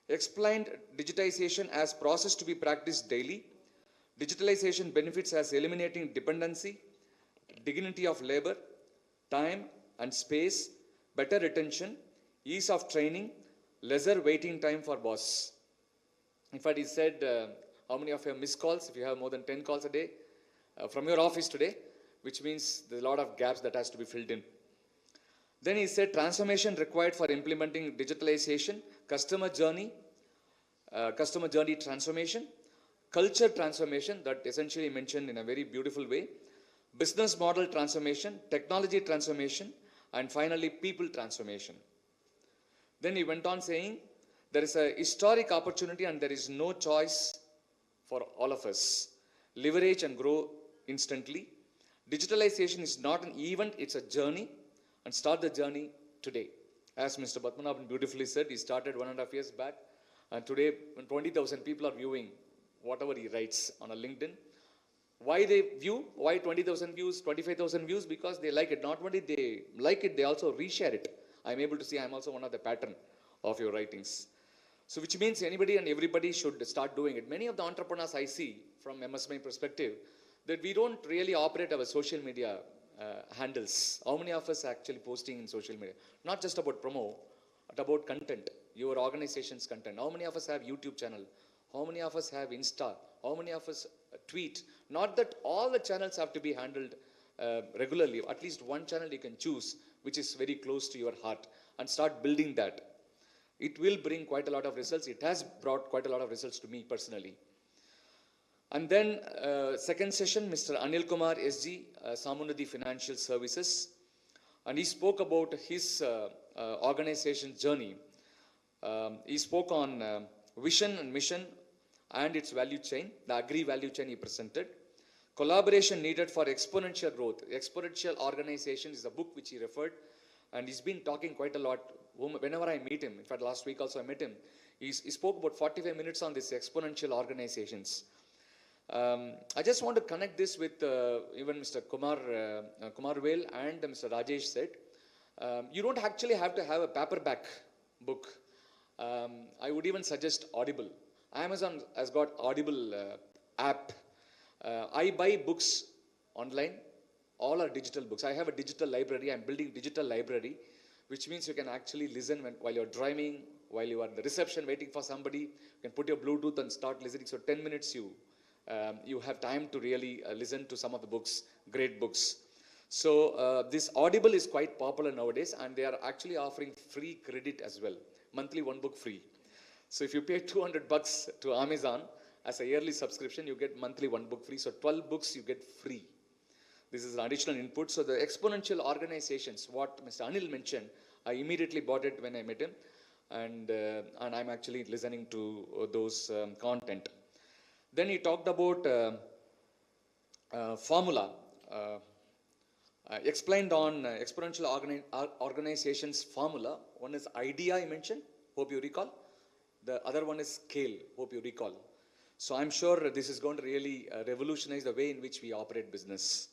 Explained digitization as process to be practiced daily. Digitalization benefits as eliminating dependency, dignity of labor, time and space, better retention, ease of training, lesser waiting time for boss. In fact, he said, how many of you have missed calls? If you have more than 10 calls a day from your office today, which means there's a lot of gaps that has to be filled in. Then he said, transformation required for implementing digitalization, customer journey transformation, culture transformation, that essentially mentioned in a very beautiful way, business model transformation, technology transformation, and finally people transformation. Then he went on saying, there is a historic opportunity and there is no choice for all of us. Leverage and grow instantly. Digitalization is not an event, it's a journey, and start the journey today. As Mr. Batmanabhan beautifully said, he started 1.5 years back, and today when 20,000 people are viewing whatever he writes on a LinkedIn. Why they view? Why 20,000 views, 25,000 views? Because they like it. Not only they like it, they also reshare it. I'm able to see I'm also one of the pattern of your writings. So which means anybody and everybody should start doing it. Many of the entrepreneurs I see from MSME perspective, that we don't really operate our social media handles. How many of us are actually posting in social media? Not just about promo, but about content, your organization's content. How many of us have YouTube channel? How many of us have Insta? How many of us tweet? Not that all the channels have to be handled regularly. At least one channel you can choose, which is very close to your heart, and start building that. It will bring quite a lot of results. It has brought quite a lot of results to me personally. And then second session, Mr. Anil Kumar SG, Samunadi Financial Services, and he spoke about his organization's journey. He spoke on vision and mission and its value chain, the agri value chain he presented. Collaboration needed for exponential growth. Exponential organization is a book which he referred, and he's been talking quite a lot. Whenever I meet him, in fact last week also I met him, he spoke about 45 minutes on this exponential organizations. I just want to connect this with even Mr. Kumar Vel and Mr. Rajesh said. You don't actually have to have a paperback book. I would even suggest Audible. Amazon has got Audible app. I buy books online. All are digital books. I have a digital library. I'm building digital library, which means you can actually listen while you're driving, while you are in the reception waiting for somebody. You can put your Bluetooth and start listening. So 10 minutes you have time to really listen to some of the books, great books. So this Audible is quite popular nowadays, and they are actually offering free credit as well. Monthly one book free. So if you pay $200 to Amazon as a yearly subscription, you get monthly one book free. So 12 books you get free. This is an additional input. So the exponential organizations, what Mr. Anil mentioned, I immediately bought it when I met him, and I'm actually listening to those content. Then he talked about formula, explained on exponential organizations formula. One is idea, I mentioned, hope you recall. The other one is scale, hope you recall. So I'm sure this is going to really revolutionize the way in which we operate business.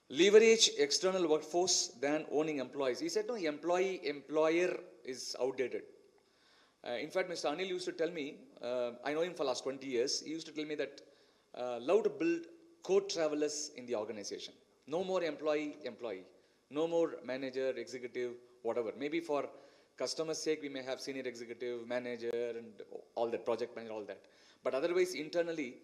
Leverage external workforce than owning employees. He said, no, employer is outdated. In fact, Mr. Anil used to tell me, I know him for the last 20 years, he used to tell me that love to build co-travelers in the organization. No more employee. No more manager, executive, whatever. Maybe for customer's sake, we may have senior executive, manager, and all that, project manager, all that. But otherwise, internally,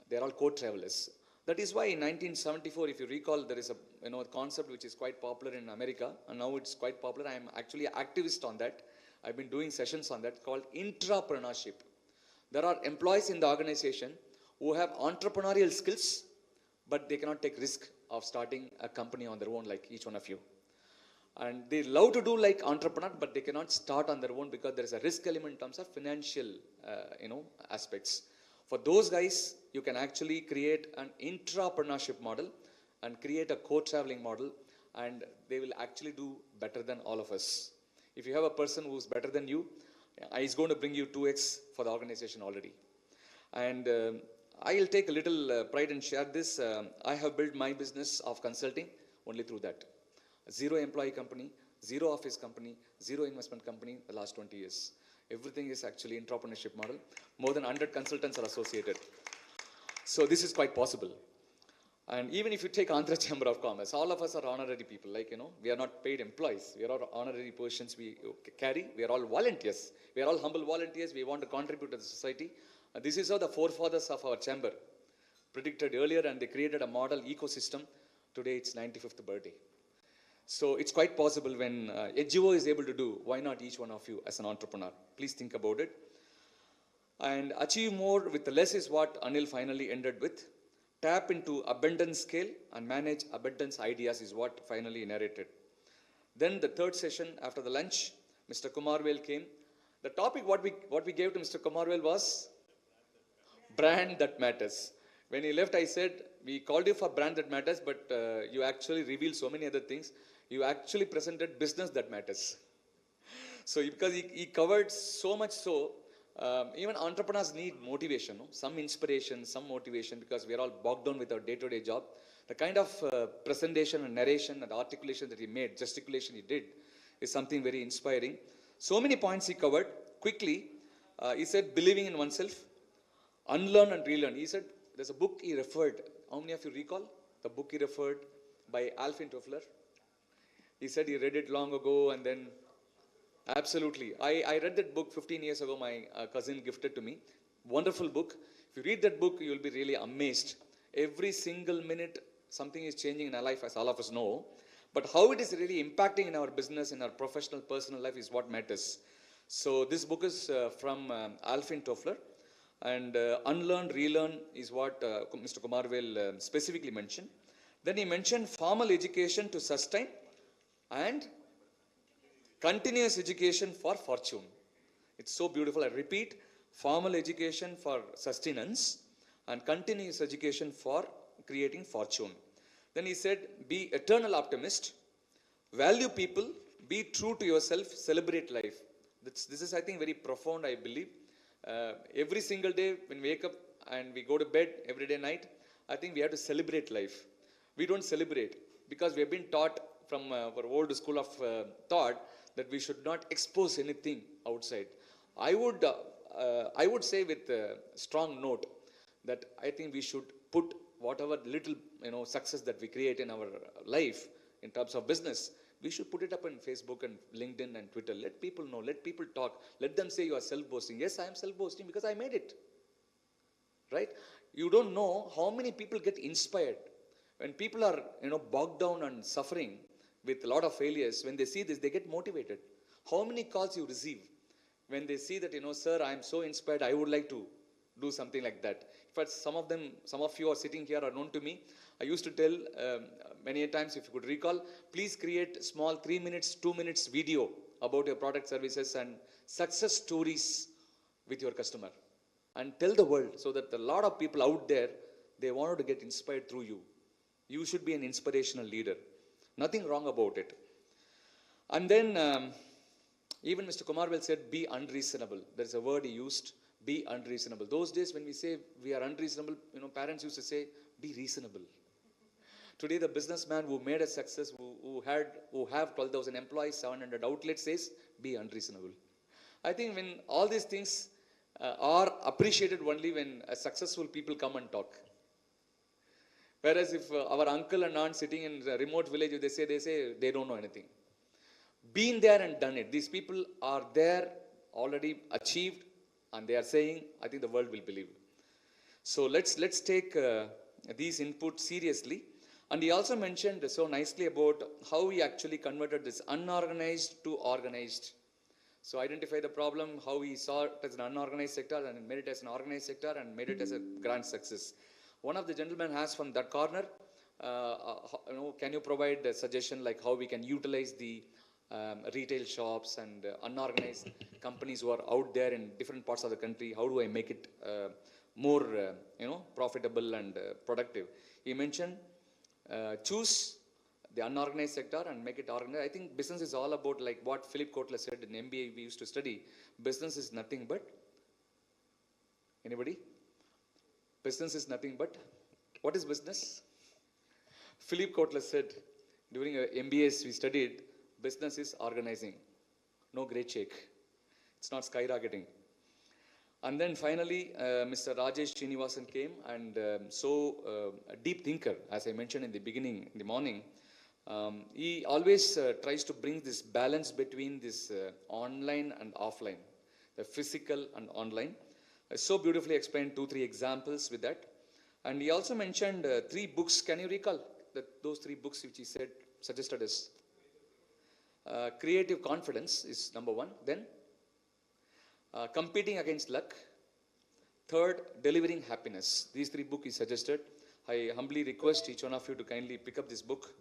they're all co-travelers. That is why in 1974, if you recall, there is a concept which is quite popular in America, and now it's quite popular. I'm actually an activist on that. I've been doing sessions on that called intrapreneurship. There are employees in the organization who have entrepreneurial skills, but they cannot take risk of starting a company on their own like each one of you. And they love to do like entrepreneur, but they cannot start on their own because there is a risk element in terms of financial, aspects. For those guys, you can actually create an intrapreneurship model and create a co-traveling model, and they will actually do better than all of us. If you have a person who's better than you, he's going to bring you 2x for the organization already. And I'll take a little pride and share this. I have built my business of consulting only through that. Zero employee company, zero office company, zero investment company the last 20 years. Everything is actually entrepreneurship model. More than 100 consultants are associated. So this is quite possible. And even if you take Andhra Chamber of Commerce, all of us are honorary people. Like, we are not paid employees. We are all honorary positions we carry. We are all volunteers. We are all humble volunteers. We want to contribute to the society. This is how the forefathers of our chamber predicted earlier, and they created a model ecosystem. Today it's 95th birthday. So it's quite possible when HGO is able to do, why not each one of you as an entrepreneur? Please think about it. And achieve more with less is what Anil finally ended with. Tap into abundance scale and manage abundance ideas is what finally narrated. Then the third session after the lunch, Mr. Kumarvel came. The topic what we gave to Mr. Kumarvel was brand that matters. When he left, I said, we called you for brand that matters, but you actually revealed so many other things. You actually presented business that matters. So because he covered so much so, even entrepreneurs need motivation, some inspiration, some motivation, because we are all bogged down with our day-to-day job. The kind of presentation and narration and articulation that he made, gesticulation he did, is something very inspiring. So many points he covered quickly. He said believing in oneself, unlearn and relearn. He said there's a book he referred. How many of you recall the book he referred by Alvin Toffler? He said he read it long ago, and then absolutely. I read that book 15 years ago. My cousin gifted to me. Wonderful book. If you read that book, you will be really amazed. Every single minute, something is changing in our life, as all of us know. But how it is really impacting in our business, in our professional, personal life is what matters. So this book is from Alvin Toffler. And unlearn, relearn is what Mr. Kumarvel specifically mentioned. Then he mentioned formal education to sustain and continuous education for fortune. It's so beautiful. I repeat, formal education for sustenance and continuous education for creating fortune. Then he said, be eternal optimist, value people, be true to yourself, celebrate life. This is, I think, very profound, I believe. Every single day when we wake up and we go to bed every day night, I think we have to celebrate life. We don't celebrate because we have been taught from our old school of thought that we should not expose anything outside. I would say with a strong note that I think we should put whatever little success that we create in our life in terms of business, we should put it up on Facebook and LinkedIn and Twitter. Let people know, let people talk, let them say you are self-boasting. Yes, I am self-boasting because I made it. Right? You don't know how many people get inspired. When people are bogged down and suffering with a lot of failures, when they see this, they get motivated. How many calls you receive when they see that, sir, I am so inspired, I would like to do something like that. In fact, some of you are sitting here are known to me. I used to tell many times, if you could recall, please create small 3 minutes, 2 minutes video about your product, services and success stories with your customer. And tell the world so that a lot of people out there, they wanted to get inspired through you. You should be an inspirational leader. Nothing wrong about it. And then even Mr. Kumarvel said, be unreasonable. There's a word he used, be unreasonable. Those days when we say we are unreasonable, parents used to say, be reasonable. Today, the businessman who made a success, who have 12,000 employees, 700 outlets says, be unreasonable. I think when all these things are appreciated only when successful people come and talk. Whereas if our uncle and aunt sitting in a remote village, they say they don't know anything. Been there and done it. These people are there, already achieved, and they are saying, I think the world will believe. So let's take these inputs seriously. And he also mentioned so nicely about how he actually converted this unorganized to organized. So identify the problem, how he saw it as an unorganized sector and made it as an organized sector and made it as a grand success. One of the gentlemen has from that corner, can you provide a suggestion like how we can utilize the retail shops and unorganized companies who are out there in different parts of the country? How do I make it more, profitable and productive? He mentioned choose the unorganized sector and make it organized. I think business is all about, like what Philip Kotler said in MBA we used to study, business is nothing but, anybody? Business is nothing but, what is business? Philip Kotler said, during MBAs we studied, business is organizing. No great shake. It's not skyrocketing. And then finally, Mr. Rajesh Srinivasan came, and a deep thinker, as I mentioned in the beginning, in the morning. He always tries to bring this balance between this online and offline, the physical and online. So beautifully explained 2-3 examples with that. And he also mentioned 3 books. Can you recall those 3 books which he said, suggested us? Creative Confidence is number 1. Then Competing Against Luck. 3rd, Delivering Happiness. These 3 books he suggested. I humbly request each one of you to kindly pick up this book,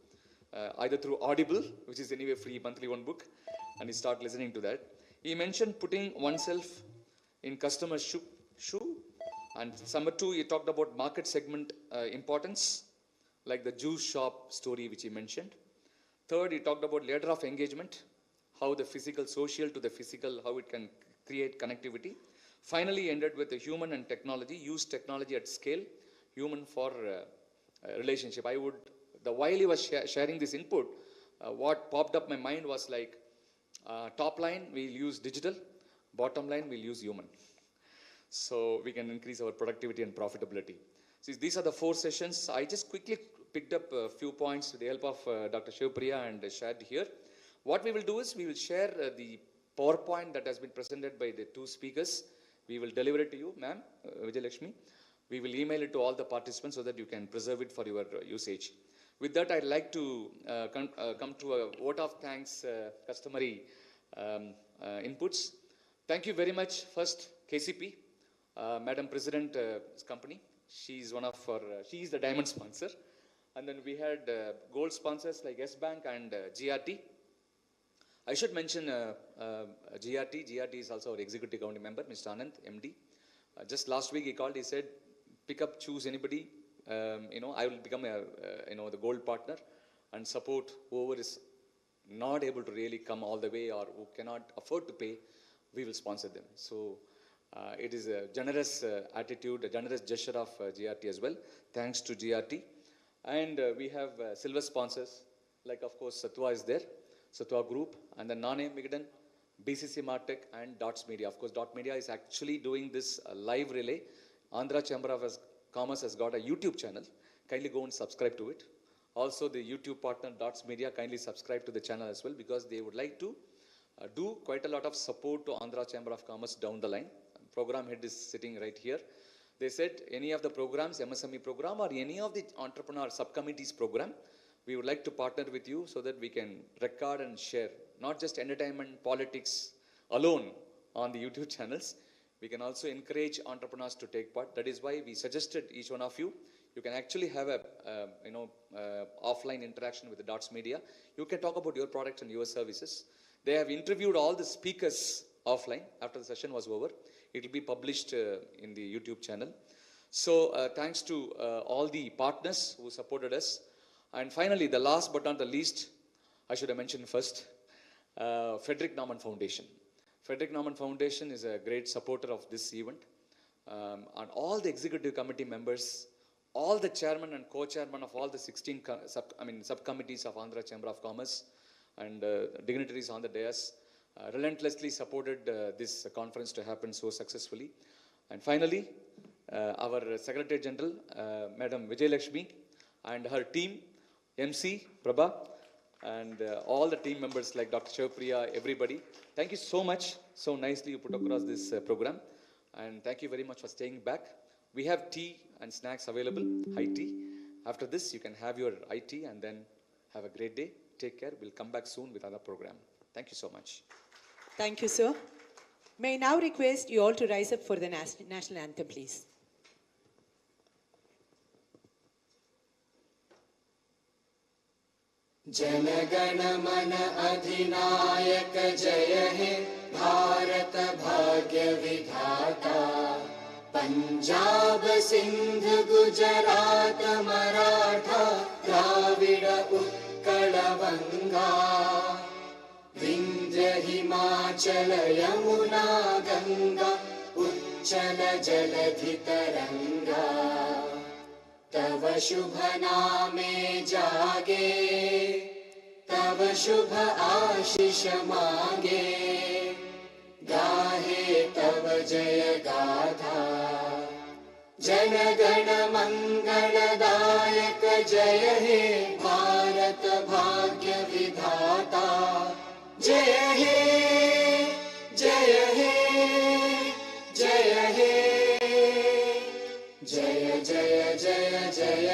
either through Audible, which is anyway free monthly 1 book, and you start listening to that. He mentioned putting oneself in customer's shoe. And number 2, he talked about market segment importance, like the juice shop story which he mentioned. 3rd, he talked about ladder of engagement, how the physical, social to the physical, how it can create connectivity. Finally, ended with the human and technology, use technology at scale, human for relationship. While he was sharing this input, what popped up my mind was like, top line, we'll use digital, bottom line, we'll use human. So we can increase our productivity and profitability. So these are the 4 sessions. I just quickly picked up a few points with the help of Dr. Shivpriya and shared here. What we will do is we will share the PowerPoint that has been presented by the 2 speakers. We will deliver it to you, ma'am, Vijay Lakshmi. We will email it to all the participants so that you can preserve it for your usage. With that, I'd like to come to a vote of thanks, customary inputs. Thank you very much. First, KCP, Madam President company. She is she is the diamond sponsor. And then we had gold sponsors like S Bank and GRT. I should mention GRT. GRT is also our executive committee member, Mr. Anand, MD. Just last week he called, he said, pick up, choose anybody. I will become the gold partner and support whoever is not able to really come all the way or who cannot afford to pay, we will sponsor them. So it is a generous attitude, a generous gesture of GRT as well. Thanks to GRT. And we have silver sponsors, like of course Satwa is there, Satwa Group, and the Nane Migdan, BCC Martech, and Dots Media. Of course, Dot Media is actually doing this live relay. Andhra Chamber of Commerce has got a YouTube channel. Kindly go and subscribe to it. Also, the YouTube partner Dots Media, kindly subscribe to the channel as well, because they would like to do quite a lot of support to Andhra Chamber of Commerce down the line. Program head is sitting right here. They said any of the programs, MSME program or any of the entrepreneur subcommittees program, we would like to partner with you so that we can record and share, not just entertainment, politics alone on the YouTube channels. We can also encourage entrepreneurs to take part. That is why we suggested each one of you, you can actually have a offline interaction with the Dots Media. You can talk about your products and your services. They have interviewed all the speakers offline after the session was over. It will be published in the YouTube channel. So thanks to all the partners who supported us. And finally, the last but not the least, I should have mentioned first, Friedrich Naumann Foundation. Friedrich Naumann Foundation is a great supporter of this event. And all the executive committee members, all the chairman and co-chairman of all the 16 subcommittees of Andhra Chamber of Commerce and dignitaries on the dais relentlessly supported this conference to happen so successfully. And finally, our Secretary General, Madam Vijay Lakshmi, and her team, MC, Prabha, and all the team members like Dr. Shivpriya, everybody. Thank you so much. So nicely you put across this program. And thank you very much for staying back. We have tea and snacks available, high tea. After this, you can have your IT and then have a great day. Take care. We'll come back soon with another program. Thank you so much. Thank you, sir. May I now request you all to rise up for the national anthem, please. जनगण मन अधिनायक जय हे भारत भाग्य विधाता। पंजाब सिंध गुजरात मराठा द्राविड उत्कल बंगा। विंध्य हिमाचल यमुना गंगा उच्चल जलधि तरंगा। तव शुभ नामे जागे तव शुभ आशीष मांगे। गाहे तव जय गाथा जन गण मंगलदायक जय हे भारत भाग्य विधाता। जय हे जय हे जय हे जय जय जय जय